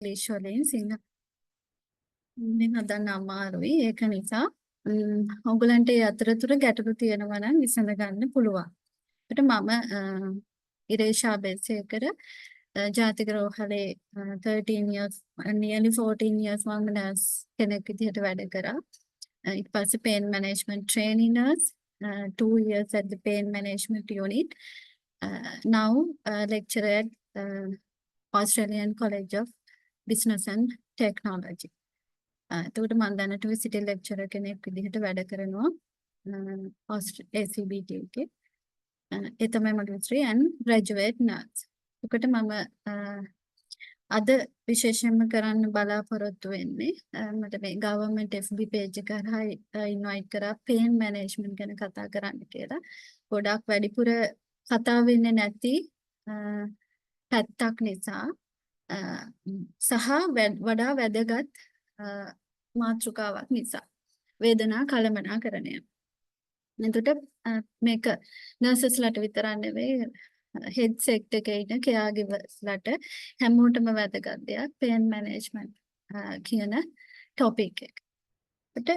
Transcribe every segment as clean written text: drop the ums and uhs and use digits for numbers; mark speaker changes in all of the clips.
Speaker 1: ඉංග්‍රීසි වලින් සිංහලෙන් හදන්න අමාරුයි. ඒක නිසා ඔයගලන්ට ඒ අතරතුර ගැටලු තියෙනවා නම් විසඳ ගන්න පුළුවන්. ඒකට මම ඉරේෂා බෙන්සේකර ජාතික රෝහලේ 13 years nearly 14 years මම නර්ස් කෙනෙක් විදිහට වැඩ කරා. ඊට පස්සේ pain management training nurse 2 years at the pain management unit. Now lecturer at Australian College of Business and Technology. එතකොට මම දැනට විසිටර් ලෙක්චරර් කෙනෙක් විදිහට වැඩ කරනවා ACBT එකේ. ඒ තමයි මගේ විස්තරය and graduate nurse. එතකොට මම අද විශේෂයෙන්ම කරන්න බලාපොරොත්තු වෙන්නේ මට මේ government FB page එක හරහා invite කරා pain management ගැන කතා කරන්න කියලා. ගොඩක් වැඩිපුර කතා වෙන්නේ නැති පැත්තක් නිසා සහ වඩා වැදගත් මාතෘකාවක් නිසා වේදනා කළමනාකරණය. එතකොට මේක නර්සස්ලාට විතරක් නෙවෙයි හෙඩ් සෙක්ටර් එකේ ඉන්න කෙයාගිවර්ස්ලාට හැමෝටම වැදගත් දෙයක් පේන් මැනේජ්මන්ට් කියන ටොපික් එක. ඒකට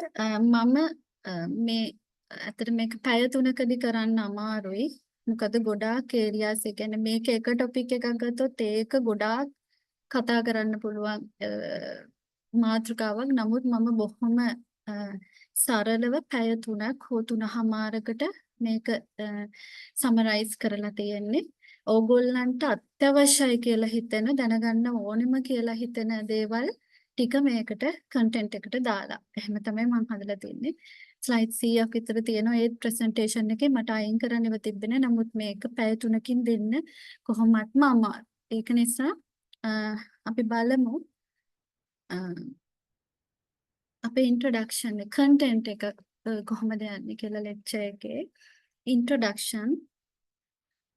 Speaker 1: මම මේ අතර මේක පැය 3කදී කරන්න අමාරුයි. මොකද ගොඩාක් ඒරියාස් ඒ කියන්නේ මේක එක ටොපික් එකක් ගත්තොත් ඒක ගොඩාක් කතා කරන්න පුළුවන් මාතෘකාවක්. නමුත් මම බොහොම සරලව පැය 3ක් හෝ 3:00මාරකට මේක සමරයිස් කරලා තියෙන්නේ. ඕගොල්ලන්ට අත්‍යවශ්‍යයි කියලා හිතෙන දැනගන්න ඕනෙම කියලා හිතෙන දේවල් ටික මේකට කන්ටෙන්ට් එකට දාලා. එහෙම තමයි මම හදලා තින්නේ. ස්ලයිඩ් 100ක් විතර තියෙනවා ඒ ප්‍රසන්ටේෂන් එකේ මට අයින් කරන්නව තිබෙන්නේ. නමුත් මේක පැය 3කින් දෙන්න කොහොමත්ම අමාරුයි. ඒක නිසා අපි බලමු අපේ ඉන්ට්‍රොඩක්ෂන් කන්ටෙන්ට් එක කොහොමද යන්නේ කියලා ලෙක්චර් එකේ introduction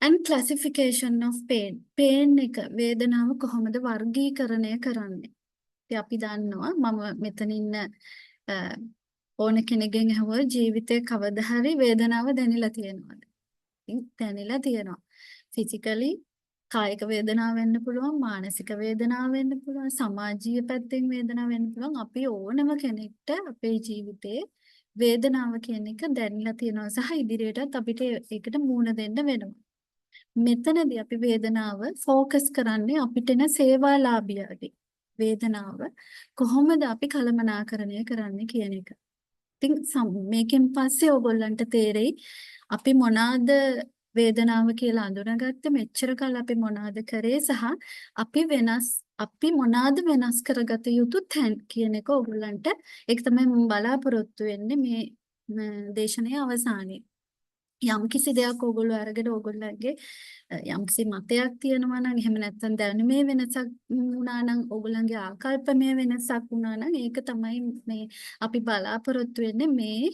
Speaker 1: and classification of pain. pain එක වේදනාව කොහොමද වර්ගීකරණය කරන්නේ? ඉතින් අපි දන්නවා මම මෙතන ඉන්න ඕන කෙනෙක්ගෙන් අහුව ජීවිතේ කවදා හරි වේදනාව දැනෙලා තියෙනවද? ඉතින් දැනෙලා තියෙනවා. ෆිසිකලි කායික වේදනාව වෙන්න පුළුවන්, මානසික වේදනාව වෙන්න පුළුවන්, සමාජීය පැත්තෙන් වේදනාව වෙන්න පුළුවන්. අපි ඕනම කෙනෙක්ට අපේ ජීවිතේ වේදනාව කියන එක දැනලා තියෙනවා සහ ඉදිරියටත් අපිට ඒකට මුහුණ දෙන්න වෙනවා. මෙතනදී අපි වේදනාව ફોકસ කරන්නේ අපිට එන සේවාලාභියාගේ වේදනාව කොහොමද අපි කළමනාකරණය කරන්නේ කියන එක. ඉතින් මේකෙන් පස්සේ ඕගොල්ලන්ට තේරෙයි අපි මොනවාද වේදනාව කියලා අඳුනගත්තේ මෙච්චර කල් අපි මොනවාද කරේ සහ අපි මොනවාද වෙනස් කරගත යුතු තැන් කියන එක ඕගොල්ලන්ට ඒක තමයි මම බලාපොරොත්තු වෙන්නේ මේ දේශනයේ අවසානයේ. යම්කිසි දෙයක් ඕගොල්ලෝ අරගෙන ඕගොල්ලන්ගේ යම්කිසි මතයක් තියෙනවා නම් එහෙම නැත්නම් දැනුමේ වෙනසක් වුණා නම් ඕගොල්ලන්ගේ ආකල්පමය වෙනසක් වුණා නම් ඒක තමයි මේ අපි බලාපොරොත්තු වෙන්නේ මේ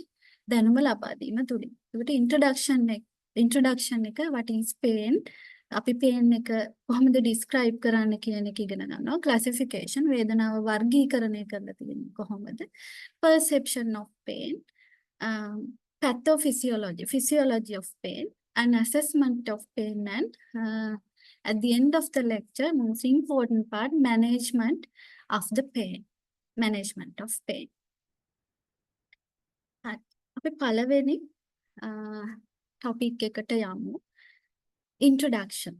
Speaker 1: දැනුම ලබා දීම තුලින්. ඒකට ඉන්ට්‍රොඩක්ෂන් එක what is pain අපි pain එක කොහොමද describe කරන්න කියන එක ඉගෙන ගන්නවා. classification වේදනාව වර්ගීකරණය කරලා තියෙන්නේ කොහොමද? perception of pain physiology of pain, an assessment of pain, and at the end of the lecture, most important part, management of the pain. Management of pain. අපි පළවෙනි ටොපික් එකට යමු. introduction.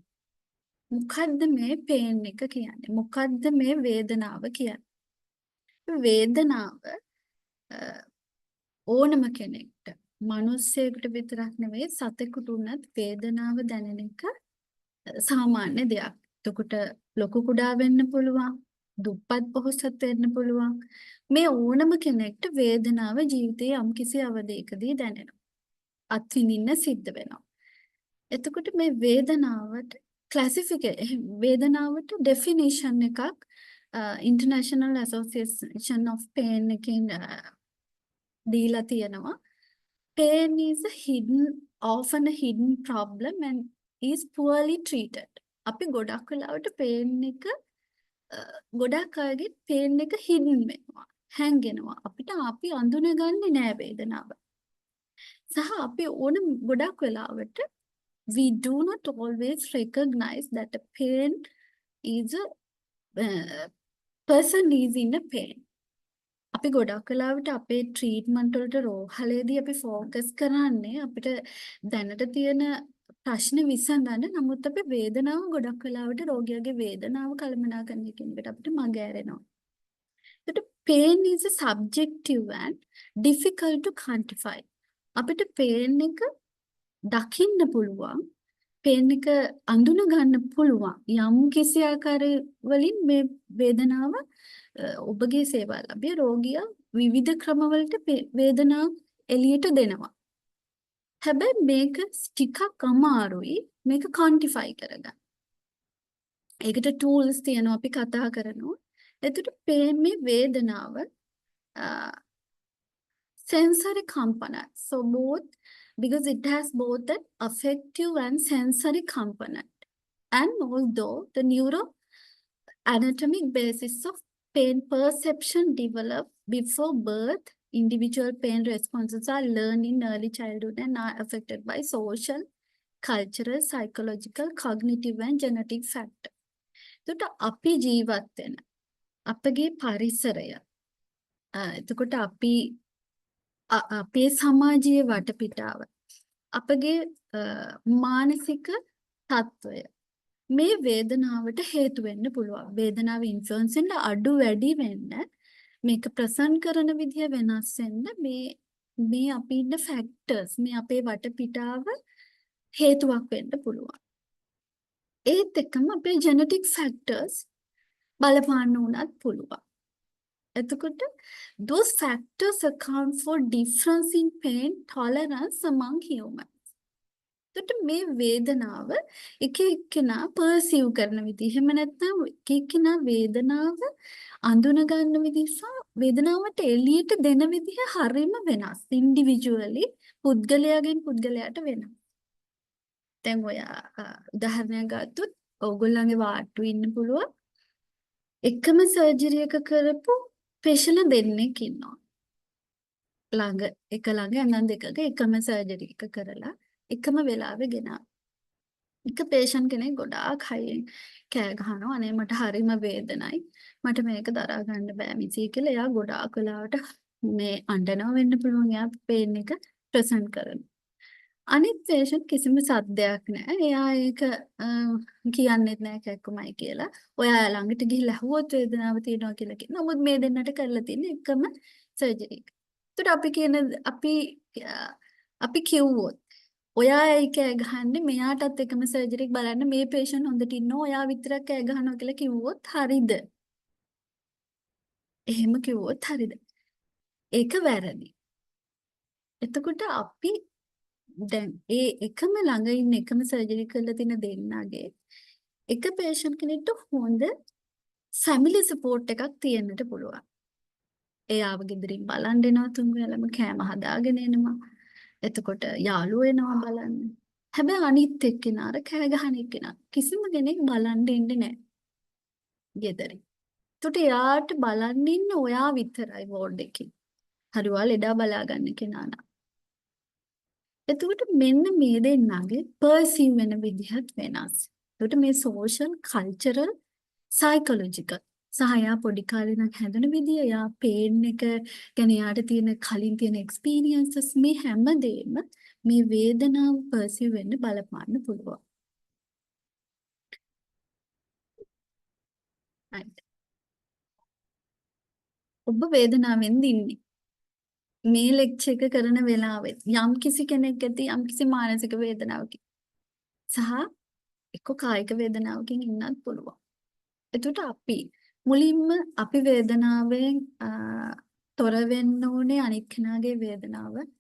Speaker 1: මොකද්ද මේ pain එක කියන්නේ? මොකද්ද මේ වේදනාව කියන්නේ? වේදනාව ඕනම කෙනෙක්ට මිනිස්සෙකුට විතරක් නෙවෙයි සතෙකුට උනත් වේදනාව දැනෙන එක සාමාන්‍ය දෙයක්. එතකොට ලොකු කුඩා වෙන්න පුළුවන්, දුප්පත් පොහොසත් වෙන්න පුළුවන්. මේ ඕනම කෙනෙක්ට වේදනාව ජීවිතයේ යම්කිසි අවධියකදී දැනෙනවා. අත්විඳින්න සිද්ධ වෙනවා. එතකොට මේ වේදනාවට වේදනාවට ඩෙෆිනිෂන් එකක් International Association of Pain එකෙන් දීලා තියෙනවා. Pain is often a hidden problem and is poorly treated. අපි ගොඩක් වෙලාවට pain එක ගොඩක් අයගේ pain එක hidden වෙනවා, හැංගෙනවා. අපි අඳුනගන්නේ නෑ වේදනාව. සහ අපි ඕන ගොඩක් වෙලාවට we do not always recognize that a pain is person is in a pain. අපි ගොඩක් වෙලාවට අපේ ට්‍රීට්මන්ට් වලට රෝහලේදී අපි ફોකස් කරන්නේ අපිට දැනට තියෙන ප්‍රශ්න විසඳන්න. නමුත් අපි වේදනාව ගොඩක් වෙලාවට රෝගියාගේ වේදනාව කළමනාකරණය කියන එකට අපිට මග ඇරෙනවා. ඒකට pain is a subjective and difficult to quantify. අපිට pain එක දකින්න පුළුවන්. pain එක අඳුන ගන්න පුළුවන්. යම් කිසි ආකාරවලින් මේ වේදනාව ඔබගේ සේවා ලැබිය රෝගියා විවිධ ක්‍රමවලට වේදනාව එළියට දෙනවා. හැබැයි මේක ටිකක් අමාරුයි මේක quantify කරගන්න. ඒකට tools තියෙනවා අපි කතා කරනවා. එතකොට මේ වේදනාව sensory component. So both, because it has both an affective and sensory component. And although the neuroanatomic basis of pain perception develop before birth, individual pain responses are learned in early childhood and are affected by social, cultural, psychological, cognitive and genetic factors. එතකොට අපි ජීවත් වෙන අපගේ පරිසරය එතකොට අපේ සමාජීය වටපිටාව අපගේ මානසික තත්ත්වය මේ වේදනාවට හේතු වෙන්න පුළුවන්. වේදනාව ඉන්ෆ්ලුවන්ස් වෙන්න අඩු වැඩි වෙන්න මේක ප්‍රසන්ට් කරන විදිය වෙනස් වෙන්න මේ අපි ඉන්න ෆැක්ටර්ස් මේ අපේ වටපිටාව හේතුවක් වෙන්න පුළුවන්. ඒත් එක්කම අපේ ජෙනටික් ෆැක්ටර්ස් බලපාන්න උනත් පුළුවන්. එතකොට those factors account for difference in pain tolerance among humans. එතකොට මේ වේදනාව එක එක්කෙනා perceive කරන විදිහ එහෙම නැත්නම් එක එක්කෙනා වේදනාව අඳුන ගන්න විදිහ සහ වේදනාවට එළියට දෙන විදිහ හරිම වෙනස්. ඉන්ඩිවිජුවලි පුද්ගලයාගෙන් පුද්ගලයාට වෙනස්. දැන් ඔය උදාහරණයක් ගත්තොත් ඕගොල්ලන්ගේ වාට්ටු ඉන්න පුළුවන් එකම සර්ජරි එක කරපු පේෂන්ට් දෙන්නෙක් ඉන්නවා. එක ළඟ ඇඟන් දෙකක එකම සර්ජරි එක කරලා එකම වෙලාවෙ ගෙනා. එක පේෂන්ට් කෙනෙක් ගොඩාක් හයියෙන් කෑ ගහනවා අනේ මට හරිම වේදනයි. මට මේක දරා ගන්න බෑ මිසී කියලා. එයා ගොඩාක් වෙලාවට මේ අඬනවා වෙන්න පුළුවන්. එයා පේන් එක ප්‍රසන්ට් කරනවා. අනිත් පේෂන්ට් කිසිම සද්දයක් නැහැ. එයා ඒක කියන්නෙත් නැහැ කැක්කුමයි කියලා. ඔයා ළඟට ගිහිල්ලා අහුවොත් වේදනාව තියෙනවා කියලා කියනවා. නමුත් මේ දෙන්නට කරලා තියෙන එකම සර්ජරි එක. ඒකට අපි කිව්වොත් ඔයා ඇයි කෑ ගහන්නේ මෙයාටත් එකම සර්ජරි එක බලන්න මේ පේෂන්ට් හොඳට ඉන්නවා ඔයා විතරක් කෑ ගහනවා කියලා කිව්වොත් හරිද? එහෙම කිව්වොත් හරිද? ඒක වැරදි. එතකොට අපි දැන් ඒ එකම ළඟ ඉන්න එකම සර්ජරි කරලා තියෙන දෙන්නගේ එක පේෂන්ට් කෙනෙක්ට හොඳ ෆැමිලි සපෝට් එකක් තියෙන්නට පුළුවන්. එයාව ගෙදරින් බලන් දෙනවා තුන් වෙලම කෑම හදාගෙන එනවා. එතකොට යාළුවෝ එනවා බලන්න. හැබැයි අනිත් එක්කෙනා අර කෑ ගහන එක්කෙනා කිසිම කෙනෙක් බලන් දෙන්නේ නැහැ ගෙදරින්. එතකොට එයාට බලන් ඉන්න ඔයා විතරයි වෝඩ් එකේ. හරි ඔයා ලෙඩා බලා ගන්න කෙනා නා. එතකොට මෙන්න මේ දෙන්නගේ perceive වෙන විදිහත් වෙනස්. එතකොට මේ social, cultural, psychological සහ යා පොඩි කාලේ නම් හැදෙන විදිය, යා pain එක ගැන යාට තියෙන කලින් තියෙන experiences මේ හැමදේම මේ වේදනාව perceive වෙන්න බලපාන්න පුළුවන්. right. ඔබ වේදනාවෙන් ඉන්නේ. මේ ලෙක්චර් එක කරන වෙලාවෙත් යම් කිසි කෙනෙක් ඇති යම් කිසි මානසික වේදනාවකින් සහ එක්ක කායික වේදනාවකින් ඉන්නත් පුළුවන්. එතකොට අපි මුලින්ම අපි වේදනාවෙන් තොර වෙන්න ඕනේ අනිත් කෙනාගේ වේදනාවට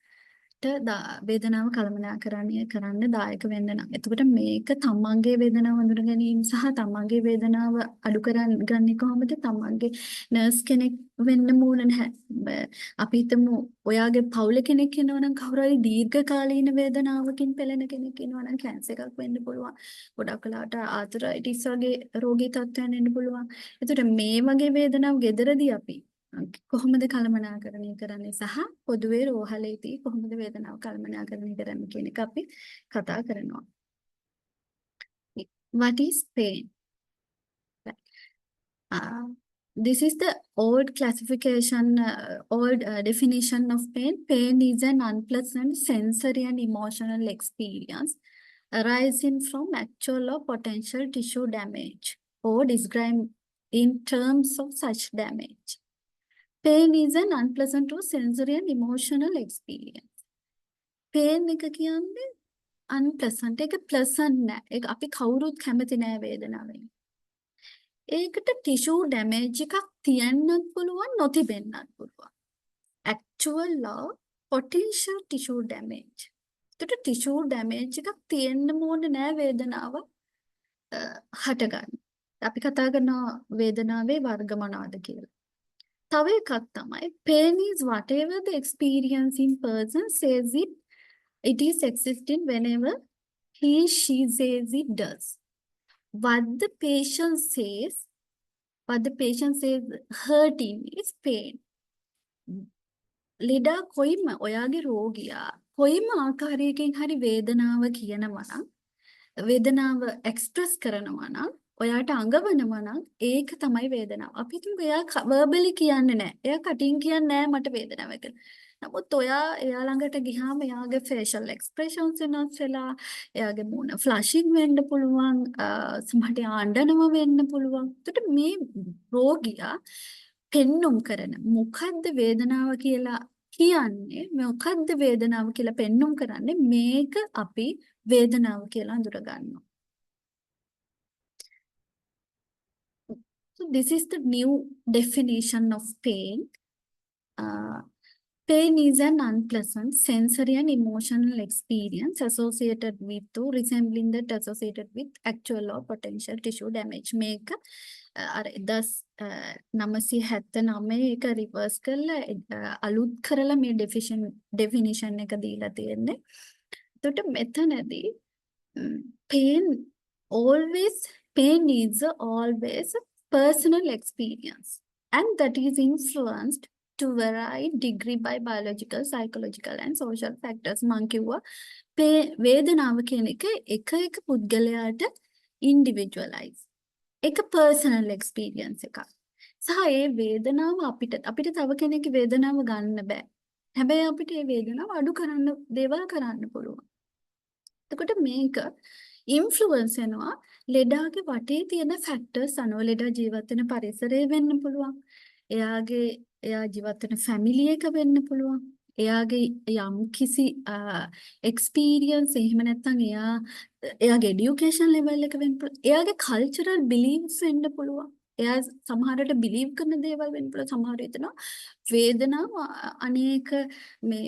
Speaker 1: වේදනාව කළමනාකරණය කරන්න දායක වෙන්න නම්. එතකොට මේක තමන්ගේ වේදනාව හඳුන ගැනීම සහ තමන්ගේ වේදනාව අඩු කරගන්නේ කොහොමද? තමන්ගේ නර්ස් කෙනෙක් වෙන්න ඕන නැහැ. අපි හිතමු ඔයාගේ පවුල කෙනෙක් ඉන්නවා නම් කවුරු හරි දීර්ඝකාලීන වේදනාවකින් පෙළෙන කෙනෙක් ඉන්නවා නම් කැන්සර් එකක් වෙන්න පුළුවන්. ගොඩක් වෙලාවට ආතරයිටිස් වගේ රෝගී තත්ත්වයන් එන්න පුළුවන්. එතකොට මේ වගේ වේදනාව ගෙදරදී අපි කොහොමද කළමනාකරණය කරන්නේ සහ පොදුවේ රෝහලේදී කොහොමද වේදනාව කළමනාකරණය කරන්නේ කියන එක අපි කතා කරනවා. What is pain? this is the old classification, old definition of pain. Pain is an unpleasant sensory and emotional experience arising from actual or potential tissue damage or described in terms of such damage. Pain is an unpleasant or sensory and emotional experience. Pain එක කියන්නේ unpleasant. ඒක pleasant නෑ. ඒක අපි කවුරුත් කැමති නෑ වේදනාවෙන්. ඒකට ටිෂු ඩැමේජ් එකක් තියන්නත් පුළුවන් නොතිබෙන්නත් පුළුවන්. Actual or potential tissue damage. ඒකට ටිෂු ඩැමේජ් එකක් තියෙන්න ඕනේ නෑ වේදනාව හටගන්න. අපි කතා කරනවා වේදනාවේ වර්ග මොනවාද කියලා. තව එකක් තමයි pain is whatever the experiencing person says it is existing whenever he she says it does. What the patient says hurting is pain. ලෙඩා කොයිම ඔයාගේ රෝගියා කොයිම ආකාරයකින් හරි වේදනාව කියනවා නම් වේදනාව එක්ස්ප්‍රස් කරනවා නම් ඔයාට අඟවනවා නම් ඒක තමයි වේදනාව. අපි හිතමු එයා වර්බලි කියන්නේ නැහැ. එයා කටින් කියන්නේ නැහැ මට වේදනාව කියලා. නමුත් එයා ළඟට ගියාම එයාගේ facial expressions වෙනස් වෙලා එයාගේ මූණ ෆ්ලෂින් වෙන්න පුළුවන්, සමහරට අඬනවා වෙන්න පුළුවන්. එතකොට මේ රෝගියා පෙන්눔 කරන මොකද්ද වේදනාව කියලා කියන්නේ, මොකද්ද වේදනාව කියලා පෙන්눔 කරන්නේ, මේක අපි වේදනාව කියලා අඳුර ගන්නවා. So this is the new definition of pain. Pain is an unpleasant sensory and emotional experience associated with or resembling that associated with actual or potential tissue damage. මේක අර 1979 එක රිවර්ස් කරලා අලුත් කරලා මේ definition එක දීලා තියෙන්නේ. එතකොට මෙතනදී pain is always a personal experience and that is influenced to vary degree by biological, psychological and social factors. මං කිව්වා වේදනාව කියන එක එක පුද්ගලයාට individualize. එක personal experience එකක්. සහ ඒ වේදනාව අපිට තව කෙනෙක්ගේ වේදනාව ගන්න බෑ. හැබැයි අපිට ඒ වේදනාව අඩු කරන්න දේවල් කරන්න පුළුවන්. එතකොට මේක ඉන්ෆ්ලුවන්ස් වෙනවා ලෙඩාගේ වටේ තියෙන ෆැක්ටර්ස් අනුව. ලෙඩා ජීවත් වෙන පරිසරය වෙන්න පුළුවන්. එයා ජීවත් වෙන ෆැමිලි එක වෙන්න පුළුවන්. එයාගේ යම් කිසි එක්ස්පීරියන්ස්, එහෙම නැත්නම් එයාගේ এডুকেෂන් ලෙවල් එක වෙන්න පුළුවන්. එයාගේ කල්චරල් බිලීෆ්ස් වෙන්න පුළුවන්. එයා සමහරට බිලීව් කරන දේවල් වෙන්න පුළුවන්. සමහර හිතනවා වේදනාව අනේක මේ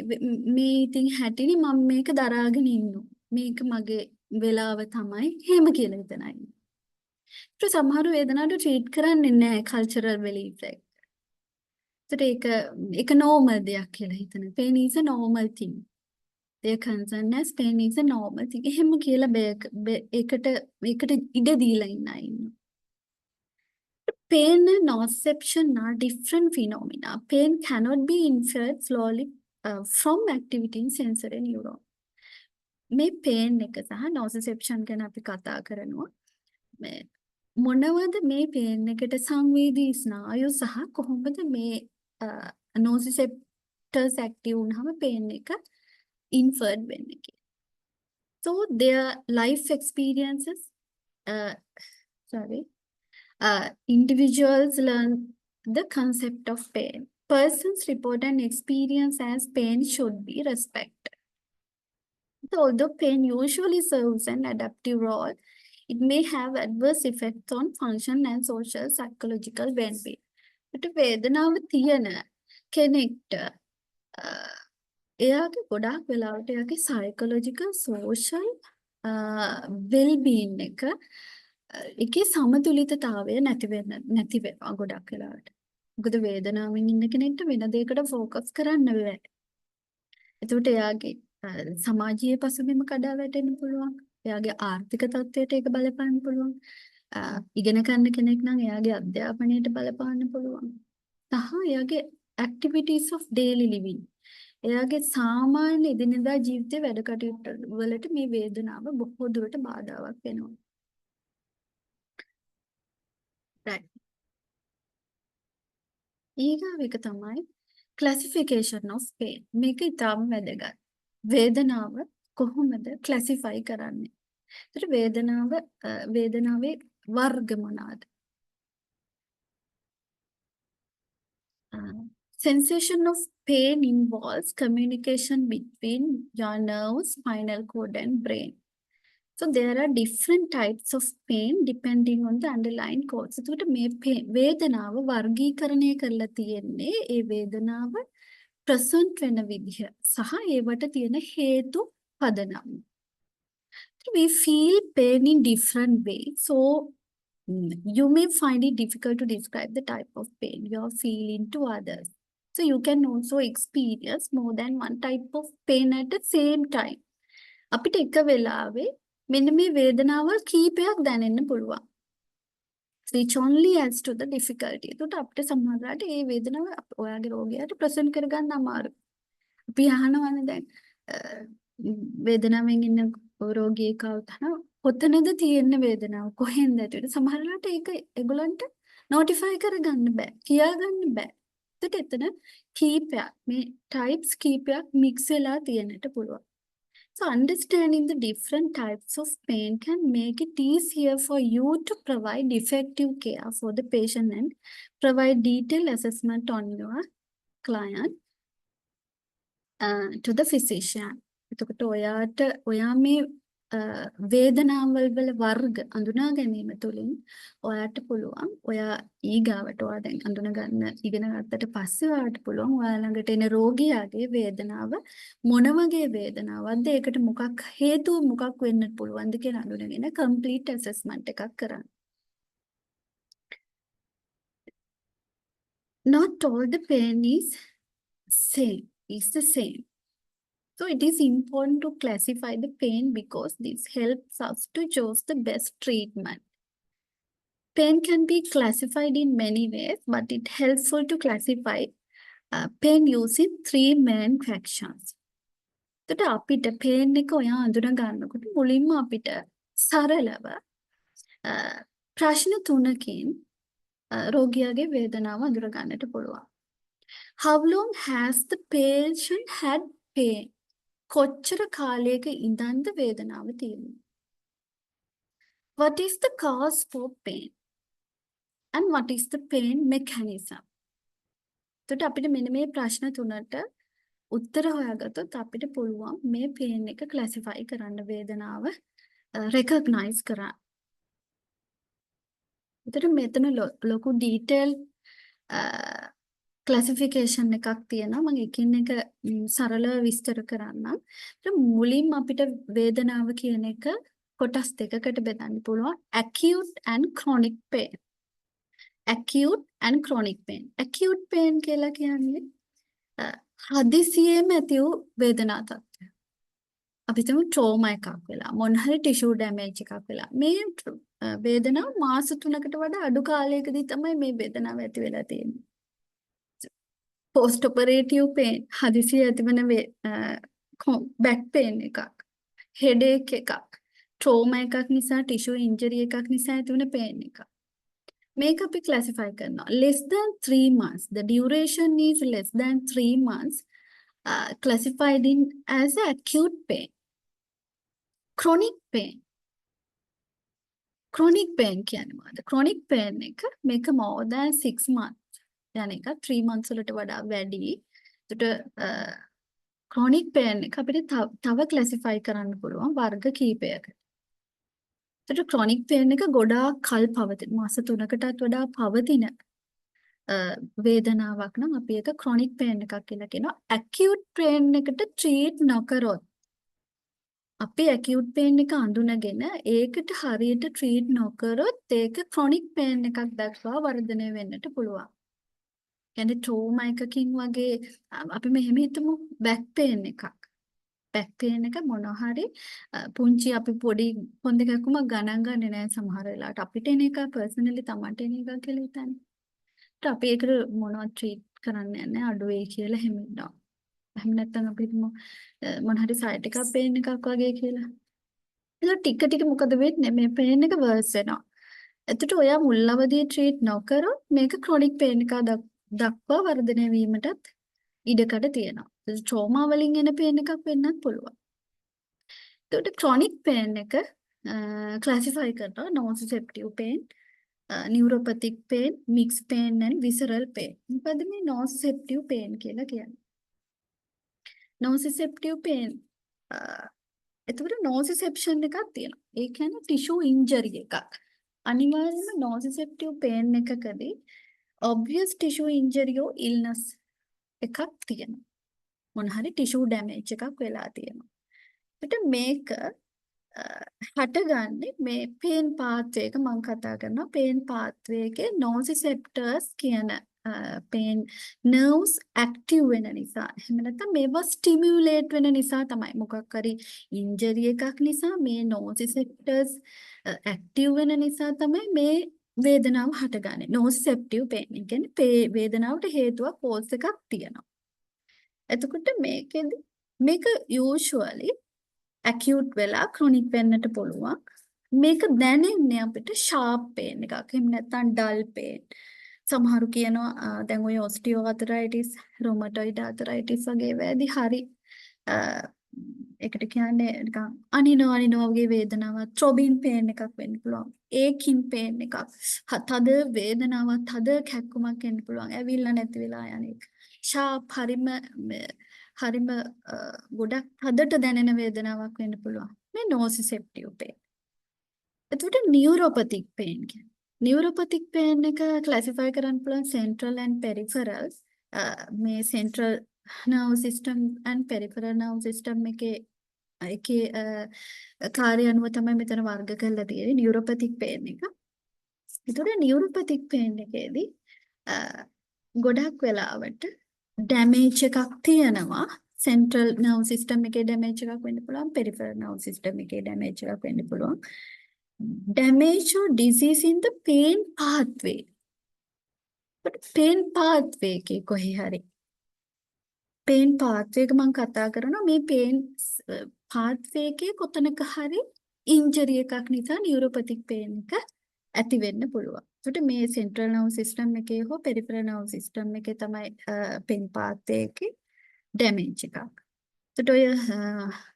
Speaker 1: ඉතින් හැටිනේ මම මේක දරාගෙන ඉන්නවා. මේක මගේ වෙලාව තමයි. එහෙම කියලා හිතනයි. ඒක සමහර වේදනාවට ට්‍රීට් කරන්නේ නැහැ කල්චරල් බිලීෆ් එක. ඒක normal දෙයක් කියලා හිතන. Pain is a normal thing. They concern as pain is a normal thing. එහෙම කියලා ඒකට ඉඩ දීලා ඉන්නයි. Pain and nociception are different phenomena. Pain cannot be inferred slowly from activity in sensory neuron. මේ pain එක සහ nociception ගැන අපි කතා කරනවා. මොනවද මේ pain එකට සංවේදී ස්නායු සහ කොහොමද මේ nociceptors active වුණාම pain එක inferred වෙන්නේ කියලා. So their life experiences, individuals learn the concept of pain. Persons report an experience as pain should be respected. So although pain usually serves an adaptive role, it may have adverse effects on function and social psychological well-being. But වේදනාව තියෙන කෙනෙක්ට එයාගේ ගොඩාක් වෙලාවට එයාගේ psychological social well-being එක ඒකේ සමතුලිතතාවය නැති වෙනවා ගොඩක් වෙලාවට. මොකද වේදනාවෙන් ඉන්න කෙනෙක්ට වෙන දෙයකට ફોකස් කරන්න බෑ. එතකොට එයාගේ සමාජීය පසුබිම කඩා වැටෙන්න පුළුවන්. එයාගේ ආර්ථික තත්ත්වයට ඒක බලපාන්න පුළුවන්. ඉගෙන ගන්න කෙනෙක් නම් එයාගේ අධ්‍යාපනයට බලපාන්න පුළුවන්. සහ එයාගේ activities of daily living. එයාගේ සාමාන්‍ය එදිනෙදා ජීවිතයේ වැඩ කටයුතු වලට මේ වේදනාව බොහෝ දුරට බාධාවක් වෙනවා. Right. ඊගාව එක තමයි classification of pain. මේක ඉතාම වැදගත්. වේදනාව කොහොමද classify කරන්නේ? ඒතර වේදනාවේ වර්ග මොනවාද? Sensation of pain involves communication between your nerves, spinal cord, and brain. So there are different types of pain depending on the underlying cause. එතකොට මේ වේදනාව වර්ගීකරණය කරලා තියෙන්නේ ඒ වේදනාව ප්‍රසන්ට් වෙන විදිහ සහ ඒවට තියෙන හේතු පදනම්. We feel pain in different ways. So you may find it difficult to describe the type of pain you are feeling to others. So you can also experience more than one type of pain at the same time. අපිට එක වෙලාවේ මෙන්න මේ වේදනාවල් කීපයක් දැනෙන්න පුළුවන්. Which only adds to the difficulty. ඒකට අපිට සමහරවිට මේ වේදනාව ඔයාගේ රෝගියාට ප්‍රසන්ට් කරගන්න අමාරුයි. අපි අහනවානේ දැන් වේදනාවෙන් ඉන්න රෝගියෙක් આવතන කොතනද තියෙන වේදනාව කොහෙන්ද ඇතුළේ සමහරවිට ඒක ඒගොල්ලන්ට නොටිෆයි කරගන්න බෑ කියාගන්න බෑ. ඒකට එතන කීපයක් මේ types කීපයක් mix වෙලා තියෙන්නට පුළුවන්. So understanding the different types of pain can make it easier for you to provide effective care for the patient and provide detailed assessment on your client to the physician. එතකොට ඔයා මේ වේදනාවල් වල වර්ග අඳුනා ගැනීම තුළින් ඔයාට පුළුවන් ඔයා ඊගාවට ඔයා දැන් අඳුන ගන්න ඉගෙන ගත්තට පස්සේ ඔයාට පුළුවන් ඔයා ළඟට එන රෝගියාගේ වේදනාව මොන වගේ වේදනාවක්ද ඒකට මොකක් හේතුව මොකක් වෙන්න පුළුවන්ද කියලා අඳුනගෙන complete assessment එකක් කරන්න. Not all the pain is the same. So it is important to classify the pain because this helps us to choose the best treatment. Pain can be classified in many ways, but it's helpful to classify pain using 3 main factions. එතකොට අපිට pain එක ඔයා අඳුන ගන්නකොට මුලින්ම අපිට සරලව ප්‍රශ්න 3කින් රෝගියාගේ වේදනාව අඳුර ගන්නට පුළුවන්. How long has the patient had pain? කොච්චර කාලයක ඉඳන්ද වේදනාව තියෙන්නේ? What is the cause for pain? And what is the pain mechanism? එතකොට අපිට මෙන්න මේ ප්‍රශ්න 3ට උත්තර හොයාගත්තොත් අපිට පුළුවන් මේ pain එක classify කරන්න වේදනාව recognize කරන්න. එතකොට මෙතන ලොකු detail classification එකක් තියෙනවා මම එකින් එක සරලව විස්තර කරන්නම්. මුලින්ම අපිට වේදනාව කියන එක කොටස් දෙකකට බෙදන්න පුළුවන් acute and chronic pain. Acute and chronic pain. Acute pain කියලා කියන්නේ හදිසියෙම ඇති වූ වේදනා තත්ත්වය. අපි හිතමු trauma එකක් වෙලා මොන හරි tissue damage එකක් වෙලා මේ වේදනාව මාස 3කට වඩා අඩු කාලයකදී තමයි මේ වේදනාව ඇති වෙලා තියෙන්නේ. Post operative pain හදිසිය ඇතිවන back pain එකක් headache එකක් trauma එකක් නිසා tissue injury එකක් නිසා ඇතිවන pain එකක් මේක අපි classify කරනවා less than 3 months the duration is less than 3 months classified in as acute pain. Chronic pain කියන්නේ මොකද? chronic pain එක මේක more than 6 months යන එක 3 months වලට වඩා වැඩි. ඒකට chronic pain එක අපිට තව classify කරන්න පුළුවන් වර්ග කීපයකට. ඒකට chronic pain එක ගොඩාක් කල් පවතින මාස 3කටත් වඩා පවතින වේදනාවක් නම් අපි ඒක chronic pain එකක් කියලා කියනවා. acute pain එකට treat නොකරොත් අපි acute pain එක අඳුනගෙන ඒකට හරියට treat නොකරොත් ඒක chronic pain එකක් දක්වා වර්ධනය වෙන්නට පුළුවන්. කියන්නේ trauma එකකින් වගේ අපි මෙහෙම හිතමු back pain එකක්. back pain එක මොනවා හරි පුංචි අපි පොඩි කොන්ද එකක්ම ගණන් ගන්නේ නැහැ සමහර වෙලාවට අපිට එන එක personally තමන්ට එන එක කියලා හිතන්නේ. ඒත් අපි ඒකට මොනවද treat කරන්නේ නැහැ අඩු වෙයි කියලා එහෙම ඉන්නවා. එහෙම නැත්නම් අපි හිතමු මොන හරි side එකක් pain එකක් වගේ කියලා. ඒක ටික මොකද වෙන්නේ මේ pain එක worse වෙනවා. එතකොට ඔයා මුල් අවදියේ treat නොකරොත් මේක chronic pain එකක් දක්වා වර්ධනය වීමටත් ඉඩකඩ තියෙනවා. ට්‍රෝමා වලින් එන පේන් එකක් වෙන්නත් පුළුවන්. එතකොට ක්‍රොනික් පේන් එක ක්ලාසිෆයි කරනවා nociceptive pain, neuropathic pain, mix pain and visceral pain. මොකද මේ නෝසිසෙප්ටිව් පේන් කියලා කියන්නේ? නෝසිසෙප්ටිව් පේන් එතකොට නෝසිසෙප්ෂන් එකක් තියෙනවා. ඒ කියන්නේ ටිෂු ඉන්ජරි එකක්. අනිවාර්යයෙන්ම නෝසිසෙප්ටිව් pain එකකදී obvious tissue injury or illness එකක් තියෙනවා. මොන හරි tissue damage එකක් වෙලා තියෙනවා. ඒකට මේක හටගන්නේ මේ pain pathway එක මම කතා කරනවා. pain pathway එකේ nociceptors කියන pain nerves active වෙන නිසා. එහෙම නැත්නම් මේවා stimulate වෙන නිසා තමයි. මොකක් හරි injury එකක් නිසා මේ nociceptors active වෙන නිසා තමයි මේ වේදනාව හටගන්නේ. nociceptive pain. ඒ කියන්නේ වේදනාවට හේතුවක් cause එකක් තියෙනවා. එතකොට මේකෙදි මේක usually acute වෙලා chronic වෙන්නට පුළුවන්. මේක දැනෙන්නේ අපිට sharp pain එකක්. එහෙම නැත්නම් dull pain. සමහරු කියනවා දැන් ඔය osteoarthritis, rheumatoid arthritis වගේ වේදි හරි ඒකට කියන්නේ නිකන් අනිනවා වගේ වේදනාවක්, throbbing pain එකක් වෙන්න පුළුවන්. aching pain එකක්. තද වේදනාවක්, තද කැක්කුමක් එන්න පුළුවන්. ඇවිල්ලා නැති වෙලා යන එක. sharp හරිම ගොඩක් හදට දැනෙන වේදනාවක් වෙන්න පුළුවන්. මේ nociceptive pain. එතකොට neuropathic pain කියන්නේ. neuropathic pain එක classify කරන්න පුළුවන් central and peripheral. මේ central nerve system and peripheral nerve system එකේ කාර්ය අනුව තමයි මෙතන වර්ග කරලා තියෙන්නේ neuropathic pain එක. එතකොට neuropathic pain එකේදී ගොඩක් වෙලාවට damage එකක් තියෙනවා. central nerve system එකේ damage එකක් වෙන්න පුළුවන්, peripheral nerve system එකේ damage එකක් වෙන්න පුළුවන්. Damage or disease in the pain pathway. But pain pathway එකේ කොහේ හරි pain pathway එක මම කතා කරනවා මේ pain pathway එකේ කොතනක හරි injury එකක් නිසා neuropathic pain එක ඇති වෙන්න පුළුවන්. ඒකට මේ central nerve system එකේ හෝ peripheral nerve system එකේ තමයි pain pathway එකේ damage එකක්. ඒකට ඔය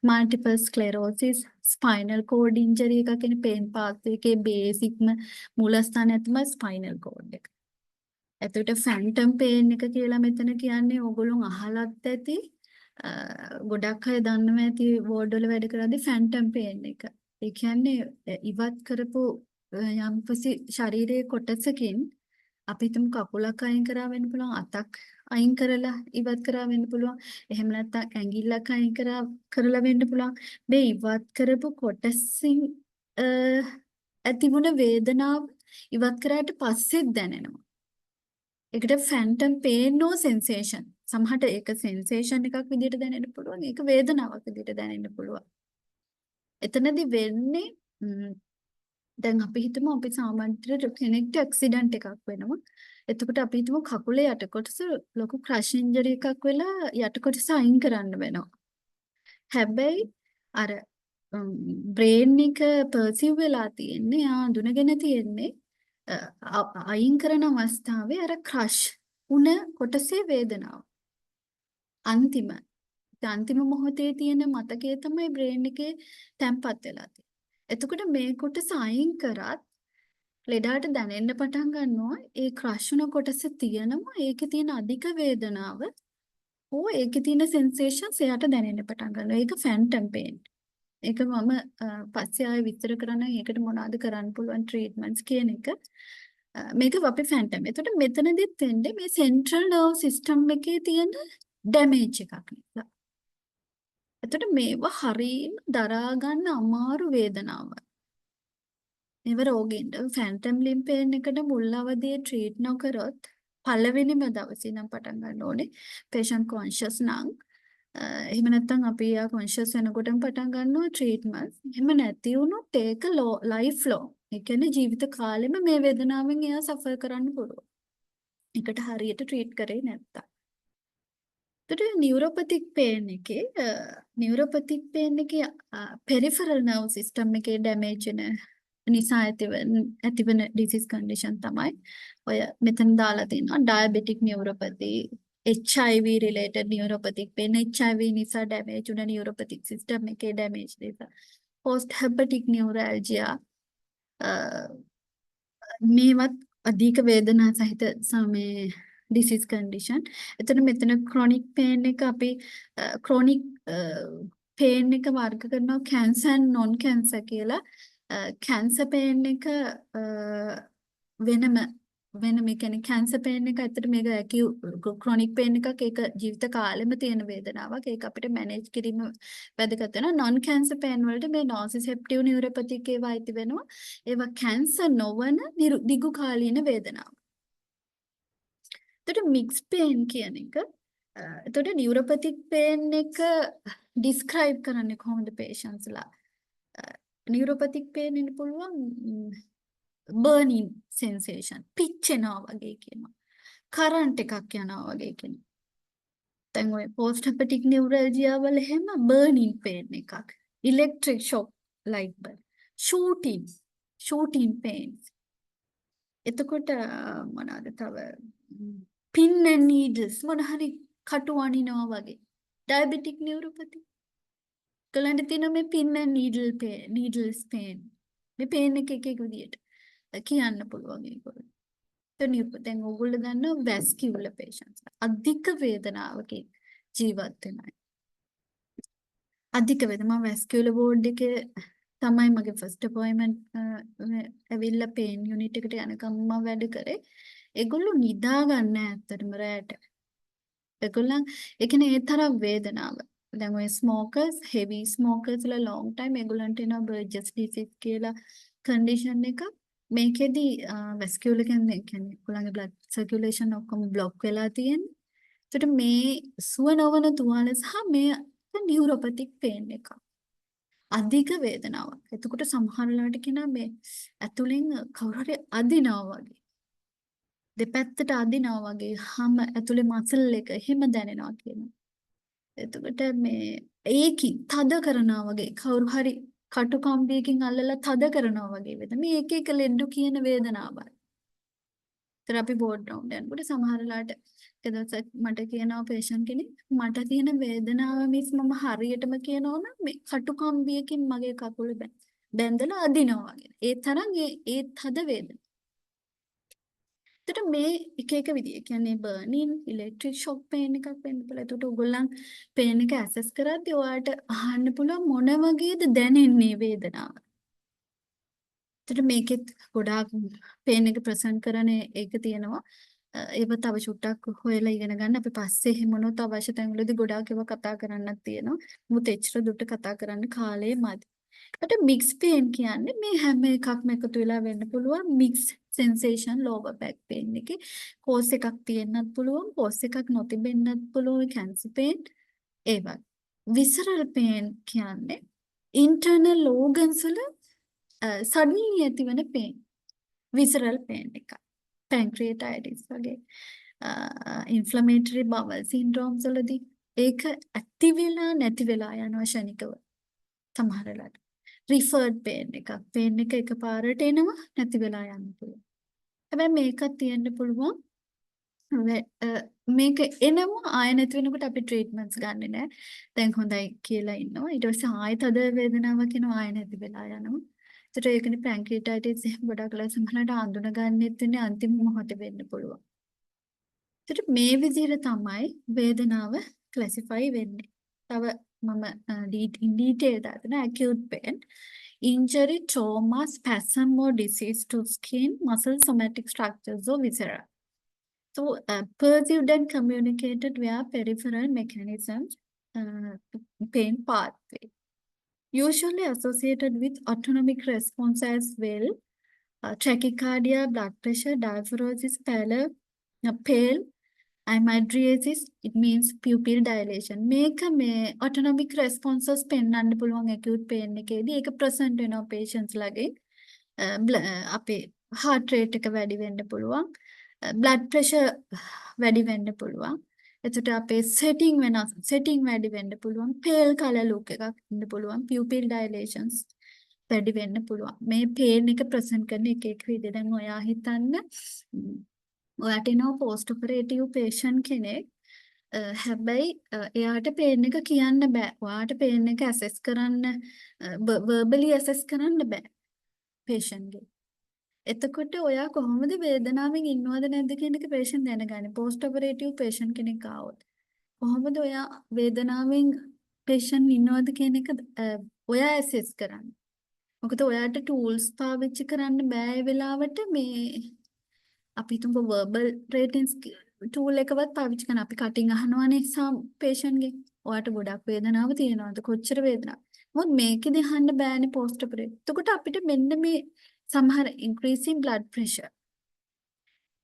Speaker 1: multiple sclerosis, spinal cord injury එකක් කියන්නේ pain pathway එකේ basic මූලස්ථානය තමයි spinal cord එක. එතකොට phantom pain එක කියලා මෙතන කියන්නේ ඕගොල්ලෝ අහලත් ඇති ගොඩක් අය දන්නවා ඇති වෝඩ් වල වැඩ කරද්දී phantom pain එක. ඒ කියන්නේ ඉවත් කරපු යම්කිසි ශරීරයේ කොටසකින් අපි හිතමු කකුලක් අයින් කරා වෙන්න පුළුවන්, අතක් අයින් කරලා ඉවත් කරා වෙන්න පුළුවන්. එහෙම නැත්නම් ඇඟිල්ලක් අයින් කරලා වෙන්න පුළුවන්. මේ ඉවත් කරපු කොටසින් ඇතිවුණ වේදනාව ඉවත් කරාට පස්සෙත් දැනෙනවා. ඒකට phantom pain no sensation. සමහරට ඒක sensation එකක් විදිහට දැනෙන්න පුළුවන්. ඒක වේදනාවක් විදිහට දැනෙන්න පුළුවන්. එතනදී වෙන්නේ දැන් අපි හිතමු අපි සාමාන්‍යයෙන් කෙනෙක්ට ඇක්සිඩන්ට් එකක් වෙනවා. එතකොට අපි හිතමු කකුලේ යට කොටස ලොකු ක්‍රෂ් ඉන්ජරි එකක් වෙලා යට කොටස අයින් කරන්න වෙනවා. හැබැයි අර බ්‍රේන් එක පර්සීව් වෙලා තියෙන්නේ, අඳුනගෙන තියෙන්නේ අයින් කරන අවස්ථාවේ අර ක්‍රෂ් උන කොටසේ වේදනාව. අන්තිම මොහොතේ තියෙන මතකයේ තමයි බ්‍රේන් එකේ තැම්පත් වෙලා තියෙන්නේ. එතකොට මේ කොටස අයින් කරත් ලෙඩාට දැනෙන්න පටන් ගන්නවා ඒ ක්‍රෂ් වුණ කොටස තියෙනවා, ඒකේ තියෙන අධික වේදනාව ඕ ඒකේ තියෙන සෙන්සේෂන්ස් එයාට දැනෙන්න පටන් ගන්නවා. ඒක ෆැන්ටම් පේන්. ඒක මම පස්සේ ආයෙ විස්තර කරන්න ඒකට මොනවද කරන්න පුළුවන් ට්‍රීට්මන්ට්ස් කියන එක. මේක අපි ෆැන්ටම්. එතකොට මෙතනදිත් වෙන්නේ මේ සෙන්ට්‍රල් නර්ව් සිස්ටම් එකේ තියෙන ඩැමේජ් එකක් නිසා. එතකොට මේවා හරියම දරා ගන්න අමාරු වේදනාවක්. මේව රෝගීන්ට ෆැන්ටම් ලිම්බ් පේන් එකට මුල් අවදියේ ට්‍රීට් නොකරොත් පළවෙනිම දවසේ නම් පටන් ගන්න ඕනේ patient conscious නම් එහෙම නැත්නම් අපි යා conscious වෙනකොටම පටන් ගන්නවා ට්‍රීට්මන්ට්. එහෙම නැති වුණොත් ඒක ලයිෆ් ලොන්. ඒ කියන්නේ ජීවිත කාලෙම මේ වේදනාවෙන් එයා සෆර් කරන්න පුළුවන්. ඒකට හරියට ට්‍රීට් කරේ නැත්තම්. ඒතර නියුරෝපැතික් පේන් එකේ peripheral nerve system එකේ damage වෙන නිසා ඇතිවන disease condition තමයි ඔය මෙතන දාලා තියෙනවා diabetic neuropathy, HIV related neuropathic pain, HIV නිසා damage වුණ neuropathic system එකේ damage නිසා, post hepatic neuralgia, මේවත් අධික වේදනා සහිත මේ disease condition. එතන මෙතන chronic pain එක අපි chronic pain එක වර්ග කරනවා cancer and non cancer කියලා. cancer pain එක වෙනම ඒ කියන්නේ cancer pain එක ඇත්තට මේක chronic pain එකක්, ඒක ජීවිත කාලෙම තියෙන වේදනාවක්. ඒක අපිට manage කිරීම වැදගත් වෙනවා. non cancer pain වලට මේ nociceptive neuropathic ඒවා අයිති වෙනවා. ඒවා cancer නොවන දිගු කාලීන වේදනාව. එතකොට mixed pain කියන එක එතකොට neuropathic pain එක describe කරන්නේ කොහොමද patients ලා? neuropathic pain එන්න පුළුවන් burning sensation, පිච්චෙනවා වගේ කියනවා. current එකක් යනවා වගේ කියනවා. දැන් ඔය post hepatic neuralgia වල එහෙම burning pain එකක්. electric shock like that. shooting pains. එතකොට මොනවාද තව pin and needles මොන හරි කටු අනිනවා වගේ. diabetic neuropathy. කලන්ට තියෙන මේ pin and needles pain. මේ pain එක විදියට කියන්න පුළුවන් ඒගොල්ලෝ. දැන් ඕගොල්ලෝ දන්නවා vascular patients. අධික වේදනාවකින් ජීවත් වෙන අය. අධික වේදනාව vascular ward එකේ තමයි මගේ first appointment ඇවිල්ලා pain unit එකට යනකම් මම වැඩ කරේ. ඒගොල්ලෝ නිදා ගන්න ඇත්තටම රැට. ඒගොල්ලන් ඒ කියන්නේ ඒ තරම් වේදනාව. දැන් ඔය smokers, heavy smokers ලා long time ඒගොල්ලන්ට එනවා Burgess disease කියලා condition එක. මේකෙදි vascular කියන්නේ ඒගොල්ලන්ගේ blood circulation ඔක්කොම block වෙලා තියෙන්නේ. ඒකට මේ සුව නොවන තුවාල සහ මේ neuropathic pain එක. අධික වේදනාවක්. එතකොට සමහර වෙලාවට කියනවා මේ ඇතුලෙන් කවුරු හරි අදිනවා වගේ. දෙපැත්තට අදිනවා වගේ හැම ඇතුලේ මසල් එක එහෙම දැනෙනවා කියනවා. එතකොට මේ ඒකි තද කරනවා වගේ කවුරු හරි කටුකම්බියකින් අල්ලලා තද කරනවා වගේ වේදන. මේ එක එක ලෙඩු කියන වේදනාවක්. ඒතර අපි බෝඩ් රවුන්ඩ් යනකොට සමහර වෙලාවට එක දවසක් මට කියනවා patient කෙනෙක් මට තියෙන වේදනාව මිස් මම හරියටම කියනවා නම් මේ කටුකම්බියකින් මගේ කකුල බැඳලා අදිනවා වගේ. ඒ තරම් ඒ තද වේදන. එතකොට මේ එක එක විදිය කියන්නේ burning, electric shock pain එකක් වෙන්න පුළුවන්. එතකොට ඔයගොල්ලන් pain එක assess කරද්දී ඔයාලට අහන්න පුළුවන් මොන වගේද දැනෙන්නේ වේදනාව. එතකොට මේකෙත් ගොඩාක් pain එක present කරන එක තියෙනවා. ඒව තව චුට්ටක් හොයලා ඉගෙන ගන්න. අපි පස්සේ එහෙම මොනොත් අවශ්‍ය තැන්වලදී ගොඩාක් ඒවා කතා කරන්නත් තියෙනවා. මුත් එච්චර දුරට කතා කරන්න කාලේ මදි. ඒකට mixed pain කියන්නේ මේ හැම එකක්ම එකතු වෙලා වෙන්න පුළුවන් mixed sensation lower back pain එකේ cause එකක් තියෙන්නත් පුළුවන් cause එකක් නොතිබෙන්නත් පුළුවන් cancer pain ඒ වගේ. visceral pain කියන්නේ internal organs වල suddenly ඇතිවන pain. visceral pain එක. pancreatitis වගේ inflammatory bowel syndromes වලදී ඒක ඇති වෙලා නැති වෙලා යනවා ශනිකව. සමහර වෙලාවට referred pain එකක්. pain එක එකපාරට එනවා නැති වෙලා යන්න පුළුවන්. හැබැයි මේකත් තියෙන්න පුළුවන් මේක එනවා ආය නැති වෙනකොට අපි ට්‍රීට්මන්ට්ස් ගන්නෙ නෑ. දැන් හොඳයි කියලා ඉන්නවා. ඊට පස්සේ ආයෙත් අද වේදනාවක් එනවා ආය නැති වෙලා යනවා. ඒකට ඒකනේ pancreatitis එහෙම ගොඩක් වෙලා සමහරවිට අඳුන ගන්නෙත් වෙන්නේ අන්තිම මොහොතේ වෙන්න පුළුවන්. ඒකට මේ විදිහට තමයි වේදනාව classify වෙන්නේ. තව මම in detail දාන acute pain, injury, trauma, spasm or disease to skin, muscle, somatic structures or viscera. So perceived and communicated via peripheral mechanisms, pain pathway. Usually associated with autonomic response as well, tachycardia, blood pressure, diaphoresis, pale, Imadriasis, it means pupil dilation. මේක මේ autonomic responses පෙන්වන්න පුළුවන් acute pain එකේදී ඒක present වෙනවා patients ලගේ. අපේ heart rate එක වැඩි වෙන්න පුළුවන්. blood pressure වැඩි වෙන්න පුළුවන්. එතකොට අපේ setting වැඩි වෙන්න පුළුවන්. pale color look එකක් ඉන්න පුළුවන්. pupil dilations වැඩි වෙන්න පුළුවන්. මේ pain එක present කරන එක විදිහ. දැන් ඔයා හිතන්න ඔයාට එනවා post operative patient කෙනෙක්. හැබැයි එයාට pain එක කියන්න බෑ. ඔයාට pain එක assess කරන්න verbally assess කරන්න බෑ patient ගේ. එතකොට ඔයා කොහොමද වේදනාවෙන් ඉන්නවද නැද්ද කියන එක patient දැනගන්නේ? post operative patient කෙනෙක් ආවොත්. කොහොමද ඔයා වේදනාවෙන් patient ඉන්නවද කියන එක ඔයා assess කරන්නේ? මොකද ඔයාට tools පාවිච්චි කරන්න බෑ ඒ වෙලාවට මේ අපි හිතමු verbal ratings tool එකවත් පාවිච්චි කරන අපි කටින් අහනවනේ patient ගේ. ඔයාට ගොඩක් වේදනාව තියෙනවද? කොච්චර වේදනාවක්? මොකද මේකෙදි අහන්න බෑනේ post operative. එතකොට අපිට මෙන්න මේ සමහර increasing blood pressure,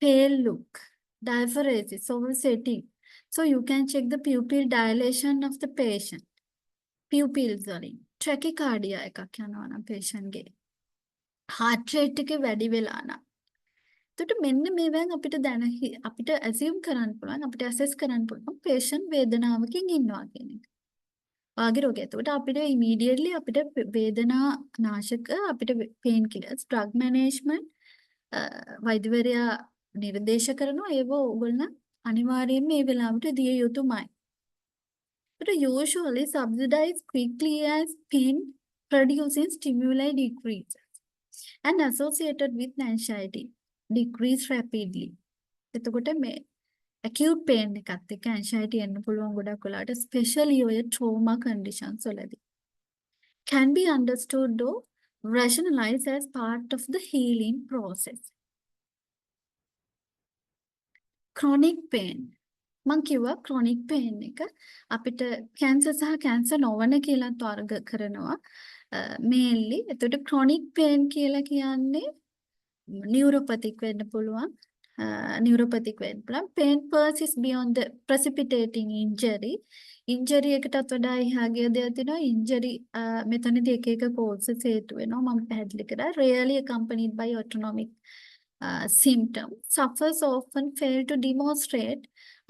Speaker 1: pale look, diaphoresis, oversetting. So you can check the pupil dilation of the patient. Pupils වලින් trachycardia එකක් යනවා නම් patient ගේ. heart rate එක වැඩි වෙලා නම්. එතකොට මෙන්න මේවෙන් අපිට assume කරන්න පුළුවන් අපිට assess කරන්න පුළුවන් patient වේදනාවකින් ඉන්නවා කියන එක. වාගේ රෝගය. එතකොට අපිට immediately අපිට වේදනා නාශක අපිට pain killers drug management වෛද්‍යවරයා නිර්දේශ කරනවා ඒව ඕගොල්ලන් අනිවාර්යයෙන්ම මේ වෙලාවට දිය යුතුමයි. But usually subsidize quickly as pain producing stimuli decreases and associated with anxiety decrease rapidly. එතකොට මේ acute pain එකත් එක්ක anxiety එන්න පුළුවන් ගොඩක් වෙලාවට especially ඔය trauma conditions වලදී. Can be understood or rationalized as part of the healing process. Chronic pain. මං කිව්වා chronic pain එක අපිට cancer සහ cancer නොවන කියලා වර්ග කරනවා mainly. එතකොට chronic pain කියලා කියන්නේ neuropathic වෙන්න පුළුවන්. Neuropathic වෙන්න පුළුවන්. Pain persists beyond the precipitating injury. Injury එකටත් වඩා එහා ගිය දෙයක් තියෙනවා. Injury මෙතනදී එක causes හේතු වෙනවා. මම පැහැදිලි කරා. Rarely accompanied by autonomic symptoms. Sufferers often fail to demonstrate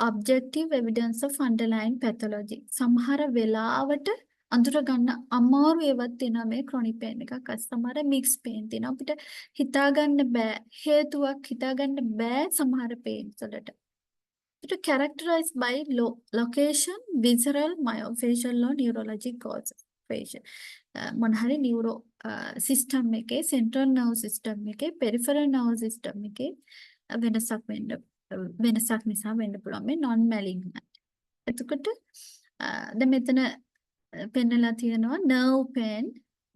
Speaker 1: objective evidence of underlying pathology. සමහර වෙලාවට අඳුර ගන්න අමාරු ඒවත් තියෙනවා මේ chronic pain එකක්. සමහර mixed pain තියෙනවා. අපිට හිතා ගන්න බෑ හේතුවක් හිතා ගන්න බෑ සමහර pains වලට. It is characterized by location, visceral, myofascial or neurologic causes. මොන හරි neuro system එකේ central nerve system එකේ peripheral nerve system එකේ වෙනසක් නිසා වෙන්න පුළුවන් මේ non malignant. එතකොට දැන් මෙතන පෙන්නලා තියෙනවා nerve pain,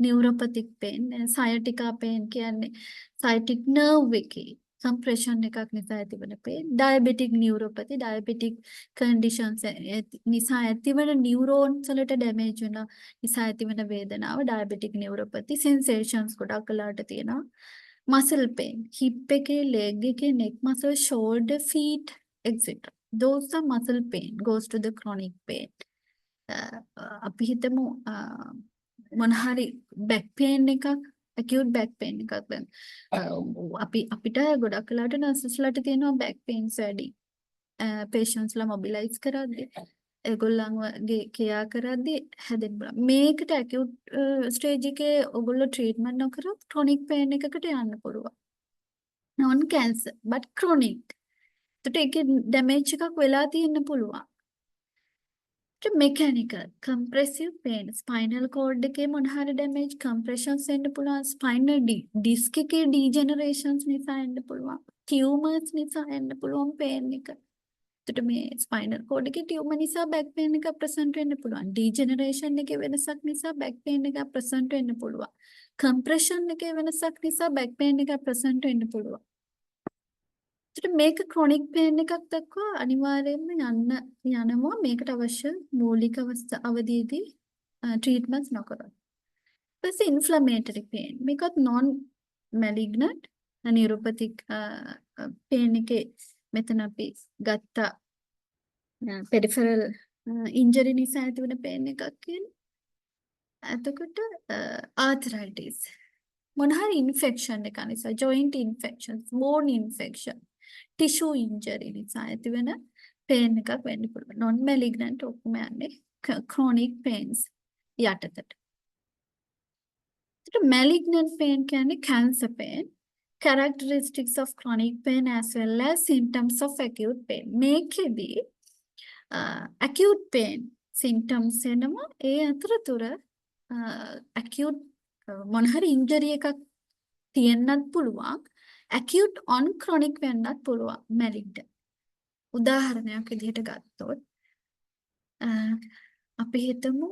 Speaker 1: neuropathic pain, sciatica pain කියන්නේ sciatic nerve එකේ compression එකක් නිසා ඇතිවන pain, diabetic neuropathy, diabetic conditions නිසා ඇතිවන neurons වලට damage වෙන නිසා ඇතිවන වේදනාව diabetic neuropathy, sensations ගොඩක් වෙලාවට තියෙනවා. Muscle pain, hip එකේ, leg එකේ, neck muscle, shoulder, feet, etc. Those are muscle pain, goes to the chronic pain. අපි හිතමු මොන හරි back pain එකක්, acute back pain එකක් දැන් අපිට ගොඩක් වෙලාවට nurses ලාට තියෙනවා back pains වැඩි. patients ලා mobilize කරද්දී ඒගොල්ලන්ගේ care කරද්දී හැදෙන්න පුළුවන්. මේකට acute stage එකේ ඔයගොල්ලෝ treatment නොකරොත් chronic pain එකකට යන්න පුළුවන්. non cancer but chronic. ඒකට ඒකේ damage එකක් වෙලා තියෙන්න පුළුවන්. Mechanical, compressive pain, spinal cord එකේ මොන හරි damage, compressions වෙන්න පුළුවන්, spinal disc එකේ degenerations නිසා එන්න පුළුවන්, tumors නිසා එන්න පුළුවන් pain එක. එතකොට මේ spinal cord එකේ tumor නිසා back pain එක present වෙන්න පුළුවන්. Degeneration එකේ වෙනසක් නිසා back pain එක present වෙන්න පුළුවන්. Compression එකේ වෙනසක් නිසා back pain එක present වෙන්න පුළුවන්. එතකොට මේක chronic pain එකක් දක්වා අනිවාර්යයෙන්ම යනවා මේකට අවශ්‍ය මූලික අවධියේදී treatments නොකරන. ඊපස්සේ inflammatory pain මේකත් non malignant neuropathic pain එකේ මෙතන අපි ගත්ත peripheral injury නිසා ඇතිවන pain එකක් කියන්නේ. එතකොට arthritis මොන හරි infection එකක් නිසා joint infections, bone infection, tissue injury නිසා ඇතිවෙන pain එකක් වෙන්න පුළුවන්. non malignant ඔක්කොම යන්නේ chronic pains යටතට. malignant pain කියන්නේ cancer pain. Characteristics of chronic pain as well as symptoms of acute pain. මේකෙදි acute pain symptoms එනවා. ඒ අතරතුර acute මොන හරි injury එකක් තියෙන්නත් පුළුවන්. acute on chronic වෙන්නත් පුළුවන් malignant. උදාහරණයක් විදිහට ගත්තොත් අපි හිතමු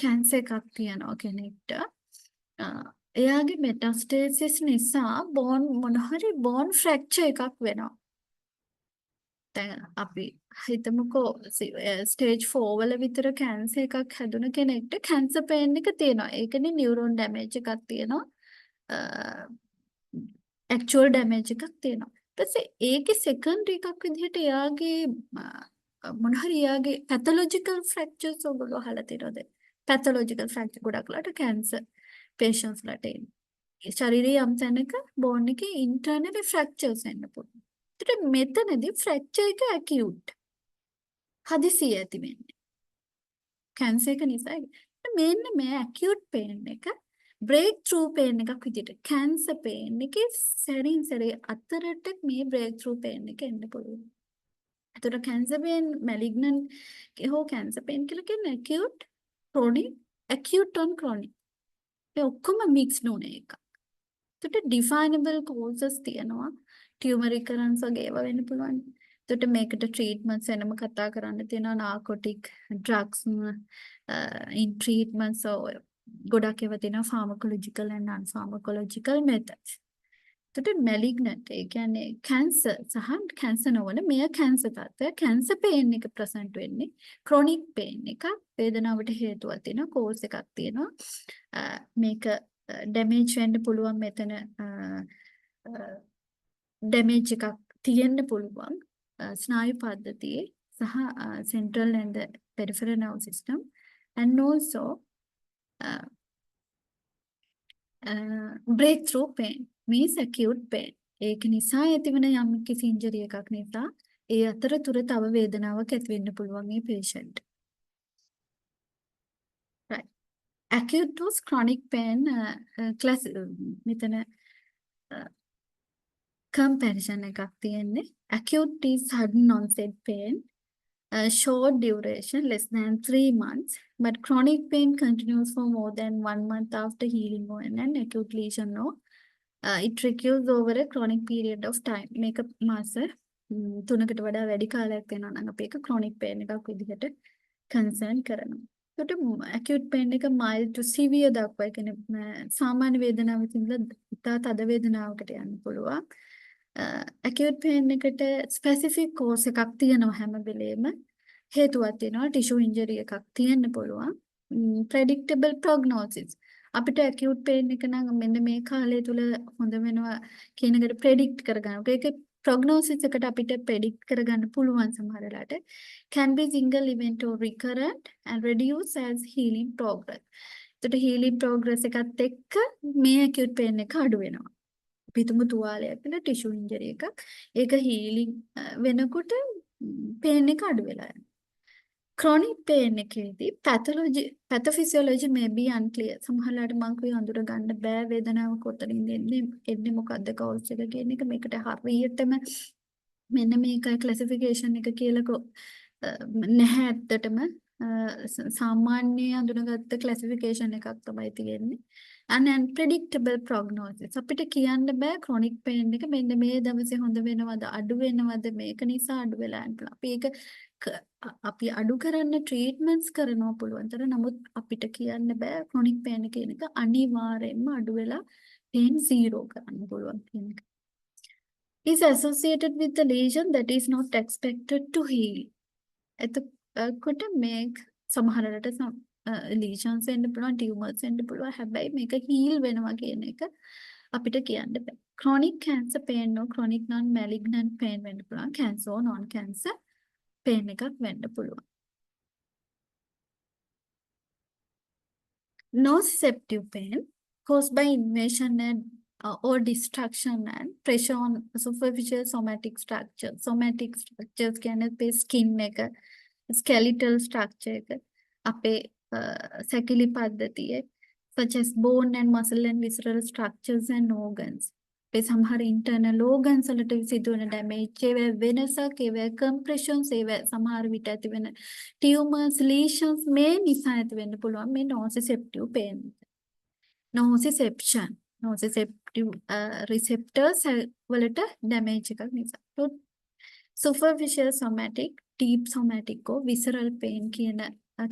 Speaker 1: කැන්සර් එකක් තියෙනවා කෙනෙක්ට. එයාගේ මෙටාස්ටේසිස් නිසා බෝන් මොන හරි බෝන් ෆ්‍රැක්චර් එකක් වෙනවා. දැන් අපි හිතමුකෝ ස්ටේජ් 4 වල විතර කැන්සර් එකක් හැදුන කෙනෙක්ට කැන්සර් පේන් එක තියෙනවා. ඒකනේ නියුරෝන් ඩැමේජ් එකක් තියෙනවා. ඇක්චුවල් ඩැමේජ් එකක් තියෙනවා. ඊට පස්සේ ඒකේ සෙකන්ඩරි එකක් විදිහට එයාගේ මොන හරි එයාගේ පැතොලොජිකල් ෆ්‍රැක්චර්ස් ඔයගොල්ලෝ අහලා තියෙනවද? පැතොලොජිකල් ෆ්‍රැක්චර් ගොඩක් ලාට කැන්සර් patients ලාට එන්නේ. ඒ ශරීරයේ යම් තැනක බෝන් එකේ ඉන්ටර්නලි ෆ්‍රැක්චර්ස් එන්න පුළුවන්. ඒකට මෙතනදී ෆ්‍රැක්චර් එක ඇකියුට්. හදිසියෙ ඇති වෙන්නේ. කැන්සර් එක නිසා. මෙන්න මේ ඇකියුට් පේන් එක බ්‍රේක් through පේන් එකක් විදිහට කැන්සර් පේන් එකේ සැරින් සැරේ අතරට මේ බ්‍රේක් through පේන් එක එන්න පුළුවන්. එතකොට කැන්සර් පේන් මැලිග්නන්ට් හෝ කැන්සර් පේන් කියලා කියන්නේ acute chronic acute on chronic ඒ ඔක්කොම මික්ස් නොවන එක. එතකොට definable causes තියෙනවා ටියුමර් රිකරන්ස් වගේ ඒවා වෙන්න පුළුවන්. එතකොට මේකට ට්‍රීට්මන්ට්ස් වෙනම කතා කරන්න තියෙනවා නාකෝටික් ඩ්‍රග්ස් in treatments ගොඩක් ඒවා තියෙනවා pharmacological and non-pharmacological methods. එතකොට malignant ඒ කියන්නේ කැන්සර් සහ කැන්සර් නොවන මෙය කැන්සර් තත්ත්වය කැන්සර් පේන් එක ප්‍රසන්ට් වෙන්නේ ක්‍රොනික් පේන් එක වේදනාවට හේතුවක් තියෙනවා කෝස් එකක් තියෙනවා මේක ඩැමේජ් වෙන්න පුළුවන් මෙතන ඩැමේජ් එකක් තියෙන්න පුළුවන් ස්නායු පද්ධතියේ සහ central and the peripheral nerve system and also breakthrough pain means acute pain. ඒක නිසා ඇතිවන යම් කිසි ඉන්ජරි එකක් නිසා ඒ අතරතුර තව වේදනාවක් ඇති වෙන්න පුළුවන් මේ patient. Right. Acute to chronic pain class මෙතන comparison එකක් තියෙන්නේ. Acute is sudden onset pain, short duration less than 3 months, but chronic pain continues for more than 1 month after healing on an acute lesion. No. It recurs over a chronic period of time. මේක මාස 3කට වඩා වැඩි කාලයක් වෙනවා නම් අපි ඒක chronic pain එකක් විදිහට concern කරනවා. ඒකට acute pain එක mild to severe දක්වා ඒ කියන්නේ සාමාන්‍ය වේදනාවක් ඉඳලා ඉතා තද වේදනාවකට යන්න පුළුවන්. acute pain එකට specific cause එකක් තියෙනවා හැම වෙලේම. හේතුවක් තියෙනවා tissue injury එකක් තියෙන්න පුළුවන්. predictable prognosis අපිට acute pain එක නම් මෙන්න මේ කාලය තුල හොඳ වෙනවා කියන එකට predict කරගන්න. ඒක prognosis එකට අපිට predict කරගන්න පුළුවන් සමහර වෙලාවට. Can be single event or recurrent and reduce as healing progress. එතකොට healing progress එකත් එක්ක මේ acute pain එක අඩු වෙනවා. පිටුමු තුවාලයක් කියලා tissue injury එකක්. ඒක healing වෙනකොට pain එක අඩු වෙලා යනවා. Chronic pain එකේදී pathophysiology may be unclear. සමහරවිට මම කිය අඳුර ගන්න බෑ වේදනාව කොතනින්ද එන්නේ මොකද්ද කවුස් එක කියන එක මේකට හරියටම මෙන්න මේකයි classification එක කියලා නැහැ ඇත්තටම සාමාන්‍ය අඳුනගත්ත classification එකක් තමයි තියෙන්නේ. Unpredictable prognosis. අපිට කියන්න බෑ chronic pain එක මෙන්න මේ දවසේ හොඳ වෙනවද අඩු වෙනවද මේක නිසා අඩු වෙලා යනවා. අපි අඩු කරන්න ට්‍රීට්මන්ට්ස් කරනවා පුළුවන්තර නමුත් අපිට කියන්න බෑ chronic pain කියන එක අනිවාර්යෙන්ම අඩු වෙලා pain zero කරන්න පුළුවන් කියන එක. Is associated with the lesion that is not expected to heal. එතකොට මේ සමහර රට lesions එන්න පුළුවන් tumors එන්න පුළුවන් හැබැයි මේක heal වෙනවා කියන එක අපිට කියන්න බෑ. Chronic cancer pain or chronic non malignant pain වෙන්න පුළුවන් cancer or non cancer pain එකක් වෙන්න පුළුවන්. Nociceptive pain caused by invasion and or destruction and pressure on superficial somatic structure. Somatic structures කියන්නේ අපේ skin එක, skeletal structure එක, අපේ සැකිලි පද්ධතියේ such as bone and muscle and visceral structures and organs. ඒ සමහර internal organs වලට සිදුවන damage ඒවා වෙනසක් ඒවා compressions ඒවා සමහර විට ඇති වෙන tumors lesions මේ නිසා ඇති වෙන්න පුළුවන් මේ nociceptive pain. Nociception nociceptive receptors වලට damage එකක් නිසා. Superficial somatic, deep somatic or visceral pain කියන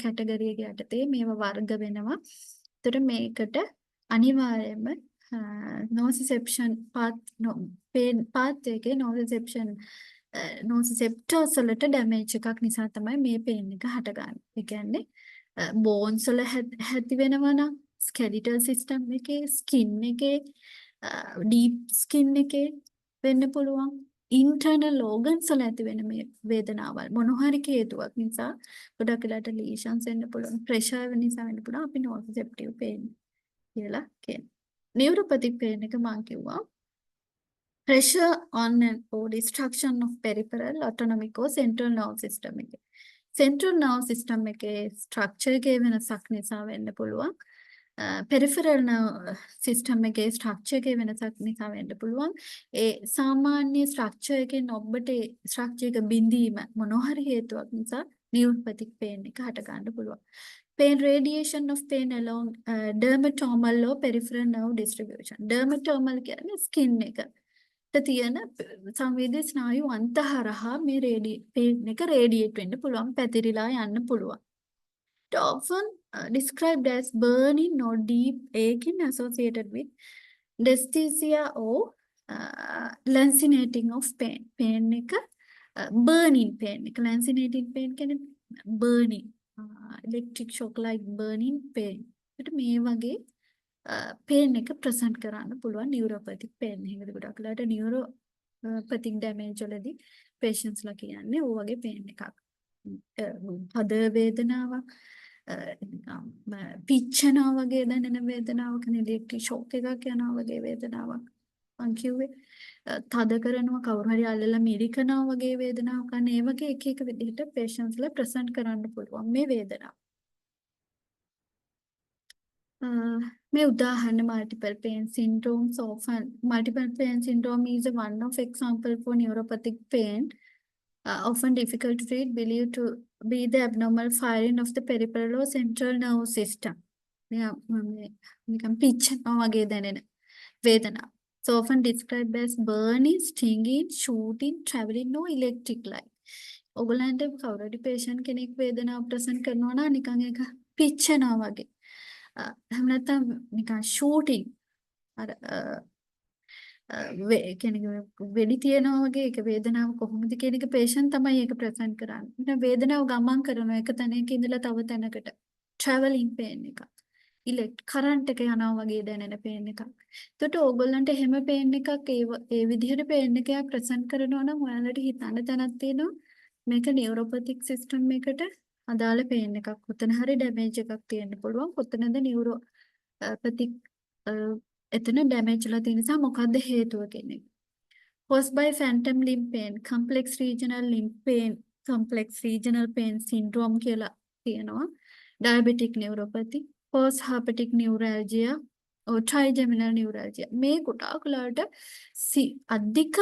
Speaker 1: කැටගරි එක යටතේ මේවා වර්ග වෙනවා. ඒතර මේකට අනිවාර්යයෙන්ම nociception pain path එකේ nociceptors වලට damage එකක් නිසා තමයි මේ pain එක හටගන්නේ. ඒ කියන්නේ bones වල ඇති වෙනවා නම් skeletal system එකේ skin එකේ deep skin එකේ වෙන්න පුළුවන්. internal organs වල ඇති වෙන මේ වේදනාවල් මොන හරි හේතුවක් නිසා ගොඩක් වෙලාට lesions වෙන්න පුළුවන් pressure නිසා වෙන්න පුළුවන් අපි nociceptive pain කියලා කියනවා. neuropathic pain එක මම කිව්වා pressure on or destruction of peripheral autonomic or central nerve system එකේ. central nerve system එකේ structure එකේ වෙනසක් නිසා වෙන්න පුළුවන්. peripheral nerve system එකේ structure එකේ වෙනසක් නිසා වෙන්න පුළුවන්. ඒ සාමාන්‍ය structure එකෙන් ඔබට structure එක බිඳීම මොන හරි හේතුවක් නිසා neuropathic pain එක හට ගන්න පුළුවන්. Pain radiation of pain along dermatomal or peripheral nerve distribution. Dermatomal කියන්නේ skin එක. තියෙන සංවේදී ස්නායු අන්ත හරහා මේ pain එක radiate වෙන්න පුළුවන් පැතිරිලා යන්න පුළුවන්. It often described as burning or deep aching associated with dysesthesia or lancinating of pain. Pain එක burning pain එක lancinating pain කියන්නේ burning electric shock like burning pain. ඒකට මේ වගේ pain එක present කරන්න පුළුවන් neuropathic pain එකකට ගොඩක් වෙලාට neuropathic damage වලදී patients ලා කියන්නේ ඔය වගේ pain එකක්. හද වේදනාවක් පිච්චෙනවා වගේ දැනෙන වේදනාවක් නේ electric shock එකක් යනවා වගේ වේදනාවක් මං කිව්වේ තද කරනවා කවුරු හරි අල්ලලා මිරිකනවා වගේ වේදනාවක් අන්න ඒ වගේ එක එක විදිහට patients ලා present කරන්න පුළුවන් මේ වේදනාව. May udaharana multiple pain syndromes often multiple pain syndrome is one of example for neuropathic pain often difficult to treat believed to be the abnormal firing of the peripheral or central nerve system. Pitch වගේ දැනෙන වේදනාව. So often described as burning, stinging, shooting, traveling or electric light. ඔයගොල්ලන්ට කවුරු හරි patient කෙනෙක් වේදනාව present කරනවා නම් නිකන් ඒක පිච්චෙනවා වගේ. එහෙම නැත්නම් නිකන් shooting අර වෙඩි තියනවා වගේ ඒක වේදනාව කොහොමද කියන එක patient තමයි ඒක present කරන්නේ. වේදනාව ගමන් කරනවා එක තැනක ඉඳලා තව තැනකට. traveling pain එක. current එක යනවා වගේ දැනෙන pain එකක්. එතකොට ඕගොල්ලන්ට එහෙම pain එකක් ඒ විදිහට pain එකක් present කරනවා නම් ඔයාලට හිතන්න තැනක් තියෙනවා මේක neuropathic system එකට අදාළ pain එකක්. කොතන හරි damage එකක් තියෙන්න පුළුවන්. කොතනද neuropathic එතන damage ලා තියෙන නිසා මොකද්ද හේතුව කියන්නේ. Caused by phantom limb pain, complex regional limb pain, complex regional pain syndrome කියලා තියෙනවා. Diabetic neuropathy, post-herpetic neuralgia or trigeminal neuralgia. මේ ගොඩාක් වෙලාවට අධික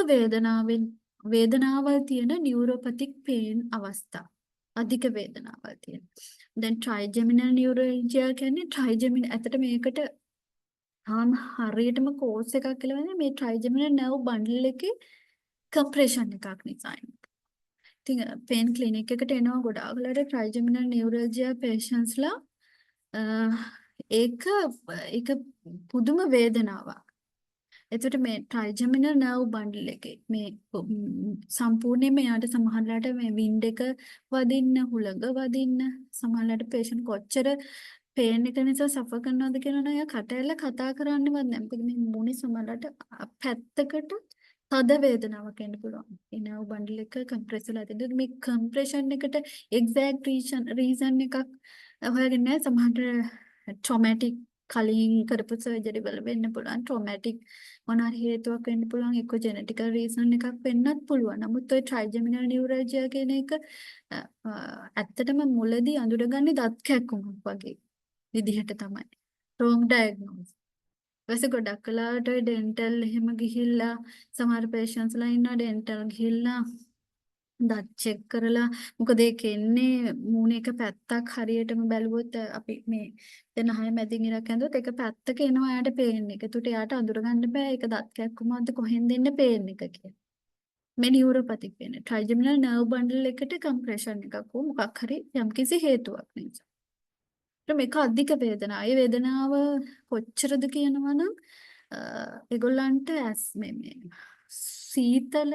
Speaker 1: වේදනාවල් තියෙන neuropathic pain අවස්ථා. අධික වේදනාවල් තියෙන. Then trigeminal neuralgia කියන්නේ trigeminal ඇත්තට මේකට හරියටම කෝස් එකක් කියලා වෙන්නේ මේ trigeminal nerve bundle එකේ compression එකක් නිසා. ඉතින් pain clinic එකට එනවා ගොඩාක් වෙලාවට trigeminal neuralgia patients ලා ඒක පුදුම වේදනාවක්. එතකොට මේ trigeminal nerve bundle එකේ මේ සම්පූර්ණයෙන්ම යාට සමහරලාට මේ wind එක වදින්න හුලඟ වදින්න සමහරලාට patient කොච්චර pain එක නිසා suffer කරනවද කියනවනම් එයා කට ඇල්ල කතා කරන්නවත් නැහැ. මොකද මේ මුණේ සමහරලාට පැත්තකට තද වේදනාවක් එන්න පුළුවන්. ඒ nerve bundle එක compress වෙලා තියෙනවා. මේ compression එකට exact reason එකක් හොයාගෙන නැහැ. සමහරට traumatic කලින් කරපු surgery වල වෙන්න පුළුවන්. traumatic මොන හරි හේතුවක් වෙන්න පුළුවන්. එක්ක genetical reason එකක් වෙන්නත් පුළුවන්. නමුත් ඔය trigeminal neuralgia කියන එක ඇත්තටම මුලදී අඳුරගන්නේ දත් කැක්කුමක් වගේ විදිහට තමයි. wrong diagnosis. ඊපස්සේ ගොඩක් වෙලාවට ඔය ඩෙන්ටල් එහෙම ගිහිල්ලා සමහර patientsලා ඉන්නවා ඩෙන්ටල් ගිහිල්ලා දත් චෙක් කරලා මොකද ඒක එන්නේ මූණේ එක පැත්තක් හරියටම බැලුවොත් අපි මේ දැන් නහය මැදින් ඉරක් ඇඳුවොත් එක පැත්තක එනවා එයාට පේන් එක. ඒකට එයාට අඳුරගන්න බෑ ඒක දත් කැක්කුමක්ද කොහෙන්ද එන්නේ පේන් එක කියලා. මේ නියුරෝපැතික් පේන. ට්‍රයිජෙමිනල් නර්ව් බන්ඩල් එකට කම්ප්‍රෙෂන් එකක් හෝ මොකක් හරි යම්කිසි හේතුවක් නිසා. මේක අධික වේදනාව. ඒ වේදනාව කොච්චරද කියනවනම් ඒගොල්ලන්ට ඇස් මේ සීතල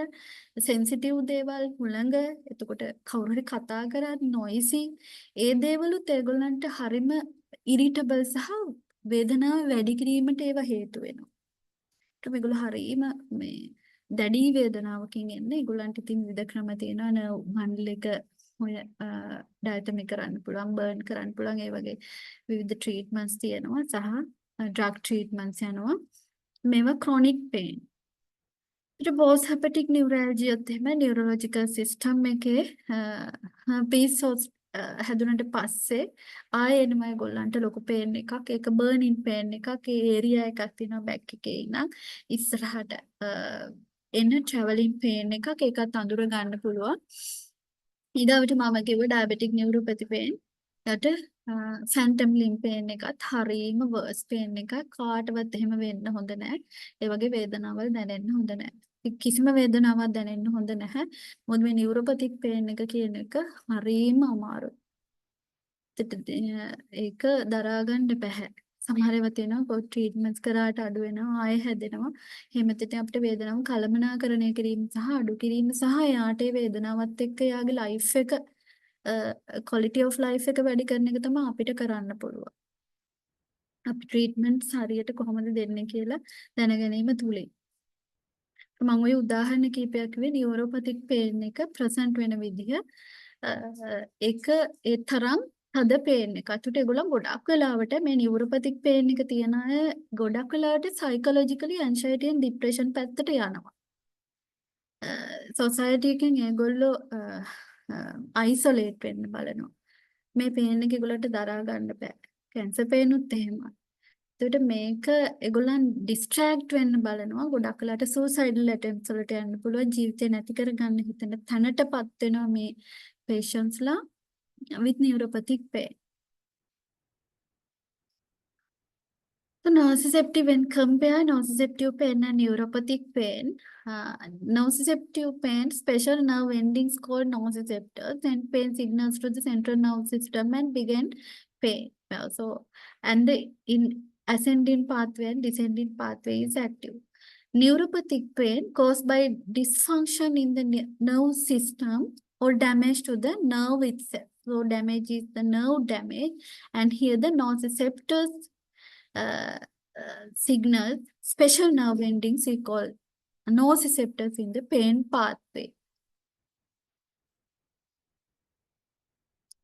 Speaker 1: සෙන්සිටිව් දේවල් හුළඟ එතකොට කවුරු හරි කතා කරත් නොයිසි ඒ දේවලුත් ඒගොල්ලන්ට හරිම ඉරිටබල් සහ වේදනාව වැඩි කිරීමට ඒවා හේතු වෙනවා. ඒක මේගොල්ලෝ හරීම මේ දැඩි වේදනාවකින් එන්නේ. ඒගොල්ලන්ට ඉතින් විවිධ ක්‍රම තියෙනවා න මණ්ඩල එක ඔය ඩයටමි කරන්න පුළුවන් බර්න් කරන්න පුළුවන් ඒ වගේ විවිධ ට්‍රීට්මන්ට්ස් තියෙනවා සහ ඩ්‍රග් ට්‍රීට්මන්ට්ස් යනවා. මේවා ක්‍රොනික් පේන්. ඊට පෝස්ට් හෙපටික් නියුරැල්ජියත් එහෙම නියුරොලොජිකල් සිස්ටම් එකේ පීසෝස් හැදුනට පස්සේ ආයෙ එනවා ඒගොල්ලන්ට ලොකු පේන් එකක්. ඒක බර්නින් පේන් එකක්. ඒ ඒරියා එකක් තියෙනවා බැක් එකේ ඉඳන් ඉස්සරහට එන ට්‍රැවලින් පේන් එකක්. ඒකත් අඳුර ගන්න පුළුවන්. ඊගාවට මම කිව්ව ඩයබටික් නියුරෝපැති පේන්. යට ෆැන්ටම් ලිම් පේන් එකත් හරීම වර්ස් පේන් එකක්. කාටවත් එහෙම වෙන්න හොඳ නැහැ. ඒ වගේ වේදනාවල් දැනෙන්න හොඳ නැහැ. කිසිම වේදනාවක් දැනෙන්න හොඳ නැහැ. මොකද මේ නියුරෝපැතික් පේන් එක කියන එක හරීම අමාරුයි. ඒක දරා ගන්න බැහැ. සමහර ඒවා තියෙනවා කො ට්‍රීට්මන්ට්ස් කරාට අඩු වෙනවා ආයෙ හැදෙනවා. එහෙම තිට අපිට වේදනාව කළමනාකරණය කිරීම සහ අඩු කිරීම සහ එයාට ඒ වේදනාවත් එක්ක එයාගේ ලයිෆ් එක quality of life එක වැඩි කරන එක තමයි අපිට කරන්න පුළුවන්. අපි ට්‍රීට්මන්ට්ස් හරියට කොහොමද දෙන්නේ කියලා දැනගැනීම තුලින්. මම ওই උදාහරණ කීපයක් කිව්වේ නියුරෝපැතික් පේන් එක ප්‍රසන්ට් වෙන විදිහ ඒක ඒ තරම් හද පේන් එකක්. ඒකට ඒගොල්ලන් ගොඩක් වෙලාවට මේ නියුරෝපැතික් පේන් එක තියන අය ගොඩක් වෙලාවට සයිකොලොජිකලි ඇන්සයිටි and ડિප්‍රෙෂන් පැත්තට යනවා. සොසයිටි එකෙන් ඒගොල්ලෝ අයිසොලේට් වෙන්න බලනවා. මේ පේන් එක ඒගොල්ලන්ට දරා ගන්න බෑ. කැන්සර් පේනුත් එහෙමයි. ඒකට මේක ඒගොල්ලන් ඩිස්ට්‍රැක්ට් වෙන්න බලනවා. ගොඩක් වෙලාට සූසයිඩල් ඇටෙම්ප්ස් වලට යන්න පුළුවන්. ජීවිතේ නැති කරගන්න හිතෙන තැනටපත් වෙනවා මේ patientsලා with neuropathic pain. So nociceptive, when compare nociceptive pain and neuropathic pain, nociceptive pain, special nerve endings called nociceptors send pain signals to the central nervous system and begin pain. So, and in ascending pathway and descending pathway is active. Neuropathic pain caused by dysfunction in the nerve system or damage to the nerve itself. So damage is the nerve damage, and here the nociceptors signals, special nerve endings we call nociceptors in the pain pathway.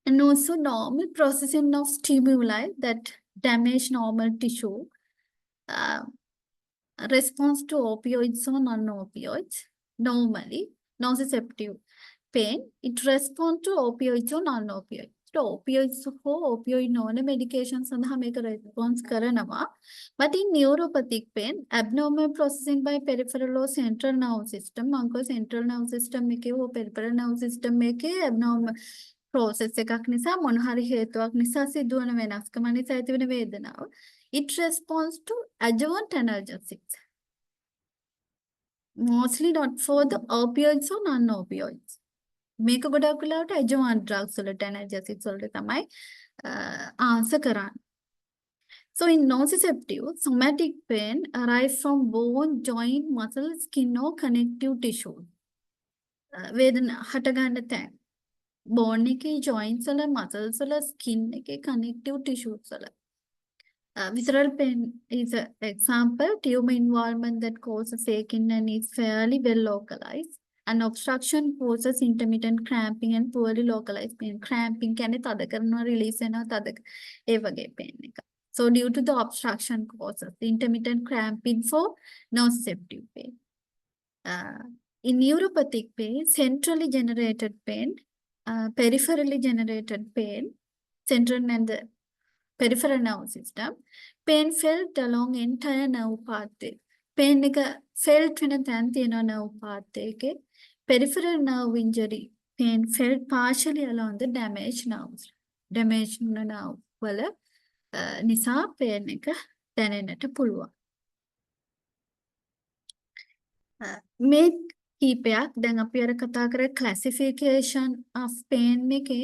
Speaker 1: And also normal processing of stimuli that damage normal tissue, response to opioids or non-opioids. Normally, nociceptive pain, it responds to opioids or non-opioids. opioids හෝ opioid නොවන medication සඳහා මේක response කරනවා. But in neuropathic pain, abnormal processing by peripheral or central nervous system, මං central nervous system එකේ හෝ peripheral nervous system එකේ abnormal process එකක් නිසා මොන හරි හේතුවක් නිසා සිදුවන වෙනස්කම නිසා ඇතිවන වේදනාව. It responds to adjuvant analgesics. Mostly not for the opioids or non-opioids. මේක ගොඩක් වෙලාවට adjuvant drugs වලට analgesics වලට තමයි answer කරන්නේ. So in nociceptive, somatic pain arise from bone, joint, muscle, skin or connective tissue. වේදන හට ගන්න තැන්. bone එකේ joints වල, muscles වල, skin එකේ connective tissues වල. Visceral pain is an example. Tumor involvement that causes aching and is fairly well localized. And obstruction causes intermittent cramping and poorly localized pain. Cramping කියන්නේ තද කරනවා release වෙනවා තද ඒ වගේ pain එක. So due to the obstruction causes intermittent cramping for nociceptive pain. In neuropathic pain, centrally generated pain, peripherally generated pain, central and the peripheral nerve system. Pain felt along entire nerve pathway. Pain එක felt වෙන තැන් තියෙනවා nerve pathway එකේ. Peripheral nerve injury. Pain felt partially along the damaged nerves. Damaged nerve වල නිසා pain එක දැනෙන්නට පුළුවන්. මේ කීපයක් දැන් අපි අර කතා කරේ classification of pain එකේ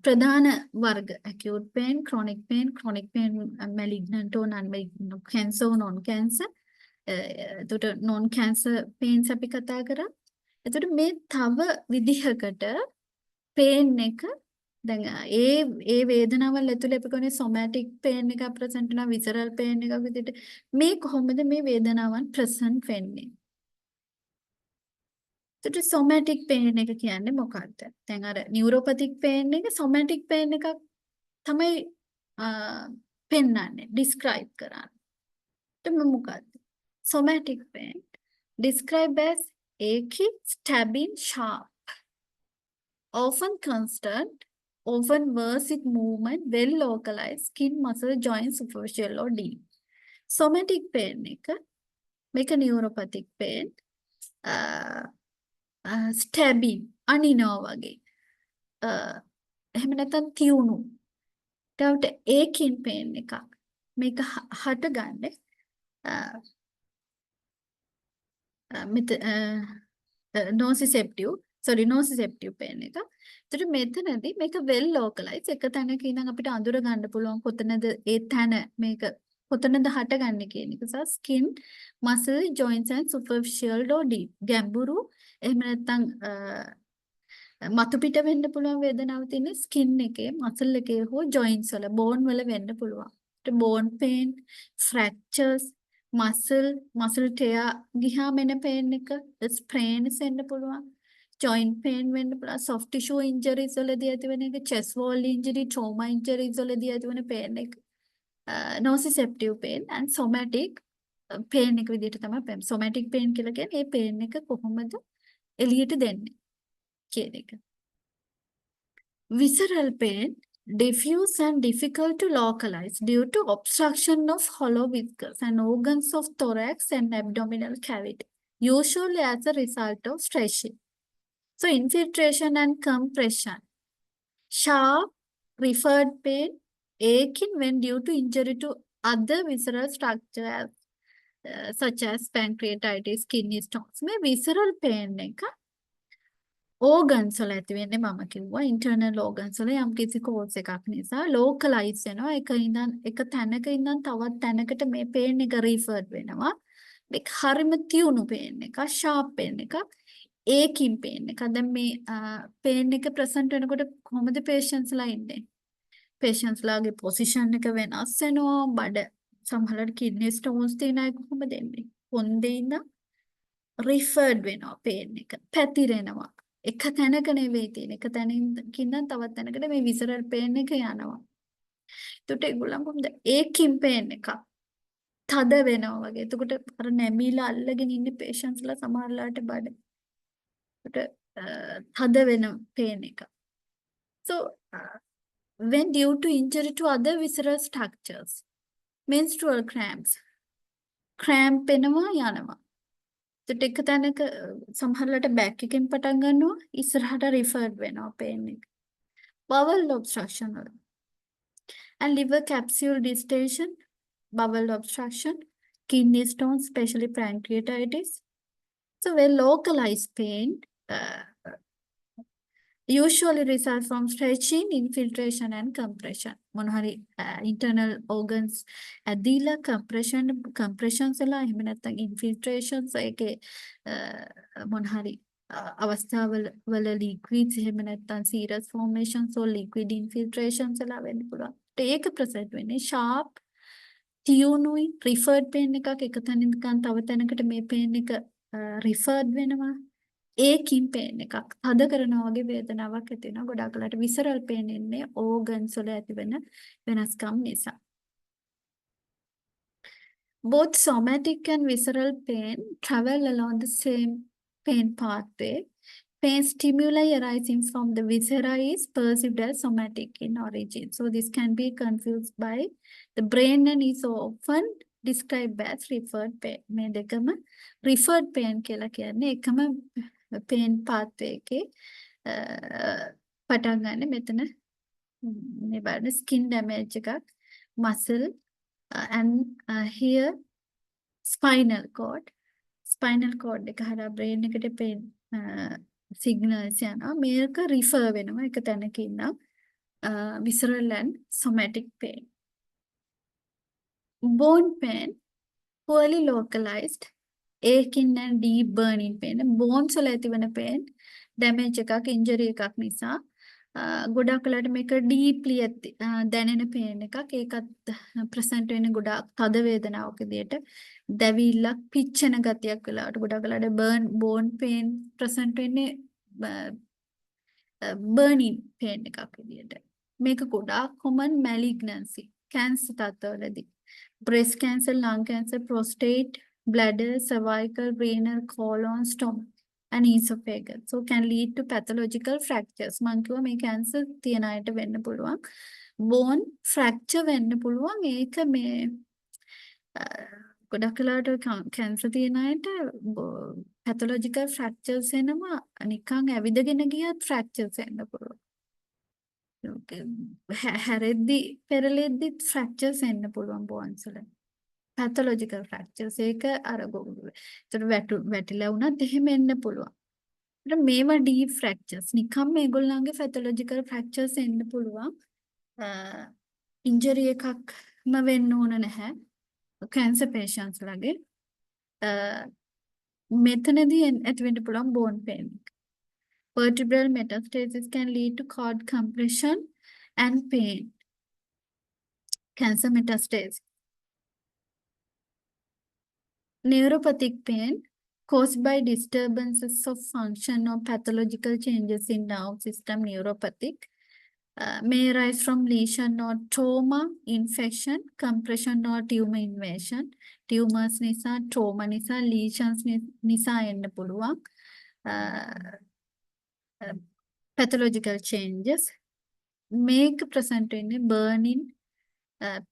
Speaker 1: ප්‍රධාන වර්ග acute pain, chronic pain, malignant or non-malignant, cancer or non-cancer. එතකොට non-cancer pains අපි කතා කරා. එතකොට මේ තව විදිහකට pain එක දැන් ඒ වේදනාවල් ඇතුලේ අපි කියන්නේ somatic pain එක present වෙනවා, visceral pain එකක් විදිහට මේ කොහොමද මේ වේදනාවන් present වෙන්නේ? එතකොට somatic pain එක කියන්නේ මොකක්ද? දැන් අර neuropathic pain එක somatic pain එකක් තමයි පෙන්වන්නේ, describe කරන්නේ. එතකොට මොකක්ද? Somatic pain described as achy, stabbing, sharp, often constant, often worse with movement, well localized, skin, muscle, joint, superficial or deep. Somatic pain එක මේක neuropathic pain, stabbing, අනිනවා වගේ. එහෙම නැත්නම් තියුණු. ඊට aching pain එකක්. මේක හටගන්නේ nociceptive pain එක. ඒතර මෙතනදී මේක well localized එක තැනක ඉඳන් අපිට අඳුර ගන්න පුළුවන් කොතනද ඒ තැන මේක කොතනද හටගන්නේ කියන එක. skin, muscle, joints and superficial or deep. ගැඹුරු එහෙම නැත්නම් මතු පිට වෙන්න පුළුවන් වේදනාව තියෙන skin එකේ, muscle එකේ හෝ joints වල, bone වල වෙන්න පුළුවන්. bone pain, fractures, muscle tear ගියාම එන pain එක, sprains වෙන්න පුළුවන්. joint pain වෙන්න පුළුවන්. soft tissue injuries වලදී ඇතිවෙන එක, chest wall injury, trauma injuries වලදී ඇතිවෙන pain එක. nociceptive pain and somatic pain එක විදිහට තමයි pain. somatic pain කියලා කියන්නේ මේ pain එක කොහොමද එළියට දෙන්නේ කියන එක. Visceral pain, diffuse and difficult to localize due to obstruction of hollow viscous and organs of thorax and abdominal cavity, usually as a result of stretching. So infiltration and compression. Sharp, referred pain, aching when due to injury to other visceral structures such as pancreatitis, kidney stones. මේ visceral pain එක organs වල ඇති වෙන්නේ මම කිව්වා internal organs වල යම් කිසි cause එකක් නිසා localize වෙනවා. එක තැනක ඉඳන් තවත් තැනකට මේ pain එක referred වෙනවා. මේක හරිම තියුණු pain එකක්, sharp pain එකක්, aching pain එකක්. දැන් මේ pain එක present වෙනකොට කොහොමද patients ලා ඉන්නේ? patients ලාගේ position එක වෙනස් වෙනවා. බඩ සමහරවිට kidney stones තියෙන අය කොහොමද එන්නේ? කොන්දේ ඉඳන් referred වෙනවා pain එක. පැතිරෙනවා. එක තැනක නෙවෙයි තියෙන. එක තැනකින් තවත් තැනකට මේ visceral pain එක යනවා. එතකොට ඒගොල්ලන් කොහොමද aching pain එක තද වෙනවා වගේ. එතකොට අර නැමිලා අල්ලගෙන ඉන්න patients ලා සමහරලාට බඩ. එතකොට තද වෙන pain එක. So when due to injury to other visceral structures, menstrual cramps, cramp වෙනවා යනවා. එතකොට එක තැනක සමහරවිට back එකෙන් පටන් ගන්නවා ඉස්සරහට referred වෙනවා pain එක. Bowel obstruction වල. And liver capsule distension, bowel obstruction, kidney stones, especially pancreatitis. So well localized pain usually result from stretching, infiltration and compression. මොන හරි internal organs ඇදීලා compressions වල එහෙම නැත්නම් infiltrations ඒකේ මොන හරි අවස්ථාවල liquids එහෙම නැත්නම් serous formations or liquid infiltrations වල වෙන්න පුළුවන්. ඒක present වෙන්නේ sharp, තියුණුයි, referred pain එකක් එක තැනකින් තව තැනකට මේ pain එක referred වෙනවා. aching pain එකක් තද කරනවා වගේ වේදනාවක් ඇති වෙනවා. ගොඩාක් වෙලාට visceral pain එන්නේ organs වල ඇතිවෙන වෙනස්කම් නිසා. Both somatic and visceral pain travel along the same pain pathway. pain stimuli arising from the viscera is perceived as somatic in origin. So this can be confused by the brain and is often described as referred pain. මේ දෙකම referred pain කියලා කියන්නේ එකම pain pathway එකේ පටන් ගන්න මෙතන මේ බලන්න skin damage එකක් muscle and here spinal cord එක හරහා brain එකට pain signals යනවා මේක refer වෙනවා එක තැනක ඉන්නවා visceral and somatic pain. Bone pain poorly localized aching and deep burning pain. Bones වල ඇතිවන pain damage එකක් injury එකක් නිසා ගොඩක් වෙලාවට මේක deeply දැනෙන pain එකක් ඒකත් present වෙන්නේ ගොඩක් තද වේදනාවක් විදියට දැවිල්ලක් පිච්චෙන ගතියක් වෙලාවට ගොඩක් වෙලාවට bone pain present වෙන්නේ burning pain එකක් විදියට මේක ගොඩාක් common malignancy cancer තත්ත්වවලදී breast cancer lung cancer prostate bladder cervical renal colon stomach and esophagus so can lead to pathological fractures මං කිව්වා මේ cancer තියන අයට වෙන්න පුළුවන් bone fracture වෙන්න පුළුවන් ඒක මේ ගොඩක් වෙලාවට cancer තියන අයට pathological fractures එනවා නිකන් ඇවිදගෙන ගියත් fractures වෙන්න පුළුවන් හැරෙද්දි පෙරලෙද්දි fractures එන්න පුළුවන් bones වල pathological fractures ඒක අර ඒතර වැටිලා වුණත් එහෙම එන්න පුළුවන්. ඒතර මේවා deep fractures නිකම් මේගොල්ලන්ගේ pathological fractures එන්න පුළුවන්. injury එකක්ම වෙන්න ඕන නැහැ. cancer patients ලගේ. මෙතනදී ඇති වෙන්න පුළුවන් bone pain. Vertebral metastasis can lead to cord compression and pain. Cancer metastasis. Neuropathic pain caused by disturbances of function or pathological changes in nerve system neuropathic may arise from lesion or trauma, infection, compression or tumor invasion. Tumors nisa, trauma nisa, lesions nisa enna puluwan. Pathological changes make present in burning,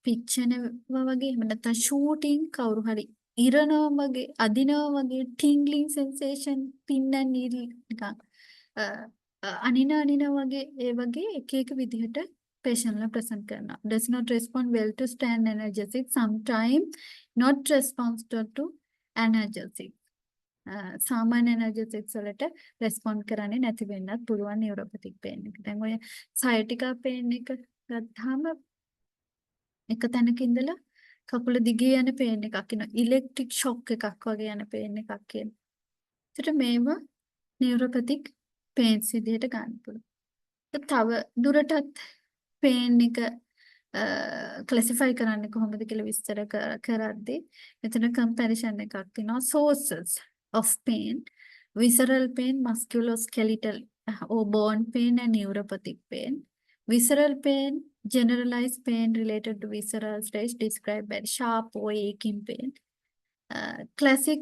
Speaker 1: පිච්චෙනවා වගේ එහෙම නැත්නම් shooting කවුරු හරි ඉරනවා වගේ අදිනවා වගේ tingling sensation pin and needle නිකන් අනිනා වගේ ඒ වගේ එක එක විදිහට patient ලා present කරනවා does not respond well to stand analgesic sometimes not response to analgesic සාමාන්‍ය analgesics වලට respond කරන්නේ නැති වෙන්නත් පුළුවන් neuropathic pain එක. දැන් ඔය sciatica pain එක ගත්තාම එක තැනක ඉඳලා කකුල දිගේ යන pain එකක් එනවා. electric shock එකක් වගේ යන pain එකක් එනවා. ඒකට මේව neuropathic pains විදිහට ගන්න පුළුවන්. තව දුරටත් pain එක classify කරන්නේ කොහොමද කියලා විස්තර කරද්දී මෙතන comparison එකක් තියෙනවා. sources of pain, visceral pain, musculoskeletal or bone pain and neuropathic pain. Visceral pain, generalized pain related to visceral stage described by sharp or aching pain. Classic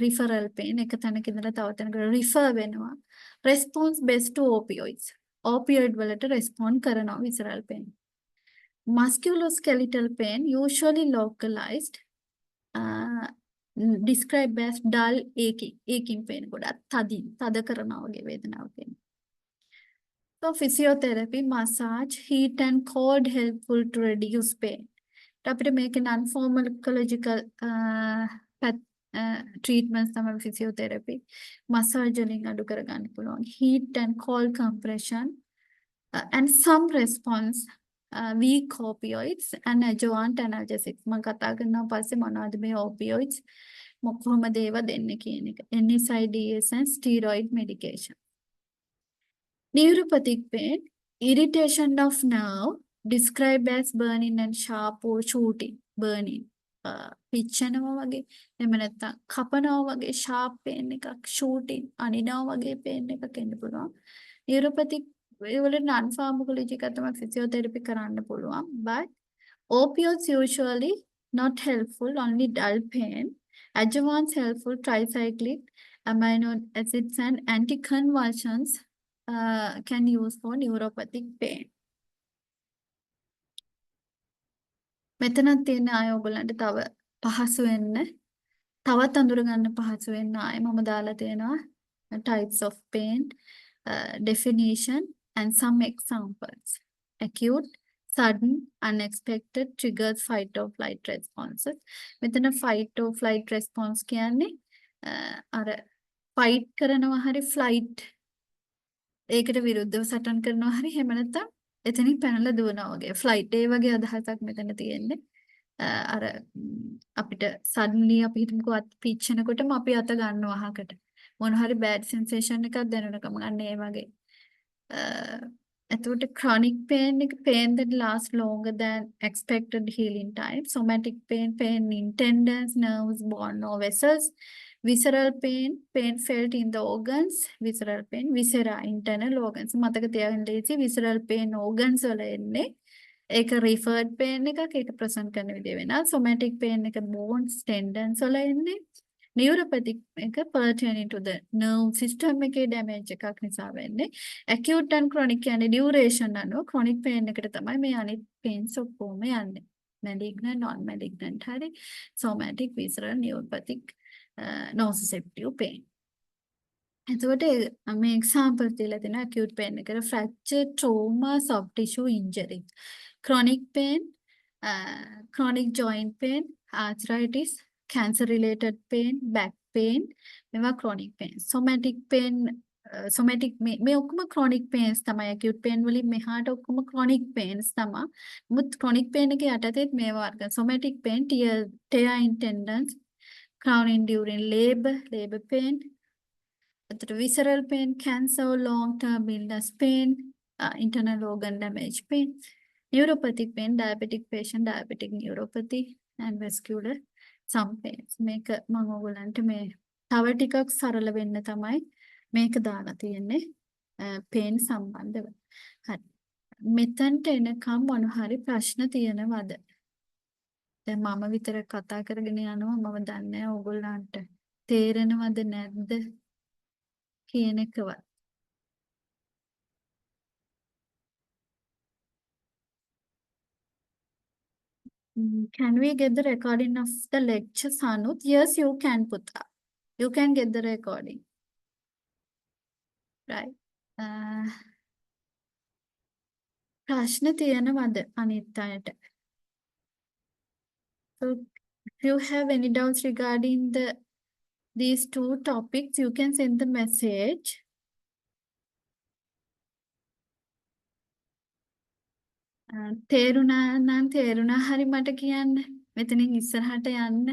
Speaker 1: referral pain, එක තැනක ඉඳලා තව තැනකට refer වෙනවා. Response based to opioids. Opioid වලට respond කරනවා visceral pain. Musculoskeletal pain, usually localized, described as dull aching pain. ගොඩක් තද කරනවා වගේ වේදනාවක් එනවා. So physiotherapy, massage, heat and cold helpful to reduce pain. අපිට මේක non-pharmacological treatments තමයි physiotherapy. Massage වලින් අඩු කරගන්න පුළුවන්. Heat and cold compression and some response weak opioids and adjuvant analgesics. මම කතා කරනවා පස්සේ මොනවද මේ opioids කොහොමද ඒවා දෙන්නේ කියන එක. NSAIDs and steroid medication. Neuropathic pain, irritation of nerve, described as burning and sharp or shooting. Burning. පිච්චෙනවා වගේ එහෙම නැත්නම් කපනවා වගේ sharp pain එකක් shooting අනිනවා වගේ pain එකක් එන්න පුළුවන්. Neuropathic වල non pharmacological තමයි physiotherapy කරන්න පුළුවන්. But opioids usually not helpful, only dull pain. Adjuvants helpful, tricyclic amino acids and anticonvulsants can use for neuropathic pain. මෙතනත් තියෙන ආය ඔයගොල්ලන්ට තව පහසු වෙන්න තවත් අඳුර ගන්න පහසු වෙන්න ආය මම දාලා තියෙනවා types of pain definition and some examples. Acute, sudden, unexpected triggers fight or flight responses. මෙතන fight or flight response කියන්නේ අර fight කරනවා හරි flight ඒකට විරුද්ධව සටන් කරනවා හරි එහෙම නැත්නම් එතනින් පැනලා දුවනවා වගේ ෆ්ලයිට් ඒ වගේ අදහසක් මෙතන තියෙන්නේ අර අපිට සඩන්ලි අපි හිතමුකෝ අත් පිච්චෙනකොටම අපි අත ගන්නවා අහකට මොන හරි බෑඩ් සෙන්සේෂන් එකක් දැනෙනකම ගන්න ඒ වගේ එතකොට chronic pain එක pain that lasts longer than expected healing time, somatic pain, pain in tendons, nerves, bone or vessels, visceral pain, pain felt in the organs, visceral pain, viscera, internal organs. මතක තියාගන්න ලේසි visceral pain organs වල එන්නේ ඒක referred pain එකක් ඒක present කරන විදිය වෙනවා. somatic pain එක bones, tendons වල එන්නේ neuropathic එක pertaining to the nerve system එකේ damage එකක් නිසා වෙන්නේ acute and chronic කියන්නේ duration අනුව chronic pain එකට තමයි මේ අනිත් pains ඔක්කොම යන්නේ malignant non malignant හරි somatic visceral neuropathic nociceptive pain එතකොට මේ example දීලා තියෙනවා acute pain එකට fracture trauma soft tissue injury chronic pain chronic joint pain arthritis cancer related pain back pain මේවා chronic pain somatic pain somatic මේ ඔක්කොම chronic pains තමයි acute pain වලින් මෙහාට ඔක්කොම chronic pains තමයි මුත් chronic pain එකේ යටතේත් මේවා වර්ග somatic pain tear in tendons crowning during labor pain එතකොට visceral pain cancer long term illness pain internal organ damage pain neuropathic pain diabetic patient diabetic neuropathy and vascular some pains මේක මම ඔයගලන්ට මේ තව ටිකක් සරල වෙන්න තමයි මේක දාලා තියෙන්නේ pain සම්බන්ධව. හරි. මෙතනට එනකම් මොන හරි ප්‍රශ්න තියෙනවද? දැන් මම විතර කතා කරගෙන යනවා මම දන්නේ නැහැ ඔයගොල්ලන්ට තේරෙනවද නැද්ද කියන එකවත්. Can we get the recording of the lecture, Sanuth? Yes, you can put up. You can get the recording. Right. ප්‍රශ්න තියෙනවද අනිත් අයට? So if you have any doubts regarding these two topics, you can send the message. තේරුණා නම් තේරුණා හරි මට කියන්න. මෙතනින් ඉස්සරහට යන්න.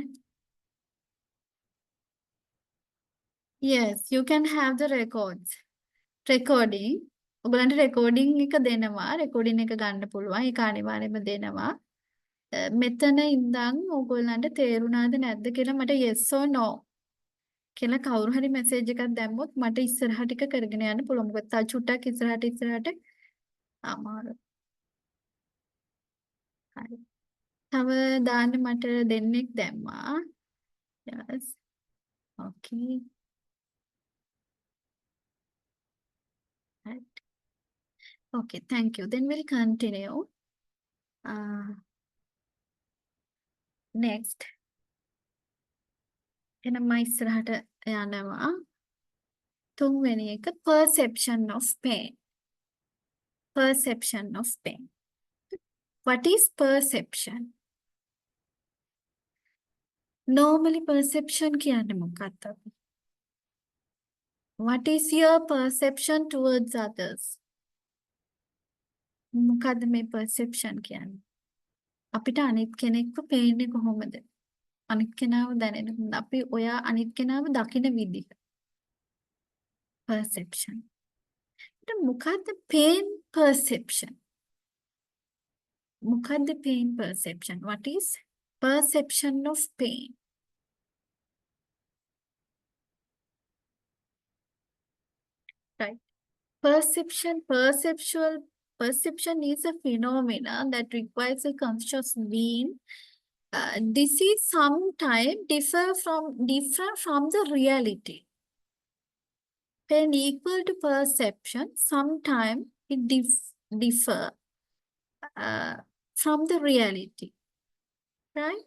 Speaker 1: Yes, you can have the records. Recording. ඔයගලන්ට recording එක දෙනවා. recording එක ගන්න පුළුවන්. ඒක අනිවාර්යයෙන්ම දෙනවා. මෙතන ඉඳන් ඔයගොල්ලන්ට තේරුණාද නැද්ද කියලා මට yes or no කියලා කවුරු හරි message එකක් දැම්මොත් මට ඉස්සරහට ටික කරගෙන යන්න පුළුවන්. මොකද තා චුට්ටක් ඉස්සරහට අමාරු. හරි. තව දාන්න මට දෙන්නෙක් දැම්මා. Yes. Okay. Right. Okay, thank you. Then we'll continue. Next. එනම ඉස්සරහට යනවා. තුන්වෙනි එක perception of pain. Perception of pain. What is perception? Normally perception කියන්නේ මොකක්ද? What is your perception towards others? මොකද්ද මේ perception කියන්නේ? අපිට අනිත් කෙනෙක්ව පේන්නේ කොහොමද? අනිත් කෙනාව දැනෙන අපි ඔයා අනිත් කෙනාව දකින විදිහ. Perception. මොකද්ද pain perception? මොකද්ද pain perception? What is perception of pain? Right. Perception is a phenomena that requires a conscious being. This is sometimes different from the reality. pain equal to perception, sometimes it differ uh, from the reality, right?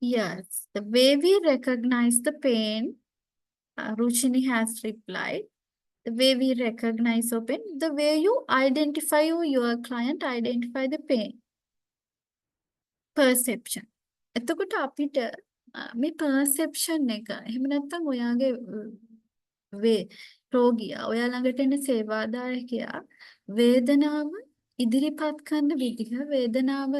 Speaker 1: Yes, the way we recognize the pain, Ruchini has replied, the way we recognize or pain, the way you identify your client identify the pain, perception. එතකොට අපිට මේ perception එක එහෙම නැත්නම් ඔයාගේ වේ රෝගියා ඔයා ළඟට එන සේවාදායකයා වේදනාව ඉදිරිපත් කරන විදිහ වේදනාව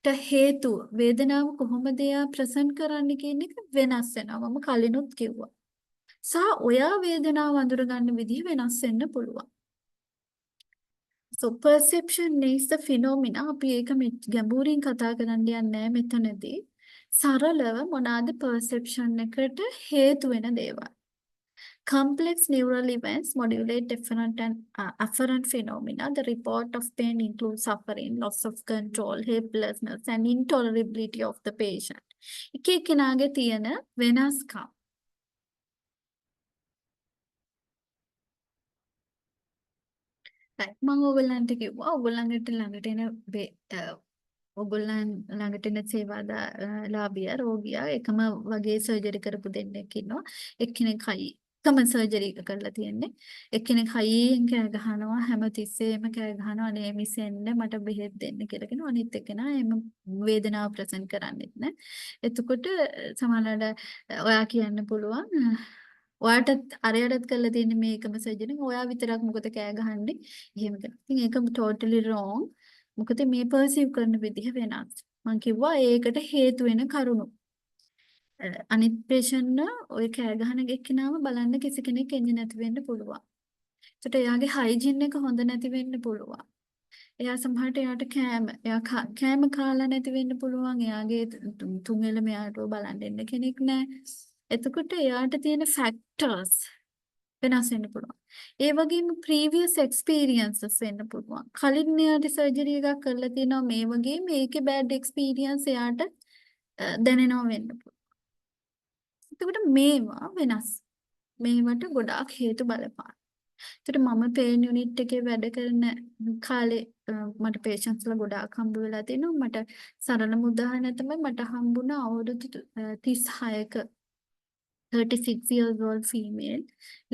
Speaker 1: ට හේතුව වේදනාව කොහොමද එයා ප්‍රසන්ට් කරන්න කියන එක වෙනස් වෙනවා. මම කලිනුත් කිව්වා. සහ ඔයා වේදනාව අඳුරගන්න විදිහ වෙනස් වෙන්න පුළුවන්. So perception is the phenomena. අපි ඒක ගැඹුරින් කතා කරන්න යන්නේ නැහැ මෙතනදී. සරලව මොනවාද perception එකට හේතු වෙන දේවල්. Complex neural events modulate different and afferent phenomena. The report of pain includes suffering, loss of control, helplessness, and intolerability of the patient. එක එක්කෙනාගේ තියෙන වෙනස්කම්. right. මම ඔයගලන්ට කිව්වා ඔයගලන්ට ළඟට එන ඔයගොල්ලන් ළඟට එන සේවාදාලාභියා රෝගියා එකම වගේ සර්ජරි කරපු දෙන්නෙක් ඉන්නවා. එක්කෙනෙක් හයි එකම සර්ජරි එක කරලා තියෙන්නේ. එක්කෙනෙක් හයියෙන් කෑ ගහනවා හැමතිස්සෙම කෑ ගහනවා අනේ මිස් එන්න මට බෙහෙත් දෙන්න කියලා කියනවා. අනිත් එක්කෙනා එම වේදනාව ප්‍රසන්ට් කරන්නෙත් නෑ. එතකොට සමහරවිට ඔයා කියන්න පුළුවන් ඔයාටත් අරයටත් කරලා තියෙන්නේ මේ එකම සර්ජරි. ඔයා විතරක් මොකද කෑ ගහන්නේ? එහෙම කියලා. ඉතින් ඒක totally wrong. මොකද මේ පර්සීව් කරන විදිහ වෙනස්. මම කිව්වා ඒකට හේතු වෙන කරුණු. අනිත් පේෂන්ට් ඔය කෑ ගහන එක්කෙනාම බලන්න කිසි කෙනෙක් එන්නේ නැති වෙන්න පුළුවන්. ඒකට එයාගේ හයිජීන් එක හොඳ නැති වෙන්න පුළුවන්. එයා සමහරට එයාට කෑම කාලා නැති වෙන්න පුළුවන්. එයාගේ තුන්වෙල මෙයාට බලන්න එන්න කෙනෙක් නැහැ. එතකොට එයාට තියෙන ෆැක්ටර්ස් වෙනස් වෙන්න පුළුවන්. ඒ වගේම previous experiences වෙන්න පුළුවන්. කලින් එයාට surgery එකක් කරලා තියෙනවා මේ වගේ මේකේ bad experience එයාට දැනෙනවා වෙන්න පුළුවන්. එතකොට මේවා වෙනස්. මේවට ගොඩාක් හේතු බලපාන. එතකොට මම pain unit එකේ වැඩ කරන කාලේ මට patients ලා ගොඩාක් හම්බ වෙලා තිනවා. මට සරලම උදාහරණයක් තමයි මට හම්බුණා අවුරුදු 36ක 36 years old female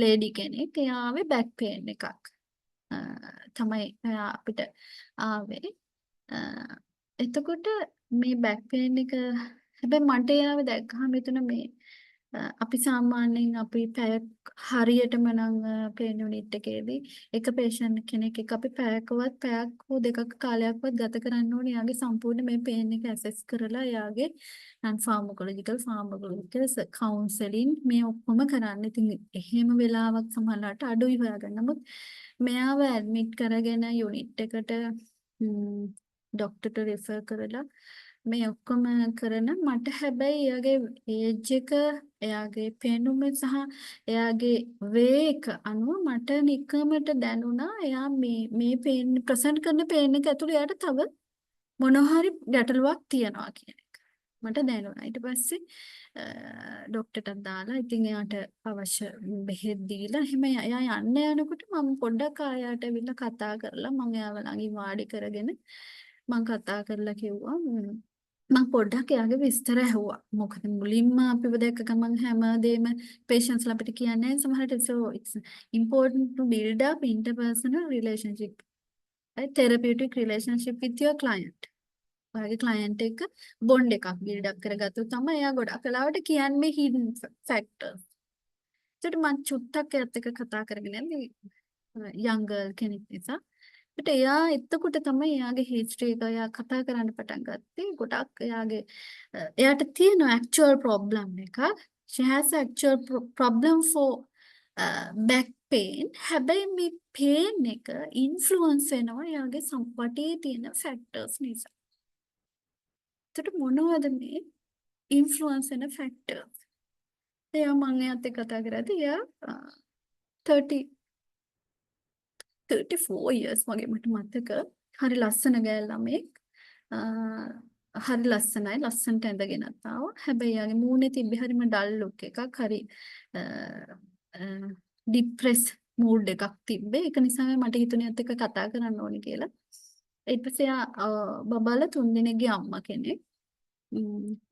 Speaker 1: lady කෙනෙක්. එයා ආවේ back pain එකක්. තමයි එයා අපිට ආවේ. එතකොට මේ back pain එක හැබැයි මට එයාව දැක්කහම හිතුණා මේ අපි සාමාන්‍යයෙන් අපි පැය හරියටම නම් pain unit එකේදී එක patient කෙනෙක් එක අපි පැයක් හෝ දෙකක කාලයක්වත් ගත කරන්න ඕනේ එයාගේ සම්පූර්ණ මේ pain එක assess කරලා එයාගේ non pharmacological counseling මේ ඔක්කොම කරන්න. ඉතින් එහෙම වෙලාවක් සමහරවිට අඩුයි හොයාගන්න. නමුත් මෙයාව admit කරගෙන unit එකට doctor refer කරලා මේ ඔක්කොම කරන මට හැබැයි එයාගේ ඒජ් එක එයාගේ පෙනුම සහ එයාගේ වේ එක අනුව මට නිකමට දැනුණා එයා මේ පේන් ප්‍රසන්ට් කරන පේන් එක ඇතුළේ එයාට තව මොනවා හරි ගැටලුවක් තියනවා කියන එක මට දැනුණා. ඊට පස්සේ ડોක්ටර්ටත් දාලා ඉතින් එයාට අවශ්‍ය බෙහෙත් දීලා එහෙම එයා යන්න යනකොට මම පොඩ්ඩක් ආයාට ඇවිල්ලා කතා කරලා මම එයාව ළඟින් වාඩි කරගෙන මම කතා කරලා කිව්වා මම පොඩ්ඩක් එයාගේ විස්තර ඇහුවා. මොකද මුලින්ම අපිව දැක්ක ගමන් හැමදේම patients ලා අපිට කියන්නේ සමහරට so it's important to build up interpersonal relationship. right? Therapeutic relationship with your client. ඔයාගේ client එක්ක bond එකක් build up කරගත්තොත් තමයි එයා ගොඩක් වෙලාවට කියන්නේ hidden factors. ඒකට මම චුට්ටක් එයාත් එක්ක කතා කරගෙන යන්නේ young girl කෙනෙක් නිසා. ඒත් එයා එතකොට තමයි එයාගේ history එක එයා කතා කරන්න පටන් ගත්තේ. ගොඩක් එයාට තියෙන actual problem එකක්. She has actual problem for back pain. හැබැයි මේ pain එක influence වෙනවා එයාගේ වටේ තියෙන factors නිසා. ඒකට මොනවද මේ influence වෙන factors? එයා මම එයාත් එක්ක කතා කරද්දී එයා 34 years වගේ මට මතක. හරි ලස්සන ගෑල් ළමෙක්. හරි ලස්සනයි. ලස්සනට ඇඳගෙනත් ආවා. හැබැයි යාගේ මූණේ තිබ්බේ හරිම ඩල් ලුක් එකක්. හරි ડિપ્રેස් මූඩ් එකක් තිබ්බේ. ඒක නිසා මට හිතුනේ ඒත් එක්ක කතා කරන්න ඕනේ කියලා. ඊට පස්සේ බබාලා 3 දෙනෙක්ගේ අම්මා කෙනෙක්.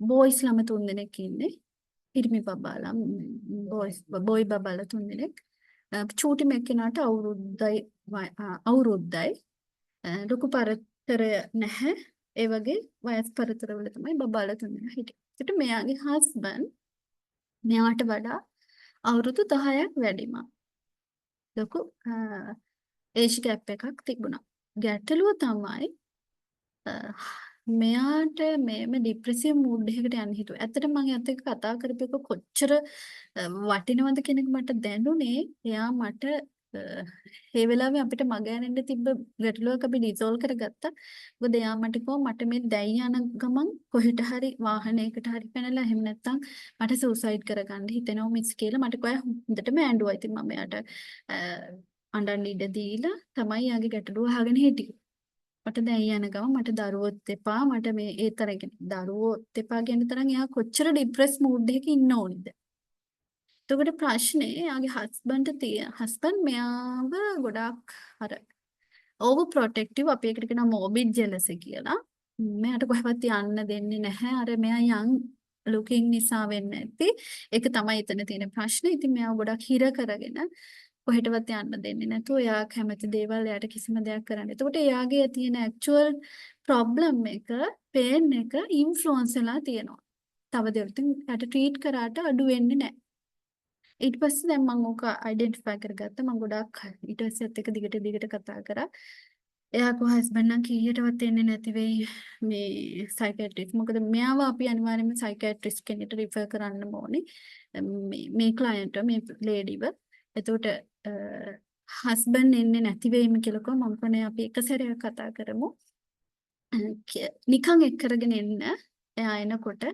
Speaker 1: බෝයිස් ළම 3 දෙනෙක් ඉන්නේ. පිරිමි බබාලා බෝයි බබාලා 3 දෙනෙක්. චූටි මෙක්කෙනාට අවුරුද්දයි. ලොකු පරතරය නැහැ. ඒ වගේ වයස් පරතරවල තමයි බබාලා 3 දෙනා හිටියේ. ඒකට මෙයාගේ හස්බන්ඩ් මෙයාට වඩා අවුරුදු 10ක් වැඩිම. ලොකු ඒජ් ගැප් එකක් තිබුණා. ගැටලුව තමයි මෙයාට මේම ડિප්‍රෙසිව් මූඩ් එකකට යන්න හිතුවා. ඇත්තටම මම එයාත් එක්ක කතා කරපේක කොච්චර වටිනවද කියන එක මට දැනුනේ. එයා මට ඒ වෙලාවේ අපිට මග ඇරෙන්න තිබ්බ ගැටලුවක් අපි රිසෝල්ව් කරගත්තා. මොකද එයා මට කිව්වා මට මේ දැයි යන ගමන් කොහෙට හරි වාහනයකට හරි පැනලා එහෙම නැත්නම් මට සූසයිඩ් කරගන්න හිතෙනවා මිස් කියලා මට කිව්වා හොඳටම ඇඬුවා. ඉතින් මම එයාට අඬන්න ඉඩ දීලා තමයි යාගේ ගැටලුව අහගෙන හිටියේ. මට දැන් යන ගම මට දරුවොත් එපා මට මේ ඒ තරම් දරුවොත් එපා කියන තරම් එයා කොච්චර ડિප්‍රෙස් මූඩ් එකක ඉන්න ඕනිද. එතකොට ප්‍රශ්නේ එයාගේ හස්බන්ඩ් මෙයාව ගොඩාක් අර ඕවර් ප්‍රොටෙක්ටිව් අපි ඒකට කියනවා මොබිඩ් ජෙලසි කියලා. මෙයාට කොහෙවත් යන්න දෙන්නේ නැහැ. අර මෙයා යන් ලුකින් නිසා වෙන්නේ නැති. ඒක තමයි එතන තියෙන ප්‍රශ්නේ. ඉතින් මෙයාව ගොඩක් හිර කරගෙන කොහෙටවත් යන්න දෙන්නේ නැතුව එයා කැමති දේවල් එයාට කිසිම දෙයක් කරන්න. එතකොට එයාගේ තියෙන ඇක්චුවල් ප්‍රොබ්ලම් එක, පේන් එක ඉන්ෆ්ලුවන්ස් වෙලා තියෙනවා. තව දෙයක් එයාට ට්‍රීට් කරාට අඩු වෙන්නේ නැහැ. ඊට පස්සේ දැන් මම ඕක අයිඩෙන්ටිෆයි කරගත්තා. මම ගොඩක් ඊට පස්සෙත් එක දිගට කතා කරා. එයා කො හස්බන්ඩ් නම් කීයටවත් එන්නේ නැති වෙයි මේ සයිකියාට්‍රිස්ට්. මොකද මෙයාව අපි අනිවාර්යයෙන්ම සයිකියාට්‍රිස්ට් කෙනෙක්ට රිෆර් කරන්න ඕනේ. මේ ක්ලයන්ට් මේ ලේඩිව. එතකොට හස්බන්ඩ් එන්නේ නැති වෙයිම කියලා කොහොම මම කොනේ අපි එක සැරයක් කතා කරමු. නිකන් එක් කරගෙන එන්න. එයා එනකොට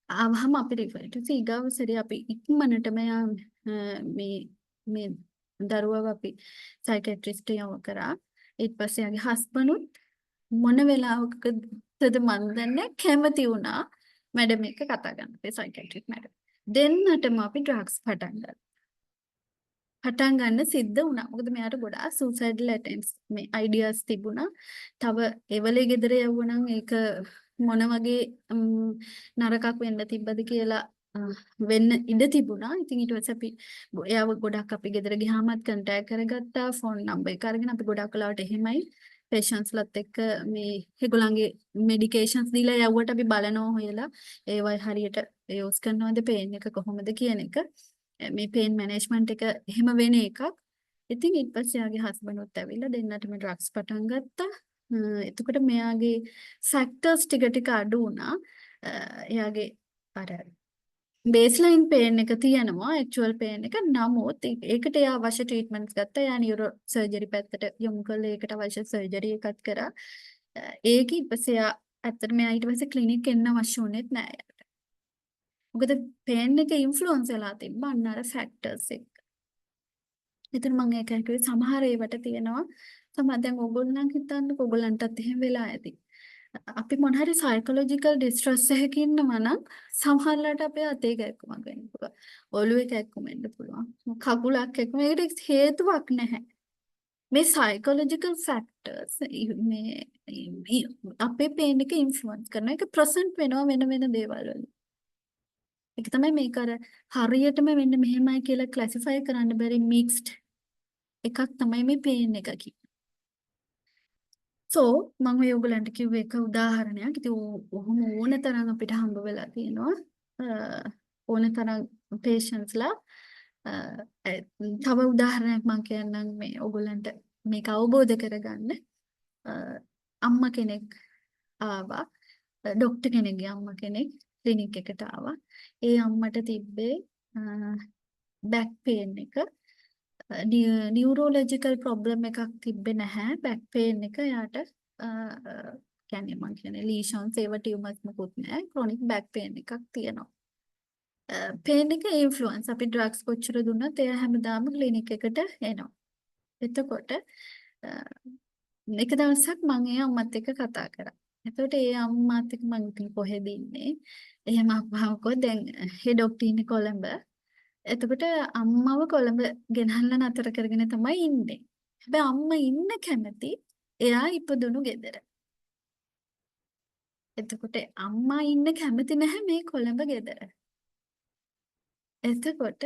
Speaker 1: ආවහම අපි රිෆර් ඊට ඊගාව සැරේ අපි ඉක්මනටම මේ දරුවව අපි සයිකියාට්‍රිස්ට් යව කරා. ඊට පස්සේ යාගේ හස්බන්ඩ් මොන වෙලාවකද මන් දන්නේ කැමති වුණා මැඩම් එක්ක කතා කරන්න. අපේ සයිකියාට්‍රිස්ට් මැඩම්. දෙන්නටම අපි ඩ්‍රග්ස් පටන් ගන්න සිද්ධ වුණා. මොකද මෙයාට ගොඩාක් සූසයිඩල් ඇටෙම්ප්ට්ස් මේ අයිඩියාස් තිබුණා. තව එවලේ ගෙදර යවුවනම් ඒක මොන වගේ නරකක් වෙන්න තිබ්බද කියලා වෙන්න ඉඩ තිබුණා. ඉතින් ඊට පස්සේ අපි එයාව ගොඩක් අපි ගෙදර ගියාමත් කන්ටැක්ට් කරගත්තා. ෆෝන් නම්බර් එක අරගෙන අපි ගොඩක් වෙලාවට එහෙමයි පේෂන්ට්ස්ලත් එක්ක මේ ඒගොල්ලන්ගේ මෙඩිකේෂන්ස් දීලා යවුවට අපි බලනවා හොයලා ඒවයි හරියට යූස් කරනවද පේන් එක කොහොමද කියන එක. මේ පේන් මැනේජ්මන්ට් එක එහෙම වෙන එකක්. ඉතින් ඊට පස්සේ යාගේ හස්බන්ඩ් උත් ඇවිල්ලා දෙන්නටම ඩ්‍රග්ස් පටන් ගත්තා. එතකොට මෙයාගේ ෆැක්ටර්ස් ටික අඩු වුණා. එයාගේ අර බේස්ලයින් පේන් එක තියෙනවා ඇක්චුවල් පේන් එක. නමුත් ඒකට එයා අවශ්‍ය ට්‍රීට්මන්ට්ස් ගත්තා. එයා නියුරෝ සර්ජරි පැත්තට යොමු කළා. ඒකට අවශ්‍ය සර්ජරි එකක් කරා. ඒක ඊට පස්සේ එයා ඇත්තටම එයා ඊට පස්සේ ක්ලිනික් එන්න අවශ්‍ය වුණෙත් නෑ. මොකද පේන් එක ඉන්ෆ්ලුවන්ස් වෙලා තිබ්බා අන්න අර ෆැක්ටර්ස් එක. ඉතින් මම ඒක කිව්වේ සමහර ඒවට තියෙනවා. සමහර දැන් ඕගොල්ලන් හිතන්න ඕගොල්ලන්ටත් එහෙම වෙලා ඇති. අපි මොන හරි සයිකොලොජිකල් ඩිස්ට්‍රෙස් එකක ඉන්නවා නම් සමහරවිට අපේ අතේ කැක්කුමක් වෙන්න පුළුවන්. ඔළුවේ කැක්කුම වෙන්න පුළුවන්. කකුලක් කැක්කුම. ඒකට හේතුවක් නැහැ. මේ සයිකොලොජිකල් ෆැක්ටර්ස් මේ අපේ පේන් එක ඉන්ෆ්ලුවන්ස් කරන එක ප්‍රසන්ට් වෙනවා වෙන දේවල් වලින්. ඒක තමයි මේක අර හරියටම වෙන්න මෙහෙමයි කියලා ක්ලාසිෆයි කරන්න බැරි මික්ස්ඩ් එකක් තමයි මේ පේන් එක කියන්නේ. සෝ මම ඔයගලන්ට කිව්වේ එක උදාහරණයක්. ඉතින් ඔහොම ඕන තරම් අපිට හම්බ වෙලා තියෙනවා. ඕන තරම් පේෂන්ට්ස්ලා තව උදාහරණයක් මම කියන්නම් මේ ඔයගලන්ට මේක අවබෝධ කරගන්න. අම්මා කෙනෙක් ආවා. ડોක්ටර් කෙනෙක්ගේ අම්මා කෙනෙක් ක්ලිනික් එකට ආවා. ඒ අම්මට තිබ්බේ බෑක් පේන් එක. නියුරෝලොජිකල් ප්‍රොබ්ලම් එකක් තිබ්බේ නැහැ. බෑක් පේන් එක යාට කියන්නේ මං කියන්නේ ලීෂන්ස් ඒව ටියුමර්ස් මොකුත් නැහැ. ක්‍රොනික් බෑක් පේන් එකක් තියෙනවා. පේන් එක ඉන්ෆ්ලුවන්ස් අපි ඩ්‍රග්ස් කොච්චර දුන්නත් එයා හැමදාම ක්ලිනික් එකට එනවා. එතකොට එක දවසක් මම ඒ අම්මත් එක්ක කතා කරා. එතකොට ඒ අම්මාත් එක්ක මම ඉතින් කොහෙද ඉන්නේ? එහෙම අහුවම දැන් හෙඩ් ඔෆ් ටීන් කොළඹ. එතකොට අම්මව කොළඹ ගෙනල්ලා නතර කරගෙන තමයි ඉන්නේ. හැබැයි අම්මා ඉන්න කැමති එයා ඉපදුණු ගෙදර. එතකොට අම්මා ඉන්න කැමති නැහැ මේ කොළඹ ගෙදර. එතකොට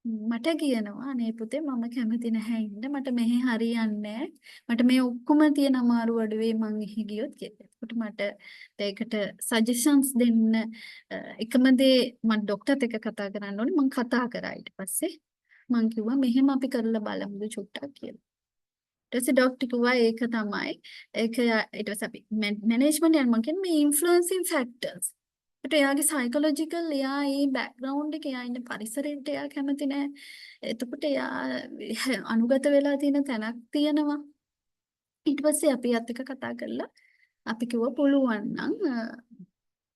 Speaker 1: මට කියනවා අනේ පුතේ මම කැමති නැහැ ඉන්න මට මෙහෙ හරියන්නේ මට මේ ඔක්කොම තියෙන අමාරු අඩුවේ මං එහි ගියොත් කියලා. එතකොට මට ඒකට සජෙෂන්ස් දෙන්න එකම දේ මම ડોක්ටර්ත් එක්ක කතා කරන්න ඕනේ මං කතා කරා ඊට පස්සේ මං කිව්වා මෙහෙම අපි කරලා බලමුද චුට්ටක් කියලා. ඊට පස්සේ ડોක්ටර් කිව්වා ඒක තමයි ඒක ඊට පස්සේ අපි මැනේජ්මන්ට් යන මං කියන්නේ මේ ඉන්ෆ්ලුවෙන්සින් ෆැක්ටර්ස් ඒකට එයාගේ සයිකොලොජිකල් එයා ඒ බෑග්ග්‍රවුන්ඩ් එක එයා ඉන්න පරිසරයට එයා කැමති නෑ. එතකොට එයා අනුගත වෙලා තියෙන තැනක් තියෙනවා. ඊට පස්සේ අපි අත් එක්ක කතා කරලා අපි කිව්වා පුළුවන් නම්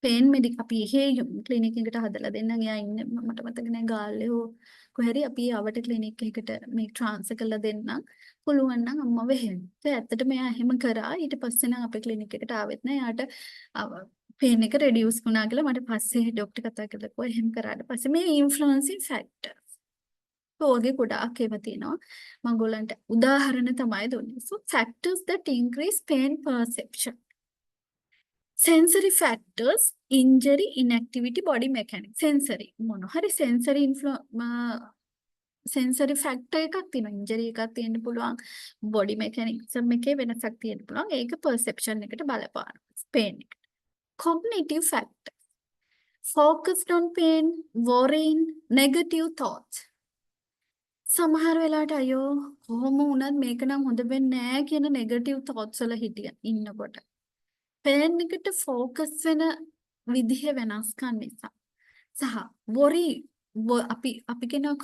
Speaker 1: පේන් මෙඩික් අපි එහෙ ක්ලිනික් එකට හදලා දෙන්නම්. එයා ඉන්නේ මට මතක නෑ ගාල්ලේ හෝ කොහරි අපි ආවට ක්ලිනික් එකකට මේ ට්‍රාන්ස්ෆර් කරලා දෙන්නම්. පුළුවන් නම් අම්මව එහෙම. ඒ ඇත්තටම එයා එහෙම කරා. ඊට පස්සේ නම් අපේ ක්ලිනික් එකට ආවෙත් නෑ. එයාට පේන් එක රෙඩියුස් වුණා කියලා මට පස්සේ ડોක්ටර් කතා කරලා කිව්වා එහෙම කරාට පස්සේ මේ ඉන්ෆ්ලුවෙන්සින් ෆැක්ටර්ස් ඔයගේ ගොඩාක් ඒවා තියෙනවා මම ඔයගොල්ලන්ට උදාහරණ තමයි දුන්නේ so factors that increase pain perception sensory factors injury inactivity body mechanics sensory මොන හරි sensory factor එකක් තියෙනවා injury එකක් තියෙන්න පුළුවන් body mechanism එකේ වෙනසක් තියෙන්න පුළුවන් ඒක perception එකට බලපානවා pain එක cognitive factors focused on pain, worrying, negative thoughts. සමහර වෙලාවට අයෝ කොහොම වුණත් මේක නම් හොඳ වෙන්නේ නැහැ කියන negative thoughts වල හිටියා ඉන්නකොට. pain එකට focus වෙන විදිහ වෙනස්කම් නිසා. සහ worry අපි කියන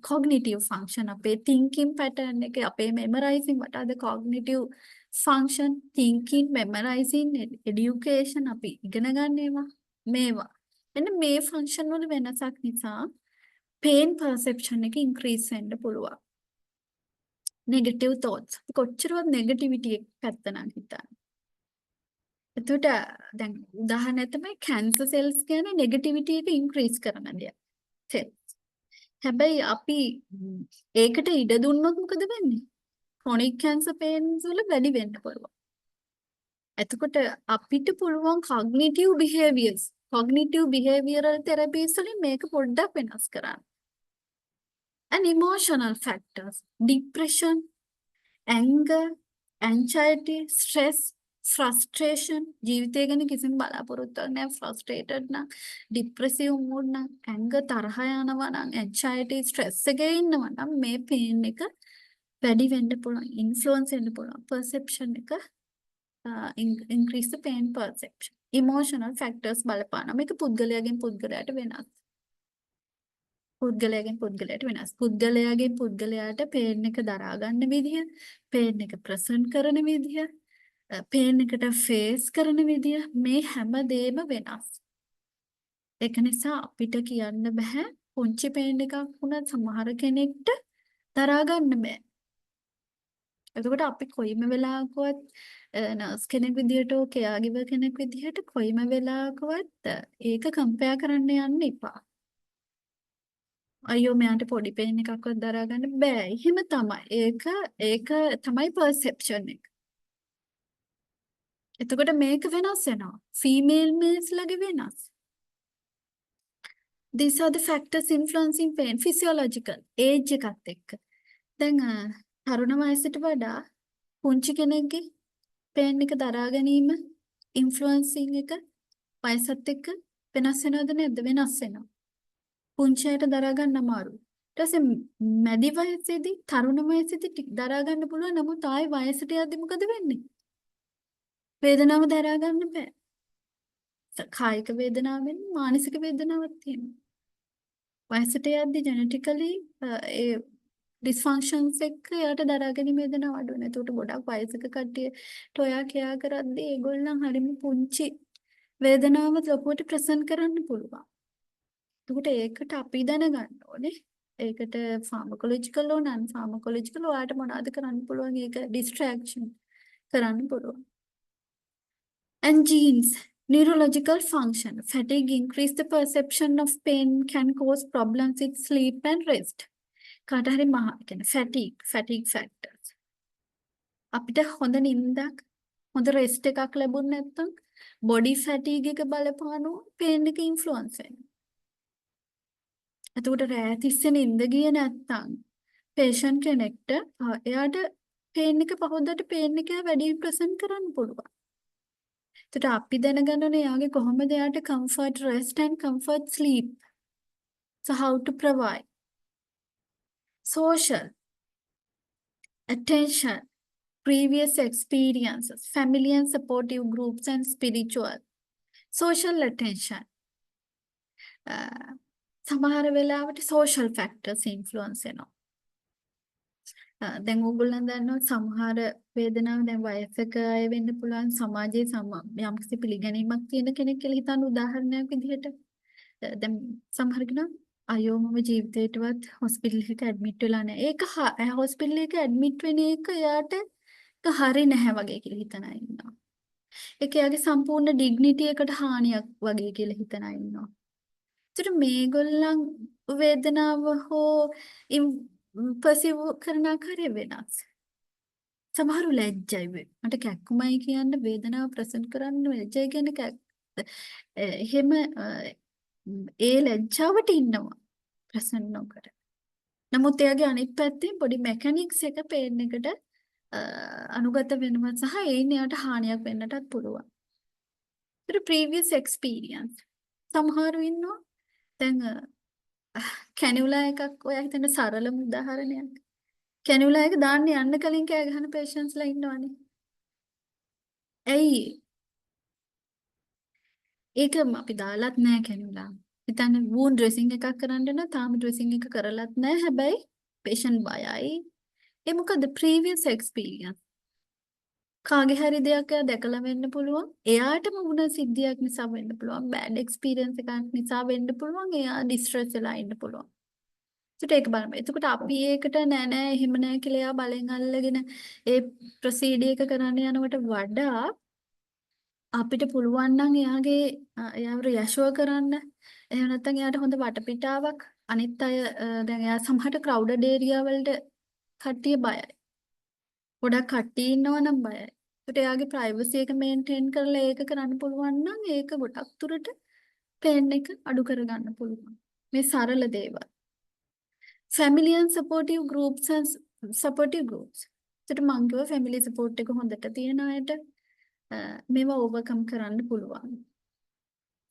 Speaker 1: cognitive function අපේ thinking pattern එක අපේ memorizing what are the cognitive function thinking memorizing education අපි ඉගෙන ගන්න මේවා මෙන්න මේ ෆන්ක්ෂන් වල වෙනසක් නිසා pain perception එක increase වෙන්න පුළුවන්. negative thoughts කොච්චරවත් negativity එක පැත්ත නම් හිතන්න. එතකොට දැන් උදාහරණයක් තමයි cancer cells කියන්නේ negativity එක increase කරන දෙයක්. හැබැයි අපි ඒකට ඉඩ දුන්නොත් මොකද වෙන්නේ? chronic cancer pains වල වැඩි වෙන්න පුළුවන්. එතකොට අපිට පුළුවන් cognitive behavioral therapies වලින් මේක පොඩ්ඩක් වෙනස් කරන්න. And emotional factors, depression, anger, anxiety, stress, frustration, ජීවිතය ගැන කිසිම බලාපොරොත්තුවක් නැහැ frustrated නම් depressive mood නම් anger තරහ යනවා නම් anxiety stress එකේ ඉන්නවා නම් මේ pain එක වැඩි වෙන්න පුළුවන් influence වෙන්න පුළුවන් perception එක increase the pain perception. Emotional factors බලපානවා. මේක පුද්ගලයාගෙන් පුද්ගලයාට වෙනස්. පුද්ගලයාගෙන් පුද්ගලයාට pain එක දරා ගන්න විදිය, pain එක present කරන විදිය, pain එකට face කරන විදිය මේ හැම දෙයක්ම වෙනස්. ඒක නිසා අපිට කියන්න බෑ පුංචි pain එකක් වුණත් සමහර කෙනෙක්ට දරා ගන්න බෑ. එතකොට අපි කොයිම වෙලාවකවත් නර්ස් කෙනෙක් විදිහට කෙයා ගිවර් කෙනෙක් විදිහට කොයිම වෙලාවකවත් ඒක කම්පෙයාර් කරන්න යන්න එපා. අයියෝ මෙයාට පොඩි පේන් එකක්වත් දරා ගන්න බෑ. එහෙම තමයි. ඒක තමයි perception එක. එතකොට මේක වෙනස් වෙනවා. female males ලගේ වෙනස්. These are the factors influencing pain physiological age එකත් එක්ක. දැන් තරුණ වයසට වඩා පුංචි කෙනෙක්ගේ pain එක දරා ගැනීම influencing එක වයසත් එක්ක වෙනස් වෙනවද නැද්ද? වෙනස් වෙනවා. පුංචි අයට දරා ගන්න අමාරුයි. ඊට පස්සේ මැදි වයසේදී තරුණ වයසේදී දරා ගන්න පුළුවන්. නමුත් ආයෙ වයසට යද්දි මොකද වෙන්නේ? වේදනාව දරා ගන්න බෑ. කායික වේදනාවෙන් මානසික වේදනාවක් තියෙනවා. වයසට යද්දි ජෙනටිකලි ඒ ඩිස්ෆන්ක්ෂන්ස් එක්ක යාට දරා ගැනීම වේදනාව අඩු වෙනවා. ඒකට ගොඩක් වයසක කට්ටියට ඔයා කෙයා කරද්දී ඒගොල්ලන් හරිම පුංචි වේදනාව ලොකුවට ප්‍රසන්ට් කරන්න පුළුවන්. එතකොට ඒකට අපි දැනගන්න ඕනේ. ඒකට ෆාමකොලොජිකල් ඕන නන් ෆාමකොලොජිකල් ඔයාට මොනවද කරන්න පුළුවන් ඒක ඩිස්ට්‍රැක්ෂන් කරන්න පුළුවන්. and genes Neurological function. Fatigue increase the perception of pain, can cause problems with sleep and rest. කාට හරි මහා කියන්නේ fatigue factors. අපිට හොඳ නිින්දක් හොඳ rest එකක් ලැබුණ නැත්නම් body fatigue එක බලපානවා pain එක influence වෙනවා. එතකොට රෑ තිස්සේ නිින්ද ගියේ නැත්නම් patient කෙනෙක්ට එයාට pain එක පහොද්දට pain එක වැඩි present කරන්න පුළුවන්. එතකොට අපි දැනගන්න ඕනේ එයාගේ කොහොමද එයාට comfort rest and comfort sleep. So how to provide social attention, previous experiences, family and supportive groups, and spiritual. Social attention. සමහර වෙලාවට social factors influence වෙනවා. දැන් ඕගොල්ලන් දන්නවා සමහර වේදනාව දැන් වයසක අය වෙන්න පුළුවන් සමාජයේ යම්කිසි පිළිගැනීමක් තියෙන කෙනෙක් කියලා හිතන්න උදාහරණයක් විදිහට දැන් සමහර කෙනා අයියෝ මම ජීවිතේටවත් හොස්පිටල් එකට ඇඩ්මිට් වෙලා නැහැ. ඒක හොස්පිටල් එක ඇඩ්මිට් වෙන එක යාට හරි නැහැ වගේ කියලා හිතන අය ඉන්නවා. ඒක යාගේ සම්පූර්ණ ඩිග්නිටි එකට හානියක් වගේ කියලා හිතන අය ඉන්නවා. ඒතර මේගොල්ලන් වේදනාව හෝ පර්සීව් කරන ආකාරය වෙනස්. සමහරු ලැජ්ජයි වෙයි. මට කැක්කුමයි කියන්න වේදනාව ප්‍රසන්ට් කරන්න ලැජ්ජයි කියන්නේ එහෙම ඒ ලැජ්ජාවට ඉන්නවා ප්‍රසන්ට් නොකර. නමුත් එයාගේ අනිත් පැත්තේ පොඩි මෙකැනික්ස් එක පේන එකට අනුගත වෙනවා සහ ඒයින් එයාට හානියක් වෙන්නටත් පුළුවන්. ඒත් previous experience සමහරු ඉන්නවා දැන් කැනියුලා එකක් ඔයා හිතන සරලම උදාහරණයක්. කැනියුලා එක දාන්න යන්න කලින් කෑ ගහන patientsලා ඉන්නවනේ. ඇයි? ඒක අපි දාලත් නැහැ කැනියුලා. හිතන්න wound dressing එකක් කරන්න නම් තාම dressing එක කරලත් නැහැ. හැබැයි patient බයයි. ඒ මොකද previous experience. කාගේ හරි දෙයක් එයා දැකලා වෙන්න පුළුවන්. එයාටම වුණ සිද්ධියක් නිසා වෙන්න පුළුවන්. bad experience එකක් නිසා වෙන්න පුළුවන්. එයා distress වෙලා ඉන්න පුළුවන්. ඒක බලන්න. එතකොට අපි ඒකට නෑ එහෙම නෑ කියලා එයා බලෙන් අල්ලගෙන ඒ ප්‍රොසීඩ් එක කරන්න යනවට වඩා අපිට පුළුවන් නම් එයාව රියෂුවර් කරන්න. එහෙම නැත්නම් එයාට හොඳ වටපිටාවක් අනිත් අය දැන් එයා සමහරට ක්‍රවුඩඩ් ඒරියා වලට කට්ටිය බයයි. ගොඩක් කට්ටිය ඉන්නවා නම් බයයි. ඒකට එයාගේ ප්‍රයිවසි එක මේන්ටේන් කරලා ඒක කරන්න පුළුවන් නම් ඒක ගොඩක් දුරට පේන් එක අඩු කරගන්න පුළුවන්. මේ සරල දේවල්. Family and supportive groups and supportive groups. ඒකට මං කිව්වා family support එක හොඳට තියෙන අයට මේවා overcome කරන්න පුළුවන්.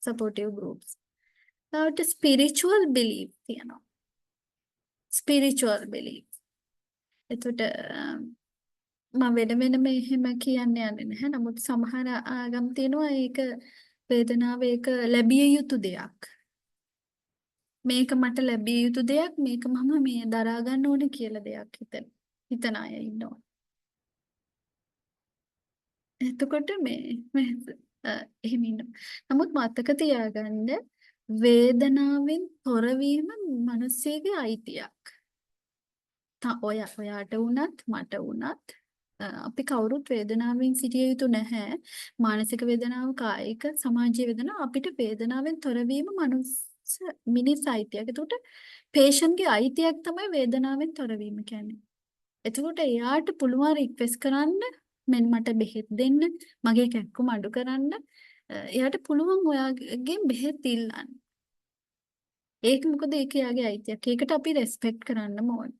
Speaker 1: Supportive groups. ඊට spiritual belief තියෙනවා. Spiritual belief. එතකොට මම වෙනම එහෙම කියන්න යන්නේ නැහැ. නමුත් සමහර ආගම් තියෙනවා ඒක වේදනාව ඒක ලැබිය යුතු දෙයක්. මේක මට ලැබිය යුතු දෙයක් මේක මම මේ දරා ගන්න ඕනේ කියලා දෙයක් හිතන අය ඉන්නවා. එතකොට එහෙම ඉන්නවා. නමුත් මතක තියාගන්න වේදනාවෙන් තොරවීම මිනිස්සෙගේ අයිතියක්. ඔයාට වුණත් මට වුණත් අපි කවුරුත් වේදනාවෙන් සිටිය යුතු නැහැ. මානසික වේදනාව, කායික, සමාජීය වේදනාව අපිට වේදනාවෙන් තොරවීම මිනිස් අයිතියක්. එතකොට patient ගේ අයිතියක් තමයි වේදනාවෙන් තොරවීම කියන්නේ. එතකොට එයාට පුළුවන් රික්වෙස්ට් කරන්න මෙන්න මට බෙහෙත් දෙන්න, මගේ කැක්කුම අඩු කරන්න. එයාට පුළුවන් ඔයාගෙන් බෙහෙත් ඉල්ලන්න. ඒක මොකද ඒක එයාගේ අයිතියක්. ඒකට අපි රෙස්පෙක්ට් කරන්න ඕනේ.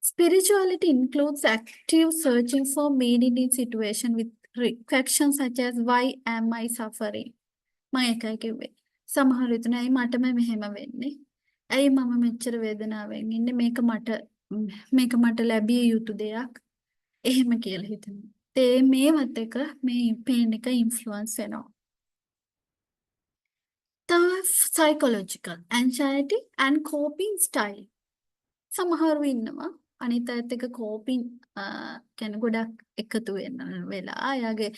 Speaker 1: Spirituality includes active searching for meaning in situation with questions such as why am I suffering? මම එකයි කිව්වේ. සමහර විට නෑ මටම මෙහෙම වෙන්නේ. ඇයි මම මෙච්චර වේදනාවෙන් ඉන්නේ? මේක මට ලැබිය යුතු දෙයක්. එහෙම කියලා හිතනවා. මේවත් එක මේ pain එක influence වෙනවා. තව psychological anxiety and coping style. සමහරව ඉන්නවා අනිත් අයත් එක්ක කෝපින් කියන්නේ ගොඩක් එකතු වෙලා එයාගේ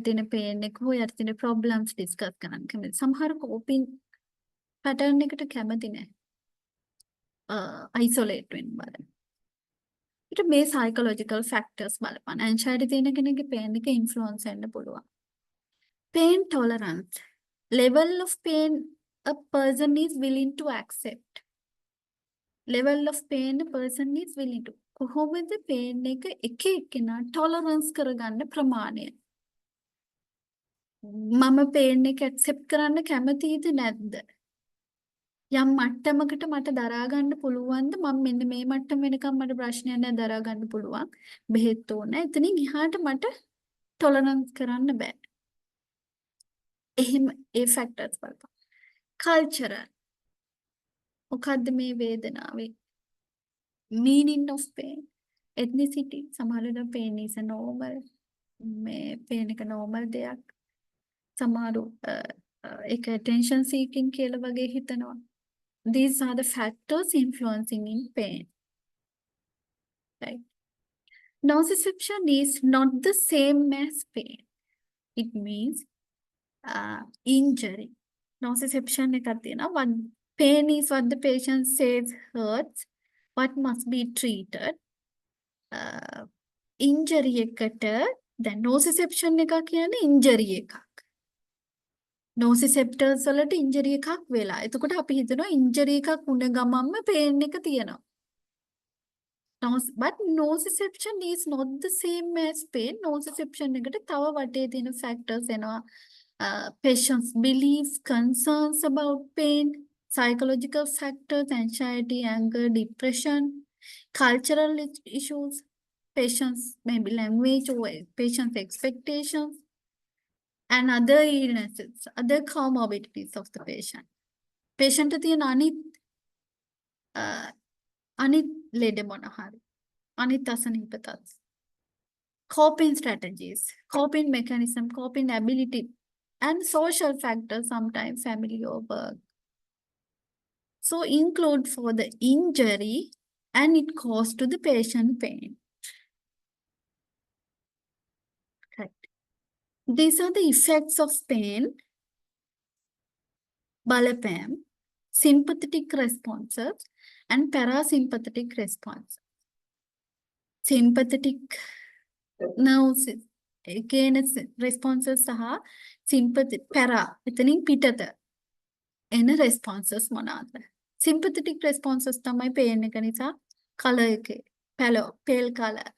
Speaker 1: තියෙන පේන් එක හෝ යට තියෙන ප්‍රොබ්ලම්ස් ඩිස්කස් කරන්න කැමති. සමහර කෝපින් පැටර්න් එකට කැමති නැහැ. අයිසොලේට් වෙන්න බලන්න. ඊට මේ සයිකොලොජිකල් ෆැක්ටර්ස් බලපන්. ඇන්සයිටි තියෙන කෙනෙක්ගේ පේන් එක ඉන්ෆ්ලුවන්ස් වෙන්න පුළුවන්. pain tolerance. Level of pain a person is willing to accept. Level of pain a person is willing to. කොහොමද pain එක එක්කෙනා tolerance කරගන්න ප්‍රමාණය? මම pain එක accept කරන්න කැමතිද නැද්ද? යම් මට්ටමකට මට දරා ගන්න පුළුවන්ද? මම මෙන්න මේ මට්ටම වෙනකම් මට ප්‍රශ්නයක් නැහැ, දරා ගන්න පුළුවන්. බෙහෙත් ඕනේ. එතනින් එහාට මට tolerance කරන්න බෑ. එහෙම ඒ factors බලපන්. cultural. මොකද්ද මේ වේදනාවේ meaning of pain? ethnicity. සමහරවිට pain is a normal. මේ pain එක normal දෙයක්. සමහරු ඒක attention seeking කියලා වගේ හිතනවා. These are the factors influencing in pain. Right? Nociception is not the same as pain. It means injury. Nociception එකක් තියෙනවා. What pain is what the patient says hurts, what must be treated. Injury එකට දැන් nociception එක කියන්නේ injury එකක්. nociceptors වලට injury එකක් වෙලා. එතකොට අපි හිතනවා injury එකක් වුණ ගමන්ම pain එක තියෙනවා. But nociception is not the same as pain. Nociception එකට තව වටේ තියෙන factors එනවා. Patient's beliefs, concerns about pain, psychological factors, anxiety, anger, depression, cultural issues, patient's maybe language or patient's expectations, and other illnesses, other comorbidities of the patient. Patient තියෙන අනිත් ලෙඩ මොන හරි අනිත් අසනීප තත්ත්ව. Coping strategies, coping mechanism, coping ability, and social factors, sometimes family or work. So include for the injury and it causes to the patient pain. Right. These are the effects of pain. බලපෑම්, sympathetic responses and parasympathetic responses. Sympathetic nerves again responses සහ sympathetic para එතනින් පිටත එන responses මොනවාද? Sympathetic responses තමයි pain එක නිසා color එකේ pale color,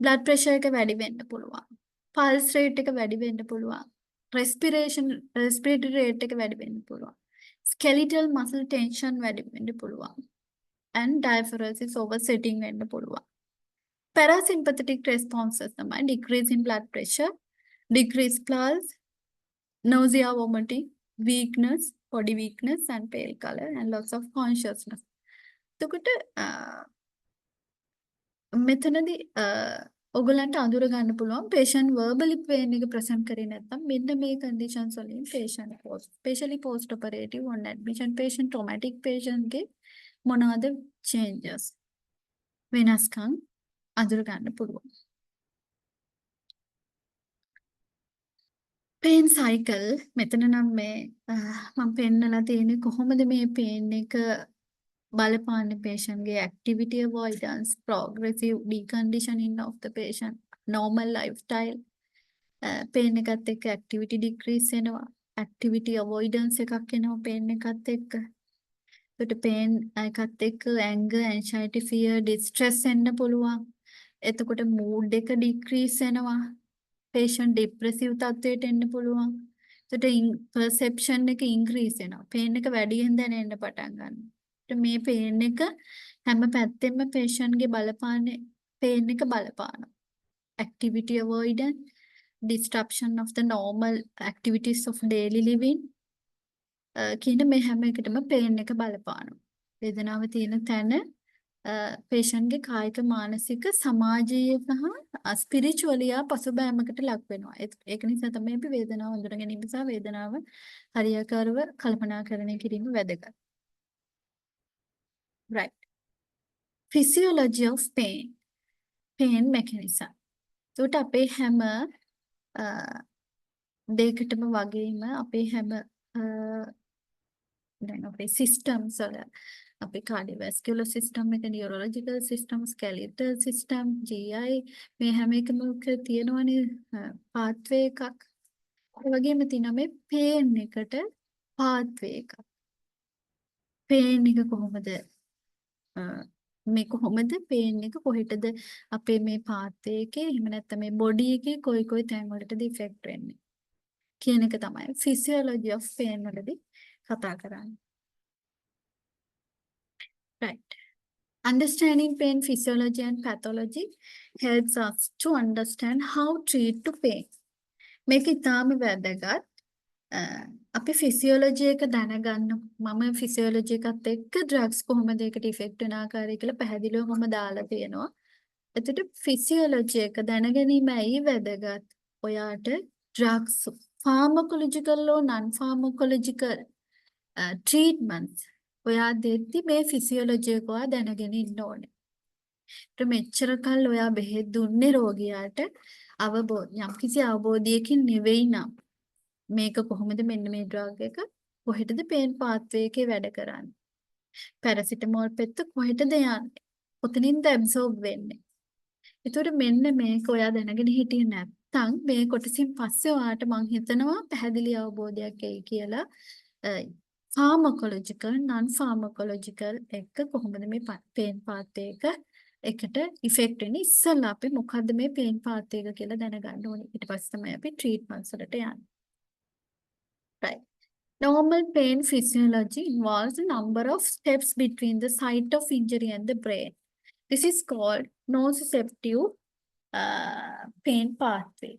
Speaker 1: blood pressure එක වැඩි වෙන්න පුළුවන්, pulse rate එක වැඩි වෙන්න පුළුවන්, respiratory rate එක වැඩි වෙන්න පුළුවන්, skeletal muscle tension වැඩි වෙන්න පුළුවන්, and diaphoresis oversetting වෙන්න පුළුවන්. Parasympathetic responses තමයි decrease in blood pressure, decrease pulse, nausea, vomiting, weakness, body weakness, and pale color, and loss of consciousness. එතකොට මෙතනදී ඔයගලන්ට අඳුර ගන්න පුළුවන් patient verbally pain එක present කරේ නැත්නම් මෙන්න මේ conditions වලින් patient post, especially post operative on admission patient, traumatic patient ගේ මොනවාද changes වෙනස්කම් අඳුර ගන්න පුළුවන්. pain cycle මෙතන නම් මේ මම පෙන්නලා තියෙන්නේ කොහොමද මේ pain එක බලපාන්නේ patient ගේ activity avoidance, progressive deconditioning of the patient, normal lifestyle. pain එකත් එක්ක activity decrease වෙනවා, activity avoidance එකක් එනවා pain එකත් එක්ක. ඒකට pain එකත් එක්ක anger, anxiety, fear, distress එන්න පුළුවන්. එතකොට mood එක decrease වෙනවා. patient depressive තත්ත්වයට එන්න පුළුවන්. ඒකට perception එක increase වෙනවා. pain එක වැඩියෙන් දැනෙන්න පටන් ගන්නවා. මේ pain එක හැම පැත්තෙම patient ගේ බලපාන්නේ pain එක බලපානවා. activity avoidance, disruption of the normal activities of daily living කියන මේ හැම එකටම pain එක බලපානවා. වේදනාව තියෙන තැන patient ගේ කායික මානසික සමාජීය සහ spiritually පසුබෑමකට ලක් වෙනවා. ඒක නිසා තමයි අපි වේදනාව හඳුනා ගැනීම සහ වේදනාව හරියාකාරව කල්පනාකරණය කිරීම වැදගත්. Right. Physiology of pain. Pain mechanism. ඒකට අපේ හැම දෙයකටම වගේම අපේ හැම දැන් අපේ systems වල අපේ cardiovascular system එක, neurological system, skeletal system, GI මේ හැම එකම තියෙනවනේ pathway එකක්. ඒ වගේම තියෙනවා මේ pain එකට pathway එකක්. pain එක කොහොමද මේ කොහොමද pain එක කොහෙටද අපේ මේ pathway එකේ එහෙම නැත්නම් මේ body එකේ කොයි තැන් වලටද effect වෙන්නේ කියන එක තමයි physiology of pain වලදී කතා කරන්නේ. Right. Understanding pain physiology and pathology helps us to understand how treat to pain. මේක ඉතාම වැදගත්. අපි ෆිසියොලොජි එක දැනගන්න මම ෆිසියොලොජි එකත් එක්ක ඩ්‍රග්ස් කොහොමද ඒකට ඉෆෙක්ට් වෙන ආකාරය කියලා පැහැදිලිවම දාලා තියෙනවා. එතකොට ෆිසියොලොජි එක දැනගැනීම ඇයි වැදගත්? ඔයාට drugs ෆාමකොලොජිකල් or non pharmacological treatments ඔයා දෙද්දි මේ ෆිසියොලොජි එක ඔයා දැනගෙන ඉන්න ඕනේ. ඒත් මෙච්චර කල් ඔයා බෙහෙත් දුන්නේ රෝගියාට යම්කිසි අවබෝධයකින් නෙවෙයි නම් මේක කොහොමද මෙන්න මේ ඩ්‍රග් එක කොහෙටද පේන් පාත්වේ එකේ වැඩ කරන්නේ? පැරසිටමෝල් පෙත්ත කොහෙටද යන්නේ? කොතනින්ද ඇබ්සෝබ් වෙන්නේ? ඒතකොට මෙන්න මේක ඔයා දැනගෙන හිටියේ නැත්නම් මේ කොටසින් පස්සේ ඔයාට මං හිතනවා පැහැදිලි අවබෝධයක් එයි කියලා. ෆාමකොලොජිකල් non pharmacological එක කොහොමද මේ පේන් පාත් එක එකට ඉෆෙක්ට් වෙන්නේ? ඉස්සෙල්ලා අපි මොකද්ද මේ පේන් පාත් එක කියලා දැනගන්න ඕනේ. ඊට පස්සේ තමයි අපි ට්‍රීට්මන්ට්ස් වලට යන්නේ. Right. Normal pain physiology involves a number of steps between the site of injury and the brain. This is called nociceptive pain pathway.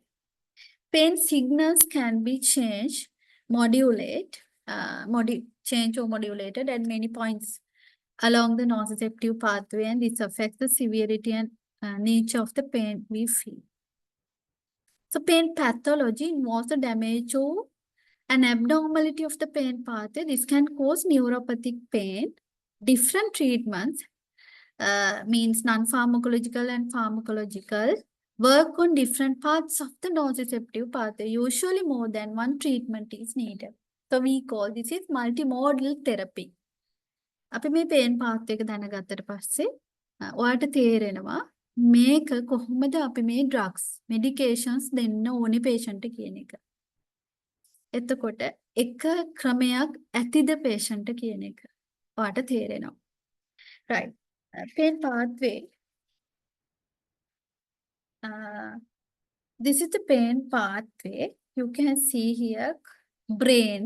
Speaker 1: Pain signals can be changed, changed or modulated at many points along the nociceptive pathway, and this affects the severity and nature of the pain we feel. So pain pathology involves the damage to an abnormality of the pain pathway. This can cause neuropathic pain. Different treatments means non-pharmacological and pharmacological work on different parts of the nociceptive pathway. Usually more than one treatment is needed. So we call this is multimodal therapy. අපි මේ pain path එක දැනගත්තට පස්සේ ඔයාලට තේරෙනවා මේක කොහොමද අපි මේ drugs medications දෙන්න ඕනේ patient කියන එක. එතකොට එක ක්‍රමයක් ඇතිද patient කියන එක ඔයාලට තේරෙනවා. Right. Pain pathway. This is the pain pathway. You can see here brain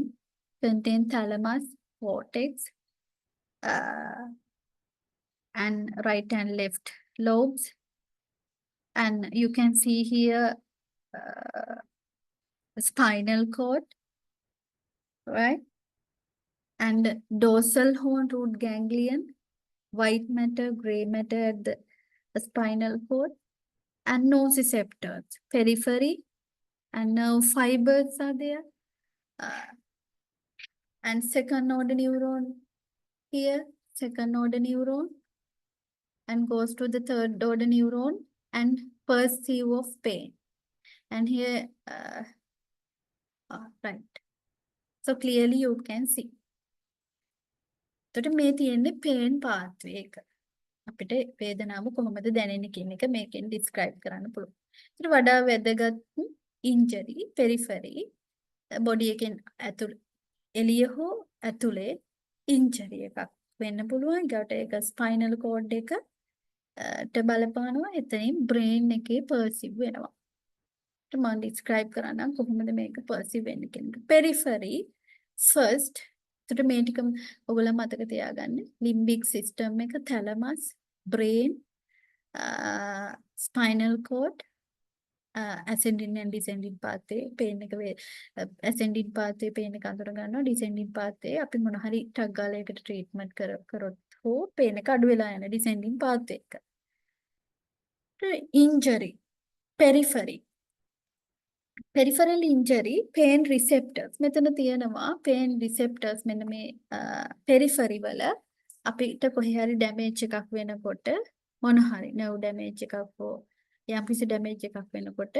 Speaker 1: contain thalamus, cortex, and right and left lobes. And you can see here spinal cord, right? And dorsal horn root ganglion, white matter, gray matter at the spinal cord, and nociceptors, periphery, and nerve fibers are there. And second order neuron here, second order neuron, and goes to the third order neuron and perceive of pain. And here, right. So clearly you can see. එතකොට මේ තියෙන්නේ pain pathway එක. අපිට වේදනාව කොහොමද දැනෙන්නේ කියන එක මේකෙන් describe කරන්න පුළුවන්. ඊට වඩා වැදගත් injury, periphery, body එකෙන් එළිය හෝ ඇතුලේ injury එකක් වෙන්න පුළුවන්. ඊට ඒක spinal cord එකට බලපානවා. එතනින් brain එකේ perceive වෙනවා. ඊට මම describe කරන්නම් කොහොමද මේක perceive වෙන්නේ කියන එක. Periphery first. එතකොට මේ ටික ඔයගොල්ලෝ මතක තියාගන්න. limbic system එක, thalamus, brain, spinal cord, ascending and descending pathway pain එක ascending pathway pain එක අඳුර ගන්නවා. descending pathway අපි මොන හරි ටග් ගාලා ඒකට treatment කරොත් හෝ pain එක අඩු වෙලා යන descending pathway එක. injury, periphery. Peripheral injury, pain receptors. මෙතන තියෙනවා pain receptors මෙන්න මේ periphery වල අපිට කොහේ හරි damage එකක් වෙනකොට මොන හරි nerve damage එකක් හෝ යම්කිසි damage එකක් වෙනකොට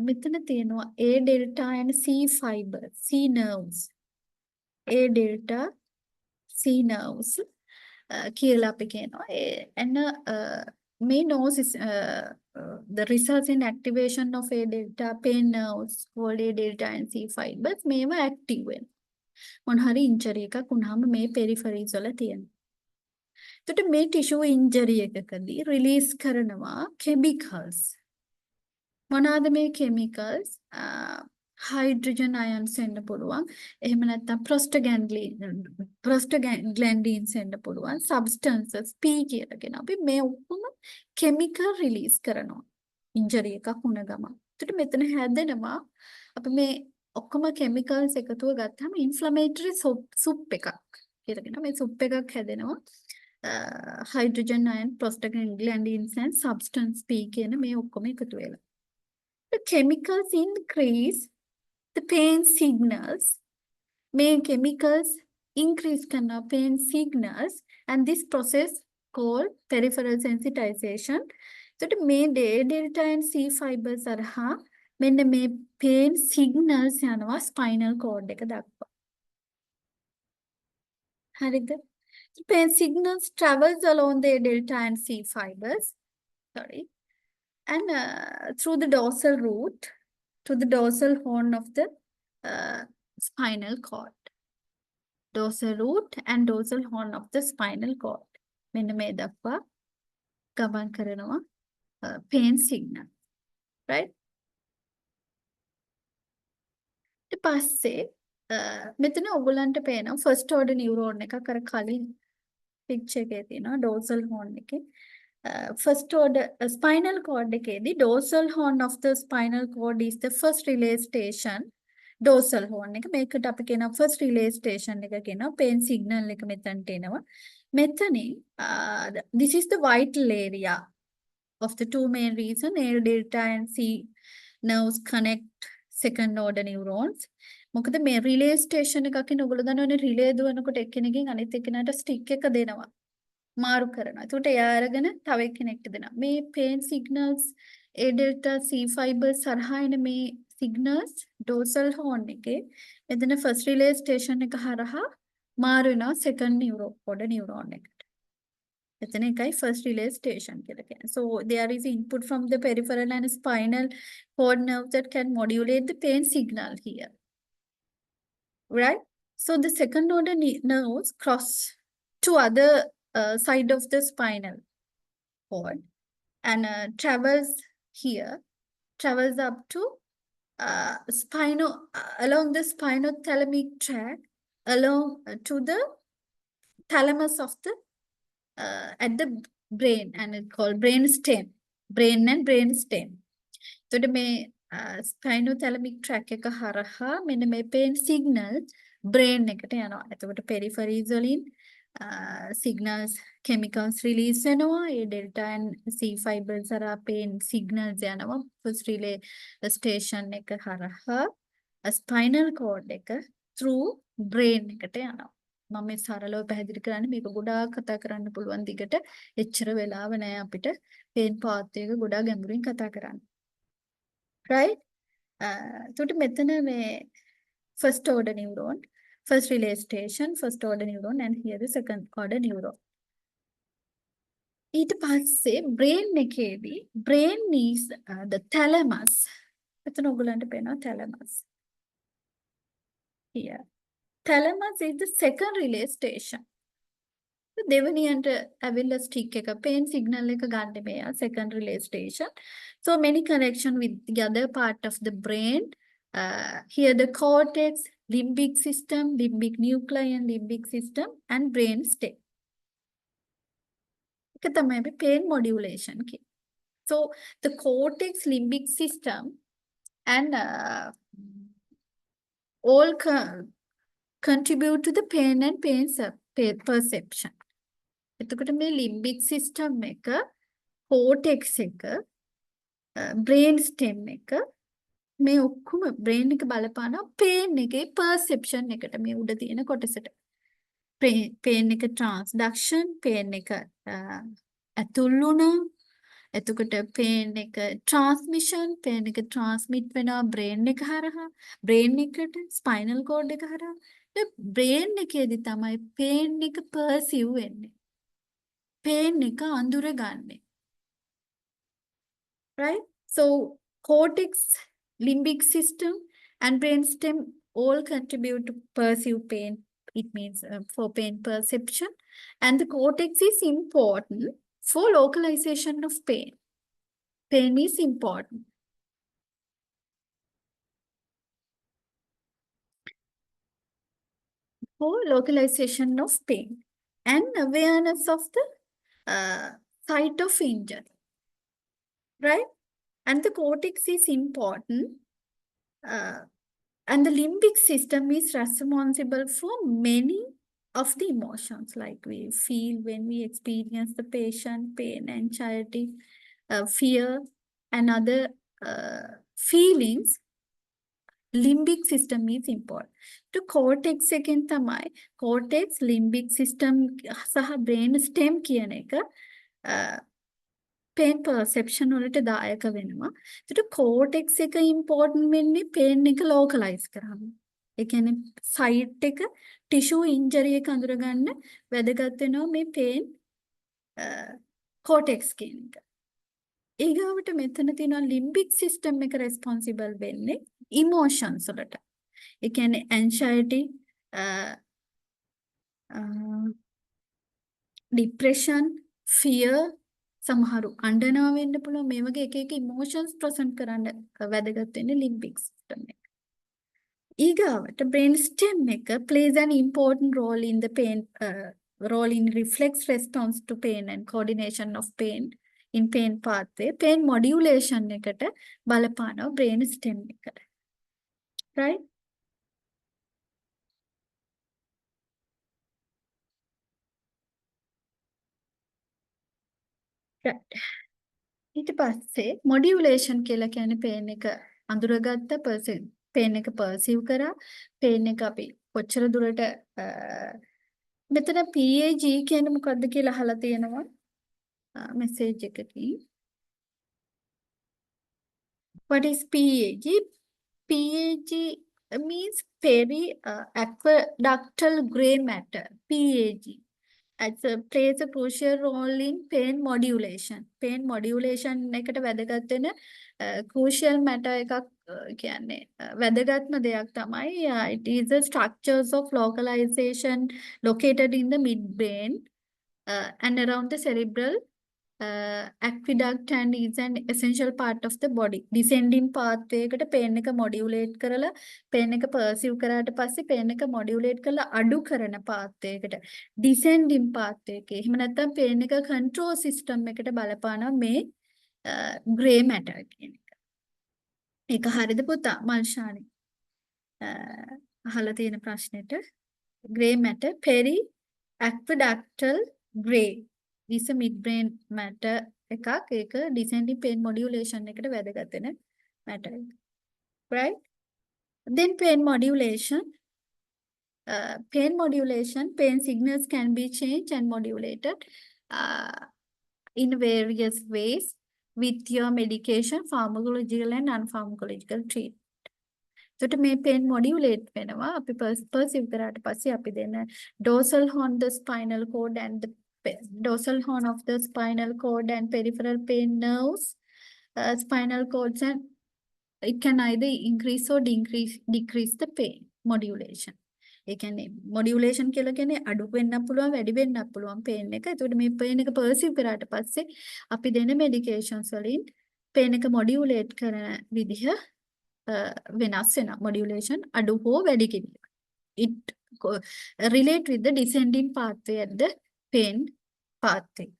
Speaker 1: මෙතන තියෙනවා A delta and C fibers, C nerves. A delta, C nerves කියලා අපි කියනවා. and මේ the results in activation of A delta pain nerves called A delta and C fibers මේවා active වෙනවා. මොන හරි injury එකක් වුණාම මේ peripheries වල තියෙනවා. එතකොට මේ tissue injury එකකදී release කරනවා chemicals. මොනවාද මේ chemicals? hydrogen ions එන්න පුළුවන්. එහෙම නැත්නම් prostaglandins එන්න පුළුවන්. substances P කියලා කියන අපි මේ ඔක්කොම chemical release කරනවා. injury එකක් වුණ ගමන්. එතකොට මෙතන හැදෙනවා අපි මේ ඔක්කොම chemicals එකතුව ගත්තාම inflammatory soup එකක් කියලා කියනවා. මේ soup එකක් හැදෙනවා. hydrogen ion, prostaglandins and substance P කියන මේ ඔක්කොම එකතු වෙලා. The chemicals increase the pain signals. May chemicals increase karna pain signals and this process called peripheral sensitization. So the may delta and C fibers arha when the may pain signals yanawa spinal cord එක දක්වා. හරිද? The pain signals travels along the delta and C fibers. Sorry. And through the dorsal root to the dorsal horn of the spinal cord. Dorsal root and dorsal horn of the spinal cord. මෙන්න මේ දක්වා ගමන් කරනවා pain signal. Right? ඊට පස්සේ මෙතන ඔයගලන්ට පේනවා first order neuron එකක් අර කලින් picture එකේ තියෙනවා dorsal horn එකේ. First order spinal cord එකේදී dorsal horn of the spinal cord is the first relay station. Dorsal horn එක මේකට අපි කියනවා first relay station එක කියනවා pain signal එක මෙතනට එනවා. මෙතනින් this is the vital area of the two main reason A delta and C nerves connect second order neurons. මොකද මේ relay station එකකින් ඔයගොල්ලෝ දන්නවනේ relay දුවනකොට එක්කෙනකින් අනිත් එක්කෙනාට stick එක දෙනවා. මාරු කරනවා. ඒකට එයා අරගෙන තව එක්කෙනෙක්ට දෙනවා. මේ pain signals A delta C fibers සරහා එන මේ signals dorsal horn එකේ එතන first relay station එක හරහා මාරු වෙනවා second order neuron එකට. එතන එකයි first relay station කියලා කියන්නේ. So there is input from the peripheral and spinal cord nerve that can modulate the pain signal here. Right? So the second order nerves cross to other side of the spinal cord and travels up to along the spinothalamic tract along to the thalamus of the at the brain and it's called brain stem. So the spinothalamic tract එක හරහා මෙන්න මේ pain signal brain එකට යනවා. එතකොට peripheries වලින් signals chemicals release වෙනවා. ඒ delta and C fibers හරහා pain signals යනවා. first relay station එක හරහා spinal cord එක through brain එකට යනවා. මම මේ සරලව පැහැදිලි කරන්නේ මේක ගොඩාක් කතා කරන්න පුළුවන් දිගට එච්චර වෙලාව නැහැ අපිට pain path එක ගොඩාක් ගැඹුරින් කතා කරන්න. Right? එතකොට මෙතන මේ first order neuron, first relay station, first order neuron and here the second order neuron. ඊට පස්සේ brain එකේදී brain is the thalamus. එතන ඔයගලන්ට පේනවා thalamus. Here. Thalamus is the second relay station. දෙවනියට ඇවිල්ලා stick එක pain signal එක ගන්න මෙයා second relay station. So many connection with the other part of the brain. Here the cortex, limbic system, limbic nuclei and limbic system and brain stem. ඒක තමයි අපි pain modulation කියන්නේ. So the cortex, limbic system and all contribute to the pain and pain perception. එතකොට මේ limbic system එක, cortex එක, brain stem එක මේ ඔක්කොම brain එක බලපානවා pain එකේ perception එකට මේ උඩ තියෙන කොටසට. pain එක transduction, pain එක ඇතුල් වුණා. එතකොට pain එක transmission, pain එක transmit වෙනවා brain එක හරහා, brain එකට spinal cord එක හරහා. brain එකේදී තමයි pain එක perceive වෙන්නේ. pain එක අඳුර ගන්නෙ. right? So cortex, limbic system, and brainstem all contribute to perceive pain. It means for pain perception, and the cortex is important for localization of pain. Pain is important. For localization of pain and awareness of the site of injury, right? And the cortex is important, and the limbic system is responsible for many of the emotions like we feel when we experience the pain, anxiety, fear, and other feelings. Limbic system is important. To cortex එකෙන් තමයි cortex, limbic system සහ brain stem කියන එක pain perception වලට දායක වෙනවා. ඒකට cortex එක important වෙන්නේ pain එක localize කරාම. ඒ කියන්නේ site එක tissue injury එක අඳුරගන්න වැදගත් වෙනවා මේ pain cortex කියන එක. ඊගාවට මෙතන තියෙනවා limbic system එක responsible වෙන්නේ emotions වලට. ඒ කියන්නේ anxiety, depression, fear, සමහරු අඬනවා වෙන්න පුළුවන්. මේ වගේ එක එක emotions present කරන්න වැදගත් වෙන්නේ limbic system එක. ඊගාවට brain stem එක plays an important role in the pain role in reflex response to pain and coordination of pain in pain pathway. pain modulation එකට බලපානවා brain stem එකට. Right? Right. ඊට පස්සේ modulation කියලා කියන්නේ pain එක අඳුරගත්ත pain එක perceive කරා pain එක අපි කොච්චර දුරට මෙතන PAG කියන්නේ මොකක්ද කියලා අහලා තියෙනවා message එකකින්. What is PAG? PAG means peri-aqueductal gray matter. PAG. Plays a crucial role in pain modulation. Pain modulation එකට වැදගත් වෙන crucial matter එකක් කියන්නේ වැදගත්ම දෙයක් තමයි it is the structures of localization located in the midbrain and around the cerebral aqueduct and is an essential part of the body. Descending pathway එකට pain එක modulate කරලා pain එක perceive කරාට පස්සේ pain එක modulate කරලා අඩු කරන pathway එකට descending pathway එකේ. එහෙම නැත්නම් pain එක control system එකට බලපානවා මේ gray matter කියන එක. ඒක හරියද පුතා මල්ෂානි? අහලා තියෙන ප්‍රශ්නෙට gray matter peri-aqueductal gray is a midbrain matter එකක්. ඒක descending pain modulation එකට වැදගත් වෙන matter එක. Right? Then pain modulation. Pain signals can be changed and modulated in various ways with your medication, pharmacological and non-pharmacological treatment. එතකොට මේ pain modulate වෙනවා අපි perceive කරාට පස්සේ අපි දෙන dorsal horn, the spinal cord and the dorsal horn of the spinal cord and peripheral pain nerves, spinal cords, and it can either increase or decrease the pain modulation. ඒ කියන්නේ modulation කියලා කියන්නේ අඩු වෙන්නත් පුළුවන් වැඩි වෙන්නත් පුළුවන් pain එක. ඒකට මේ pain එක perceive කරාට පස්සේ අපි දෙන medications වලින් pain එක modulate කරන විදිහ වෙනස් වෙනවා. modulation අඩු හෝ වැඩි කිරීම. It relate with the descending pathway at the pain pathway.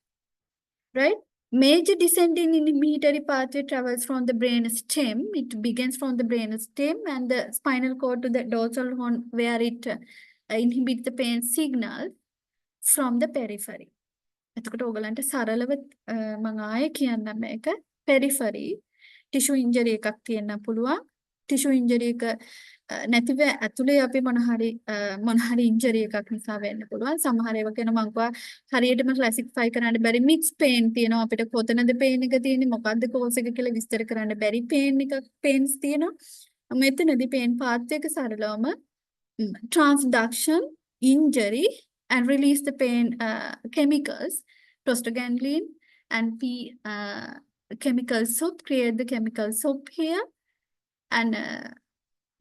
Speaker 1: Right? Major descending inhibitory pathway travels from the brain stem. It begins from the brain stem and the spinal cord to the dorsal horn where it inhibits the pain signal from the periphery. එතකොට ඕගලන්ට සරලව මම ආයේ කියන්නම් මේක periphery tissue injury එකක් තියෙන්න පුළුවන්. tissue injury එක නැතිව ඇතුලේ අපි මොන හරි injury එකක් නිසා වෙන්න පුළුවන්. සමහර ඒවා කියන මම කිව්වා හරියටම classify කරන්න බැරි mix pain තියෙනවා. අපිට කොතනද pain එක තියෙන්නේ මොකද්ද cause එක කියලා විස්තර කරන්න බැරි pains තියෙනවා. මෙතනදී pain path එක සරලවම transduction, injury and release the pain chemicals prostaglandin and chemical soap, create the chemical soap here, and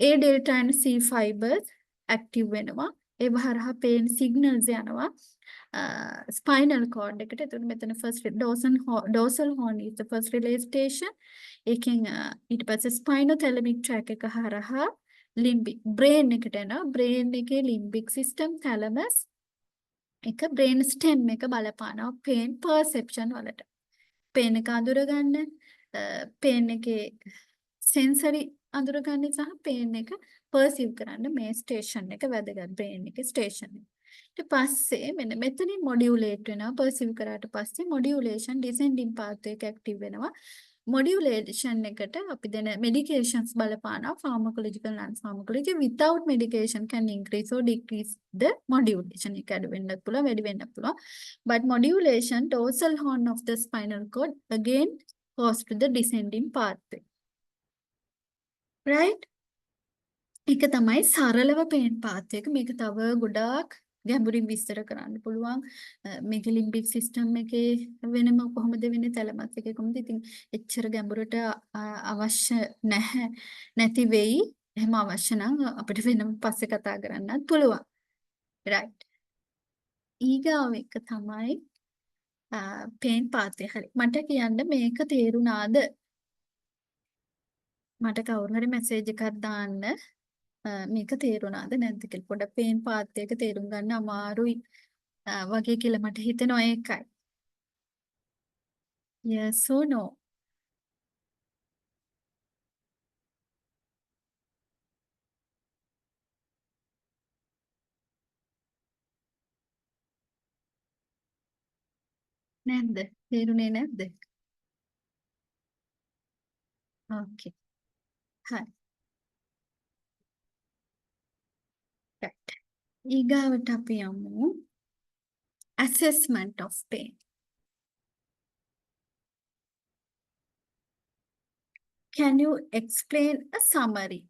Speaker 1: A delta and C fibers active වෙනවා. ඒ හරහා pain signals යනවා spinal cord එකට. එතකොට මෙතන first dorsal horn is the first relay station. ඒකෙන් ඊට පස්සේ spinothalamic tract එක හරහා limbic brain එකට එනවා. brain එකේ limbic system thalamus එක brain stem එක බලපානවා pain perception වලට. pain එක අඳුරගන්න pain එකේ sensory අඳුරගන්න සහ pain එක perceive කරන්න මේ station එක වැදගත් brain එකේ station එක. ඊට පස්සේ මෙන්න මෙතනින් modulate වෙනවා perceive කරාට පස්සේ modulation descending pathway එක active වෙනවා. modulation එකට අපි දෙන medications බලපානවා pharmacological non pharmacological without medication can increase or decrease the modulation එක අඩු වෙන්නත් පුළුවන් වැඩි වෙන්නත් පුළුවන්. but modulation dorsal horn of the spinal cord again goes to the descending pathway. right? ඒක තමයි සරලව pain path එක. මේක තව ගොඩාක් ගැඹුරින් විස්තර කරන්න පුළුවන්. මේක limbic system එකේ වෙනම කොහොමද වෙන්නේ තැලමස් එකේ කොහොමද? ඉතින් එච්චර ගැඹුරට අවශ්‍ය නැහැ නැති වෙයි. එහෙම අවශ්‍ය නම් අපිට වෙනම පස්සේ කතා කරන්නත් පුළුවන්. right. ඊගාව එක තමයි pain path එක. හරි. මට කියන්න මේක තේරුණාද? මට කවුරු හරි මැසේජ් එකක් දාන්න මේක තේරුණාද නැද්ද කියලා. පොඩ්ඩක් pain path එක තේරුම් ගන්න අමාරුයි වගේ කියලා මට හිතෙනවා ඒකයි. yes or no? නැද්ද? තේරුනේ නැද්ද? okay. හරි. right. ඊගාවට අපි යමු assessment of pain. Can you explain a summary?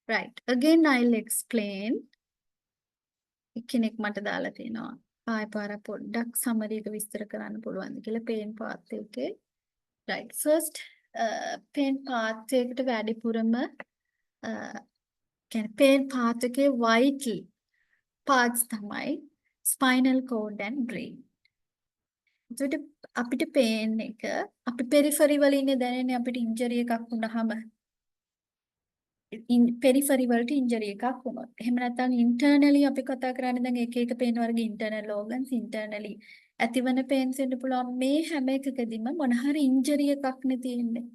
Speaker 1: right. again I'll explain. කෙනෙක් මට දාලා තිනවා ආය පාර පොඩ්ඩක් summary එක විස්තර කරන්න පුළුවන්ද කියලා pain path එකේ. right. first pain path එකට වැඩිපුරම කියන්නේ pain path එකේ vital parts තමයි spinal cord and brain. එතකොට අපිට pain එක අපි periphery වල ඉන්නේ දැනෙන්නේ අපිට injury එකක් වුණාම periphery වලට injury එකක් වුණොත්. එහෙම නැත්නම් internally අපි කතා කරන්නේ දැන් එක එක pain වර්ග internal organs internally ඇතිවන pains වෙන්න පුළුවන්. මේ හැම එකකදීම මොන හරි injury එකක් නේ තියෙන්නේ.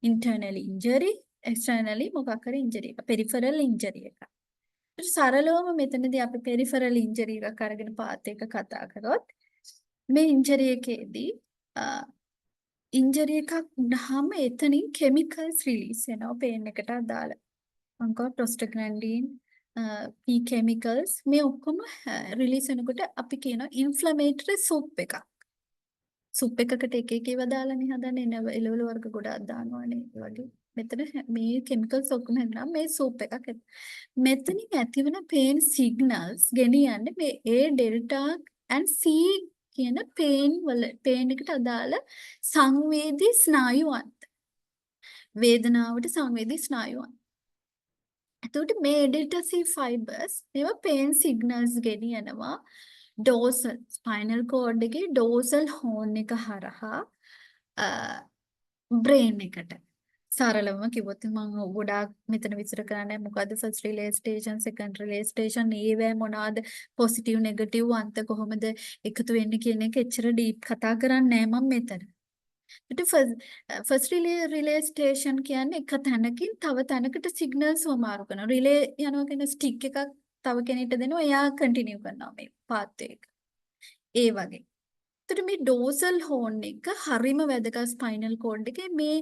Speaker 1: internally injury externally මොකක් හරි injury එක peripheral injury එකක්. සරලවම මෙතනදී අපි peripheral injury එකක් අරගෙන පාත් එක කතා කරොත් මේ injury එකේදී injury එකක් වුණාම එතනින් chemicals release වෙනවා pain එකට අදාළ. අංකව prostaglandin P chemicals මේ ඔක්කොම release වෙනකොට අපි කියනවා inflammatory soup එකක්. soup එකකට එක එක ඒවා දාලානේ හදන්නේ එළවලු වර්ග ගොඩාක් දානවානේ ඒ වගේ. මෙතන මේ chemicals ඔක්කොම හැදෙනවා මේ soup එකක්. මෙතනින් ඇතිවන pain signals ගෙනියන්නේ මේ A delta and C කියන pain එකට අදාළ සංවේදී ස්නායුවන්. වේදනාවට සංවේදී ස්නායුවන්. එතකොට මේ A delta C fibers මේවා pain signals ගෙනියනවා dorsal spinal cord එකේ dorsal horn එක හරහා brain එකට. සරලවම කිව්වොත් මම ගොඩාක් මෙතන විස්තර කරන්නේ මොකද්ද first relay station second relay station ඒවැ මොනවාද positive negative අන්ත කොහොමද එකතු වෙන්නේ කියන එක එච්චර deep කතා කරන්නේ නැහැ මම මෙතන. ඊට first relay station කියන්නේ එක තැනකින් තව තැනකට signals වමාරු කරනවා. relay යනවා කියන stick එකක් තව කෙනෙක්ට දෙනවා එයා continue කරනවා මේ path එක. ඒ වගේ. එතකොට මේ dorsal horn එක හරිම වැදගත් spinal cord එකේ මේ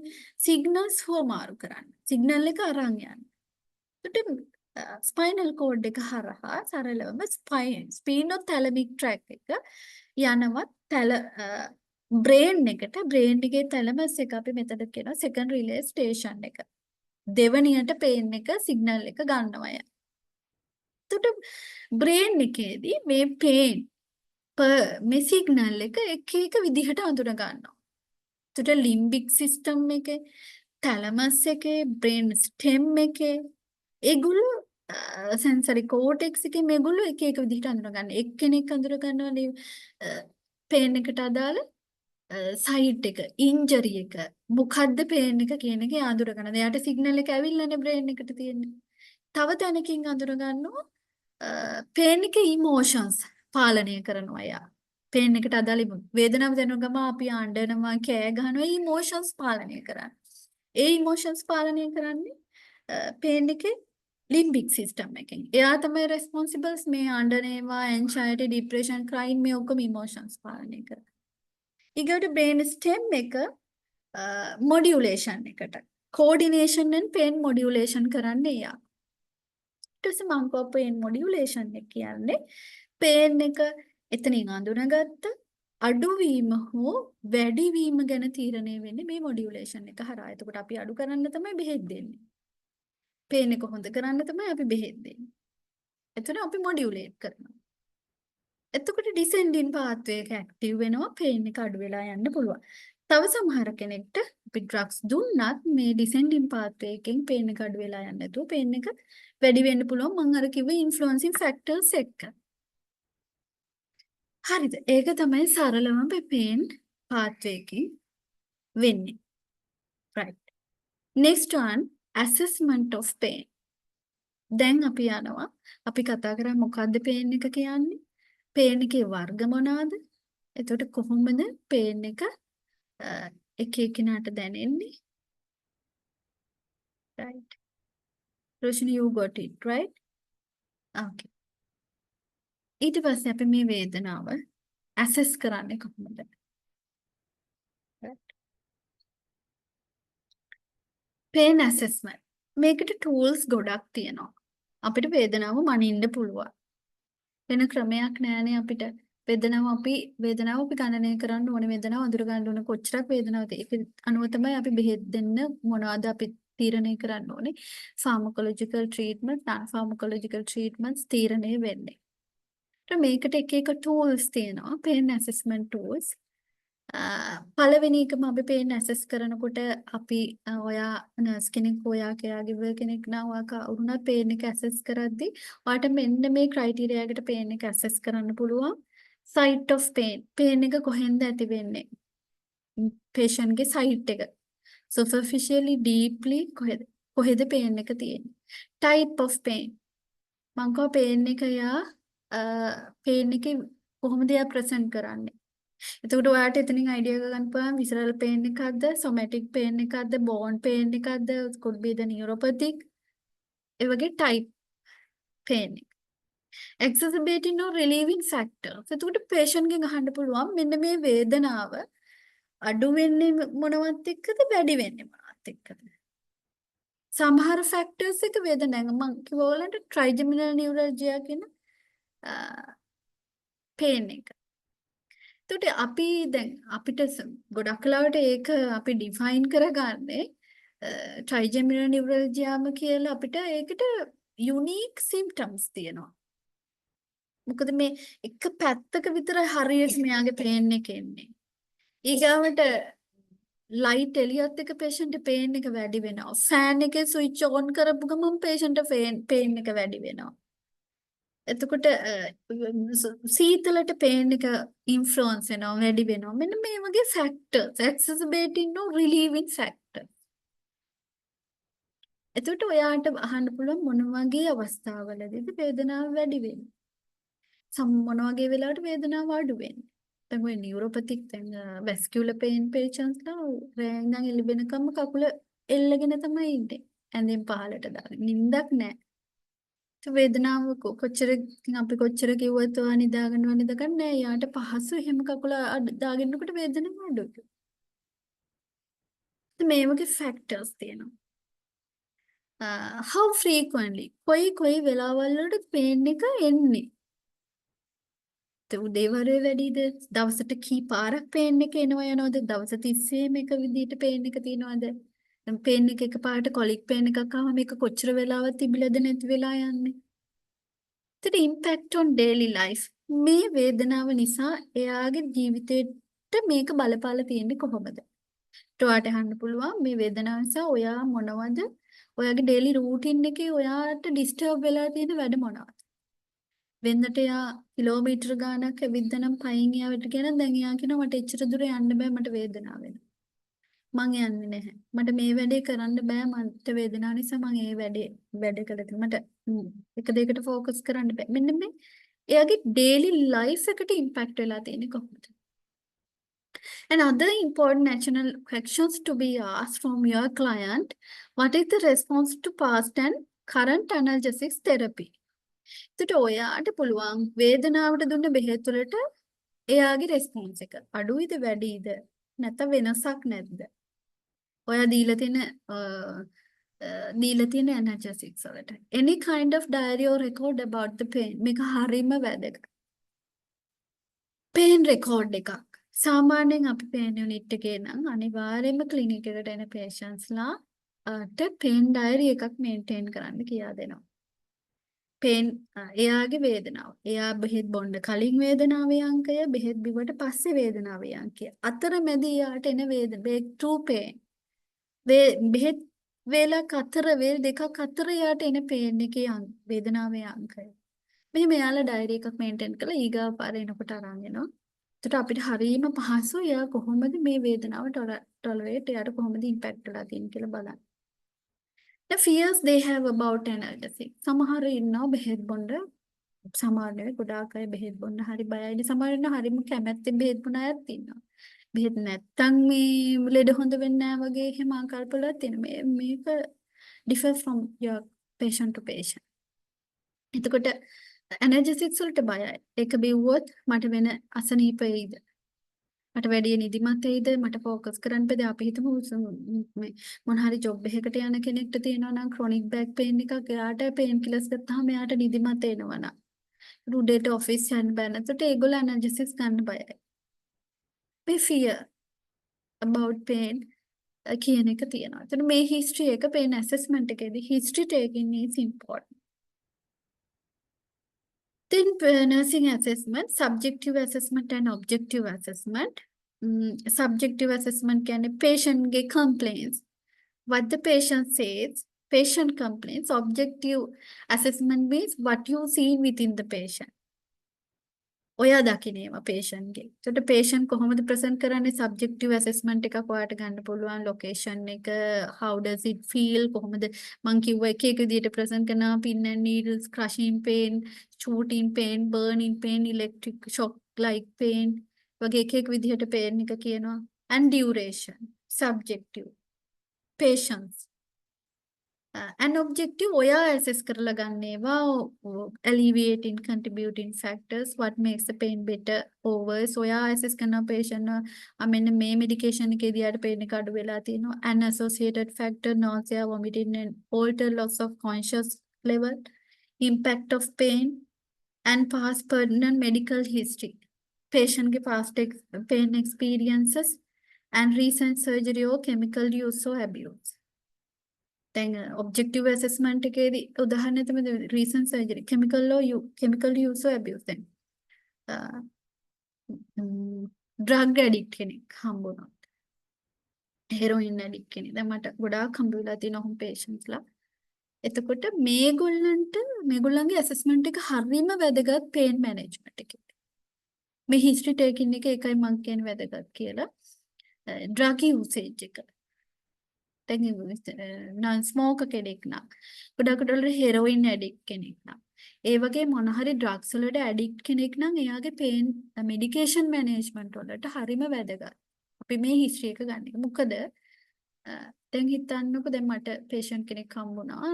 Speaker 1: signals හොමාරු කරන්න. signal එක අරන් යන්න. එතකොට spinal cord එක හරහා සරලවම spinothalamic tract එක යනවා brain එකට. brain එකේ thalamus එක අපි මෙතන කියනවා second relay station එක. දෙවනියට pain එක signal එක ගන්නවා ය. එතකොට brain එකේදී මේ pain මේ සිග්නල් එක එක විදිහට අඳුන ගන්නවා. එතකොට ලිම්බික් සිස්ටම් එකේ, තැලමස් එකේ, බ්‍රේන් ස්ටෙම් එකේ ඒගොල්ලෝ සෙන්සරි කෝටෙක්ස් එකේ මේගොල්ලෝ එක එක විදිහට අඳුරගන්න. එක්කෙනෙක් අඳුර ගන්නවා පේන් එකට අදාළ සයිට් එක, ඉන්ජරි එක, මොකද්ද පේන් එක කියන එක අඳුර ගන්න. එයාට සිග්නල් එක ඇවිල්ලානේ බ්‍රේන් එකට තියෙන්නේ. තව තැනකින් අඳුර ගන්නවා පේන් එකේ ඉමෝෂන්ස් පාලනය කරනවා එයා. පේන් එකට අදාළ වේදනාව දැනුන ගම අපි අඬනවා, කෑ ගහනවා, ඒ ඉමෝෂන්ස් පාලනය කරන්නේ. ඒ ඉමෝෂන්ස් පාලනය කරන්නේ පේන් එකේ ලිම්බික් සිස්ටම් එකෙන්. එයා තමයි රෙස්පොන්සිබල්ස් මේ අඬනවා, ඇන්සයිටි, ડિප්‍රෙෂන්, ක්‍රයින් මේ ඔක්කොම ඉමෝෂන්ස් පාලනය කරන්නේ. ඊගොට බ්‍රේන් ස්ටෙම් එක මොඩියුලේෂන් එකට. කෝඩිනේෂන් and පේන් මොඩියුලේෂන් කරන්නේ එයා. ඊට පස්සේ මම කෝ පේන් මොඩියුලේෂන් එක කියන්නේ පේන් එක එතනින් අඳුනගත්ත අඩුවීම හෝ වැඩිවීම ගැන තීරණය වෙන්නේ මේ මොඩියුලේෂන් එක හරහා. එතකොට අපි අඩු කරන්න තමයි බෙහෙත් දෙන්නේ. පේන් එක හොඳ කරන්න තමයි අපි බෙහෙත් දෙන්නේ. එතකොට අපි මොඩියුලේට් කරනවා. එතකොට ඩිසෙන්ඩින් පාත්වේ එක ඇක්ටිව් වෙනවා, පේන් එක අඩු වෙලා යන්න පුළුවන්. තව සමහර කෙනෙක්ට අපි ඩ්‍රග්ස් දුන්නත් මේ ඩිසෙන්ඩින් පාත්වේ එකෙන් පේන් එක අඩු වෙලා යන්නේ නැතුව පේන් එක වැඩි වෙන්න පුළුවන්. මම අර කිව්ව ඉන්ෆ්ලුවෙන්සින් ෆැක්ටර්ස් එක්ක. හරිද? ඒක තමයි සරලවම පේන් පාත්වේ එකකින් වෙන්නේ. right. next one assessment of pain. දැන් අපි යනවා. අපි කතා කරා මොකද්ද පේන් එක කියන්නේ? පේන් එකේ වර්ග මොනවාද? එතකොට කොහොමද පේන් එක එක එකිනාට දැනෙන්නේ? right. Roshni, you got it, right? okay. ඊට පස්සේ අපි මේ වේදනාව assess කරන්නේ කොහොමද? right. pain assessment. මේකට tools ගොඩක් තියෙනවා. අපිට වේදනාව මනින්න පුළුවන්. වෙන ක්‍රමයක් නෑනේ අපිට. වේදනාව අපි ගණනය කරන්න ඕනේ, වේදනාව අඳුර ගන්න ඕනේ, කොච්චරක් වේදනාවද ඒක අනුව තමයි අපි බෙහෙත් දෙන්න මොනවද අපි තීරණය කරන්න ඕනේ. ෆාමකොලොජිකල් ට්‍රීට්මන්ට්, non ෆාමකොලොජිකල් ට්‍රීට්මන්ට්ස් තීරණය වෙන්නේ. ඊට මේකට එක එක tools තියෙනවා, pain assessment tools. පළවෙනි එකම අපි pain assess කරනකොට අපි ඔයා නර්ස් කෙනෙක් ඔයා caregiver කෙනෙක් නම් ඔයා කවුරුණත් pain එක assess කරද්දී ඔයාට මෙන්න මේ criteria එකට pain එක assess කරන්න පුළුවන්. site of pain එක කොහෙන්ද ඇති වෙන්නේ? patient ගේ site එක. superficially, deeply කොහෙද pain එක තියෙන්නේ? type of pain. මං කව pain එක යා pain එක කොහොමද යා present කරන්නේ? එතකොට ඔයාට එතනින් අයිඩියා එක ගන්න පුළුවන් විසරල් පේන් එකක්ද, සොමැටික් පේන් එකක්ද, බෝන් පේන් එකක්ද, could be the neuropathic. ඒ වගේ type pain එක. exacerbating or relieving factors. එතකොට patient ගෙන් අහන්න පුළුවන් මෙන්න මේ වේදනාව අඩු වෙන්නේ මොනවත් එක්කද, වැඩි වෙන්නේ මොනවත් එක්කද? සමහර factors එක වේදනාව මම කිව්වා ඔයාලට trigeminal neuralgia කියන pain එක. එතකොට අපි දැන් අපිට ගොඩක් වෙලාවට ඒක අපි ඩිෆයින් කරගන්නේ ට්‍රයිජෙමිනල් නියුරල්ජියාම කියලා අපිට ඒකට යුනික් සිම්ප්ටම්ස් තියෙනවා. මොකද මේ එක පැත්තක විතර හරියට මෙයාගේ පේන් එක එන්නේ. ඊගාවට ලයිට් එළියත් එක patient පේන් එක වැඩි වෙනවා. ෆෑන් එකේ ස්විච් ඔන් කරපු ගමන් patient පේන් එක වැඩි වෙනවා. එතකොට සීතලට පේන් එක ඉන්ෆ්ලුවන්ස් වෙනවා, වැඩි වෙනවා. මෙන්න මේ වගේ factors, exacerbating or relieving factors. එතකොට ඔයාට අහන්න පුළුවන් මොන වගේ අවස්ථාවලදීද වේදනාව වැඩි වෙන්නේ? මොන වගේ වෙලාවට වේදනාව අඩු වෙන්නේ? දැන් ඔය නියුරොපැතික් දැන් වැස්කියුලර් පේන් පේෂන්ට්ස් ලා රෑ ඉඳන් එළි වෙනකම්ම කකුල එල්ලගෙන තමයි ඉන්නේ. ඇඳෙන් පහලට දාගෙන. නිින්දක් නැහැ. වේදනාව කොච්චර අපි කොච්චර කිව්වත් ඔයා නිදාගන්න නෑ. යාට පහසු එහෙම කකුල දාගෙනකොට වේදනාව අඩුයි. මේ වගේ ෆැක්ටර්ස් තියෙනවා. how frequently කොයි වෙලාවල් වලට පේන් එක එන්නේ? උදේවරුේ වැඩිද? දවසට කී පාරක් පේන් එක එනවා යනවද? දවස් 30 මේක විදිහට පේන් එක තියනවද? දැන් පේන් එක එකපාරට කොලික් පේන් එකක් ආවම මේක කොච්චර වෙලාවක් තිබිලාද නැති වෙලා යන්නේ? the impact on daily life. මේ වේදනාව නිසා එයාගේ ජීවිතේට මේක බලපාලා තියෙන්නේ කොහොමද? ඔයාට අහන්න පුළුවන් මේ වේදනාව නිසා ඔයා මොනවද ඔයාගේ ඩේලි රූටින් එකේ ඔයාට ඩිස්ටර්බ් වෙලා තියෙන වැඩ මොනවද? වෙනදට එයා කිලෝමීටර ගාණක් ඇවිද්දනම් පයින් එයාට කියන දැන් එයා කියනවා මට එච්චර දුර යන්න බෑ මට වේදනාව වෙනවා. මං යන්නේ නැහැ. මට මේ වැඩේ කරන්න බෑ මට වේදනාව නිසා මං ඒ වැඩ කළා. මට එක දෙයකට ફોකස් කරන්න බෑ. මෙන්න මේ එයාගේ ඩේලි ලයිෆ් එකට ඉම්පැක්ට් වෙලා තියෙන්නේ කොහොමද? And other important national questions to be asked from your client, what is the response to past and current analgesics therapy? එතකොට ඔයාට පුළුවන් වේදනාවට දුන්න බෙහෙත් වලට එයාගේ රෙස්පොන්ස් එක අඩුයිද වැඩිද නැත්නම් වෙනසක් නැද්ද? ඔයා දීලා තියෙන analgesics වලට. Any kind of diary or record about the pain. මේක හරීම වැදගත්. pain record එකක්. සාමාන්‍යයෙන් අපි pain unit එකේ නම් අනිවාර්යයෙන්ම clinic එකට එන patients ලාට pain diary එකක් maintain කරන්න කියා දෙනවා. pain එයාගේ වේදනාව. එයා බෙහෙත් බොන්න කලින් වේදනාවේ අංකය, බෙහෙත් බිව්වට පස්සේ වේදනාවේ අංකය. අතරමැදි එයාට එන breakthrough pain. බෙහෙත් වේලක් අතර වේල් දෙකක් අතර එයාට එන pain එකේ වේදනාවේ අංකය. මෙහෙම එයාලා ඩයරි එකක් මේන්ටේන් කරලා ඊගාව පාර එනකොට අරන් එනවා. එතකොට අපිට හරියම පහසු එයා කොහොමද මේ වේදනාව ටොලරේට් එයාට කොහොමද ඉම්පැක්ට් වෙලා තියෙන්නේ කියලා බලන්න. The fears they have about analgesic. සමහර ඉන්නවා බෙහෙත් බොන්න සමහර නෙවෙයි ගොඩාක් අය බෙහෙත් බොන්න හරි බයයි. සමහර ඉන්නවා හරිම කැමැත්තෙන් බෙහෙත් බොන අයත් ඉන්නවා. බෙහෙත් නැත්තම් මේ ලෙඩ හොඳ වෙන්නේ නැහැ වගේ එහෙම ආකල්ප වල තියෙනවා. මේක differ from your patient to patient. එතකොට ඇනර්ජෙටික්ස් වලට බයයි. ඒක බිව්වොත් මට වෙන අසනීප වෙයිද? මට වැඩි නිදිමත වෙයිද? මට ફોකස් කරන්න බැද. අපි හිතමු මේ මොන හරි ජොබ් එකකට යන කෙනෙක්ට තියෙනවා නම් ක්‍රොනික් බෑක් පේන් එකක්. එයාට පේන් කිලර්ස් ගත්තාම එයාට නිදිමත එනවා නම්. උදේට ඔෆිස් යන්න බෑ. නැත්නම් ඒගොල්ලෝ ඇනර්ජෙටික්ස් ගන්න බයයි. මේ fear about pain කියන එක තියෙනවා. එතන මේ history එක pain assessment එකේදී history taking is important. Then nursing assessment, subjective assessment and objective assessment. Subjective assessment කියන්නේ patient ගේ complaints. What the patient says, patient complaints. Objective assessment means what you see within the patient. ඔයා දකින්නේවා patient ගේ. ඒකට patient කොහොමද present කරන්නේ subjective assessment එකක් ඔයාට ගන්න පුළුවන් location එක how does it feel කොහොමද මං කිව්වා එක එක විදිහට present කරනවා pin and needles crushing pain shooting pain burning pain electric shock like pain වගේ එක එක විදිහට pain එක කියනවා and duration subjective patience and objective ඔයා assess කරලා ගන්නේවා alleviating contributing factors what makes the pain better or worse ඔයා assess කරන patient මෙන්න මේ medication එකේදී යාට pain එක අඩු වෙලා තියෙනවා and associated factor nausea vomiting and alter loss of conscious level impact of pain and past pertinent medical history patient ගේ past pain experiences and recent surgery or chemical use or abuse then objective assessment එකේදී උදාහරණයක් තමයි recent surgery chemical use or abuse then drug addict කෙනෙක් හම්බුනොත් heroin addict කෙනෙක් දැන් මට ගොඩාක් හම්බ වෙලා තියෙන ඔහොම patients ලා එතකොට මේගොල්ලන්ගේ assessment එක හරිම වැදගත් pain management එකේ මේ history taking එක එකයි මම කියන්නේ වැදගත් කියලා drug usage එක non smoker කෙනෙක් නම් ගොඩක් වෙලාවට heroin addict කෙනෙක් නම් ඒ වගේ මොන හරි drugs වලට addict කෙනෙක් නම් එයාගේ pain medication management වලට හරිම වැදගත්. අපි මේ history එක ගන්න එක. මොකද දැන් හිතන්නකෝ දැන් මට patient කෙනෙක් හම්බුණා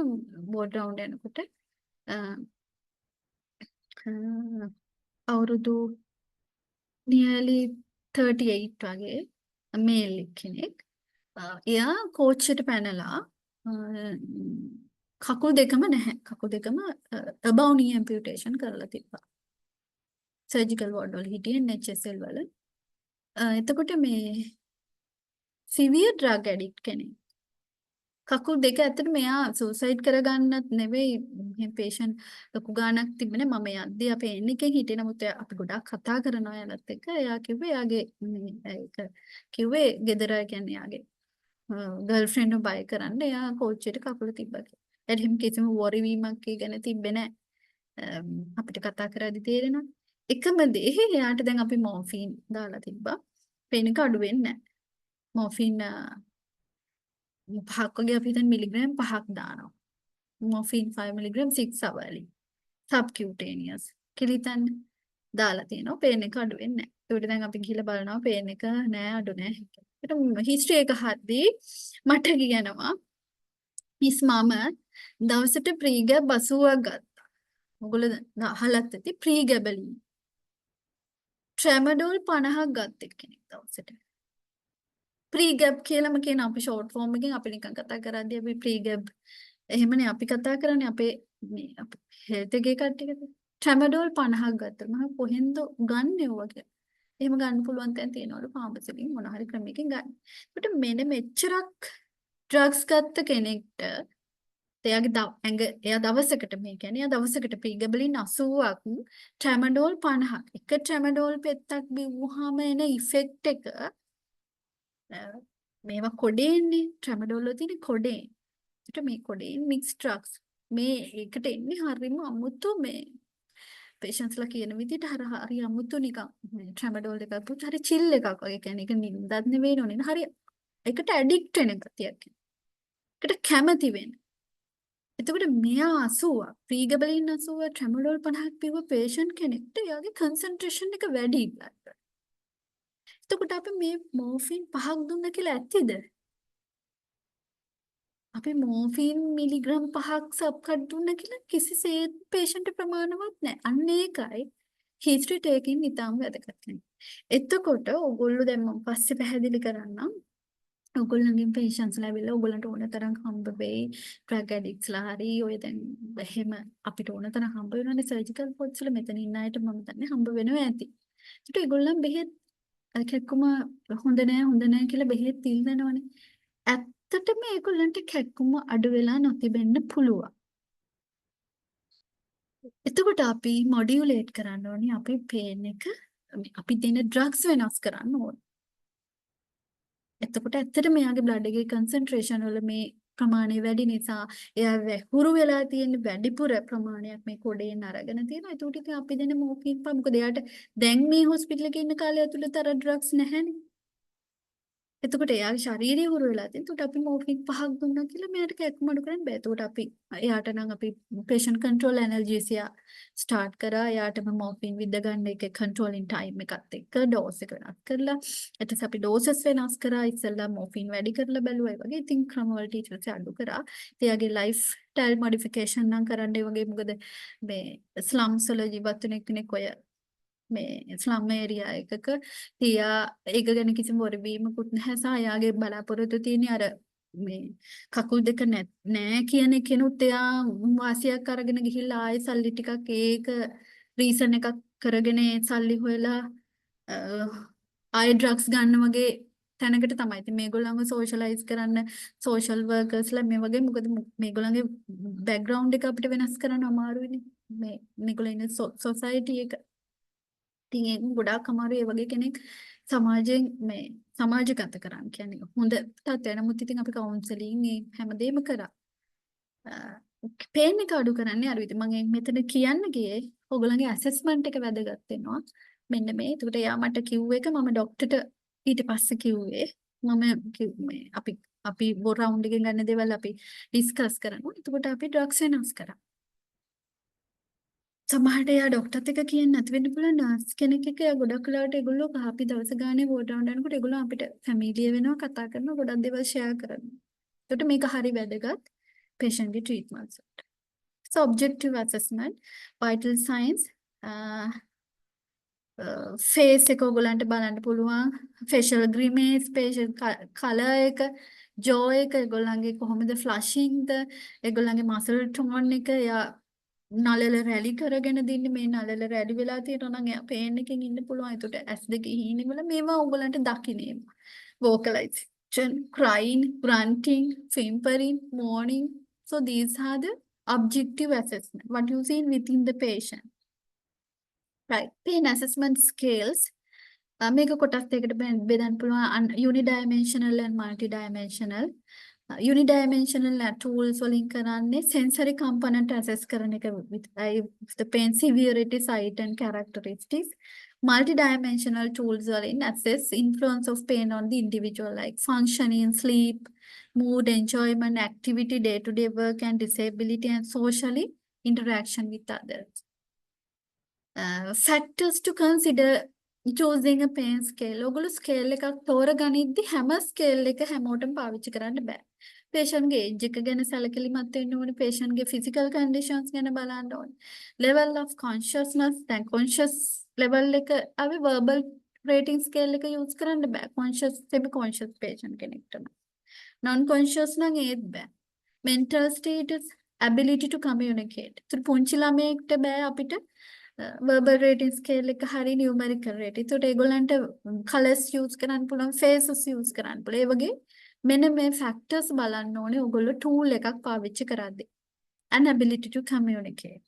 Speaker 1: ward round යනකොට අවුරුදු nearly 38 වගේ male කෙනෙක් එයා කෝච් එකට පැනලා කකුල් දෙකම නැහැ. කකුල් දෙකම above knee amputation කරලා තිබ්බා. surgical ward වල හිටියේ NHSL වල. එතකොට මේ severe drug addict කෙනෙක්. කකුල් දෙක ඇත්තට මෙයා සුසයිඩ් කරගන්නත් නෙවෙයි මේ පේෂන්ට් ලොකු ගාණක් තිබුණේ මම යද්දි අපේ එන්නිකෙන් හිටියේ නමුත් අපි ගොඩක් කතා කරනවා යාලත් එක්ක එයා කිව්වේ එයාගේ ඒක කිව්වේ ගෙදර කියන්නේ එයාගේ ගර්ල්ෆ්‍රෙන්ඩ්ව බය කරන්න එයා කෝච්චියට කකුල තිබ්බා කියලා. එහෙම කිසිම වොරි වීමක් ඒ ගැන තිබ්බේ නැහැ. අපිට කතා කරද්දි තේරෙනවා. එකම දේ එයාට දැන් අපි මෝෆින් දාලා තිබ්බා. පේන එක අඩු වෙන්නේ නැහැ. මෝෆින් පහක් වගේ අපි හිතන් මිලිග්‍රෑම් 5ක් දානවා. මොෆින් 5 මිලිග්‍රෑම් 6 hourly. සබ්කියුටේනියස් කියලා හිතන්න දාලා තියෙනවා. පේන් එක අඩු වෙන්නේ නැහැ. ඒකට දැන් අපි ගිහලා බලනවා පේන් එක නෑ අඩු නෑ. ඒකට හිස්ටරි එක හද්දී මට කියනවා මිස් මම දවසට ප්‍රීගැබ් 80ක් ගත්තා. ඔයගොල්ලෝ අහලත් ඇති ප්‍රීගැබලින්. ට්‍රැමඩෝල් 50ක් ගත්ත කෙනෙක් දවසට. ප්‍රීගැබ් කියලාම කියන අපි ෂෝට් ෆෝම් එකෙන් අපි නිකන් කතා කරද්දී අපි ප්‍රීගැබ් එහෙමනේ අපි කතා කරන්නේ අපේ මේ අපේ හෙල්ත් එකේ කට්ටියකට ට්‍රැමඩෝල් 50ක් ගත්තා මම කොහෙන්ද ගන්නෙ ඔවා කියලා. එහෙම ගන්න පුළුවන් තැන් තියෙනවලු ෆාමසි එකකින් මොන හරි ක්‍රමයකින් ගන්න. ඒකට මෙන්න මෙච්චරක් ඩ්‍රග්ස් ගත්ත කෙනෙක්ට එයා දවසකට මේ කියන්නේ එයා දවසකට ප්‍රීගැබලින් 80ක් ට්‍රැමඩෝල් 50ක් එක ට්‍රැමඩෝල් පෙත්තක් බිව්වහම එන ඉෆෙක්ට් එක මේවා කොඩේන්නේ ට්‍රැමඩෝල් වල තියෙන කොඩේ. ඒකට මේ කොඩේන් මික්ස් ඩ්‍රග්ස් මේ එකට එන්නේ හරියම අමුතු මේ පේෂන්ට්ස්ලා කියන විදිහට හරි අමුතු නිකන් මේ ට්‍රැමඩෝල් එකක් පුත් හරි චිල් එකක් වගේ කියන්නේ ඒක නින්දත් නෙවෙයි නෝනේ හරි ඒකට ඇඩික්ට් වෙන ගතියක්. ඒකට කැමති වෙන. එතකොට මෙයා 80 ප්‍රීගබලින් 80 ට්‍රැමඩෝල් 50ක් පිව පේෂන්ට් කෙනෙක්ට එයාගේ කන්සන්ට්‍රේෂන් එක වැඩි ඉබ්බත්. එතකොට අපි මේ මෝෆින් 5ක් දුන්න කියලා ඇත්තද? අපි මෝෆින් මිලිග්‍රෑම් 5ක් සබ්කට් දුන්න කියලා කිසිසේත් පේෂන්ට් ප්‍රමාණවත් නැහැ. අන්න ඒකයි හිස්ටරි ටේකින් නිතාම වැදගත් වෙන්නේ. එතකොට ඕගොල්ලෝ දැන් මම පස්සේ පැහැදිලි කරන්නම්. ඕගොල්ලන්ගේ පේෂන්ට්ස්ලා ඇවිල්ලා ඕගොල්ලන්ට ඕන තරම් හම්බ වෙයි. ඩ්‍රග් ඇඩික්ට්ස්ලා හරි ඔය දැන් එහෙම අපිට ඕන තරම් හම්බ වෙනවානේ සර්ජිකල් පොත්ස් වල මෙතන ඉන්න අයට මම දන්නේ හම්බ වෙනවා ඇති. ඒකට ඒගොල්ලන් බෙහෙත් කැක්කුම හොඳ නෑ කියලා බෙහෙත් තිල්නවනේ. ඇත්තටම ඒගොල්ලන්ට කැක්කුම අඩු වෙලා නොතිබෙන්න පුළුවන්. එතකොට අපි මොඩියුලේට් කරන්න ඕනේ අපේ පේන් එක අපි දෙන ඩ්‍රග්ස් වෙනස් කරන්න ඕනේ. එතකොට ඇත්තටම එයාගේ බ්ලඩ් එකේ කන්සන්ට්‍රේෂන් වල මේ ප්‍රමාණය වැඩි නිසා එයා වැහුරු වෙලා තියෙන වැඩිපුර ප්‍රමාණයක් මේ කොඩේන් අරගෙන තියෙනවා. ඒකට ඉතින් අපි දෙන මෝෆින් පා මොකද එයාට දැන් මේ හොස්පිටල් එකේ ඉන්න කාලය ඇතුළත අර ඩ්‍රග්ස් නැහැනේ. එතකොට එයාගේ ශරීරය හුරු වෙලා තියෙන. එතකොට අපි මෝෆින් 5ක් දුන්නා කියලා මෙයාට කැක්කුම අඩු කරන්න බෑ. එතකොට අපි එයාට නම් අපි patient control analgesia start කරා. එයාටම මෝෆින් විද්ද ගන්න එක controlling time එකත් එක්ක dose එක වෙනස් කරලා ඊට පස්සේ අපි doses වෙනස් කරා. ඉස්සෙල්ලා මෝෆින් වැඩි කරලා බැලුවා. ඒ වගේ ඉතින් ක්‍රමවලට ඊට පස්සේ අඩු කරා. ඉතින් එයාගේ life style modification නම් කරන්න ඒ වගේ මොකද මේ slums වල ජීවත් වෙන කෙනෙක් ඔය මේ ස්ලම් ඒරියා එකක තියා ඒක ගැන කිසිම වරවීමකුත් නැහැ සහ එයාගේ බලාපොරොත්තු තියෙන්නේ අර මේ කකුල් දෙක නෑ කියන කෙනුත් එයා වාසියක් අරගෙන ගිහිල්ලා ආයෙ සල්ලි ටිකක් ඒක රීසන් එකක් කරගෙන ඒ සල්ලි හොයලා ආයෙ ඩ්‍රග්ස් ගන්න වගේ තැනකට තමයි. ඉතින් මේගොල්ලන්ව සෝෂලයිස් කරන්න සෝෂල් වර්කර්ස්ලා මේ වගේ මොකද මේගොල්ලන්ගේ බෑග්ග්‍රවුන්ඩ් එක අපිට වෙනස් කරන්න අමාරුයිනේ. මේගොල්ලෝ ඉන්න සොසයිටි එක ඉතින් ඒක ගොඩාක් අමාරුයි ඒ වගේ කෙනෙක් සමාජයෙන් මේ සමාජගත කරන්න කියන්නේ හොඳ තත්ත්වයක්. නමුත් ඉතින් අපි කවුන්සලින් මේ හැමදේම කරා. පේන් එක අඩු කරන්නේ අර විදිහ මම මෙතන කියන්න ගියේ ඔයගොල්ලන්ගේ ඇසෙස්මන්ට් එක වැදගත් වෙනවා. මෙන්න මේ. ඒකට එයා මට කිව්ව එක මම ડોක්ටර්ට ඊට පස්සේ කිව්වේ මම මේ අපි රවුන්ඩ් එකෙන් ගන්න දේවල් අපි ඩිස්කස් කරනවා. එතකොට අපි ඩ්‍රග්ස් වෙනස් කරා. සමහරට එයා ડોක්ටර්ත් එක්ක කියන්නේ නැති වෙන්න පුළුවන් නර්ස් කෙනෙක් එක්ක එයා ගොඩක් වෙලාවට ඒගොල්ලෝ අපි දවස ගානේ වෝඩ් රවුන්ඩ් යනකොට ඒගොල්ලෝ අපිට ෆැමිලිය වෙනවා කතා කරනවා ගොඩක් දේවල් ෂෙයා කරනවා. ඒකට මේක හරි වැදගත් patient ගේ treatments වලට. So objective assessment, vital signs, face එක ඔයගොල්ලන්ට බලන්න පුළුවන්, facial grimace, facial color එක, jaw එක ඒගොල්ලන්ගේ කොහොමද flushing ද, ඒගොල්ලන්ගේ muscle tone එක එයා නළල රැලි කරගෙන දින්නේ මේ නළල රැලි වෙලා තියෙනවා නම් එයා පේන් එකකින් ඉන්න පුළුවන්. ඒකට S2 හීනෙ වල මේවා ඕගලන්ට දකින්නේ. වෝකලයිස් crying, grunting, whimpering, moaning. So these are the objective assessment. What you see within the patient. Right. Pain assessment scales. මේක කොටස් දෙකකට බෙදන්න පුළුවන් unidimensional and multidimensional. Unidimensional tools වලින් කරන්නේ sensory component assess කරන එක with the pain severity, site and characteristics. Multidimensional tools වලින් assess influence of pain on the individual like functioning, sleep, mood, enjoyment, activity, day-to-day work and disability and socially interaction with others. Factors to consider choosing a pain scale. ඔගොල්ලෝ scale එකක් තෝරගනිද්දි හැම scale එක හැමෝටම පාවිච්චි කරන්න බෑ. patient ගේ age එක ගැන සැලකිලිමත් වෙන්න ඕනේ. patient ගේ physical conditions ගැන බලන්න ඕනේ. level of consciousness දැන් conscious level එක අපි verbal rating scale එක use කරන්න බෑ. conscious semi conscious patient කෙනෙක්ට නම්. non conscious නම් ඒත් බෑ. mental status, ability to communicate. ඒත් පුංචි ළමයෙක්ට බෑ අපිට verbal rating scale එක හරි numerical rating. ඒකට ඒගොල්ලන්ට colors use කරන්න පුළුවන්, faces use කරන්න පුළුවන්. ඒ වගේ මෙන්න මේ factors බලන්න ඕනේ ඔයගොල්ලෝ tool එකක් පාවිච්චි කරද්දී. And ability to communicate.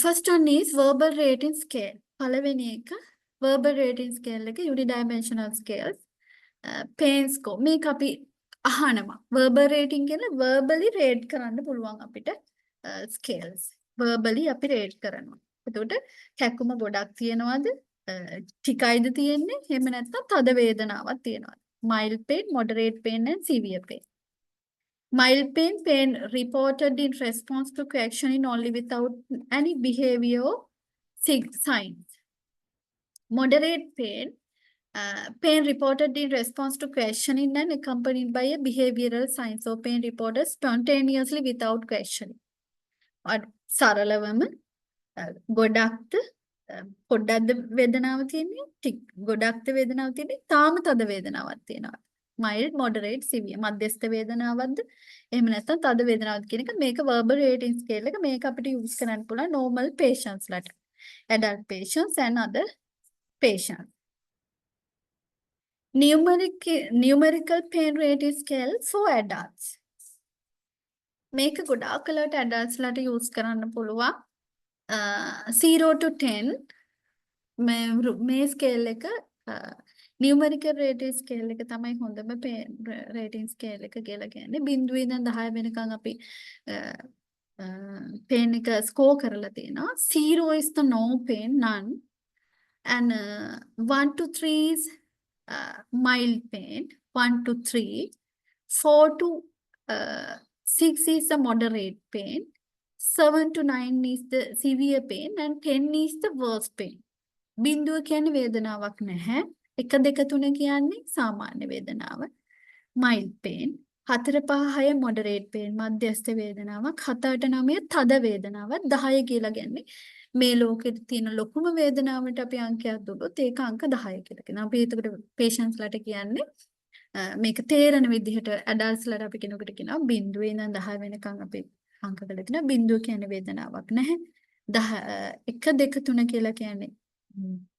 Speaker 1: First one is verbal rating scale. පළවෙනි එක verbal rating scale එක unidimensional scales. Pain score. මේක අපි අහනවා. verbal rating කියන verbally rate කරන්න පුළුවන් අපිට scales. verbally අපි rate කරනවා. එතකොට කැක්කුම ගොඩක් තියනවාද? ටිකයිද තියෙන්නේ? එහෙම නැත්නම් තද වේදනාවක් තියනවාද? mild pain, moderate pain and severe pain. Mild pain reported in response to questioning only without any behavioral signs. Moderate pain reported in response to questioning and accompanied by a behavioral sign. So pain reported spontaneously without questioning. සරලවම ගොඩක්ද පොඩ්ඩක්ද වේදනාව තියෙන්නේ ගොඩක්ද වේදනාව තියෙන්නේ තාම තද වේදනාවක් තියෙනවා mild moderate severe මධ්‍යස්ථ වේදනාවක්ද එහෙම නැත්නම් තද වේදනාවක්ද කියන එක මේක verbal rating scale එක මේක අපිට use කරන්න පුළුවන් normal patients ලට adult patients and other patients numerical pain rating scale for adults මේක ගොඩාක් කලට adults ලට use කරන්න පුළුවන් 0 to 10 මේ scale එක numerical rating scale එක තමයි හොඳම rating scale එක කියලා කියන්නේ 0 ඉඳන් 10 වෙනකන් අපි pain එක score කරලා තියෙනවා 0 is the no pain none and 1 to 3 is mild pain 1 to 3 4 to 6 is the moderate pain 7 to 9 is the severe pain and 10 is the worst pain. බිඳුව කියන්නේ වේදනාවක් නැහැ. 1 2 3 කියන්නේ සාමාන්‍ය වේදනාව. mild pain. 4 5 6 moderate pain මධ්‍යස්ථ වේදනාවක්. 7 8 9 තද වේදනාවක්. 10 කියලා කියන්නේ මේ ලෝකෙට තියෙන ලොකුම වේදනාවට අපි අංකයක් දුන්නොත් ඒක අංක 10 කියලා කියනවා. අපි ඒකට patients ලට කියන්නේ මේක තේරෙන විදිහට adults ලට අපි කෙනෙකුට කියනවා 0 ඉඳන් 10 වෙනකන් අපි අංක කරලා තිනවා 0 කියන්නේ වේදනාවක් නැහැ 1 2 3 කියලා කියන්නේ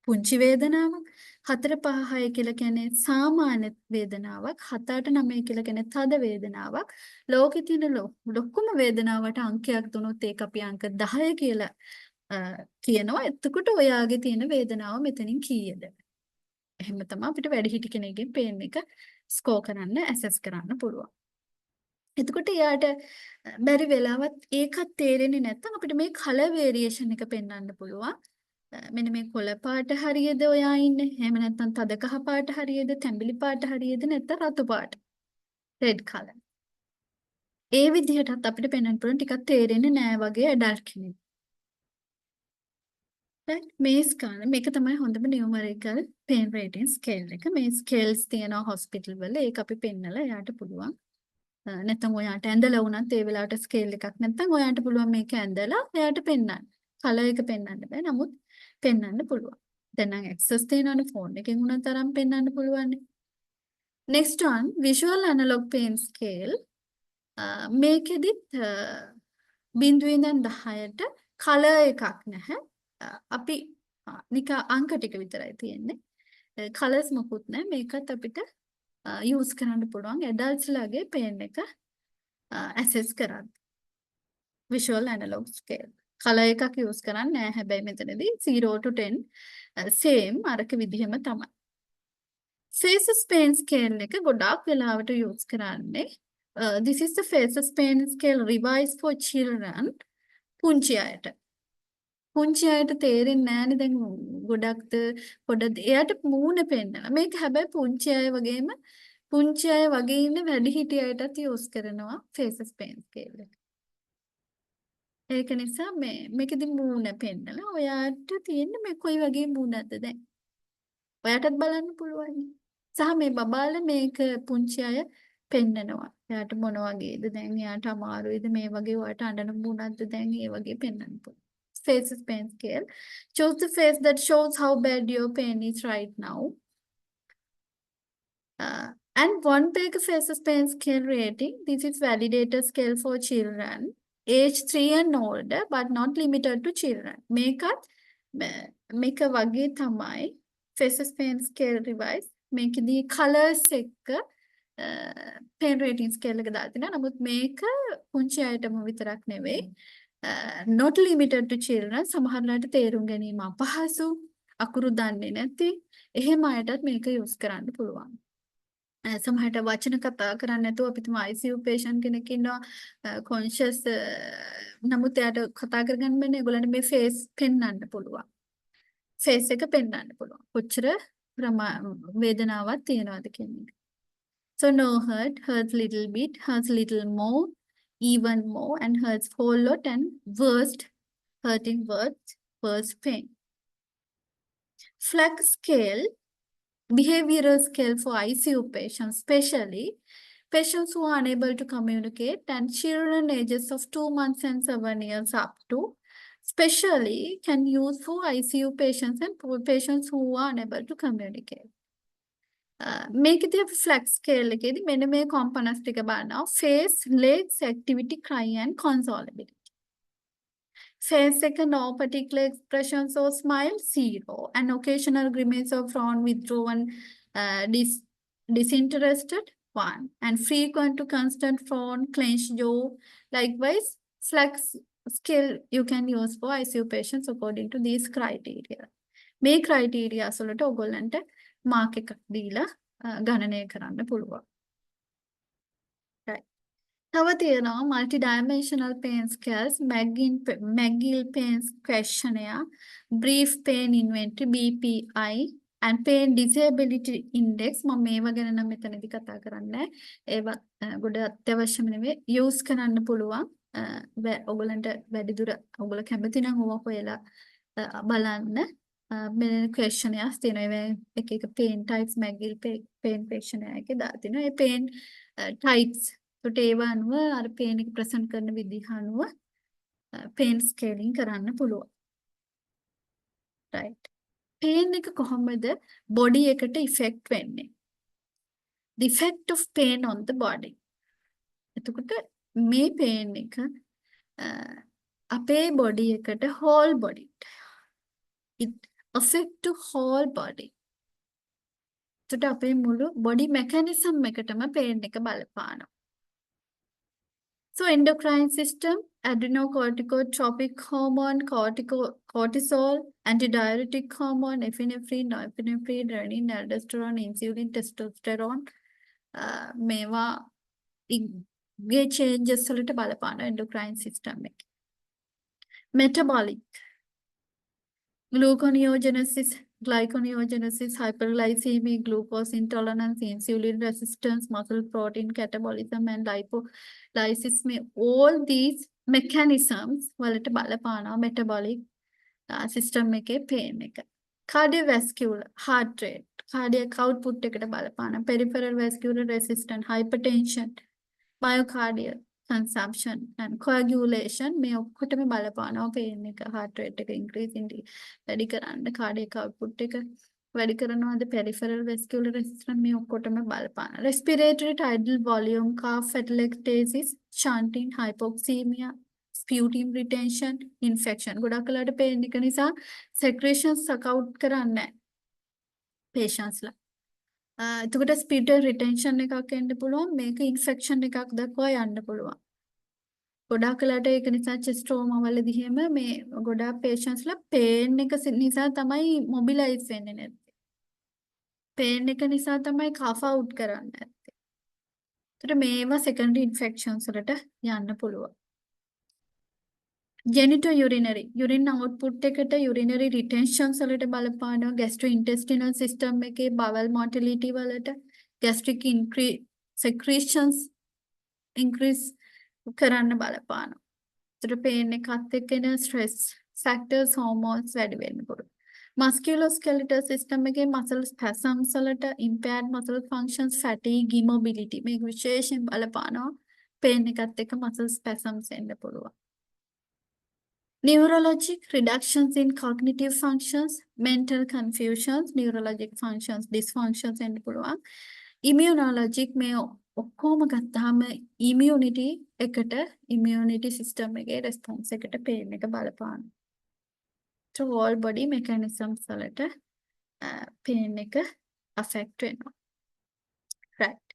Speaker 1: පුංචි වේදනාවක් 4 5 6 කියලා කියන්නේ සාමාන්‍ය වේදනාවක් 7 8 9 කියලා කියන්නේ තද වේදනාවක් ලෝකෙ තියෙන ලොකුම වේදනාවට අංකයක් දුනොත් ඒක අපි අංක 10 කියලා කියනවා එතකොට ඔයාගේ තියෙන වේදනාව මෙතනින් කීයද එහෙම තමයි අපිට වැඩිහිටි කෙනෙක්ගෙන් pain එක ස්කෝර් කරන්න ඇසස් කරන්න පුළුවන්. එතකොට යාට බැරි වෙලාවත් ඒකත් තේරෙන්නේ නැත්නම් අපිට මේ කලර් වේරියේෂන් එක පෙන්වන්න පුළුවන්. මෙන්න මේ කොළ පාට හරියද ඔයා ඉන්නේ? එහෙම නැත්නම් තද කහ පාට හරියද? තැඹිලි පාට හරියද? නැත්නම් රතු පාට? red color. ඒ විදිහටත් අපිට පෙන්වන්න පුළුවන් ටිකක් තේරෙන්නේ නැහැ වගේ ඇඩල්ට් කෙනෙක්. right මේ ස්කාල මේක තමයි හොඳම numerical pain rating scale එක. මේ scales තියෙනවා hospital වල. ඒක අපි පෙන්නලා එයාට පුළුවන්. නැත්නම් ඔයාට ඇඳලා වුණත් ඒ වෙලාවට scale එකක් නැත්නම් ඔයාට පුළුවන් මේක ඇඳලා එයාට පෙන්නන්න. color එක පෙන්වන්න බෑ. නමුත් පෙන්වන්න පුළුවන්. දැන් නම් access තියෙනවනේ phone එකෙන් උනත් තරම් පෙන්වන්න පුළුවන්. next one visual analog pain scale. මේකෙදිත් 0 ඉඳන් 10ට color එකක් නැහැ. අපි නිකන් අංක ටික විතරයි තියෙන්නේ. කලර්ස් මොකුත් නැහැ. මේකත් අපිට යූස් කරන්න පුළුවන් ඇඩල්ට්ස් ලාගේ පේන් එක ඇසෙස් කරන්න. visual analog scale. කලර් එකක් යූස් කරන්නේ නැහැ. හැබැයි මෙතනදී 0 to 10 same අරක විදිහම තමයි. faces pain scale එක ගොඩාක් වෙලාවට යූස් කරන්නේ. This is the faces pain scale revised for children. පුංචි අයට. පුංචි අයට තේරෙන්නේ නැහැනේ දැන් ගොඩක්ද පොඩද එයාට මූණ පෙන්නලා. මේක හැබැයි පුංචි අය වගේම පුංචි අය වගේ ඉන්න වැඩිහිටි අයටත් යූස් කරනවා faces pain scale එක. ඒක නිසා මේකෙදි මූණ පෙන්නලා ඔයාට තියෙන්නේ මේ කොයි වගේ මූණක්ද දැන්. ඔයාටත් බලන්න පුළුවන්. සහ මේ බබාලා මේක පුංචි අය පෙන්නනවා. එයාට මොන වගේද දැන් එයාට අමාරුයිද මේ වගේ ඔයාට අඬන මූණක්ද දැන් ඒ වගේ පෙන්වන්න පුළුවන්. Faces pain scale. Choose the face that shows how bad your pain is right now. And one page faces pain scale rating. This is validated scale for children. Age 3 and older, but not limited to children. මේක වගේ තමයි faces pain scale revise. මේකදී colors එක pain rating scale එක දාලා තිනවා. නමුත් මේක පුංචි අයටම විතරක් නෙවෙයි. Not limited to children. සමහරවිට තේරුම් ගැනීම අපහසු, අකුරු දන්නේ නැති එහෙම අයටත් මේක යූස් කරන්න පුළුවන්. සමහරට වචන කතා කරන්නේ නැතුව අපිට ICU patient කෙනෙක් ඉන්නවා conscious නමුත් එයාට කතා කරගන්න බැන්නේ. ඒගොල්ලන්ට මේ face පෙන්වන්න පුළුවන්. face එක පෙන්වන්න පුළුවන්. කොච්චර වේදනාවක් තියෙනවද කියන එක. So no hurts little bit, hurts little more, even more, and hurts whole lot, and worst, hurting worst pain. Flex scale, behavioral scale for ICU patients, especially patients who are unable to communicate, and children ages of 2 months and 7 years up to, especially can use for ICU patients and patients who are unable to communicate. මේකදී අපි flex scale එකේදී මෙන්න මේ components ටික බලනවා. face, legs, activity, cry and consolability. Face එක no particular expressions or smile, 0. An occasional grimace or frown, withdrawn, disinterested, 1. And frequent to constant frown, clenched jaw. Likewise, flex scale you can use for ICU patients according to these criteria. මේ criteria වලට ඔයගොල්ලන්ට mark එකක් දීලා ගණනය කරන්න පුළුවන්. right. තව තියෙනවා multi dimensional pain scales, McGill pain questionnaire, brief pain inventory BPI, and pain disability index. මම මේවා ගැන නම් මෙතනදී කතා කරන්නේ. ඒවා ගොඩ අත්‍යවශ්‍යම නෙවෙයි. use කරන්න පුළුවන්. ඔයගොල්ලන්ට වැඩිදුර ඔයගොල්ලෝ කැමති නම් ඕවා හොයලා බලන්න. මෙන්න questionnaires තියෙනවා. එක pain types McGill pain questionnaire එකේ දාලා තිනවා. ඒ pain types ඒකට ඒවා අනුව අර pain එක present කරන විදිහ අනුව pain scaling කරන්න පුළුවන්. right. pain එක කොහොමද body එකට effect වෙන්නේ? The effect of pain on the body. එතකොට මේ pain එක අපේ body එකට whole body it affect to whole body. එතකොට අපේ මුළු body mechanism එකටම pain එක බලපානවා. So endocrine system, adrenocorticotropic hormone, cortisol, antidiuretic hormone, epinephrine, norepinephrine, renin, aldosterone, insulin, testosterone, මේවා ගේ changes වලට බලපාන endocrine system එක. Metabolic, gluconeogenesis, glyconeogenesis, hyperglycemia, glucose intolerance, insulin resistance, muscle protein catabolism, and lipolysis. All these mechanisms වලට බලපානවා metabolic system එකේ pain එක. Cardiovascular, heart rate, cardiac output එකට බලපානවා. Peripheral vascular resistance, hypertension, myocardial consumption and coagulation මේ ඔක්කොටම බලපානවා pain එක. heart rate එක increase වැඩි කරන්න, cardiac output එක වැඩි කරනවාද, peripheral vascular resistance මේ ඔක්කොටම බලපානවා. respiratory tidal volume, cough, atelectasis, shunting, hypoxemia, sputum retention, infection. ගොඩක් වෙලාවට pain එක නිසා secretions suck out කරන්නේ නැහැ. patients ලා. එතකොට ස්පීඩ් රිටෙන්ෂන් එකක් එන්න පුළුවන්. මේක ඉන්ෆෙක්ෂන් එකක් දක්වා යන්න පුළුවන්. ගොඩාක් වෙලාට ඒක නිසා චෙස්ටෝමා වලදී එහෙම මේ ගොඩාක් patientsලා pain එක නිසා තමයි mobilize වෙන්නේ නැත්තේ. pain එක නිසා තමයි cough out කරන්නේ නැත්තේ. ඒතර මේවා secondary infections වලට යන්න පුළුවන්. genitourinary urine output එකට urinary retentions වලට බලපානවා. gastrointestinal system එකේ bowel motility වලට gastric secretions increase කරන්න බලපානවා. ඒතර pain එකත් එක්ක එන stress factors hormones වැඩි වෙන්න පුළුවන්. musculoskeletal system එකේ muscle spasms වලට impaired muscle functions fatigue immobility මේක විශේෂයෙන් බලපානවා. pain එකත් එක්ක muscle spasms එන්න පුළුවන්. Neurologic reductions in cognitive functions, mental confusions, neurologic functions, dysfunctions එන්න පුළුවන්. Immunologic මේ ඔක්කොම ගත්තාම immunity එකට immunity system එකේ response එකට pain එක බලපානවා. So whole body mechanisms වලට pain එක affect වෙනවා. Right.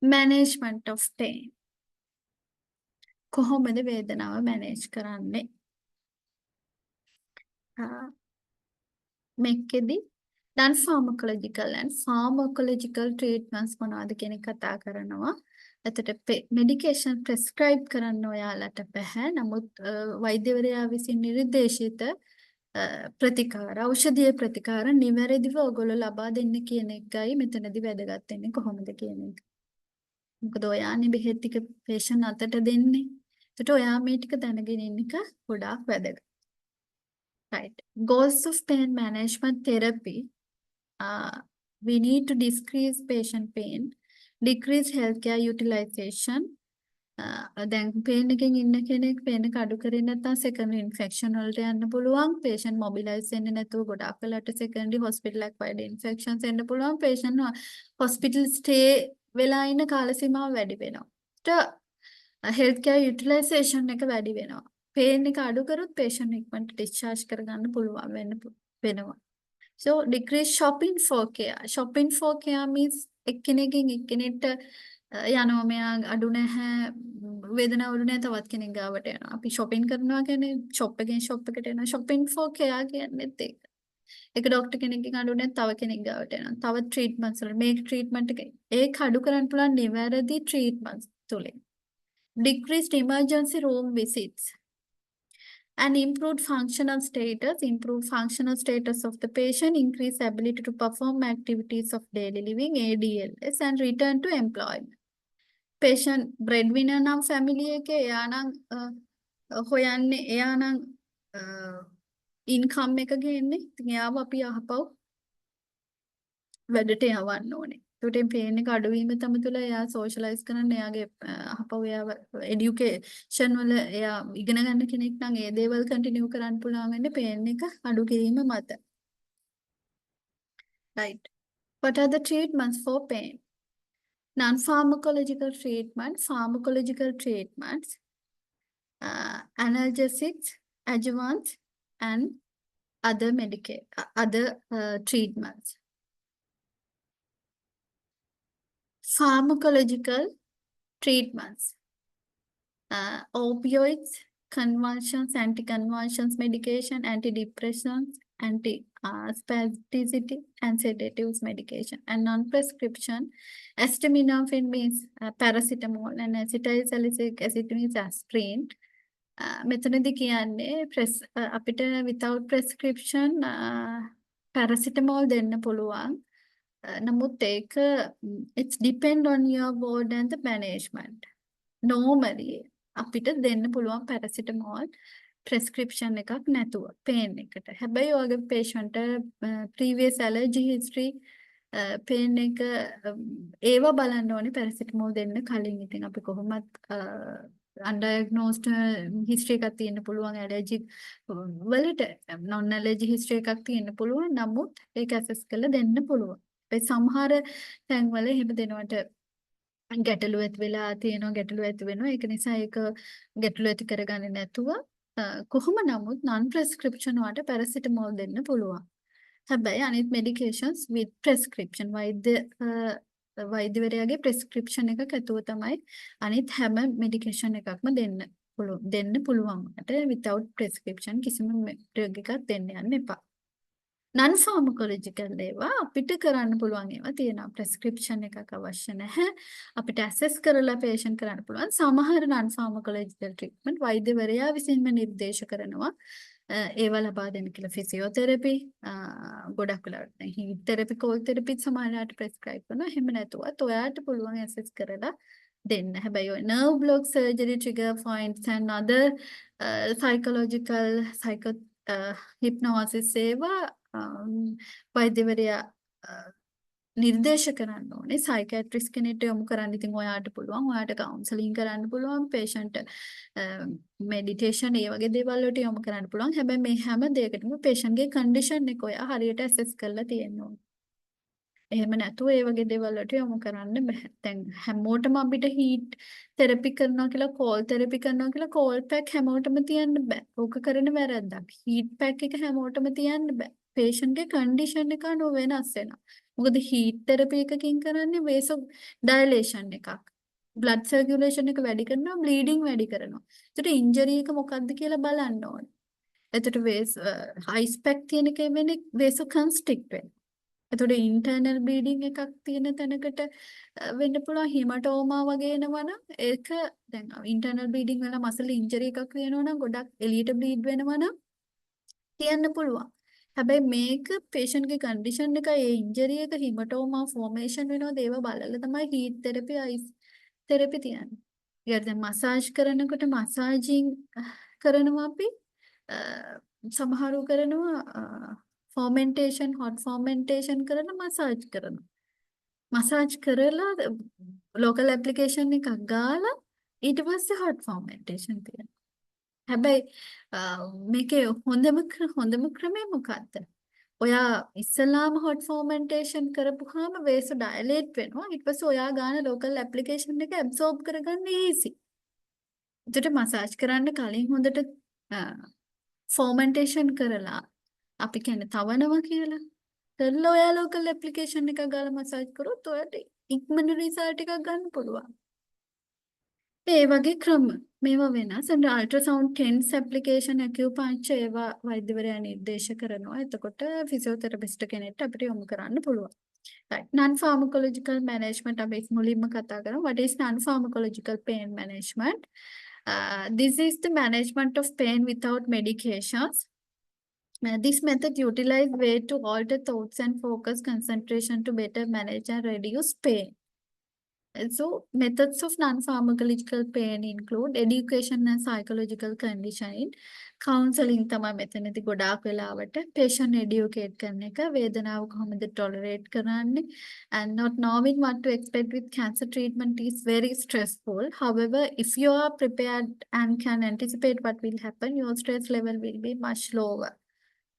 Speaker 1: Management of pain. කොහොමද වේදනාව manage කරන්නේ? මේකෙදි non-pharmacological and pharmacological treatments මොනවද කියන එක කතා කරනවා. එතකොට medication prescribe කරන්න ඔයාලට බෑ. නමුත් වෛද්‍යවරයා විසින් නිර්දේශිත ප්‍රතිකාර ඖෂධීය ප්‍රතිකාර නිවැරදිව ඔයගොල්ලෝ ලබා දෙන්න කියන එකයි මෙතනදී වැදගත් වෙන්නේ කොහොමද කියන එක. මොකද ඔයානේ බෙහෙත් ටික patient අතට දෙන්නේ. ඒකට ඔයා මේ ටික දැනගෙන ඉන්න එක ගොඩාක් වැදගත්. Right. Goals of pain management therapy. We need to decrease patient pain, decrease healthcare utilization. දැන් pain එකෙන් ඉන්න කෙනෙක් pain එක අඩු කරේ නැත්නම් secondary infection වලට යන්න පුළුවන්. patient mobilize වෙන්නේ නැතුව ගොඩාක් වෙලාට secondary hospital acquired infections එන්න පුළුවන්. patient hospital stay වෙලා ඉන්න කාල සීමාව වැඩි වෙනවා. healthcare utilization එක වැඩි වෙනවා. pain එක අඩු කරොත් patient ඉක්මනට discharge කරගන්න පුළුවන් වෙනවා. So decrease shopping for care. Shopping for care means එක්කෙනෙක්ගෙන් එක්කෙනෙක්ට යනවා මෙයා අඩු නැහැ වේදනාව අඩු නැහැ තවත් කෙනෙක් ගාවට යනවා. අපි shopping කරනවා කියන්නේ shop එකෙන් shop එකට යනවා. shopping for care කියන්නේත් ඒක. එක ડોක්ටර් කෙනෙක්ගෙන් අඩු නැහැ තව කෙනෙක් ගාවට යනවා. තව treatments වල මේක treatment එක ඒක අඩු කරන්න පුළුවන් නිවැරදි treatments තුලින්. Decreased emergency room visits. And improved functional status of the patient, increase ability to perform activities of daily living, ADLS, and return to employment. Patient breadwinner නම් family එකේ එයා නම් හොයන්නේ එයා නම් income එක ගේන්නේ. ඉතින් එයාව අපි අහපව් වැඩට යවන්න ඕනේ. ඒකට pain එක අඩුවීම තමයි තුල එයා socialize කරන්න එයාගේ අහපව් එයාව education වල එයා ඉගෙන ගන්න කෙනෙක් නම් ඒ දේවල් continue කරන්න පුළුවන් වෙන්නේ pain එක අඩු කිරීම මත. Right. What are the treatments for pain? Non-pharmacological treatment, pharmacological treatments, analgesics, adjuvants, and other treatments. Pharmacological treatments, opioids, convulsions, anticonvulsions medication, antidepressants, anti-spasticity, and sedatives medication, and non-prescription. Acetaminophen means paracetamol, and acetylsalicylic acid means aspirin. මෙතනදී කියන්නේ අපිට without prescription paracetamol දෙන්න පුළුවන්. නමුත් ඒක it's depend on your ward and the management. Normally අපිට දෙන්න පුළුවන් paracetamol prescription එකක් නැතුව pain එකට. හැබැයි ඔයගේ patient previous allergy history pain එක ඒව බලන්න ඕනේ paracetamol දෙන්න කලින්. ඉතින් අපි කොහොමත් undiagnosed history එකක් තියෙන්න පුළුවන් allergic වලට non allergy history එකක් තියෙන්න පුළුවන්. නමුත් ඒක assess කරලා දෙන්න පුළුවන්. සමහර තැන්වල එහෙම දෙනවට ගැටලු ඇති වෙලා තියෙනවා ගැටලු ඇති වෙනවා ඒක නිසා ඒක ගැටලු ඇති කරගන්නේ නැතුව කොහොම නමුත් non prescription වලට paracetamol දෙන්න පුළුවන් හැබැයි අනිත් medications with prescription වෛද්‍යවරයාගේ prescription එකක් ඇතුව තමයි අනිත් හැම medication එකක්ම දෙන්න පුළුවන්. without prescription කිසිම drug එකක් දෙන්න යන්න එපා. non pharmacological ඒවා අපිට කරන්න පුළුවන් ඒවා තියෙනවා. prescription එකක් අවශ්‍ය නැහැ. අපිට assess කරලා patient කරන්න පුළුවන්. සමහර non pharmacological treatment වෛද්‍යවරයා විසින්ම නිර්දේශ කරනවා. ඒවා ලබා දෙන්න කියලා physiotherapy ගොඩක් වෙලාවට දැන් heat therapy cold therapy සමහරවිට prescribe කරනවා. එහෙම නැතුවත් ඔයාට පුළුවන් assess කරලා දෙන්න. හැබැයි ඔය nerve block surgery trigger points and other psychological hypnosis ඒවා වෛද්‍යවරයා නිර්දේශ කරන්න ඕනේ සයිකියාට්‍රිස්ට් කෙනෙක්ට යොමු කරන්න. ඉතින් ඔයාට පුළුවන් ඔයාට කවුන්සලින් කරන්න පුළුවන් patient meditation ඒ වගේ දේවල් වලට යොමු කරන්න පුළුවන්. හැබැයි මේ හැම දෙයකටම patient ගේ condition එක ඔයා හරියට assess කරලා තියෙන්න ඕනේ. එහෙම නැතුව ඒ වගේ දේවල් වලට යොමු කරන්න බෑ. දැන් හැමෝටම අපිට heat therapy කරනවා කියලා cold therapy කරනවා කියලා cold pack හැමෝටම තියන්න බෑ. ඕක කරන වැරද්දක්. heat pack එක හැමෝටම තියන්න බෑ. patient ගේ condition එක අනුව වෙනස් වෙනවා. මොකද heat therapy එකකින් කරන්නේ vasodilation එකක්. blood circulation එක වැඩි කරනවා, bleeding වැඩි කරනවා. ඒකට injury එක මොකක්ද කියලා බලන්න ඕනේ. එතකොට ice pack තියෙන එකේ වෙන්නේ vasoconstrict වෙනවා. එතකොට internal bleeding එකක් තියෙන තැනකට වෙන්න පුළුවන් hematoma වගේ එනවනම් ඒක දැන් internal bleeding වල muscle injury එකක් වෙනවා නම් ගොඩක් එළියට bleed වෙනවා නම් තියන්න පුළුවන්. හැබැයි මේක patient ගේ condition එක ඒ injury එක hematoma formation වෙනවද ඒව බලලා තමයි heat therapy ice therapy තියන්නේ. ඊට දැන් massage කරනකොට massaging කරනවා අපි සමහරු කරනවා fermentation hot fermentation කරන massage කරනවා. massage කරලා local application එකක් ගාලා ඊට පස්සේ hot fermentation තියනවා. හැබැයි මේකේ හොඳම ක්‍රමය මොකක්ද? ඔයා ඉස්සලාම hot fermentation කරපුවාම vasodilate වෙනවා. ඊට පස්සේ ඔයා ගන්න local application එක absorb කරගන්න easy. ඒකට massage කරන්න කලින් හොඳට fermentation කරලා අපි කියන්නේ තවනවා කියලා. කරලා ඔයා local application එකක් ගාලා massage කරොත් ඔයාට ඉක්මන result එකක් ගන්න පුළුවන්. ඒ වගේ ක්‍රම මේවා වෙනස්. අල්ට්‍රාසවුන්ඩ් TENS ඇප්ලිකේෂන් acupuncture ඒවා වෛද්‍යවරයා නිර්දේශ කරනවා. එතකොට ෆිසියෝതെරපිස්ට් කෙනෙක්ට අපිට යොමු කරන්න පුළුවන්. right. non pharmacological management අපි මුලින්ම කතා කරමු. what is non pharmacological pain management? This is the management of pain without medications. This method utilize way to alter thoughts and focus concentration to better manage and reduce pain. So, methods of non-pharmacological pain include education and psychological conditioning. Counseling තමයි මෙතනදී ගොඩාක් වෙලාවට patient educate කරන එක වේදනාව කොහොමද tolerate කරන්නේ and not knowing what to expect with cancer treatment is very stressful. However, if you are prepared and can anticipate what will happen, your stress level will be much lower.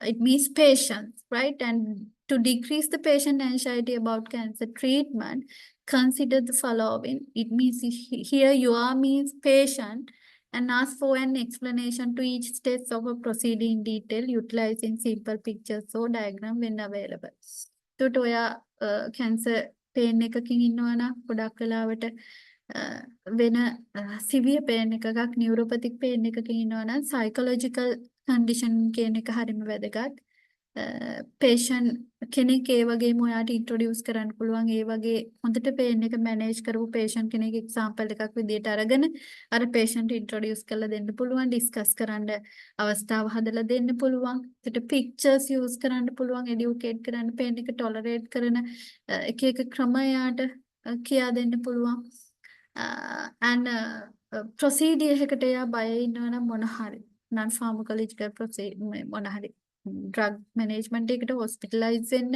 Speaker 1: It means patience, right? And to decrease the patient anxiety about cancer treatment, consider the following. It means here you are means patient and ask for an explanation to each step of a proceeding in detail, utilizing simple pictures or diagram when available. So, cancer pain එකකින් ඉන්නවා නම් ගොඩක් වෙලාවට වෙන severe pain එකක් neuropathic pain එකකින් ඉන්නවා නම් psychological condition කියන එක හරිම වැදගත්. patient කෙනෙක් ඒ වගේම ඔයාට introduce කරන්න පුළුවන් ඒ වගේ හොඳට pain එක manage කරපු patient කෙනෙක් example එකක් විදිහට අරගෙන අර patient introduce කරලා දෙන්න පුළුවන් discuss කරන්න අවස්ථාව හදලා දෙන්න පුළුවන්. ඒකට pictures use කරන්න පුළුවන් educate කරන්න pain එක tolerate කරන එක ක්‍රම යාට කියා දෙන්න පුළුවන්. and procedure එකකට යා බය ඉන්නවා නම් මොන හරි non pharmacological procedure මොන හරි drug management එකට hospitalize වෙන්න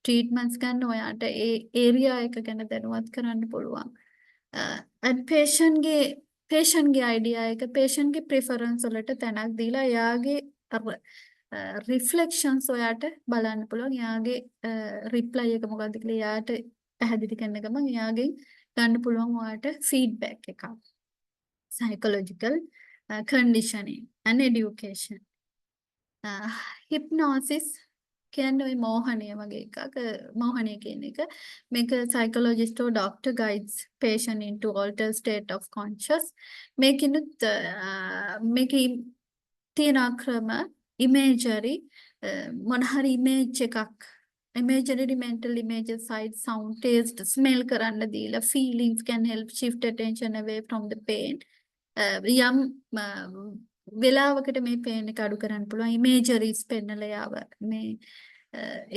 Speaker 1: treatments ගන්න ඔයාට ඒ area එක ගැන දැනුවත් කරන්න පුළුවන්. and patient ගේ idea එක patient ගේ preference වලට තැනක් දීලා එයාගේ reflections ඔයාට බලන්න පුළුවන්. එයාගේ reply එක මොකක්ද කියලා එයාට පැහැදිලි කරන ගමන් එයාගෙන් ගන්න පුළුවන් ඔයාට feedback එකක්. psychological conditioning and education. Hypnosis කියන්නේ ওই මෝහණය වගේ එකක්. මෝහණය කියන එක මේක psychologist or doctor guides patient into altered state of conscious. මේකිනුත් මේකේ තියෙන ක්‍රම imagery මොන හරි image එකක් imaginary mental images, sight, sound, taste, smell කරන්න දීලා feelings can help shift attention away from the pain. යම් වෙලාවකට මේ pain එක අඩු කරන්න පුළුවන් imageries පෙන්නලා යාව මේ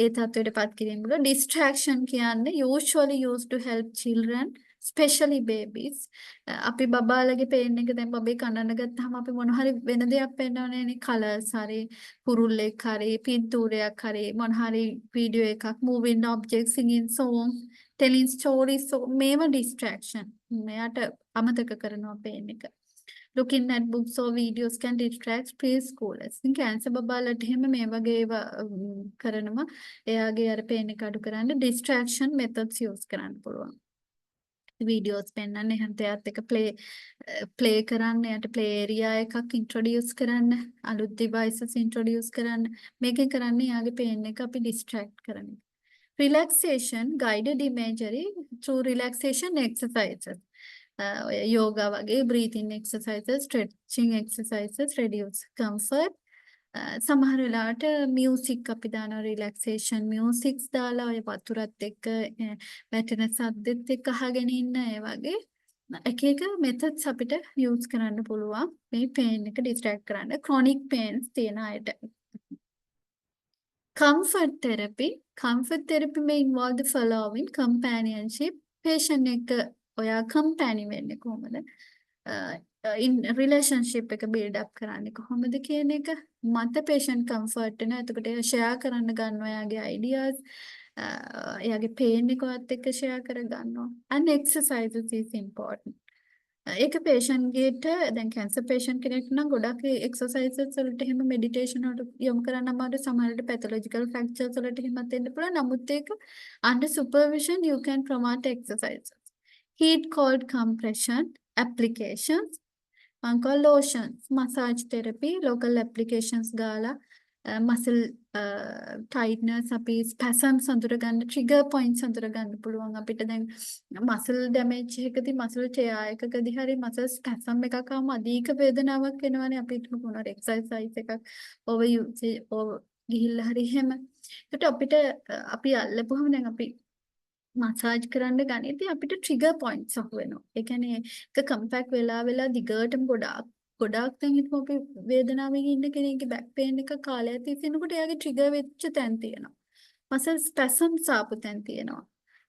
Speaker 1: ඒ තත්ත්වයටපත් කිරීම පුළුවන්. Distraction කියන්නේ usually used to help children, especially babies. අපි බබාලගේ pain එක දැන් බබේ කනන්න ගත්තාම අපි මොන හරි වෙන දෙයක් පෙන්නවනේ colors හරි කුරුල්ලෙක් හරි පින්තූරයක් හරි මොන හරි වීඩියෝ එකක් moving objects, singing song, telling stories. So මේවා distraction. මෙයාට අමතක කරනවා pain එක. Looking at books or videos can distract preschoolers. ඉතින් කැන්සර් බබාලට එහෙම මේ වගේ ඒවා කරනවා. එයාගේ අර pain එක අඩු කරන්න distraction methods use කරන්න පුළුවන්. videos පෙන්වන්න එහෙනම් එයාත් එක play කරන්න එයාට play area එකක් introduce කරන්න අලුත් devices introduce කරන්න මේකෙන් කරන්නේ එයාගේ pain එක අපි distract කරන එක. Relaxation guided imagery through relaxation exercises. Yoga වගේ breathing exercises, stretching exercises reduce comfort. සමහර වෙලාවට මියුසික් අපි දානවා රිලැක්සේෂන් මියුසික්ස් දාලා ඔය වතුරත් එක්ක වැටෙන සද්දෙත් එක්ක අහගෙන ඉන්න ඒ වගේ එක එක මෙතඩ්ස් අපිට යූස් කරන්න පුළුවන් මේ පේන් එක ඩිස්ට්‍රැක්ට් කරන්න ක්‍රොනික් පේන්ස් තියෙන අයට. Comfort therapy may involve the following: companionship, patient එක ඔයා කම්පැනි වෙන්නේ කොහොමද? in relationship එක build up කරන්නේ කොහොමද කියන එක මත patient comfort වෙනවා. එතකොට එයා share කරන්න ගන්නවා එයාගේ ideas. එයාගේ pain එකවත් එක්ක share කර ගන්නවා. And exercises is important. ඒක patient ගේට දැන් cancer patient කෙනෙක් නම් ගොඩක් exercises වලට එහෙම meditation වලට යොමු කරන්න අමාරු සමහරවිට pathological fractures වලට එහෙමත් එන්න පුළුවන්. නමුත් ඒක under supervision you can promote exercises. Heat cold compression applications, ankle lotions, massage therapy, local applications gala, muscle tightness අපි spasms අඳුර ගන්න trigger points අඳුර ගන්න පුළුවන් අපිට දැන් muscle damage එකකදී muscle tear එකකදී හරි muscle spasm එකක් ආවම අධික වේදනාවක් වෙනවනේ අපිට මොනවා exercise එකක් over use ගිහිල්ලා හරි එහෙම. ඒකට අපිට අපි අල්ලපුවම දැන් අපි මසාජ් කරන්න ගනිද්දී අපිට ට්‍රිගර් පොයින්ට්ස් අහු වෙනවා. ඒ කියන්නේ ඒක කම්පැක්ට් වෙලා දිගටම ගොඩාක් දැන් හිතමු අපි වේදනාවෙන් ඉන්න කෙනෙක්ගේ බෑක් පේන් එක කාලයක් තිස්සෙනකොට එයාගේ ට්‍රිගර් වෙච්ච තැන් තියෙනවා. මසල් ස්පැසම්ස් ආපු තැන් තියෙනවා.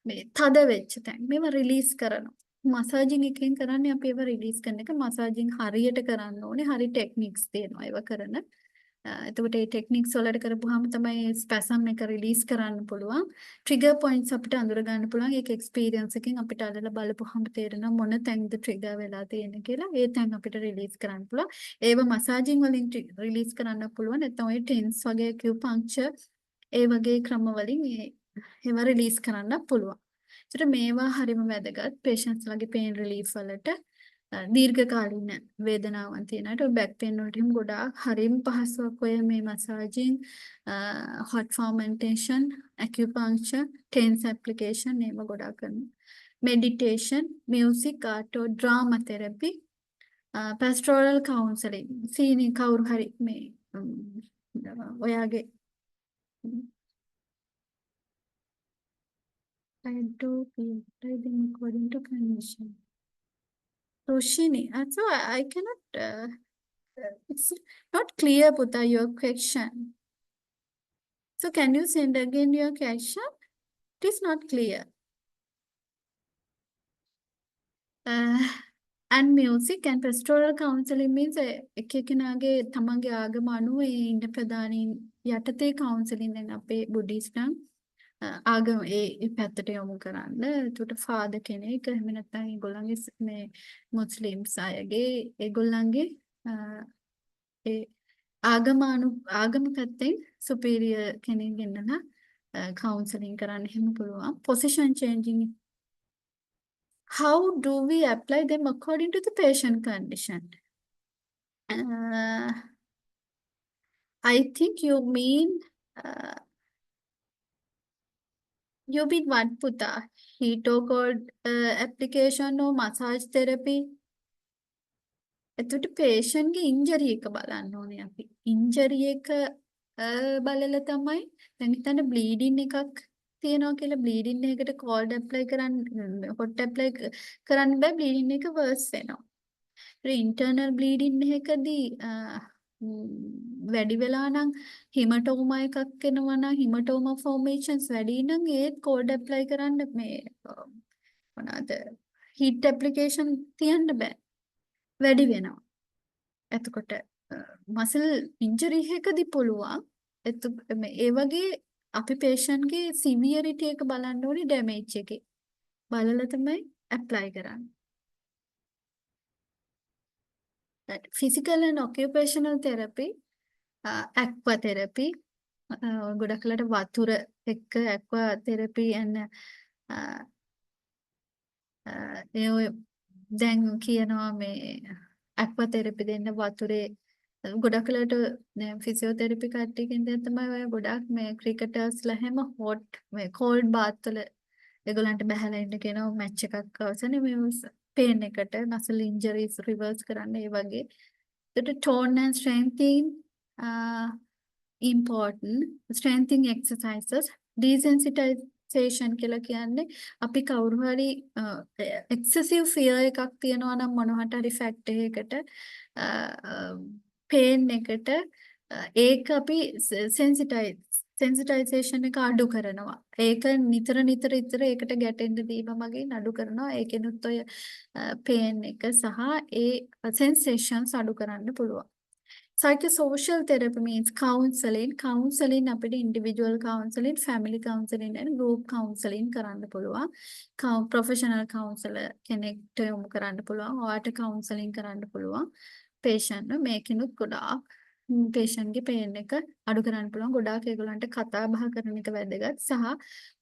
Speaker 1: මේ තද වෙච්ච තැන්. මේවා රිලීස් කරනවා. මසාජින් එකෙන් කරන්නේ අපි ඒවා රිලීස් කරන එක. මසාජින් හරියට කරන්න ඕනේ. හරි ටෙක්නික්ස් තියෙනවා ඒවා කරන. එතකොට මේ ටෙක්නික්ස් වලට කරපුවාම තමයි ස්පැසම් එක රිලීස් කරන්න පුළුවන්. ට්‍රිගර් පොයින්ට්ස් අපිට අඳුර ගන්න පුළුවන්. ඒක එක්ස්පීරියන්ස් එකෙන් අපිට අල්ලලා බලපුවාම තේරෙනවා මොන තැන්ද ට්‍රිගර් වෙලා තියෙන්නේ කියලා. ඒ තැන් අපිට රිලීස් කරන්න පුළුවන්. ඒව මසාජින් වලින් රිලීස් කරන්න පුළුවන්. නැත්නම් ඔය ටෙන්ස් වගේ acupuncture ඒ වගේ ක්‍රම වලින් ඒව රිලීස් කරන්න පුළුවන්. ඒතර මේවා හරිම වැදගත් patients ලගේ pain relief වලට. දීර්ඝකාලීන වේදනාවන් තියෙනට බැක් පේන් වලට හිම ගොඩාක් හරිම පහසුවක් ඔය මේ මසාජින් hot fermentation acupuncture TENS application ඒව ගොඩාක් කරනවා meditation music art or drama therapy pastoral counseling සීනි කවුරු හරි මේ ඔයාගේ I do them according to condition. Roshini, so I cannot, it's not clear, Putta, your question. So can you send again your question? It is not clear. And music and pastoral counseling means එකෙකනාගේ තමන්ගේ ආගම අනුව ඉන්න ප්‍රධානීන් යටතේ counseling දැන් අපේ Buddhist නම් ආගම ඒ පැත්තට යොමු කරන්න. ඒකට ෆාදර් කෙනෙක් එහෙම නැත්නම් ඒගොල්ලන්ගේ මේ මුස්ලිම්ස් අයගේ ඒගොල්ලන්ගේ ඒ ආගම පැත්තෙන් සුපීරියර් කෙනෙක් ගෙන්නලා කවුන්සලින් කරන්න එහෙම පුළුවන්. Position changing. How do we apply them according to the patient condition? I think you mean You mean what පුතා? Heat or cold application or massage therapy? එතකොට patient ගේ injury එක බලන්න ඕනේ අපි. injury එක බලලා තමයි දැන් හිතන්න bleeding එකක් තියෙනවා කියලා bleeding එකකට cold apply කරන්න hot apply කරන්න බෑ bleeding එක worse වෙනවා. ඉන්ටර්නල් බ්ලීඩින් එකකදී වැඩි වෙලා නම් හිමටෝමා එකක් එනවා නම් හිමටෝමා ෆෝමේෂන්ස් වැඩි නම් ඒත් කෝඩ් ඇප්ලයි කරන්න මේ මොනවාද හීට් ඇප්ලිකේෂන් තියන්න බෑ වැඩි වෙනවා. එතකොට මසල් ඉන්ජරි එකකදී පුළුවන් ඒ වගේ අපි පේෂන්ට්ගේ සිවියරිටි එක බලන්න ඕනේ ඩැමේජ් එකේ. බලලා තමයි ඇප්ලයි කරන්නේ. Right. Physical and occupational therapy, aqua therapy, ගොඩක් වෙලාට වතුර එක්ක aqua therapy and ඒ ඔය දැන් කියනවා මේ aqua therapy දෙන්න වතුරේ ගොඩක් වෙලාට දැන් physiotherapy කට්ටියකින් දැන් තමයි ඔය ගොඩක් මේ cricketers හැම hot මේ cold bath වල ඒගොල්ලන්ට බහැලා ඉන්න කියනවා මැච් එකක් අවසනේ මේ pain එකට muscle injuries reverse කරන්න ඒ වගේ. The tone and strengthening important strengthening exercises desensitization කියලා කියන්නේ අපි කවුරු හරි excessive fear එකක් තියනවා නම් මොනවට හරි fact එකකට pain එකට ඒක අපි sensitization එක අඩු කරනවා. ඒක නිතර ඒකට ගැටෙන්න දීම මගින් අඩු කරනවා. ඒකෙනුත් ඔය pain එක සහ ඒ sensations අඩු කරන්න පුළුවන්. Psychosocial therapy means counseling. Counseling අපිට individual counseling, family counseling and group counseling කරන්න පුළුවන්. Professional counselor කෙනෙක්ට යොමු කරන්න පුළුවන්. ඔයාට counseling කරන්න පුළුවන්. patient මේකිනුත් ගොඩාක් patient ගේ pain එක අඩු කරන්න පුළුවන්. ගොඩාක් ඒගොල්ලන්ට කතා බහ කරන එක වැදගත්. සහ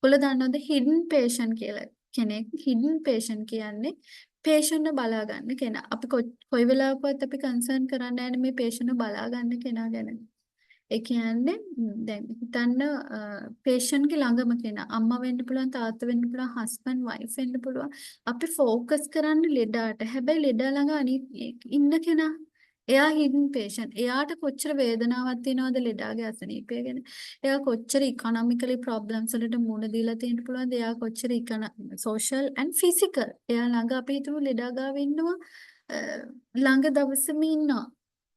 Speaker 1: ඔයාලා දන්නවද hidden patient කියලා කෙනෙක් hidden patient කියන්නේ patient බලා ගන්න කෙනා. අපි කොයි වෙලාවකවත් අපි කන්සර්න් කරන්නේ නැහැ මේ patient බලා ගන්න කෙනා ගැන. ඒ කියන්නේ දැන් හිතන්න patient ගේ ළඟම කෙනා අම්මා වෙන්න පුළුවන් තාත්තා වෙන්න පුළුවන් husband wife වෙන්න පුළුවන්. අපි focus කරන්නේ ලෙඩාට. හැබැයි ලෙඩා ළඟ අනිත් ඉන්න කෙනා එයා hidden patient. එයාට කොච්චර වේදනාවක් තියෙනවද ලෙඩාගේ අසනීපය ගැන. එයා කොච්චර economically problems වලට මුහුණ දීලා තියෙන්න පුළුවන්ද. එයා කොච්චර social and physical. එයා ළඟ අපි හිතමු ලෙඩා ගාව ඉන්නවා ළඟ දවසම ඉන්නවා.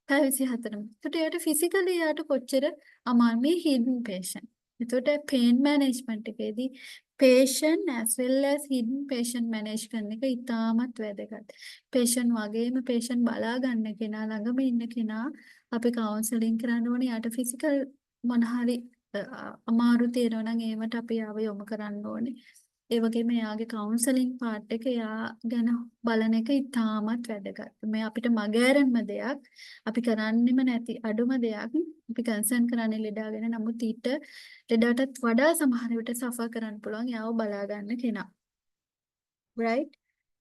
Speaker 1: පැය 24ම. ඒකට එයාට physically එයාට කොච්චර අමාරු මේ hidden patient. එතකොට pain management එකේදී patient as well as hidden patient manage කරන එක ඉතාමත් වැදගත්. patient වගේම patient බලා ගන්න කෙනා ළඟම ඉන්න කෙනා අපි counseling කරන්න ඕනේ. යාට physical මොන හරි අමාරු තියෙනවා නම් ඒවට අපි ආව යොමු කරන්න ඕනේ. ඒ වගේම එයාගේ counseling part එක එයා ගැන බලන එක ඉතාමත් වැදගත්. මේ අපිට මගහැරෙන්න දෙයක් අපි කරන්නෙම නැති අඩුම දෙයක් අපි කන්සර්න් කරන්නේ ලෙඩා ගැන. නමුත් ඊට ලෙඩාටත් වඩා සමහර විට සෆර් කරන්න පුළුවන් එයාව බලා ගන්න කෙනා. right?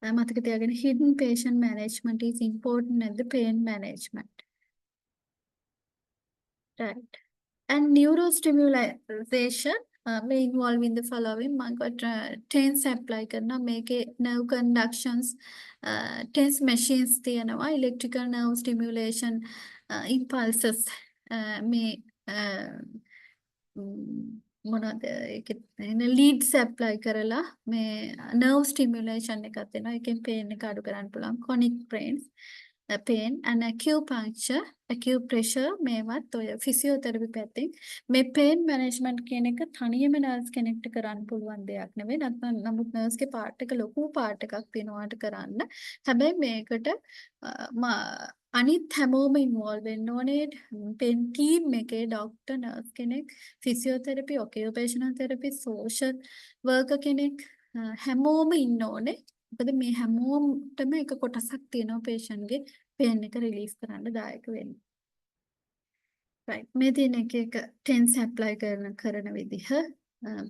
Speaker 1: මතක තියාගන්න hidden patient management is important at the pain management. right? And neurostimulation may involve in the following. මම TENS apply කරනවා මේකේ nerve conductions TENS machines තියෙනවා electrical nerve stimulation impulses මේ මොනවද ඒකේ leads apply කරලා මේ nerve stimulation එකක් දෙනවා ඒකෙන් pain එක අඩු කරන්න පුළුවන් chronic pain and acupressure මේවත් ඔය physiotherapy පැත්තෙන් මේ pain management කියන එක තනියම nurse කෙනෙක්ට කරන්න පුළුවන් දෙයක් නෙවෙයි. නමුත් nurse ගේ part එක ලොකු part එකක් වෙනවාට කරන්න. හැබැයි මේකට අනිත් හැමෝම involve වෙන්න ඕනේ. pain team එකේ doctor nurse කෙනෙක් physiotherapy occupational therapy social worker කෙනෙක් හැමෝම ඉන්න ඕනේ. මොකද මේ හැමෝටම එක කොටසක් තියෙනවා patient ගේ pain එක relief කරන්න දායක වෙන්නේ. right මේ තියෙන එක TENS apply කරන විදිහ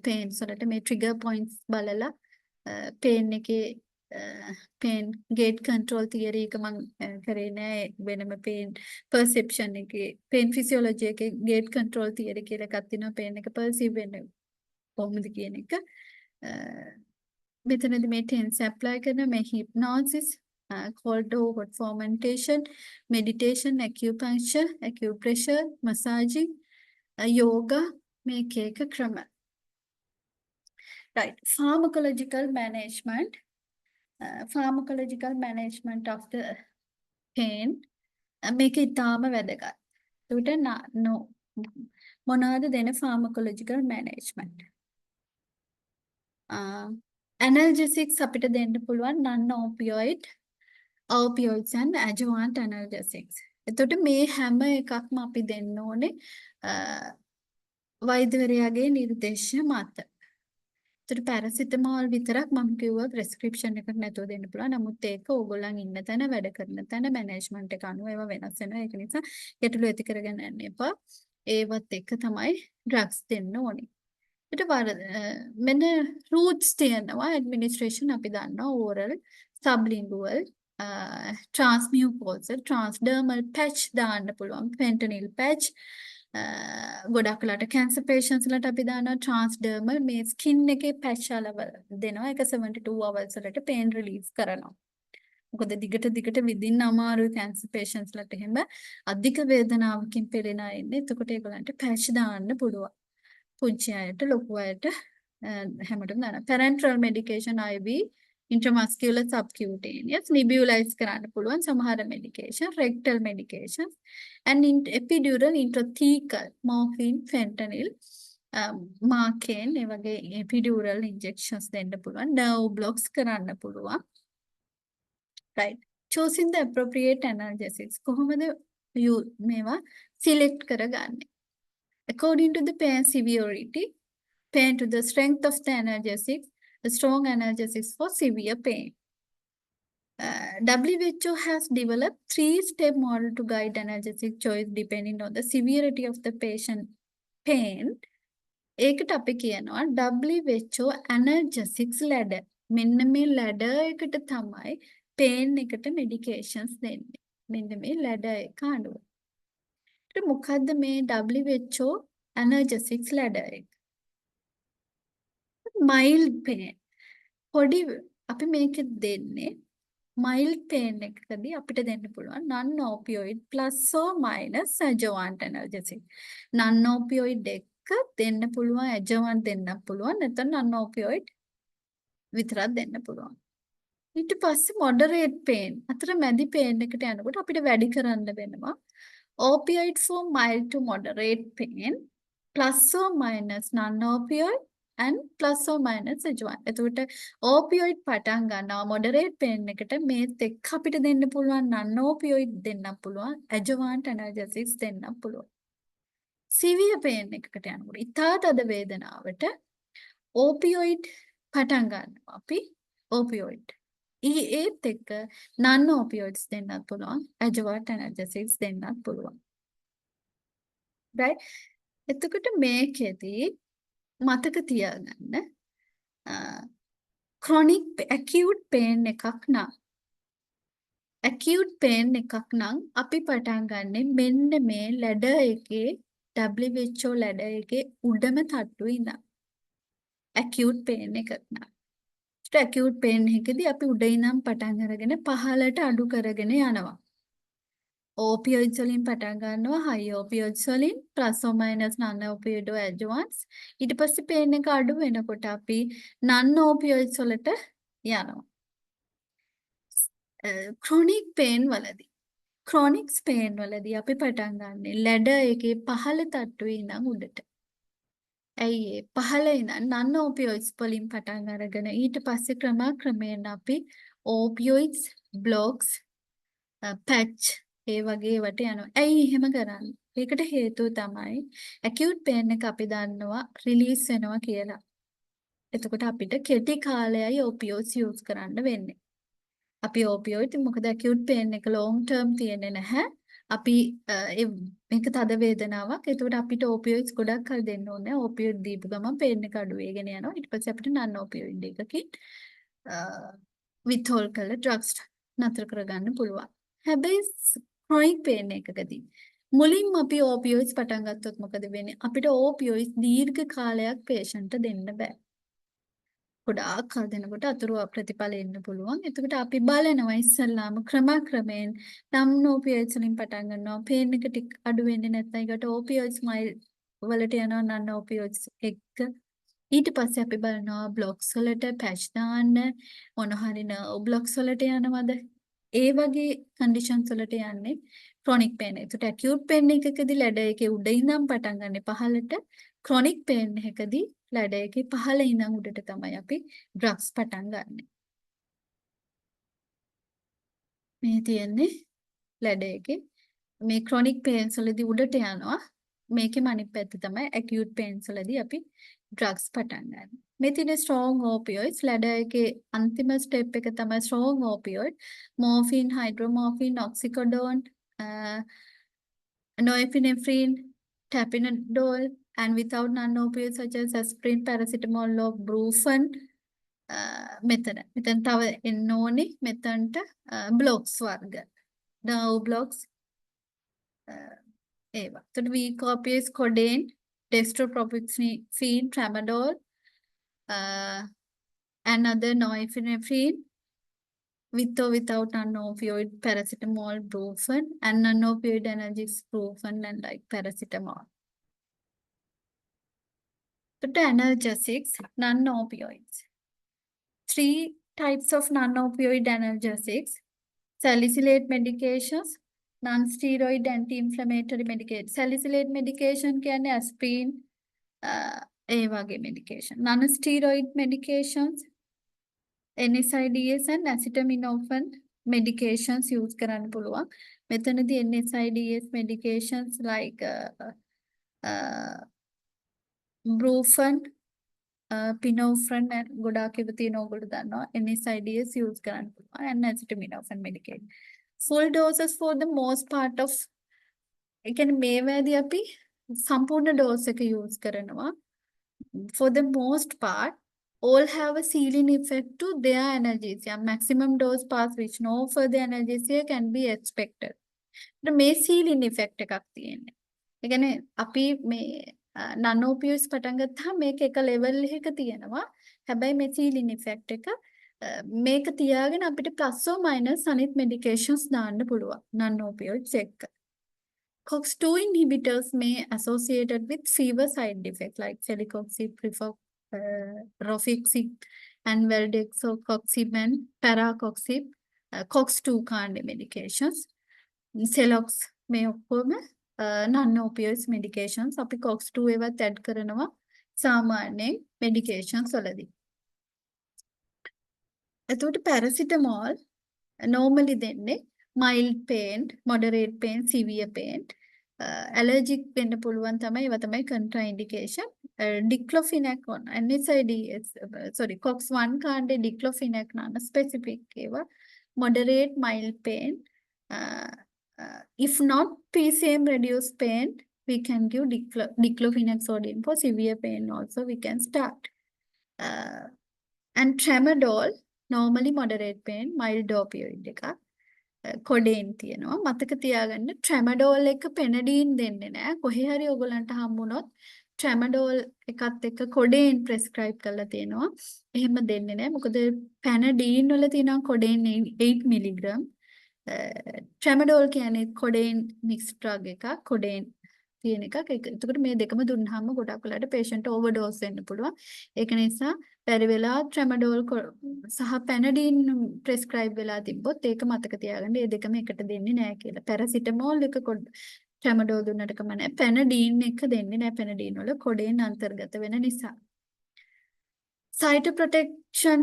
Speaker 1: pains වලට මේ trigger points බලලා pain එකේ pain gate control theory එක මම කරේ නෑ වෙනම pain perception එකේ pain physiology එකේ gate control theory කියලා එකක් තියෙනවා pain එක perceive වෙන්න කොහොමද කියන එක මෙතනදී මේ tense apply කරන මේ hypnosis, cold or hot fermentation, meditation, acupuncture, acupressure, massaging, yoga මේක එක ක්‍රම. Right. Pharmacological management. Pharmacological management of the pain. මේක ඉතාම වැදගත්. ඒකට no මොනවද දෙන pharmacological management? Analgesics අපිට දෙන්න පුළුවන් non-opioid, opioids and adjuvant analgesics. එතකොට මේ හැම එකක්ම අපි දෙන්න ඕනේ වෛද්‍යවරයාගේ නිර්දේශය මත. එතකොට පැරසිටමෝල් විතරක් මම කිව්වා ප්‍රෙස්ක්‍රිප්ෂන් එකක් නැතුව දෙන්න පුළුවන්. නමුත් ඒක ඕගොල්ලන් ඉන්න තැන වැඩ කරන තැන මැනේජ්මන්ට් එක අනුව ඒවා වෙනස් වෙනවා. ඒක නිසා ගැටලු ඇති කරගෙන යන්න එපා. ඒවත් එක තමයි ඩ්‍රග්ස් දෙන්න ඕනේ. මෙන්න රූට්ස් තියෙනවා ඇඩ්මිනිස්ට්‍රේෂන් අපි දන්නවා ඕරල් සබ්ලින්ගුවල් ට්‍රාන්ස්මියුකෝසල් ට්‍රාන්ස්ඩර්මල් පැච් දාන්න පුළුවන් ෆෙන්ටනිල් පැච් ගොඩක් වෙලාට කැන්සර් පේෂන්ට්ස්ලාට අපි දානවා ට්‍රාන්ස්ඩර්මල් මේ ස්කින් එකේ පැච් අලවල් දෙනවා ඒක 72 hours වලට පේන් රිලීස් කරනවා මොකද දිගට විඳින්න අමාරුයි කැන්සර් පේෂන්ට්ස්ලාට එහෙම අධික වේදනාවකින් පෙළෙන අය ඉන්නේ එතකොට ඒගොල්ලන්ට පැච් දාන්න පුළුවන් පුංචි අයට ලොකු අයට හැමෝටම දානවා. Parenteral medication IV intramuscular subcutaneous nebulize කරන්න පුළුවන් සමහර medication rectal medication and epidural intrathecal morphine fentanyl marcaine ඒ වගේ epidural injections දෙන්න පුළුවන් nerve blocks කරන්න පුළුවන්. Right. Choosing the appropriate analgesics කොහොමද මේවා select කරගන්නේ? According to the pain severity, pain to the strength of the analgesics, the strong analgesics for severe pain. WHO has developed 3-step model to guide analgesic choice depending on the severity of the patient pain. ඒකට අපි කියනවා WHO analgesics ladder. මෙන්න මේ ladder එකට තමයි pain එකට medications දෙන්නේ. මෙන්න මේ ladder එක අනුව. මොකද්ද මේ WHO analgesics ladder එක? mild pain. පොඩි අපි මේක දෙන්නේ mild pain එකකදී අපිට දෙන්න පුළුවන් non-opioid plus or minus adjuvant analgesic. non-opioid එක දෙන්න පුළුවන් adjuvant දෙන්න පුළුවන් නැත්නම් non-opioid විතරක් දෙන්න පුළුවන්. ඊට පස්සේ moderate pain අතර මැදි pain එකට යනකොට අපිට වැඩි කරන්න වෙනවා. Opioid for mild to moderate pain, plus or minus non-opioid, and plus or minus adjuvant. එතකොට opioid පටන් ගන්නවා moderate pain එකට මේත් එක්ක අපිට දෙන්න පුළුවන් non-opioid දෙන්න පුළුවන් adjuvant analgesics දෙන්න පුළුවන්. severe pain එකකට යනකොට ඉතා තද වේදනාවට opioid පටන් ගන්නවා අපි opioid. ඒත් එක්ක non-opioids දෙන්නත් පුළුවන් adjuvant analgesics දෙන්නත් පුළුවන්. right එතකොට මේකෙදී මතක තියාගන්න chronic acute pain එකක් නම් acute pain එකක් නම් අපි පටන් ගන්නෙ මෙන්න මේ ladder එකේ WHO ladder එකේ උඩම තට්ටුවේ ඉඳන් acute pain එකක් නම් acute pain එකදී අපි උඩ ඉඳන් පටන් අරගෙන පහළට අඩු කරගෙන යනවා. opioids වලින් පටන් ගන්නවා high opioids වලින් plus or minus non opioid adjuvants. ඊට පස්සේ pain එක අඩු වෙනකොට අපි non opioids වලට යනවා. chronic pain වලදී අපි පටන් ගන්නෙ ladder එකේ පහළ තට්ටුවේ ඉඳන් උඩට. ඇයි පහළ ඉඳන් non opioids වලින් පටන් අරගෙන ඊට පස්සේ ක්‍රමයෙන් අපි opioids blocks patch ඒ වගේ වට යනවා. ඇයි එහෙම කරන්නේ? ඒකට හේතුව තමයි acute pain එක අපි දන්නවා release වෙනවා කියලා. එතකොට අපිට කෙටි කාලයයි opioids use කරන්න වෙන්නේ. අපි opioid මොකද acute pain එක long term තියෙන්නේ නැහැ. අපි මේක තද වේදනාවක්. ඒකට අපිට opioids ගොඩක් කල් දෙන්න ඕනේ. opioid දීපු ගමන් pain එක අඩු වෙගෙන යනවා. ඊට පස්සේ අපිට non opioid එකකින් withhold කරලා drugs නතර කරගන්න පුළුවන්. හැබැයි chronic pain එකකදී මුලින්ම අපි ඕපියොයිඩ්ස් පටන් ගත්තොත් මොකද වෙන්නේ? අපිට ඕපියොයිඩ්ස් දීර්ඝ කාලයක් patient දෙන්න බෑ. ගොඩාක් කල් දෙනකොට අතුරු ප්‍රතිඵල එන්න පුළුවන්. එතකොට අපි බලනවා ඉස්සල්ලාම ක්‍රමක්‍රමයෙන් නම් ඕපියොයිඩ්ස් වලින් පටන් ගන්නවා. පේන් එක ටික අඩු වෙන්නේ නැත්නම් ඒකට ඕපියොයිඩ්ස් මයිල් වලට යනවා නන් ඕපියොයිඩ්ස් එක්ක. ඊට පස්සේ අපි බලනවා බ්ලොක්ස් වලට පැච් දාන්න මොන හරි බ්ලොක්ස් වලට යනවද? ඒ වගේ කන්ඩිෂන්ස් වලට යන්නේ ක්‍රොනික් පේන්. ඒකට ඇකියුට් පේන් එකකදී ලැඩ එකේ උඩ ඉඳන් පටන් ගන්න පහළට ක්‍රොනික් පේන් එකකදී ලැඩ එකේ පහළ ඉඳන් උඩට තමයි අපි ඩ්‍රග්ස් පටන් ගන්න. මේ තියෙන්නේ ලැඩ එකේ මේ ක්‍රොනික් පේන්ස් වලදී උඩට යනවා. මේකේ අනිත් පැත්ත තමයි ඇකියුට් පේන්ස් වලදී අපි ඩ්‍රග්ස් පටන් ගන්න. මේ තියෙන ස්ට්‍රෝං ඕපියොයිඩ්ස් ලැඩ එකේ අන්තිම ස්ටෙප් එක තමයි strong opioid. Morphine, hydromorphine, oxycodone, norepinephrine, tapinadol, and without non-opioids such as aspirin, paracetamol, or brufen. මෙතන තව එන්න ඕනේ මෙතනට බ්ලොක්ස් වර්ග. nerve blocks ඒවා. එතකොට weak opioids codeine, dextropropoxyphene, tramadol, another norepinephrine, with or without non-opioid paracetamol, brufen, and non-opioid analgesics, brufen, and like paracetamol. But analgesics, non-opioids. 3 types of non-opioid analgesics: salicylate medications, non-steroid anti-inflammatory medication. Salicylate medication කියන්නේ aspirin, ඒ වගේ medication. Non-steroid medications, NSAIDs and acetaminophen medications use කරන්න පුළුවන්. මෙතනදී NSAIDs medications like brufen, පිනෝෆ්‍රන් ගොඩාක් ඒවා තියෙන ඕගොල්ලෝ දන්නවා. NSAIDs use කරන්න පුළුවන් and acetaminophen medication. Full doses for the most part of ඒ කියන්නේ මේවාදී අපි සම්පූර්ණ dose එක use කරනවා. For the most part, all have a ceiling effect to their analgesia. Maximum dose past which no further analgesia can be expected. මේ ceiling effect එකක් තියෙන්නේ. ඒ කියන්නේ අපි මේ non-opioids පටන් ගත්තාම මේක එක level එකක තියෙනවා. හැබැයි මේ ceiling effect එක මේක තියාගෙන අපිට plus or minus අනිත් medications දාන්න පුළුවන් non-opioids එක්ක. COX-2 inhibitors may associated with fever side effects like celecoxib, rofecoxib, and valdecoxib and paracoxib, COX-2 kind medications. Celox මේ ඔක්කොම non-opioids medications. අපි COX-2 ඒවත් add කරනවා සාමාන්‍යයෙන් medications වලදී. එතකොට paracetamol normally දෙන්නේ mild pain, moderate pain, severe pain. Allergic වෙන්න පුළුවන් තමයි ඒවා තමයි contraindication. Diclofenac on NSAIDs, sorry, COX-1 කාණ්ඩේ diclofenac නාන specific ඒවා moderate mild pain. If not PCM reduced pain, we can give diclofenac sodium. For severe pain also we can start. And tramadol normally moderate pain, mild opioid එකක්. කොඩේන් තියෙනවා. මතක තියාගන්න tramadol එක පෙනඩීන් දෙන්නේ නැහැ. කොහේ හරි ඔයගලන්ට හම්බුනොත් tramadol එකත් එක්ක කොඩේන් prescribe කරලා තියෙනවා. එහෙම දෙන්නේ නැහැ. මොකද පැනඩීන් වල තියෙනවා කොඩේන් 8 mg. tramadol කියන්නේ කොඩේන් mixed drug එකක්. කොඩේන් තියෙන එකක්. එතකොට මේ දෙකම දුන්නාම ගොඩක් වෙලාවට patient overdose වෙන්න පුළුවන්. ඒක නිසා බැරි වෙලා tramadol සහ පැනඩීන් prescribe වෙලා තිබ්බොත් ඒක මතක තියාගන්න. මේ දෙකම එකට දෙන්නේ නැහැ කියලා. paracetamol එක tramadol දුන්නට කම නැහැ. පැනඩීන් එක දෙන්නේ නැහැ. පැනඩීන් වල කොඩේන් අන්තර්ගත වෙන නිසා. Cytoprotection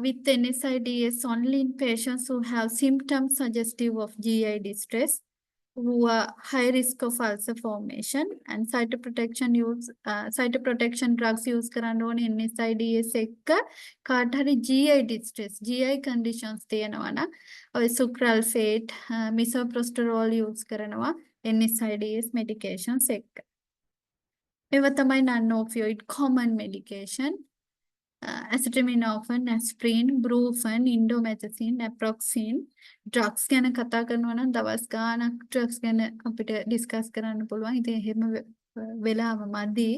Speaker 1: with NSAIDs only in patients who have symptoms suggestive of GI distress, who are high risk of ulcer formation, and cytoprotection drugs use කරන්න ඕනේ NSAIDs එක්ක කාට හරි GI distress, GI conditions තියෙනවා නම් ඔය sucralfate, misoprostol use කරනවා NSAIDs medications එක්ක. ඒවා තමයි non-opioid common medication. ඇසිටමිනෝෆන්, ඇස්ප්‍රීන්, බෲෆන්, ඉන්ඩෝමෙතසින්, නැප්‍රොක්සින් ඩ්‍රග්ස් ගැන කතා කරනවා නම් දවස් ගාණක් ඩ්‍රග්ස් ගැන අපිට ඩිස්කස් කරන්න පුළුවන්. ඉතින් එහෙම වෙලාව මදි.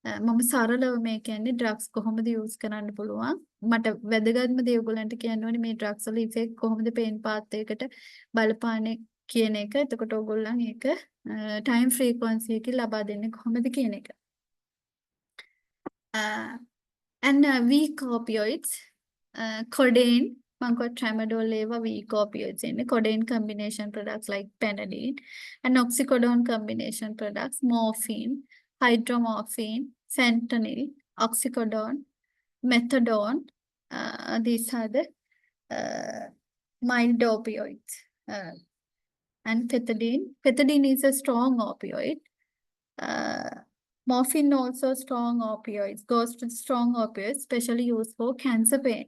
Speaker 1: මම සරලව මේ කියන්නේ ඩ්‍රග්ස් කොහොමද යූස් කරන්න පුළුවන්. මට වැදගත්ම දේ ඔයගොල්ලන්ට කියන්න ඕනේ මේ ඩ්‍රග්ස් වල ඉෆෙක්ට් කොහොමද පේන් පාත් එකකට බලපාන්නේ කියන එක. එතකොට ඔයගොල්ලන් ඒක ටයිම් ෆ්‍රීකවන්සි එකකින් ලබා දෙන්නේ කොහොමද කියන එක. And weak opioids, codeine, Manco tramadol leva weak opioids in codeine combination products like Panadine, and oxycodone combination products, morphine, hydromorphine, fentanyl, oxycodone, methadone. These are the mild opioids. And pethidine. Pethidine is a strong opioid. Morphine also strong opioids, goes to strong opioids, especially used for cancer pain.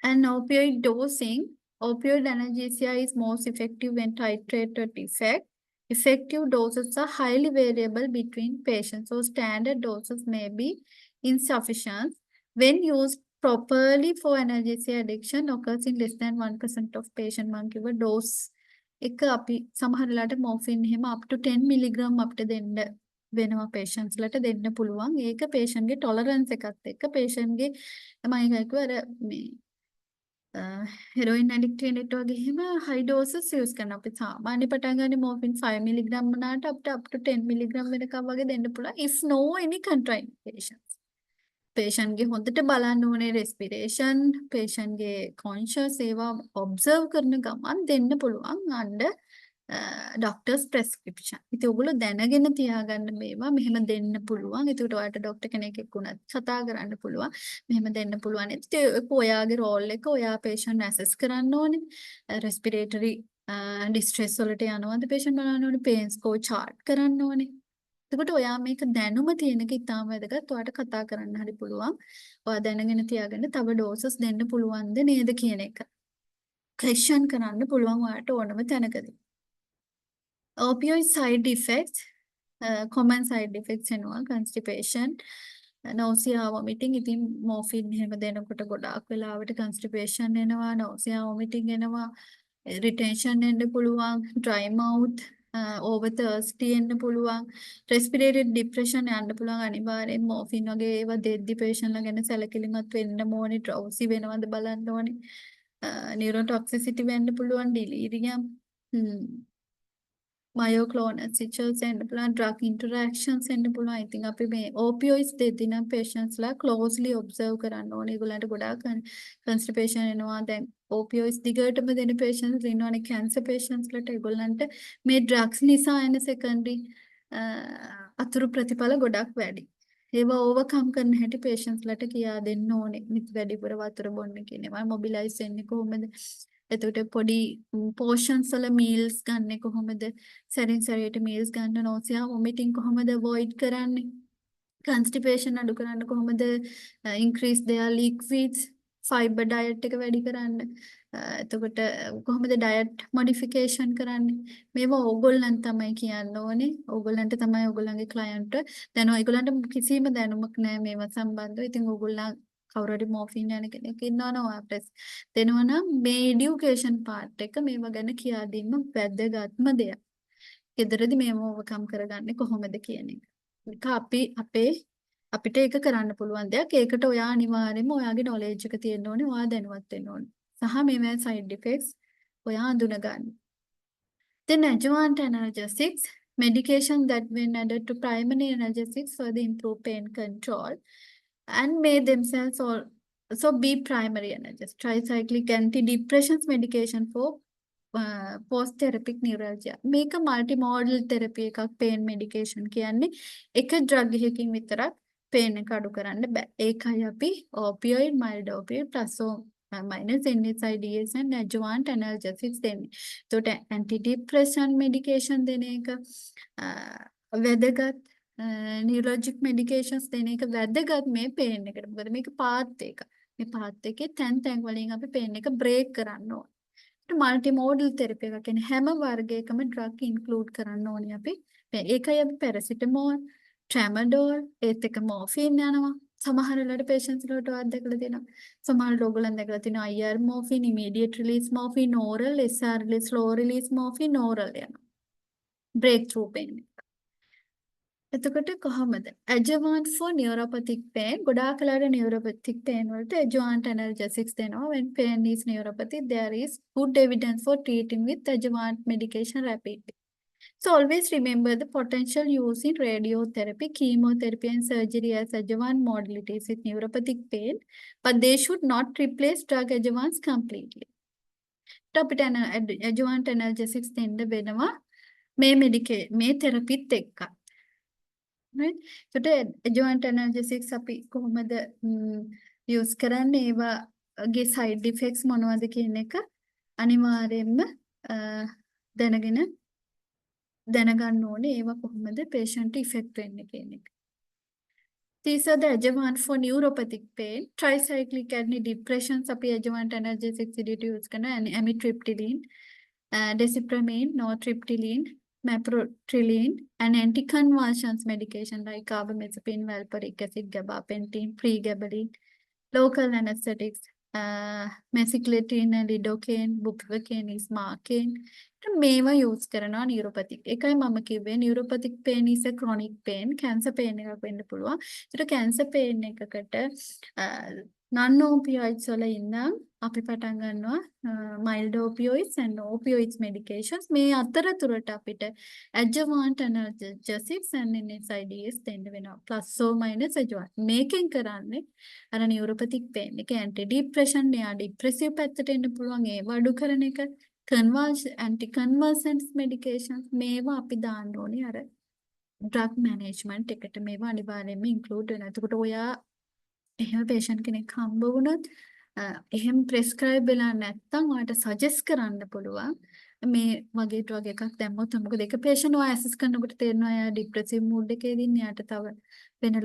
Speaker 1: And opioid dosing, opioid analgesia is most effective when titrated effect. Effective doses are highly variable between patients, so standard doses may be insufficient. When used properly for analgesia addiction, occurs in less than 1% of patient give a dose. එක අපි සමහර වෙලාවට morphine එහෙම up to 10 milligram අපිට දෙන්න වෙනවා patients ලට දෙන්න පුළුවන්. ඒක patient ගේ tolerance එකත් එක්ක patient ගේ මම හිතුවා අර මේ heroin addict කෙනෙක්ට වගේ එහෙම high doses use කරන අපි සාමාන්‍ය පටන් ගන්න මෝෆින් 5 මිලිග්‍රෑම් වුණාට අපිට up to 10 මිලිග්‍රෑම් වෙනකම් වගේ දෙන්න පුළුවන් if no any contraindications. patient ගේ හොඳට බලන්න ඕනේ respiration, patient ගේ conscious ඒවා observe කරන ගමන් දෙන්න පුළුවන් under doctor's prescription. ඉතින් ඔයගොල්ලෝ දැනගෙන තියාගන්න මේවා මෙහෙම දෙන්න පුළුවන්. ඒකට ඔයාලට ડોක්ටර් කෙනෙක් එක්කුණත් කතා කරන්න පුළුවන්. මෙහෙම දෙන්න පුළුවන්. ඉතින් ඔයාගේ රෝල් එක ඔයා patient assess කරන්න ඕනේ. respiratory distress වලට යනවාද patient බලන්න ඕනේ. pain score chart කරන්න ඕනේ. එතකොට ඔයා මේක දැනුම තියෙන එක ඉතාම වැදගත්. ඔයාට කතා කරන්න හරි පුළුවන්. ඔයා දැනගෙන තියාගන්න තව ඩෝසස් දෙන්න පුළුවන්ද නේද කියන එක. ක්වෙස්චන් කරන්න පුළුවන් ඔයාට ඕනම තැනකදී. Opioid side effects, common side effects එනවා constipation, nausea, vomiting. ඉතින් morphine එහෙම දෙනකොට ගොඩාක් වෙලාවට constipation එනවා, nausea, vomiting එනවා, retention එන්න පුළුවන්, dry mouth, over thirsty එන්න පුළුවන්, respiratory depression යන්න පුළුවන්. අනිවාර්යෙන් morphine වගේ ඒවා දෙද්දි patient ලා ගැන සැලකිලිමත් වෙන්න ඕනේ, drowsy වෙනවද බලන්න ඕනේ, neurotoxicity වෙන්න පුළුවන්, delirium, myoclonus seizures එන්න පුළුවන්, drug interactions එන්න පුළුවන්. I think අපි මේ opioids දෙද්දි නම් patients ලා closely observe කරන්න ඕනේ. ඒගොල්ලන්ට ගොඩාක් constipation එනවා. දැන් opioids දිගටම දෙන patients ඉන්නවනේ cancer patients ලට. ඒගොල්ලන්ට මේ drugs නිසා එන secondary අතුරු ප්‍රතිඵල ගොඩක් වැඩි. ඒවා overcome කරන්න හැටි patients ලට කියා දෙන්න ඕනේ. මිත් වැඩිපුර වතුර බොන්න කියන ඒවා mobilize වෙන්නේ කොහොමද? එතකොට පොඩි portions වල meals ගන්න කොහොමද? සැරින් සැරේට meals ගන්න, nausea, vomiting කොහොමද avoid කරන්නේ? constipation අඩු කරන්න කොහොමද? increase their liquids, fiber diet එක වැඩි කරන්න. එතකොට කොහොමද diet modification කරන්නේ? මේවා ඕගොල්ලන් තමයි කියන්න ඕනේ. ඕගොල්ලන්ට තමයි ඕගොල්ලන්ගේ client දැනුම ඒගොල්ලන්ට කිසිම දැනුමක් නැහැ මේවා සම්බන්ධව. ඉතින් ඕගොල්ලන් කවුරු හරි morphine යන කෙනෙක් ඉන්නවනම් ඔයා press දෙනවා නම් මේ education part එක මේවා ගැන කියා දෙන්න වැදගත්ම දෙයක්. ගෙදරදී මේව overcome කරගන්නේ කොහොමද කියන එක. ඒක අපිට ඒක කරන්න පුළුවන් දෙයක්. ඒකට ඔයා අනිවාර්යයෙන්ම ඔයාගේ knowledge එක තියෙන්න ඕනේ. ඔයා දැනුවත් වෙන්න ඕනේ. සහ මේවා side effects ඔයා අඳුන ගන්න. Then adjuvant analgesics, medication that when added to primary analgesics further improve pain control and may themselves also be primary analgesics. Tricyclic antidepressants medication for post-therapeutic neuralgia. මේක multimodal therapy එකක් pain medication කියන්නේ එක drug එකකින් විතරක් pain එක අඩු කරන්න බෑ. ඒකයි අපි opioid, mild opioid plus minus NSAIDs and adjuvant analgesics දෙන්නේ. එතකොට antidepressant medication දෙන එක වැදගත්, neurologic medications දෙන එක වැදගත් මේ pain එකට. මොකද මේක path එක. මේ path එකේ තැන් වලින් අපි pain එක break කරන්න ඕනේ. multimodal therapy එක කියන්නේ හැම වර්ගයකම drug include කරන්න ඕනේ අපි. ඒකයි අපි paracetamol, tramadol ඒත් එක morphine යනවා. සමහර වෙලාවට patients වලට ඔයත් දැකලා තියෙනවා. සමහර ඕගොල්ලන් දැකලා තියෙනවා IR morphine, immediate release morphine, oral, SR release, slow release morphine, oral යනවා. breakthrough pain. එතකොට කොහොමද? adjuvant for neuropathic pain ගොඩාක් වෙලාවට neuropathic pain වලට adjuvant analgesics දෙනවා. when pain is neuropathic there is good evidence for treating with adjuvant medication rapidly. So always remember the potential use in radiotherapy, chemotherapy and surgery as adjuvant modalities with neuropathic pain, but they should not replace drug adjuvants completely. අපිට adjuvant analgesics දෙන්න වෙනවා මේ තෙරපිත් එක්ක. right? ඒකට adjuvant analgesics අපි කොහොමද use කරන්නේ ඒවාගේ side effects මොනවද කියන එක අනිවාර්යයෙන්ම දැනගන්න ඕනේ ඒවා කොහොමද patient effect වෙන්නේ කියන එක. These are the adjuvant for neuropathic pain. Tricyclic antidepressants අපි adjuvant analgesics විදිහට use කරන amitriptyline, desipramine, nortriptyline, mepirolidine and anticonvulsants medication like carbamazepine, valproic acid, gabapentin, pregabalin, local anesthetics, mesiclidine, lidocaine, bupivacaine, ismarcaine. මේවා use කරනවා neuropathic. එකයි මම කිව්වේ neuropathic pain is a chronic pain. cancer pain එකක් වෙන්න පුළුවන්. ඒතර cancer pain එකකට non opioids වල ඉඳන් අපි පටන් ගන්නවා mild opioids and opioids medications. මේ අතරතුරට අපිට adjuvant analgesics and NSAIDs දෙන්න වෙනවා. plus or minus adjuvant. මේකෙන් කරන්නේ අර neuropathic pain එක antidepressant යා depressive පැත්තට එන්න පුළුවන් ඒව අඩු කරන එක. anticonvulsants medications මේවා අපි දාන්න ඕනේ අර drug management එකට මේවා අනිවාර්යයෙන්ම include වෙනවා. එතකොට ඔයා එහෙම patient කෙනෙක් හම්බ වුණොත් එහෙම prescribe වෙලා නැත්නම් ඔයාට suggest කරන්න පුළුවන් මේ වගේ drug එකක් දැම්මොත් මොකද ඒක patient ඔයා assess කරනකොට තේරෙනවා එයා depressive mood එකේදී ඉන්නේ යාට තව වෙන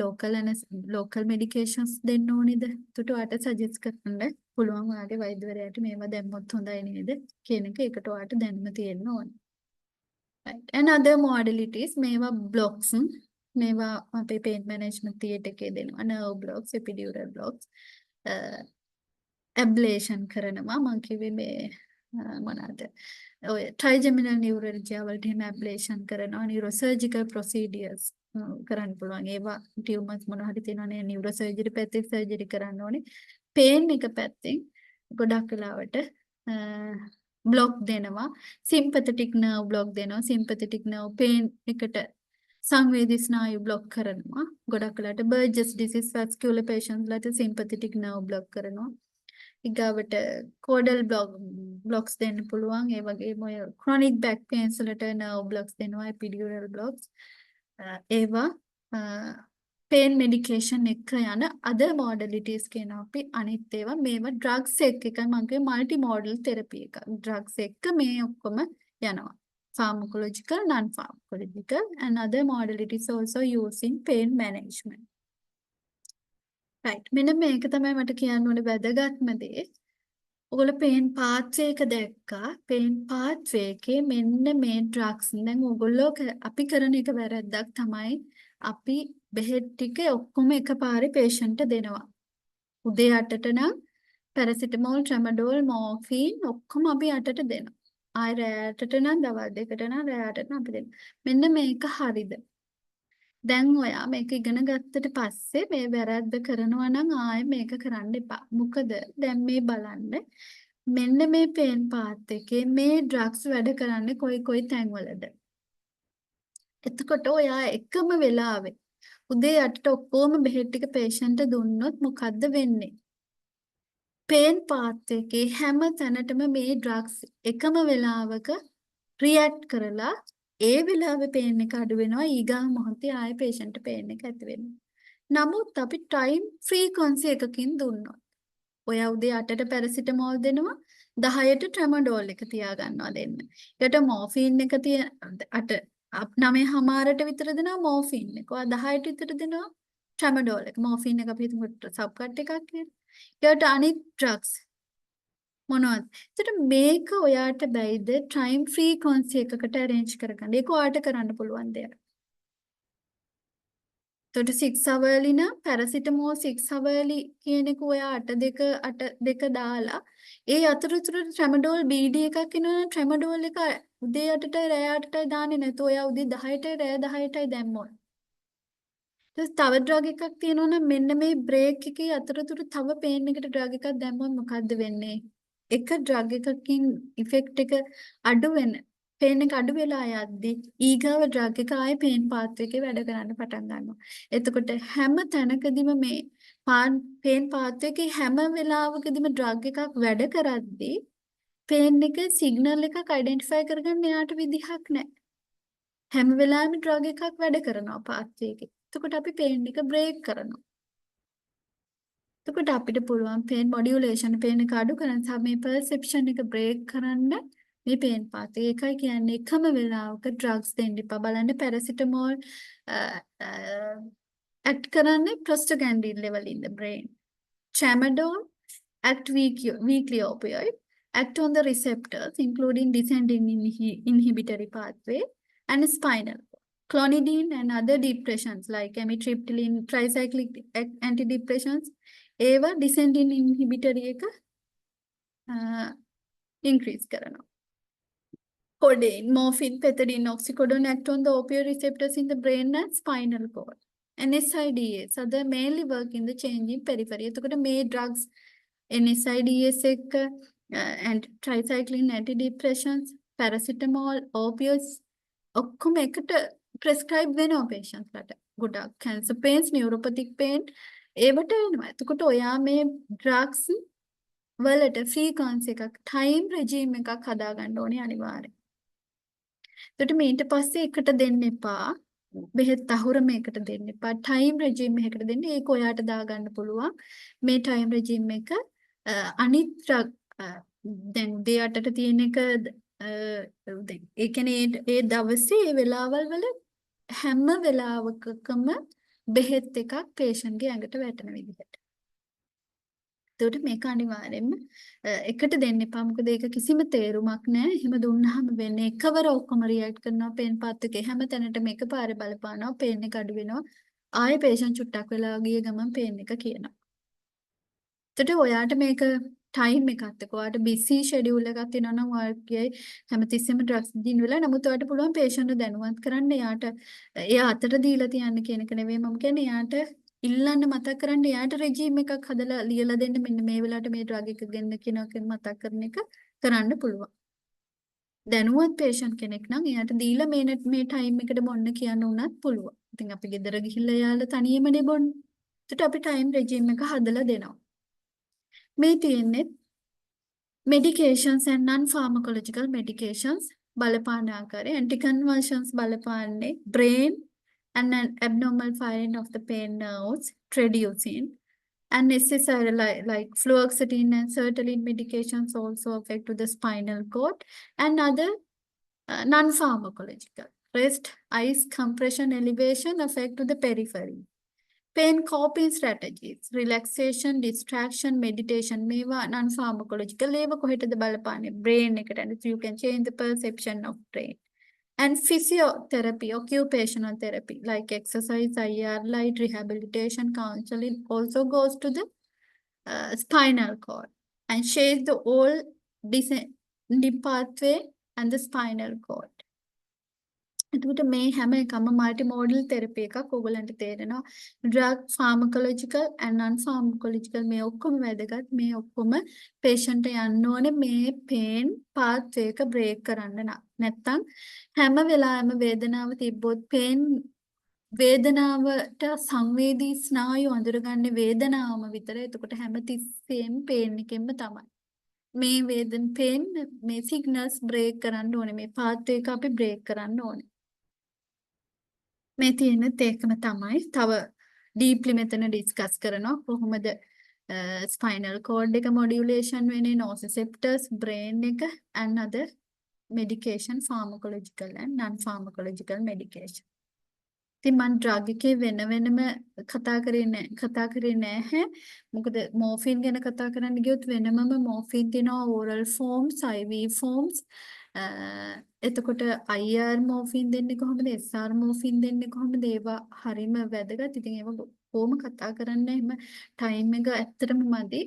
Speaker 1: local medications දෙන්න ඕනේද? එතකොට ඔයාට suggest කරන්න පුළුවන් ඔයාගේ වෛද්‍යවරයාට මේවා දැම්මොත් හොඳයි නේද කියන එක ඒකට ඔයාට දැනුම තියෙන්න ඕනේ. right and other modalities මේවා blocks මේවා අපේ pain management theatre එකේ දෙනවා nerve blocks epidural blocks ablation කරනවා මම කිව්වේ මේ මොනවාද ඔය trigeminal neuralgia වලට එහෙම ablation කරනවා neurosurgical procedures කරන්න පුළුවන් ඒවා ටියුමර්ස් මොනවා හරි තියෙනවනේ neurosurgery පැත්තේ surgery කරන්න ඕනේ pain එක පැත්තෙන් ගොඩක් වෙලාවට block දෙනවා sympathetic nerve block දෙනවා sympathetic nerve pain එකට සංවේදී ස්නායු block කරනවා ගොඩක් වෙලාවට Burgess disease vascular patients ලට sympathetic nerve block කරනවා ඊගාවට caudal blocks දෙන්න පුළුවන් ඒ වගේම ඔය chronic back pains වලට nerve blocks දෙනවා epidural blocks ඒවා pain medication එක යන other modalities කියනවා අපි අනිත් ඒවා මේවා drugs එකයි මම කිව්වේ multi modal therapy එක drugs එක මේ ඔක්කොම යනවා pharmacological non pharmacological and other modalities also used in pain management right මෙන්න මේක තමයි මට කියන්න ඕනේ වැදගත්ම දේ ඔයගොල්ලෝ pain pathway එක දැක්කා pain pathway එකේ මෙන්න මේ drugs දැන් ඔයගොල්ලෝ අපි කරන එක වැරද්දක් තමයි අපි බෙහෙත් ටික ඔක්කොම එකපාරේ patient දෙනවා. උදේ 8ට නම් paracetamol, tramadol, morphine ඔක්කොම අපි 8ට දෙනවා. ආය රෑ 8ට නම් දවල් 2ට නම් රෑ 8ට නම් අපි දෙනවා. මෙන්න මේක හරිද? දැන් ඔයා මේක ඉගෙන ගත්තට පස්සේ මේ වැරද්ද කරනවා නම් ආයෙ මේක කරන්න එපා. මොකද දැන් මේ බලන්න මෙන්න මේ pain path එකේ මේ drugs වැඩ කරන්නේ කොයි තැන්වලද? එතකොට ඔයා එකම වෙලාවේ උදේ 8ට ඔක්කොම බෙහෙත් ටික patient දුන්නොත් මොකද්ද වෙන්නේ? pain path එකේ හැම තැනටම මේ drugs එකම වෙලාවක react කරලා ඒ වෙලාවේ pain එක අඩු වෙනවා ඊගා මොහොතේ ආයෙ patient pain එක ඇති වෙනවා. නමුත් අපි time frequency එකකින් දුන්නොත් ඔයා උදේ 8ට paracetamol දෙනවා 10ට tramadol එක තියා ගන්නවා දෙන්න. ඊට morphine එක 9:00ට විතර දෙනවා morphine එක. ඔයා 10ට විතර දෙනවා tramadol එක. morphine එක අපි හිතමු subcut එකක් කියලා. ඊට අනිත් drugs මොනවද? ඒකට මේක ඔයාට බැයිද time frequency එකකට arrange කරගන්න. ඒක ඔයාට කරන්න පුළුවන් දෙයක්. එතකොට 6 hourly නම් පැරසිටමෝල් 6 hourly කියන එක ඔයා 8 දාලා ඒ අතරතුර ට්‍රැමඩෝල් BD එකක් එනවනම් ට්‍රැමඩෝල් එක උදේ 8ටයි රෑ 8ටයි දාන්නේ නැතුව ඔයා උදේ 10ටයි රෑ 10ටයි දැම්මොත් තව ඩ්‍රග් එකක් තියෙනවා නම් මෙන්න මේ බ්‍රේක් එකේ අතරතුර තව පේන් එකට ඩ්‍රග් එකක් දැම්මොත් මොකද්ද වෙන්නේ? එක ඩ්‍රග් එකකින් ඉෆෙක්ට් එක අඩු වෙන පේන් එක අඩු වෙලා යද්දී ඊගාව ඩ්‍රග් එක ආයේ පේන් පාත් එකේ වැඩ කරන්න පටන් ගන්නවා. එතකොට හැම තැනකදීම මේ පේන් පාත් එකේ හැම වෙලාවකදීම ඩ්‍රග් එකක් වැඩ කරද්දී පේන් එක සිග්නල් එකක් අයිඩෙන්ටිෆයි කරගන්න එයාට විදිහක් නැහැ. හැම වෙලාවෙම ඩ්‍රග් එකක් වැඩ කරනවා පාත් එකේ. එතකොට අපි පේන් එක බ්‍රේක් කරනවා. එතකොට අපිට පුළුවන් පේන් මොඩියුලේෂන් පේන් එක අඩු කරන්න සහ මේ පර්සෙප්ෂන් එක බ්‍රේක් කරන්න මේ පේන් පාත් එක. ඒකයි කියන්නේ එකම වෙලාවක ඩ්‍රග්ස් දෙන්න එපා. බලන්න පැරසිටමෝල් act කරන්නේ prostaglandin level in the brain. Tramadol act weakly opioid act on the receptors including descending inhibitory pathway and spinal. Clonidine and other depressions like amitriptyline tricyclic antidepressants ඒවා descending inhibitory එක increase කරනවා. Codeine, morphine, pethidine, oxycodone act on the opioid receptors in the brain and spinal cord. NSAIDs are the mainly work in the changing periphery. එතකොට මේ drugs NSAIDs එක and tricycline antidepressants, paracetamol, opioids ඔක්කොම එකට prescribe වෙනවා patients ලට. ගොඩක් cancer pains, neuropathic pain ඒවට එනවා. එතකොට ඔයා මේ drugs වලට frequency එකක් time regime එකක් හදාගන්න ඕනේ අනිවාර්යෙන්. එතකොට මීට පස්සේ එකට දෙන්න එපා. බෙහෙත් අහුරම එකට දෙන්න එපා. time regime එකකට දෙන්න. ඒක ඔයාට දාගන්න පුළුවන්. මේ time regime එක අනිත් drug දැන් උදේ 8ට තියෙන එක දැන් ඒ කියන්නේ ඒ දවසේ ඒ වෙලාවල් වල හැම වෙලාවකම බෙහෙත් එකක් patient ගේ ඇඟට වැටෙන විදිහට. එතකොට මේක අනිවාර්යෙන්ම එකට දෙන්න එපා. මොකද ඒක කිසිම තේරුමක් නැහැ. එහෙම දුන්නාම වෙන්නේ එකවර ඔක්කොම රියැක්ට් කරනවා. පේන් පාත් එකේ හැම තැනටම එකපාරේ බලපානවා. පේන් එක අඩු වෙනවා. ආයේ patient චුට්ටක් වෙලා ගිය ගමන් පේන් එක කියනවා. එතකොට ඔයාට මේක ටයිම් එකක් එක්ක ඔයාට බිසි ෂෙඩියුල් එකක් තියෙනවා නම් ඔයාගේ හැමතිස්සෙම ඩ්‍රග්ස් දින වෙලා නමුත් ඔයාට පුළුවන් patient දැනුවත් කරන්න එයාට එයා අතට දීලා තියන්න කියන එක නෙවෙයි මම කියන්නේ එයාට ඉල්ලන්න මතක් කරන්න එයාට රෙජිම් එකක් හදලා ලියලා දෙන්න මෙන්න මේ වෙලාවට මේ ඩ්‍රග් එක ගන්න කියනවා කියන මතක් කරන එක කරන්න පුළුවන්. දැනුවත් patient කෙනෙක් නම් එයාට දීලා මේ ටයිම් එකට බොන්න කියන්න උනත් පුළුවන්. ඉතින් අපි ගෙදර ගිහිල්ලා එයාලා තනියමනේ බොන්නේ. ඒකට අපි ටයිම් රෙජිම් එක හදලා දෙනවා. මේ තියෙන්නේ medications and non-pharmacological medications බලපාන ආකාරය anticonvulsions බලපාන්නේ brain and an abnormal firing of the pain nerves traducine and necessary like fluoxetine and sertraline medications also affect to the spinal cord and other non-pharmacological rest ice compression elevation affect to the periphery. Pain coping strategies, relaxation, distraction, meditation, මේවා non-pharmacological ඒවා කොහෙටද බලපාන්නේ brain එකට and you can change the perception of brain. And physiotherapy, occupational therapy like exercise, IR, light rehabilitation, counseling also goes to the spinal cord and shades the whole descending pathway and the spinal cord. එතකොට මේ හැම එකම multi modal තෙරපි එකක් ඕගලන්ට තේරෙනවා. Drug pharmacological and non pharmacological මේ ඔක්කොම වැදගත්. මේ ඔක්කොම patient යන්න ඕනේ මේ pain pathway එක break කරන්න නැත්නම් හැම වෙලාවෙම වේදනාව තිබ්බොත් pain වේදනාවට සංවේදී ස්නායු අඳුරගන්නේ වේදනාවම විතරයි. එතකොට හැම තිස්සෙම pain එකෙන්ම තමයි. මේ pain මේ signals break කරන්න ඕනේ. මේ pathway එක අපි break කරන්න ඕනේ. මේ තියෙනෙත් ඒකම තමයි. තව ඩීප්ලි මෙතන ඩිස්කස් කරනවා කොහොමද ස්පයිනල් කෝඩ් එක මොඩියුලේෂන් වෙන්නේ නෝසිසෙප්ටර්ස් බ්‍රේන් එක and other medication pharmacological and non pharmacological medication. ඉතින් මම ඩ්‍රග් එකේ වෙනම කතා කරේ නැහැ. මොකද මෝෆින් ගැන කතා කරන්න ගියොත් වෙනමම මෝෆින් තියෙනවා ඕරල් ෆෝම්ස්, IV ෆෝම්ස්. එතකොට IR මෝෆින් දෙන්නේ කොහොමද? SR මෝෆින් දෙන්නේ කොහොමද? ඒවා හරිම වැදගත්. ඉතින් ඒවා කොහොම කතා කරන්න එහෙම ටයිම් එක ඇත්තටම මදි.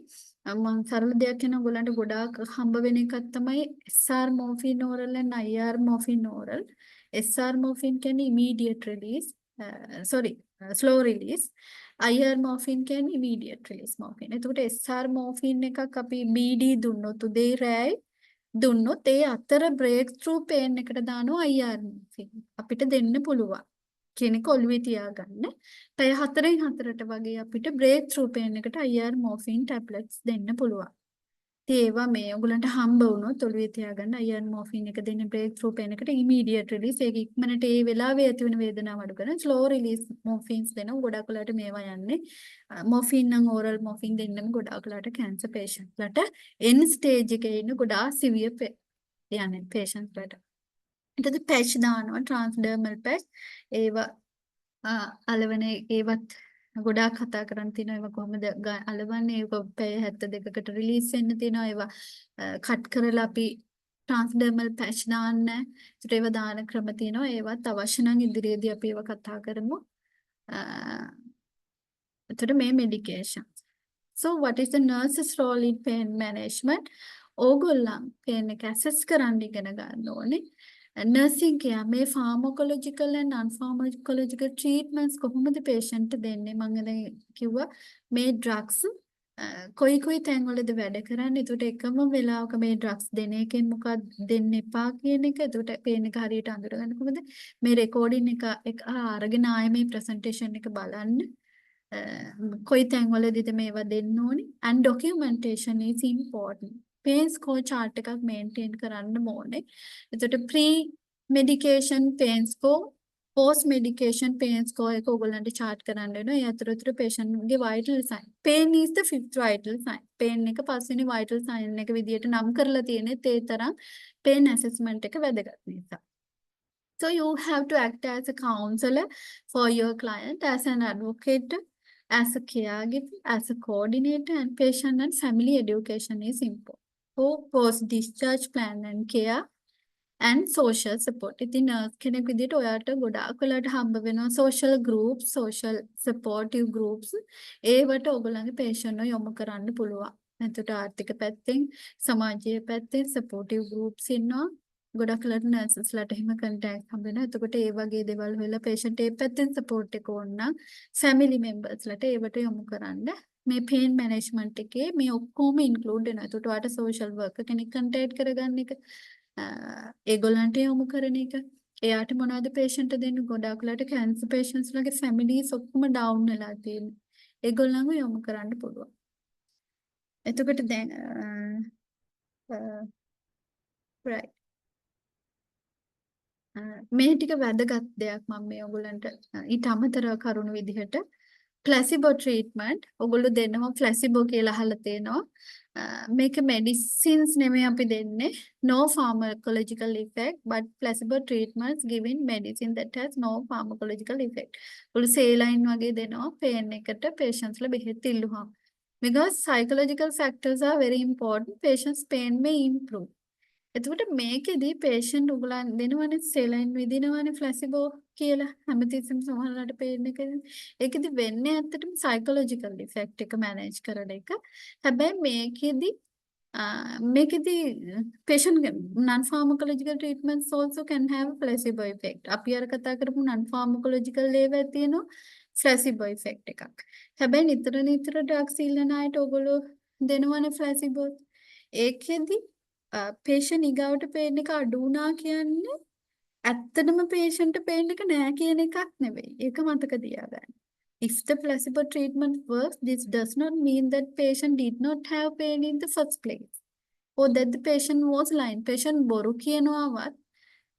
Speaker 1: මම සරල දෙයක් කියන ඔයගොල්ලන්ට ගොඩාක් හම්බ වෙන එකක් තමයි SR morphine oral and IR morphine oral. SR morphine කියන්නේ immediate release. sorry, slow release. IR morphine කියන්නේ immediate release morphine. එතකොට SR morphine එකක් අපි BD දුන්නොත් උදේ රෑයි දුන්නොත් ඒ අතර break through pain එකට දානවා IR morphine. අපිට දෙන්න පුළුවන්. කියන එක ඔළුවේ තියාගන්න. පැය 4න් 4ට වගේ අපිට break through pain එකට IR morphine tablets දෙන්න පුළුවන්. ඉතින් ඒවා මේ ඔයගලන්ට හම්බ වුණොත් ඔළුවේ තියාගන්න අයන් මෝෆින් එක දෙන බ්‍රේක් ත්‍රූ පේන් එකට ඉමීඩියට් රිලීස් ඒක ඉක්මනට ඒ වෙලාවේ ඇති වෙන වේදනාව අඩු කරන ස්ලෝ රිලීස් මෝෆින්ස් දෙනවා ගොඩක් වෙලාට මේවා යන්නේ මෝෆින් නම් ඕරල් මෝෆින් දෙන්නම ගොඩක් වෙලාට කැන්සර් පේෂන්ට්ලට එන් ස්ටේජ් එකේ ඉන්න ගොඩාක් සිවියර් යන්නේ පේෂන්ට්ලට ඊට පැච් දානවා ට්‍රාන්ස්ඩර්මල් පැච් ඒවා අලවන ඒවත් ගොඩාක් කතා කරන් තියෙනවා ඒවා කොහොමද අලවන්නේ ඒක පැය 72කට රිලීස් වෙන්න තියෙනවා ඒවා කට් කරලා අපි ට්‍රාන්ස්ඩර්මල් පැච් දාන්න ඒකට ඒවා දාන ක්‍රම තියෙනවා ඒවත් අවශ්‍ය නම් ඉදිරියේදී අපි ඒවා කතා කරමු එතකොට මේ medication so what is the nurse's role in pain management ඕගොල්ලන් pain එක assess කරන්න ඉගෙන ගන්න ඕනේ nursing care මේ pharmacological and non-pharmacological treatments කොහොමද patient දෙන්නේ මම දැන් කිව්වා මේ drugs කොයි තැන්වලද වැඩ කරන්නේ එතකොට එකම වෙලාවක මේ drugs දෙන එකෙන් මොකක්ද දෙන්න එපා කියන එක එතකොට pain එක හරියට අඳුරගන්න කොහොමද මේ recording එක අරගෙන ආයේ මේ presentation එක බලන්න කොයි තැන්වලදීද මේවා දෙන්න ඕනේ and documentation is important pain score chart එකක් maintain කරන්න ඕනේ. එතකොට pre medication pain score post medication pain score එක ඔයගොල්ලන්ට chart කරන්න වෙනවා. ඒ අතරතුර patient ගේ vital sign. Pain is the fifth vital sign. pain එක පස්වෙනි vital sign එක විදියට නම් කරලා තියෙන්නේ ඒ තරම් pain assessment එක වැදගත් නිසා. So you have to act as a counselor for your client, as an advocate, as a caregiver, as a coordinator, and patient and family education is important. For post-discharge plan and care and social support. ඉතින් nurse කෙනෙක් විදිහට ඔයාට ගොඩාක් වෙලාට හම්බ වෙනවා social groups, social supportive groups. ඒවට ඔයගොල්ලන්ගේ patient යොමු කරන්න පුළුවන්. එතකොට ආර්ථික පැත්තෙන්, සමාජීය පැත්තෙන් supportive groups ඉන්නවා. ගොඩක් වෙලාට නර්සස්ලාට එහෙම contact හම්බ වෙනවා. එතකොට ඒ වගේ දේවල් වෙලා patient ඒ පැත්තෙන් support එක ඕන නම් family membersලාට ඒවට යොමු කරන්න. මේ pain management එකේ මේ ඔක්කොම include වෙනවා. ඒකට ඔයාලට social worker කෙනෙක් contact කරගන්න එක ඒගොල්ලන්ට යොමු කරන එක. එයාට මොනවද patient දෙන්න ගොඩාක් වෙලාට cancer patients ලගේ families ඔක්කොම down වෙලා තියෙනවා. ඒගොල්ලන්ව යොමු කරන්න පුළුවන්. එතකොට දැන් right මේ ටික වැදගත් දෙයක් මම මේ ඔයගොල්ලන්ට ඊට අමතරව කරුණු විදිහට placebo treatment ඔයගොල්ලෝ දෙනවා placebo කියලා අහලා තියෙනවා මේක medicines නෙමෙයි අපි දෙන්නේ no pharmacological effect but placebo treatments given medicine that has no pharmacological effect ඔයගොල්ලෝ saline වගේ දෙනවා pain එකට patients ලා බෙහෙත් ඉල්ලුවාම because psychological factors are very important patients pain may improve එතකොට මේකෙදී patient උගලන් දෙනවනේ saline විදිනවනේ placebo කියලා හැමතිස්සෙම සමහරවිට pain එක ඒකෙදි වෙන්නේ ඇත්තටම psychological effect එක manage කරන එක. හැබැයි මේකෙදි patient non pharmacological treatments also can have placebo effect. අපි අර කතා කරපු non pharmacological ඒවා තියෙනවා placebo effect එකක්. හැබැයි නිතර drugs ඉල්ලන අයට ඔයගොල්ලෝ දෙනවනේ placebo. ඒකෙදි patient ඊගාවට pain එක අඩු වුණා කියන්නේ ඇත්තටම patient pain එක නෑ කියන එකක් නෙවෙයි. ඒක මතක තියාගන්න. If the placebo treatment works, this does not mean that patient did not have pain in the first place. Or that the patient was lying. Patient බොරු කියනවාවත්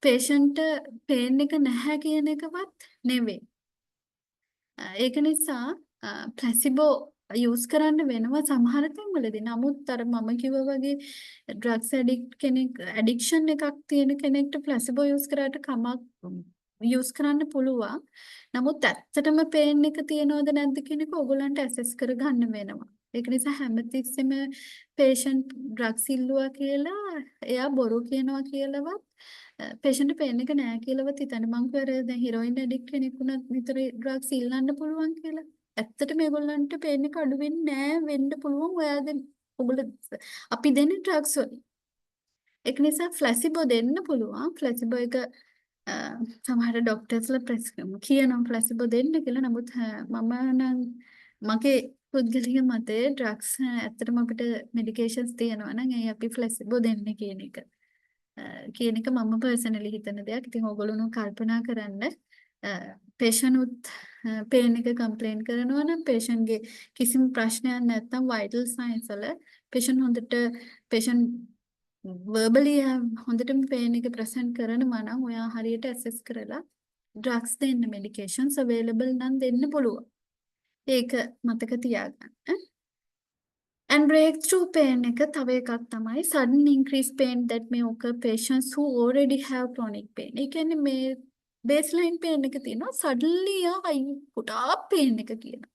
Speaker 1: patient pain එක නැහැ කියන එකවත් නෙවෙයි. ඒක නිසා placebo use කරන්න වෙනවා සමහර තැන්වලදී. නමුත් අර මම කිව්වා වගේ drugs addict කෙනෙක් addiction එකක් තියෙන කෙනෙක්ට placebo use කරාට කමක් යූස් කරන්න පුළුවන්. නමුත් ඇත්තටම පේන් එක තියනවද නැද්ද කියන එක ඕගොල්ලන්ට ඇසස් කරගන්න වෙනවා. ඒක නිසා හැමතිස්සෙම patient drugs ඉල්ලුවා කියලා එයා බොරු කියනවා කියලාවත් patient පේන් එක නෑ කියලාවත් හිතන්න. මං කියවර දැන් heroin addict කෙනෙක් වුණත් නිතර drugs ඉල්ලන්න පුළුවන් කියලා. ඇත්තට මේගොල්ලන්ට පේන් එක අඩු වෙන්නේ නෑ වෙන්න පුළුවන්. ඔයගොල්ලෝ අපි දෙන drugs වලින්. ඒක නිසා ෆ්ලැසිබෝ දෙන්න පුළුවන්. ෆ්ලැසිබෝ එක සමහර ඩොක්ටර්ස්ලා කියනවා ප්ලැසිබෝ දෙන්න කියලා. නමුත් මම නම් මගේ පුද්ගලික මතය ඩ්‍රග්ස් ඇත්තටම අපිට මෙඩිකේෂන්ස් තියෙනවා නම් ඒ අපි ෆ්ලැසිබෝ දෙන්න කියන එක. මම පර්සනලි හිතන දෙයක්. ඉතින් ඕගොල්ලෝ කල්පනා කරන්න patient උත් පේන් එක කම්ප්ලේන් කරනවා නම් patientගේ කිසිම ප්‍රශ්නයක් නැත්නම් vital signs වල patient verbally හොඳටම පේන් එක ප්‍රසන්ට් කරනවා නම් ඔයා හරියට ඇසස් කරලා drugs දෙන්න medications available නම් දෙන්න පුළුවන්. ඒක මතක තියාගන්න. And breakthrough pain එක තව එකක් තමයි sudden increased pain that may occur patients who already have chronic pain. ඒ කියන්නේ මේ baseline pain එක තියෙනවා suddenly ගොඩාක් pain එක කියනවා.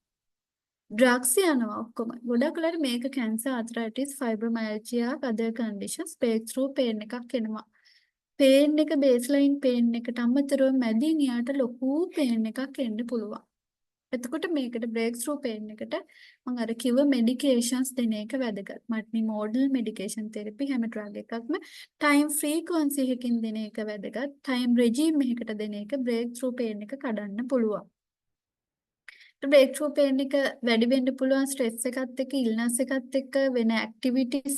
Speaker 1: drugs යනවා ඔක්කොම. ගොඩක් වෙලාවට මේක cancer, arthritis, fibromyalgia, other conditions breakthrough pain එකක් එනවා. pain එක baseline pain එකට අමතරව මැදින් යාට ලොකු pain එකක් එන්න පුළුවන්. එතකොට මේකට breakthrough pain එකට මම අර කිව්ව medications දෙන එක වැදගත්. multimodal medication therapy හැම drug එකක්ම time frequency එකකින් දෙන එක වැදගත්. time regime එකකට දෙන එක breakthrough pain එක කඩන්න පුළුවන්. breakthrough pain එක වැඩි වෙන්න පුළුවන් stress එකත් එක්ක illness එකත් එක්ක වෙන activities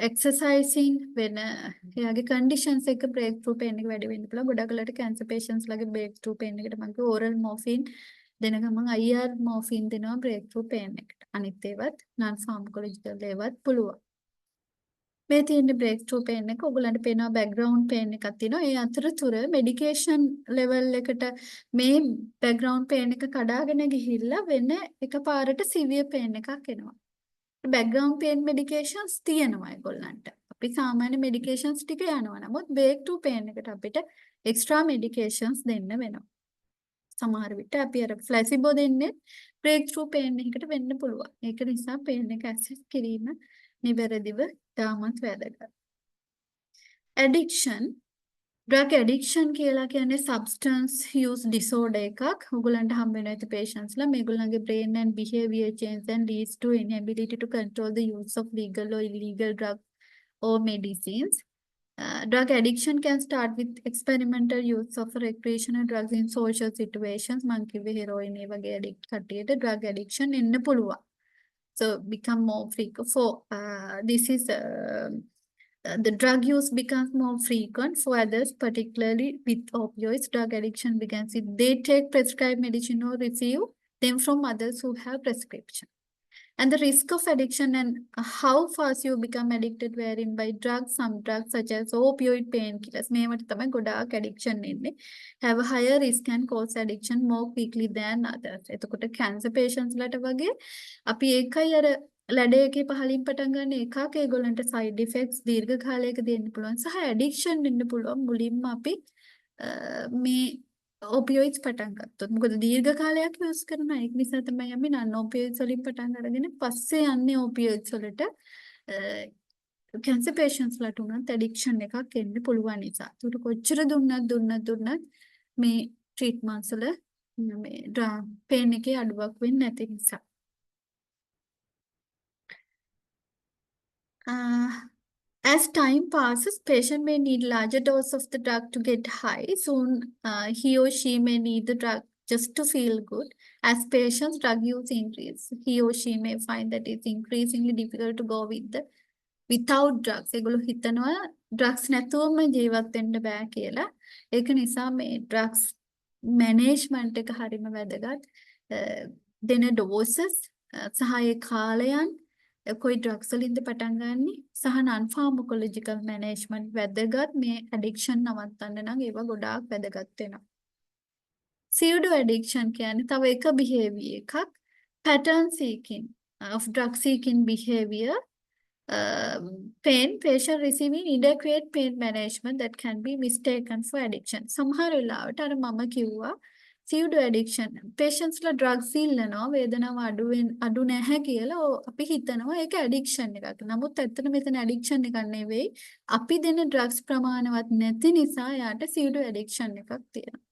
Speaker 1: exercising වෙන එයාගේ conditions එක breakthrough pain එක වැඩි වෙන්න පුළුවන්. ගොඩක් වෙලාවට cancer patients ලගේ breakthrough pain එකට මම oral morphine දෙන ගමන් IR morphine දෙනවා breakthrough pain එකට. අනිත් ඒවත් non pharmacological ඒවත් පුළුවන්. මේ තියෙන breakthrough pain එක ඔයගලන්ට පේනවා background pain එකක් තියෙනවා. ඒ අතරතුර medication level එකට මේ background pain එක කඩාගෙන ගිහිල්ලා වෙන එකපාරට severe pain එකක් එනවා. background pain medications තියෙනවා ඒගොල්ලන්ට. අපි සාමාන්‍ය medications ටික යනවා. නමුත් breakthrough pain එකට අපිට extra medications දෙන්න වෙනවා. සමහර විට අපි අර placebo දෙන්නේ breakthrough pain එකකට වෙන්න පුළුවන්. ඒක නිසා pain එක assess කිරීම නිවැරදිව තාමත් වැදගත්. Addiction drug addiction කියලා කියන්නේ substance use disorder එකක්. ඔයගලන්ට හම්බ වෙන ඇති patients ලා මේගොල්ලන්ගේ brain and behavior change and leads to inability to control the use of legal or illegal drugs or medicines. Drug addiction can start with experimental use of recreational drugs in social situations. මං කිව්වේ heroin ඒ වගේ addict කට්ටියට drug addiction එන්න පුළුවන්. So become more frequent for this is the drug use becomes more frequent for others, particularly with opioids. Drug addiction begins if they take prescribed medicine or receive them from others who have prescription. And the risk of addiction and how fast you become addicted varying by drugs. Some drugs such as opioid painkillers මේවට තමයි ගොඩාක් addiction එන්නේ. Have a higher risk and cause addiction more quickly than others. එතකොට cancer patients ලට වගේ අපි ඒකයි අර ලැඩේකේ පහලින් පටන් ගන්න එකක ඒගොල්ලන්ට side effects දීර්ඝ කාලයකදී එන්න පුළුවන් සහ addiction එන්න පුළුවන් මුලින්ම අපි මේ opioids පටන් ගත්තොත්. මොකද දීර්ඝ කාලයක් යූස් කරනවා. ඒක නිසා තමයි අපි non opioids වලින් පටන් අරගෙන පස්සේ යන්නේ opioids වලට. cancer patients ලට උනත් addiction එකක් එන්න පුළුවන් නිසා. ඒකට කොච්චර දුන්නත් මේ treatments වල මේ pain එකේ අඩුවක් වෙන්නේ නැති නිසා. As time passes, patient may need larger dose of the drug to get high. Soon, he or she may need the drug just to feel good. As patients' drug use increase, he or she may find that it's increasingly difficult to go without drugs. ඒගොල්ලෝ හිතනවා drugs නැතුවම ජීවත් වෙන්න බෑ කියලා. ඒක නිසා මේ drugs management එක හරිම වැදගත්. දෙන doses සහ ඒ කාලයන් කොයි drugs වලින්ද පටන් ගන්නෙ සහ non pharmacological management වැදගත් මේ addiction නවත්තන්න නම් ඒවා ගොඩාක් වැදගත් වෙනවා. pseudo addiction කියන්නේ තව එක behavior එකක් pattern seeking of drug seeking behavior pain, patient receiving inadequate pain management that can be mistaken for addiction. සමහර වෙලාවට අර මම කිව්වා pseudo addiction. patients ලා drugs ඉල්ලනවා වේදනාව අඩු නැහැ කියලා අපි හිතනවා ඒක addiction එකක්. නමුත් ඇත්තට මෙතන addiction එකක් නෙවෙයි. අපි දෙන drugs ප්‍රමාණවත් නැති නිසා යාට pseudo addiction එකක් තියෙනවා.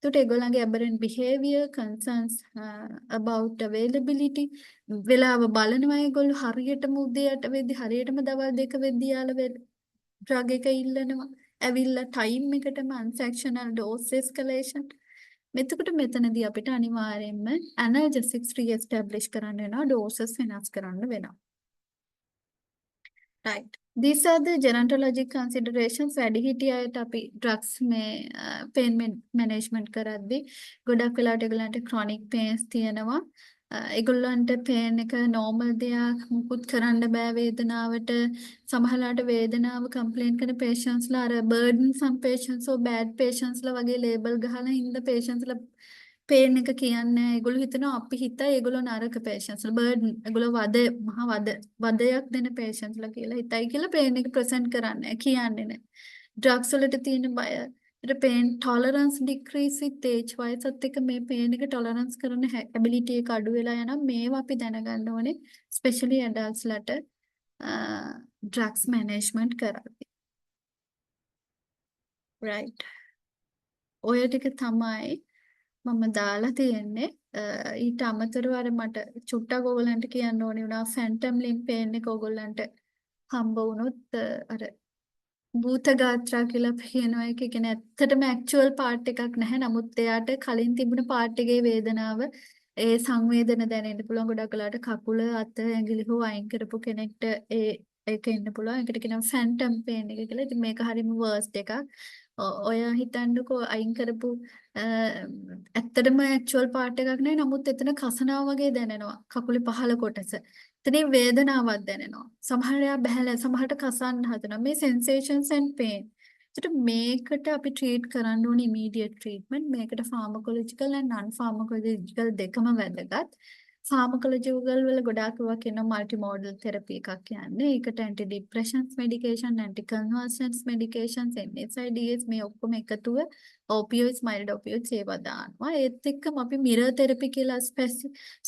Speaker 1: ඒකට ඒගොල්ලන්ගේ aberrant behavior concerns about availability වෙලාව බලනවා ඒගොල්ලෝ හරියටම උදේට වෙද්දි හරියටම දවල් 2 වෙද්දි යාලා drug එක ඉල්ලනවා ඇවිල්ලා time එකටම unsectional dose escalation මෙතකොට මෙතනදී අපිට අනිවාර්යයෙන්ම analgesics re-establish කරන්න වෙනවා doses වෙනස් කරන්න වෙනවා right these are the gerontologic considerations වැඩි හිටියට අපි drugs මේ pain management කරද්දී ගොඩක් වෙලාවට ඒගොල්ලන්ට chronic pains තියෙනවා ඒගොල්ලන්ට pain එක normal දෙයක් මුකුත් කරන්න බෑ වේදනාවට සමහරවිට වේදනාව complain කරන patients ලා අර burdensome patients or bad patients ලා වගේ label ගහලා හින්දා patients ලා pain එක කියන්නේ ඒගොල්ලෝ හිතනවා අපි හිතයි ඒගොල්ලෝ නරක patients ලා burden ඒගොල්ලෝ මහා වදයක් දෙන patients ලා කියලා හිතයි කියලා pain එක present කරන්නේ කියන්නේ නැහැ drugs වලට තියෙන බය ඊට pain tolerance decrease with age වයසත් එක්ක මේ pain එක tolerance කරන ability එක අඩු වෙලා යනවා මේවා අපි දැනගන්න ඕනේ especially adults ලට drugs management කරද්දී right ඔය ටික තමයි මම දාලා තියෙන්නේ ඊට අමතරව අර මට චුට්ටක් ඔයගලන්ට කියන්න ඕනේ වුණා phantom limb pain එක ඔයගලන්ට හම්බ වුණොත් අර භූත ගාත්‍රා කියලා කියනවා එක කියන්නේ ඇත්තටම ඇක්චුවල් පාර්ට් එකක් නැහැ නමුත් එයාට කලින් තිබුණ පාර්ට් එකේ වේදනාව ඒ සංවේදන දැනෙන්න පුළුවන් ගොඩක් වෙලාවට කකුල අත ඇඟිලි හෝ අයින් කරපු කෙනෙක්ට ඒක ඉන්න පුළුවන් ඒකට කියනවා phantom pain එක කියලා. ඉතින් මේක හරියම worst එකක්. ඔය හිතන්නකෝ අයින් කරපු ඇත්තටම ඇක්චුවල් පාර්ට් එකක් නෙවෙයි නමුත් එතන කසනවා වගේ දැනෙනවා කකුලේ පහළ කොටස. එතනින් වේදනාවක් දැනෙනවා. සමහරයා බහැලා සමහරට කසන්න හදනවා. මේ sensations and pain. ඒකට මේකට අපි treat කරන්න ඕනේ immediate treatment. මේකට pharmacological and non pharmacological දෙකම වැදගත්. pharmacological වල ගොඩාක් ඒවා කියන multimodal therapy එකක් කියන්නේ. ඒකට anti depressants medication, anti convulsants medications, NSAIDs මේ ඔක්කොම එකතුව opioids, mild opioids ඒවා දානවා. ඒත් එක්කම අපි mirror therapy කියලා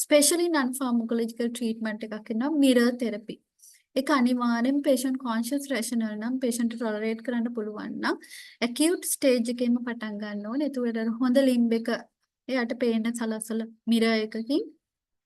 Speaker 1: specially non pharmacological treatment එකක් කරනවා mirror therapy. ඒක අනිවාර්යෙන් patient conscious rational නම් patient tolerate කරන්න පුළුවන් නම් acute stage එකේම පටන් ගන්න ඕනේ. ඒතකොට හොඳ limb එක එයාට පේන සලසල mirror එකකින්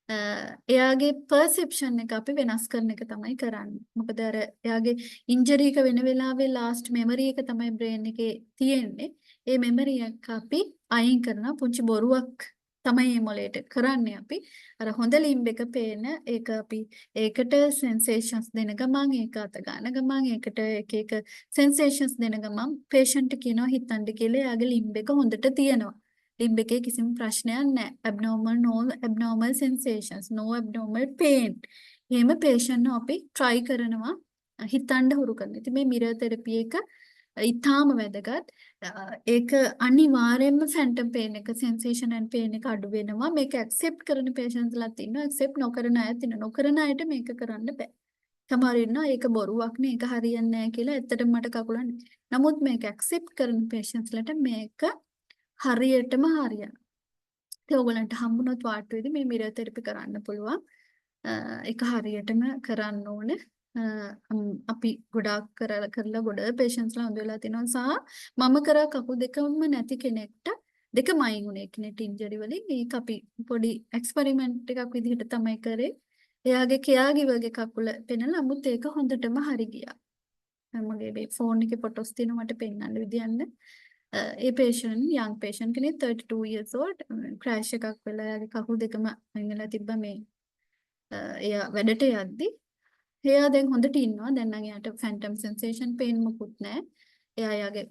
Speaker 1: එයාගේ perception එක අපි වෙනස් කරන එක තමයි කරන්නේ. මොකද අර එයාගේ injury එක වෙන වෙලාවේ last memory එක තමයි brain එකේ තියෙන්නේ. ඒ memory එක අපි අයින් කරන පුංචි බොරුවක් තමයි emulate කරන්නේ අපි. අර හොඳ limb එක පේන ඒක අපි ඒකට sensations දෙන ගමන් ඒක අත ගන්න ගමන් ඒකට එක sensations දෙන ගමන් patient කියනවා හිතන්න කියලා එයාගේ limb එක හොඳට තියෙනවා. limb එකේ කිසිම ප්‍රශ්නයක් නැහැ. abnormal no abnormal sensations no abnormal pain. එහෙම patient අපි try කරනවා හිතන්න හුරු කරනවා. ඉතින් මේ mirror therapy එක ඊටාම වැදගත්. ඒක අනිවාර්යයෙන්ම phantom pain එක sensation and pain එක අඩු වෙනවා. මේක accept කරන patients ලාත් ඉන්නවා. accept නොකරන අයත් ඉන්නවා. නොකරන අයට මේක කරන්න බෑ. සමහර ඉන්නවා ඒක බොරුවක් නේ ඒක හරියන්නේ නැහැ කියලා. ඇත්තටම මට කකුලන්නේ. නමුත් මේක accept කරන patients ලාට මේක හරියටම හරියනවා. ඒ ඔයගලන්ට හම්බුනොත් වාට්ටුවේදී මේ mirror therapy කරන්න පුළුවන්. ඒක හරියටම කරන්න ඕනේ. අපි ගොඩාක් කරලා ගොඩ patients ලා හොඳ වෙලා තිනවා සහ මම කරා කකුල් දෙකම නැති කෙනෙක්ට දෙකම අයින් වුණේ කෙනෙක්ට ඉන්ජරි වලින්. ඒක අපි පොඩි එක්ස්පෙරිමන්ට් එකක් විදිහට තමයි කරේ. එයාගේ caregiverගේ කකුල පෙනලා නමුත් ඒක හොඳටම හරි ගියා. මගේ මේ ෆෝන් එකේ ෆොටෝස් තියෙනවා මට පෙන්වන්න විදියන්න. ඒ patient young patient කෙනෙක් 32 years old crash එකක් වෙලා එයාගේ කකුල් දෙකම අයින් වෙලා තිබ්බා මේ එයා වැඩට යද්දි එයා දැන් හොඳට ඉන්නවා දැන් නම් එයාට phantom sensation pain මොකුත් නැහැ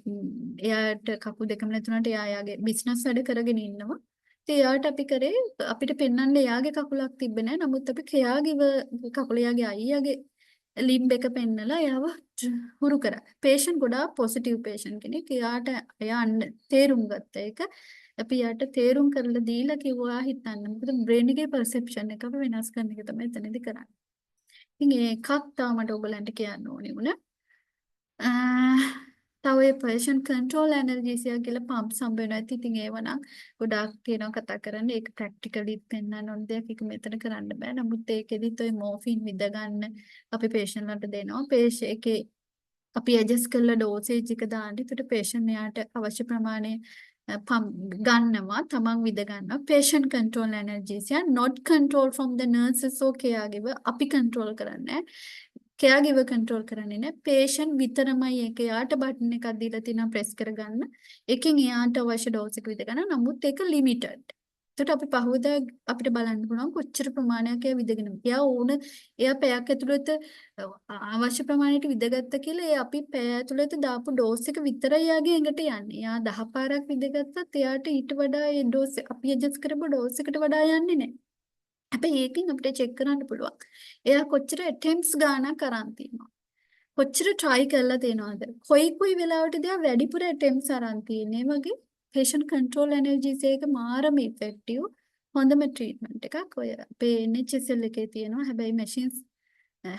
Speaker 1: එයාට කකුල් දෙකම නැතුණාට එයාගේ business වැඩ කරගෙන ඉන්නවා ඉතින් එයාට අපි කරේ අපිට පෙන්වන්න එයාගේ කකුලක් තිබ්බේ නැහැ නමුත් අපි එයාගේ කකුල එයාගේ අයියාගේ limb එක පෙන්නලා එයාව හුරු කරා. patient ගොඩාක් positive patient කෙනෙක්. එයා තේරුම් ගත්ත එක. අපි යාට තේරුම් කරලා දීලා කිව්වා හිතන්න. මොකද brain එකේ perception එක අපි වෙනස් කරන එක තමයි එතනදී කරන්නේ. ඉතින් ඒකක් තමයි මට ඔයගලන්ට කියන්න ඕනේ වුණා. තව ඒ පර්ෂන් කන්ට්‍රෝල් ඇනර්ජීසියා කියලා පම්ප්ස් හම්බ වෙනවා. ඉතින් ඒව නම් ගොඩාක් තියෙනවා කතා කරන්න. ඒක ප්‍රැක්ටිකලිත් පෙන්වන්න ඕන දෙයක්. ඒක මෙතන කරන්න බෑ. නමුත් ඒකෙදිත් ඔය මෝෆින් විද ගන්න අපි පේෂන්ට් වලට දෙනවා. ඒකේ අපි ඇඩ්ජස්ට් කරලා ඩෝසේජ් එක දාන්න. ඒකට පේෂන්ට් එයාට අවශ්‍ය ප්‍රමාණය ගන්නවා. තමන් විද ගන්නවා. patient control analgesia not control from the nurses or caregiver. අපි control කරන්නේ caregiver control කරන්නේ නැහැ. patient විතරමයි ඒක. එයාට බටන් එකක් දීලා තියෙනවා press කරගන්න. ඒකෙන් එයාට අවශ්‍ය ඩෝස් එක විද ගන්න. නමුත් ඒක limited. එතකොට අපි පහුවදා අපිට බලන්න පුළුවන් කොච්චර ප්‍රමාණයක් එයා විදගෙන. එයා පැයක් ඇතුළත අවශ්‍ය ප්‍රමාණයට විදගත්ත කියලා ඒ අපි පැය ඇතුළත දාපු ඩෝස් එක විතරයි එයාගේ ඇඟට යන්නේ. එයා 10 පාරක් විදගත්තත් එයාට ඊට වඩා ඒ ඩෝස් අපි ඇඩ්ජස්ට් කරපු ඩෝස් එකට වඩා යන්නේ නැහැ. හැබැයි ඒකෙන් අපිට චෙක් කරන්න පුළුවන්. එයා කොච්චර attempts ගානක් අරන් තියෙනවා. කොච්චර try කරලා තියෙනවද? කොයි වෙලාවටද එයා වැඩිපුර attempts අරන් තියෙන්නේ වගේ patient control energies එක මාරම effective හොඳම treatment එකක්. ඔය අපේ NHSL එකේ තියෙනවා. හැබැයි machines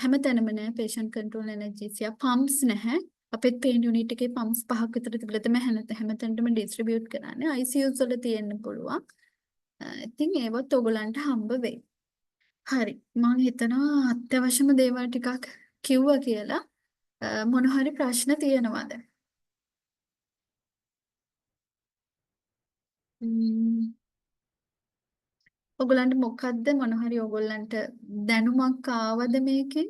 Speaker 1: හැමතැනම නෑ patient control energies pumps නැහැ. අපේ pain unit එකේ pumps 5ක් විතර තිබිලා තමයි හැමතැනටම distribute කරන්නේ. ICUs වල තියෙන්න පුළුවන්. ඉතින් ඒවත් ඔයගලන්ට හම්බ වෙයි. හරි. මම හිතනවා අත්‍යවශ්‍යම දේවල් ටිකක් කිව්වා කියලා. මොන හරි ප්‍රශ්න තියෙනවද? ඔයගලන්ට මොකද්ද මොන හරි ඔයගලන්ට දැනුමක් ආවද මේකෙන්?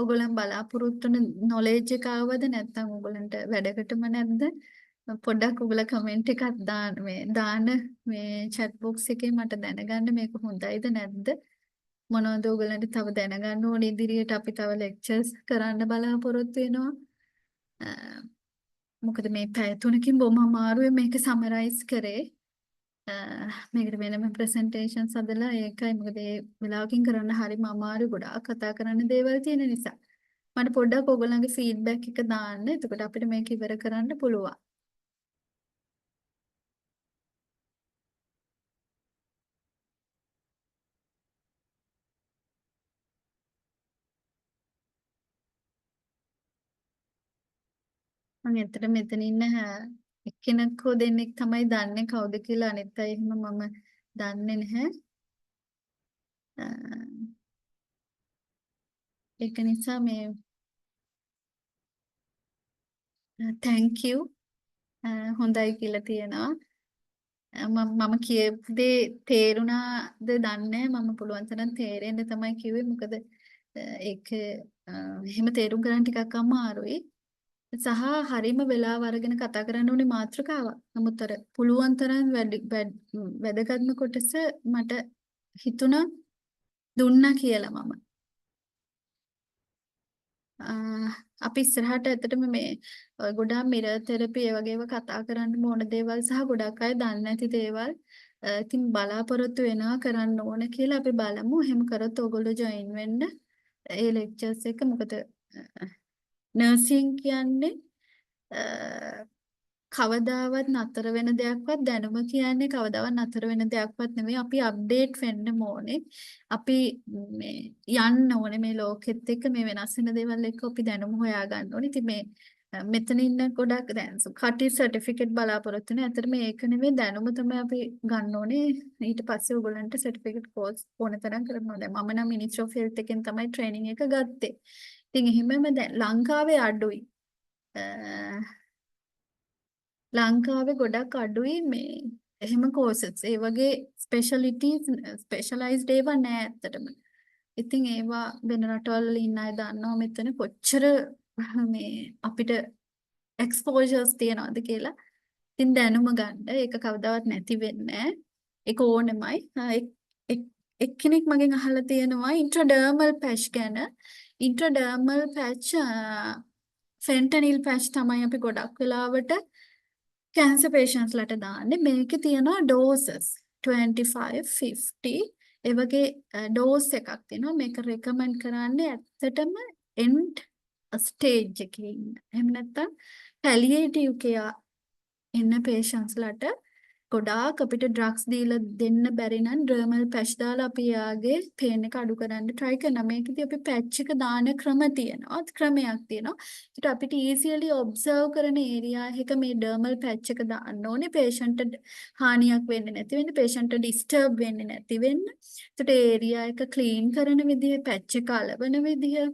Speaker 1: ඔයගලන් බලාපොරොත්තු වෙන knowledge එක ආවද නැත්නම් ඔයගලන්ට වැඩකටම නැද්ද? පොඩ්ඩක් ඔයගල කමෙන්ට් එකක් දාන්න මේ chat box එකේ මට දැනගන්න මේක හොඳයිද නැද්ද? මොනවද ඔයගලන්ට තව දැනගන්න ඕනේ ඉදිරියට අපි තව lectures කරන්න බලාපොරොත්තු වෙනවා. මොකද මේ පැය 3කින් බොහොම අමාරුවෙන් මේක සමරයිස් කරේ. මේකට වෙනම ප්‍රසන්ටේෂන්ස් හදලා ඒකයි මොකද ඒ වෙලාවකින් කරන්න හරිම අමාරු ගොඩාක් කතා කරන්න දේවල් තියෙන නිසා. මට පොඩ්ඩක් ඔයගොල්ලන්ගේ ෆීඩ්බැක් එක දාන්න. එතකොට අපිට මේක ඉවර කරන්න පුළුවන්. මම ඇත්තට මෙතන ඉන්න එක්කෙනෙක් හෝ දෙන්නෙක් තමයි දන්නේ කවුද කියලා. අනිත් අය එහෙම මම දන්නේ නැහැ. ඒක නිසා මේ thank you හොඳයි කියලා තියෙනවා. මම කියපු දේ තේරුණාද දන්නේ මම පුළුවන් තරම් තේරෙන්න තමයි කිව්වේ මොකද ඒක එහෙම තේරුම් ගන්න ටිකක් අමාරුයි සහ හරීම වෙලාව අරගෙන කතා කරන්න ඕනේ මාතෘකාවක්. නමුත් අර පුළුවන් තරම් වැදගත්ම කොටස මට හිතුණා දුන්නා කියලා මම. අපි ඉස්සරහට ඇත්තටම මේ ගොඩාක් මිරර් තෙරපි ඒ වගේව කතා කරන්න ඕන දේවල් සහ ගොඩක් අය දන්නේ නැති දේවල් ඉතින් බලාපොරොත්තු වෙනවා කරන්න ඕන කියලා අපි බලමු. එහෙම කරොත් ඕගොල්ලෝ ජොයින් වෙන්න ඒ ලෙක්චර්ස් එක. මොකද නර්සින් කියන්නේ කවදාවත් නතර වෙන දෙයක්වත් දැනුම කියන්නේ කවදාවත් නතර වෙන දෙයක්වත් නෙමෙයි. අපි අප්ඩේට් වෙන්න ඕනේ. අපි මේ යන්න ඕනේ මේ ලෝකෙත් එක්ක මේ වෙනස් වෙන දේවල් එක්ක අපි දැනුම හොයා ගන්න ඕනේ. ඉතින් මේ මෙතන ඉන්න ගොඩක් දැන් කටි සර්ටිෆිකේට් බලාපොරොත්තු වෙන. ඇත්තට මේක නෙමෙයි දැනුම තමයි අපි ගන්න ඕනේ. ඊට පස්සේ ඔයගොල්ලන්ට සර්ටිෆිකේට් කෝස් ඕන තරම් කරන්න ඕනේ. මම නම් මිනිස්ට්‍රි ඔෆ් හෙල්ත් එකෙන් තමයි ට්‍රේනින් එක ගත්තේ. ඉතින් එහෙමම දැන් ලංකාවේ අඩුයි. ලංකාවේ ගොඩක් අඩුයි මේ එහෙම කෝසස්. ඒ වගේ ස්පෙෂලායිස්ඩ් ඒවා නෑ ඇත්තටම. ඉතින් ඒවා වෙන රටවල් වල ඉන්න අය දන්නවා මෙතන කොච්චර මේ අපිට එක්ස්පෝෂර්ස් තියනවද කියලා. ඉතින් දැනුම ගන්න. ඒක කවදාවත් නැති වෙන්නේ නෑ. ඒක ඕනෙමයි. එක්කෙනෙක් මගෙන් අහලා තියෙනවා ඉන්ට්‍රඩර්මල් පැච් ගැන. ඉන්ට්‍රඩර්මල් පැච් ෆෙන්ටනිල් පැච් තමයි අපි ගොඩක් වෙලාවට කැන්සර් patients ලට දාන්නේ. මේකේ තියෙනවා doses 25 50 ඒ වගේ dose එකක් තියෙනවා. මේක recommend කරන්නේ ඇත්තටම end stage එකේ ඉන්න. එහෙම නැත්නම් palliative care ඉන්න patients ලට ගොඩාක් අපිට ඩ්‍රග්ස් දීලා දෙන්න බැරි නම් ඩර්මල් පැච් දාලා අපි යාගේ පේන් එක අඩු කරන්න try කරනවා. මේකදී අපි පැච් එක දාන ක්‍රම තියෙනවා. ක්‍රමයක් තියෙනවා. ඒකට අපිට easily observe කරන area එක මේ ඩර්මල් පැච් එක දාන්න ඕනේ. patient හානියක් වෙන්නේ නැති වෙන්න, patient disturb වෙන්නේ නැති වෙන්න. ඒකට area එක clean කරන විදිහ, පැච් එක අලවන විදිහ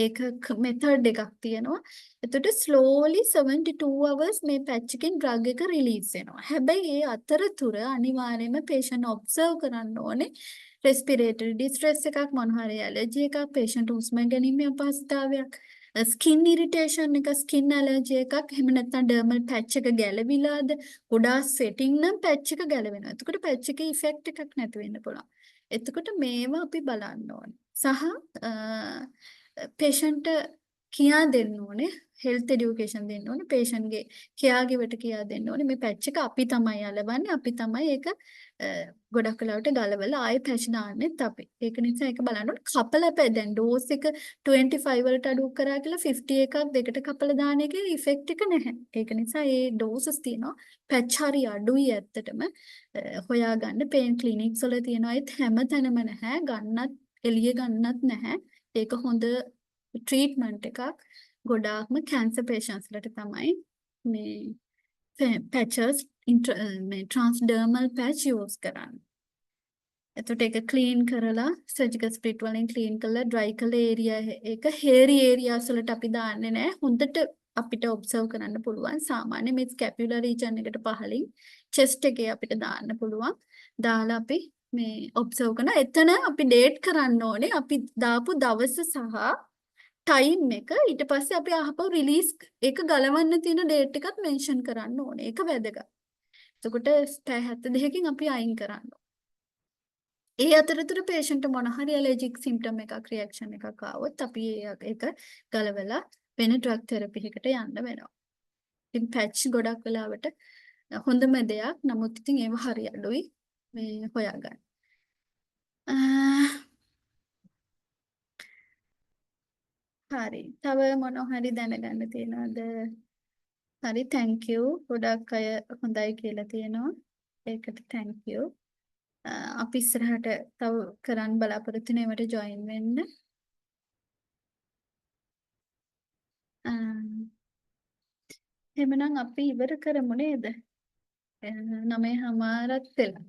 Speaker 1: ඒක මෙතඩ් එකක් තියෙනවා. එතකොට slowly 72 hours මේ පැච් එකෙන් ඩ්‍රග් එක රිලීස් වෙනවා. හැබැයි ඒ අතරතුර අනිවාර්යයෙන්ම patient observe කරන්න ඕනේ respiratory distress එකක්, මොන හරි allergy එකක්, patient හුස්ම ගැනීමේ අපහසුතාවයක්, skin irritation එක, skin allergy එකක්, එහෙම නැත්නම් dermal patch එක ගැලවිලාද, ගොඩාක් sweating නම් patch එක ගැලවෙනවා. එතකොට patch එකේ effect එකක් නැති වෙන්න පුළුවන්. එතකොට මේවා අපි බලන්න ඕනේ. සහ patient කියා දෙන්න ඕනේ, health education දෙන්න ඕනේ, patient ගේ caregiver කියා දෙන්න ඕනේ මේ patch එක අපි තමයි අලවන්නේ, අපි තමයි ඒක ගොඩක් වෙලාවට ගලවලා ආයෙ patch දාන්නෙත් අපි. ඒක නිසා ඒක බලන්න ඕනේ. කපලා දැන් dose එක 25 වලට අඩු කරා කියලා 50 එකක් දෙකට කපලා දාන එකේ effect එක නැහැ. ඒක නිසා මේ doses තියෙනවා. patch හරි අඩුයි ඇත්තටම. හොයාගන්න pain clinics වල තියෙනවා. ඒත් හැම තැනම නැහැ. ගන්නත් එළිය ගන්නත් නැහැ. ඒක හොඳ ට්‍රීට්මන්ට් එකක්. ගොඩාක්ම කැන්සර් patients ලට තමයි මේ patches මේ transdermal patch use කරන්නේ. එතකොට ඒක ක්ලීන් කරලා surgical sprit වලින් ක්ලීන් කරලා dry කරලා area එක hairy areas වලට අපි දාන්නේ නැහැ. හොඳට අපිට observe කරන්න පුළුවන්. සාමාන්‍ය මේ scapular region එකට පහළින් chest එකේ අපිට දාන්න පුළුවන්. දාලා අපි මේ ඔබ්සර්ව් කරන එතන අපි ඩේට් කරන්න ඕනේ අපි දාපු දවස සහ ටයිම් එක ඊට පස්සේ අපි ආපහු රිලීස් ඒක ගලවන්න තියෙන ඩේට් එකත් මෙන්ෂන් කරන්න ඕනේ. ඒක වැදගත්. එතකොට පැය 72කින් අපි අයින් කරන්න ඕනේ. ඒ අතරතුර patient මොන හරි allergic symptom එකක් reaction එකක් ආවොත් අපි ඒක ගලවලා වෙන drug therapy එකකට යන්න වෙනවා. ඉතින් patch ගොඩක් වෙලාවට හොඳම දෙයක්. නමුත් ඉතින් ඒව හරි අඩුයි මේ හොයාගන්න. හරි. තව මොන හරි දැනගන්න තියෙනවද? හරි thank you. ගොඩක් අය හොඳයි කියලා තියෙනවා. ඒකට thank you. අපි ඉස්සරහට තව කරන්න බලාපොරොත්තු වෙනවට join වෙන්න. එහෙමනම් අපි ඉවර කරමු නේද? 9:00ත් වෙලා.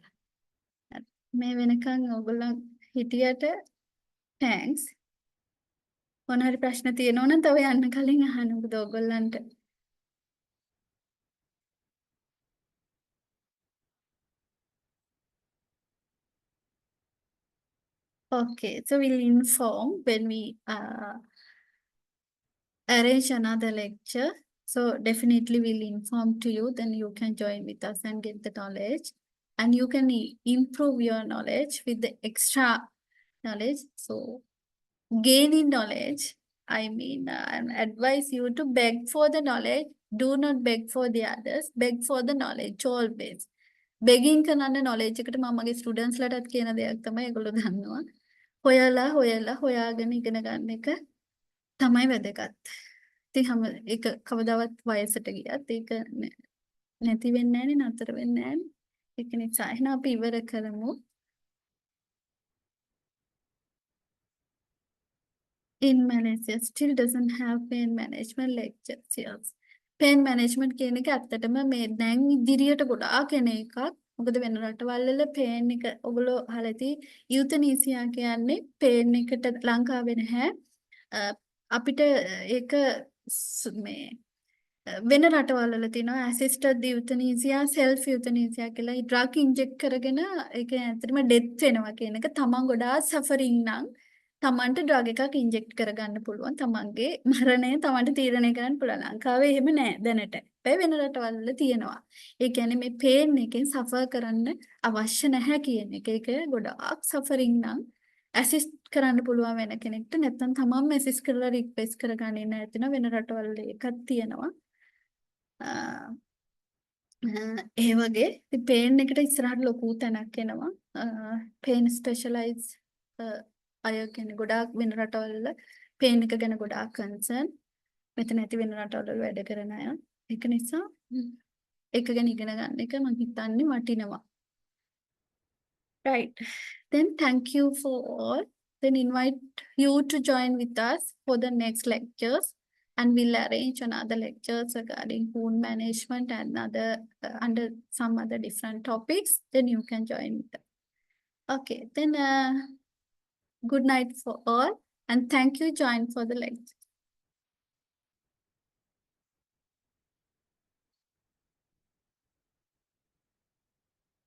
Speaker 1: මේ වෙනකන් ඕගොල්ලන් හිටියට thanks. මොන හරි ප්‍රශ්න තියෙනවා නම් තව යන්න කලින් අහන්න. මොකද ඕගොල්ලන්ට okay, so we'll inform when we arrange another lecture. So definitely we'll inform to you, then you can join with us and get the knowledge. And you can improve your knowledge with the extra knowledge. So gaining knowledge, I mean, I advise you to beg for the knowledge. Do not beg for the others. Beg for the knowledge always. Begging කරන්න knowledge එකට මම මගේ students ලටත් කියන දෙයක් තමයි ඒගොල්ලෝ දන්නවා. හොයාගෙන ඉගෙන ගන්න එක තමයි වැදගත්. ඉතින් හැම ඒක කවදාවත් වයසට ගියත් ඒක නැති වෙන්නේ නැහැ නේ, නතර වෙන්නේ නැහැ නේ. ඒක නිසා එහෙනම් අපි ඉවර කරමු. In Malaysia still doesn't have pain management lectures. Yes. pain management කියන එක ඇත්තටම මේ දැන් ඉදිරියට ගොඩාක් එන එකක්. මොකද වෙන රටවල් වල pain එක ඔයගොල්ලෝ අහලා ඇති euthanasia කියන්නේ pain එකට ලංකාවේ නැහැ. අපිට ඒක මේ වෙන රටවල් වල තියෙනවා assisted euthanasia, self euthanasia කියලා. ඒ drug inject කරගෙන ඒක ඇත්තටම death වෙනවා කියන එක. තමන් ගොඩාක් suffering නම් තමන්ට drug එකක් inject කරගන්න පුළුවන්. තමන්ගේ මරණය තමන්ට තීරණය කරන්න පුළුවන්. ලංකාවේ එහෙම නෑ දැනට. හැබැයි වෙන රටවල් වල තියෙනවා. ඒ කියන්නේ මේ pain එකෙන් suffer කරන්න අවශ්‍ය නැහැ කියන එක. ඒක ගොඩාක් suffering නම් assist කරන්න පුළුවන් වෙන කෙනෙක්ට, නැත්නම් තමන්ම assist කරලා request කරගන්නේ නැතිනම් වෙන රටවල් වල එකක් තියෙනවා. ඒ වගේ ඉතින් pain එකට ඉස්සරහට ලොකු තැනක් එනවා. pain specialize අය කියන්නේ ගොඩාක් වෙන රටවල් වල pain එක ගැන ගොඩාක් concern. මෙතන ඇති වෙන රටවල් වල වැඩ කරන අය. ඒක නිසා එක ගැන ඉගෙන ගන්න එක මම හිතන්නේ වටිනවා. Right. Then thank you for all. Then invite you to join with us for the next lectures, and we'll arrange another lectures regarding wound management and other under some other different topics. Then you can join with us. Okay. Then good night for all, and thank you join for the lecture.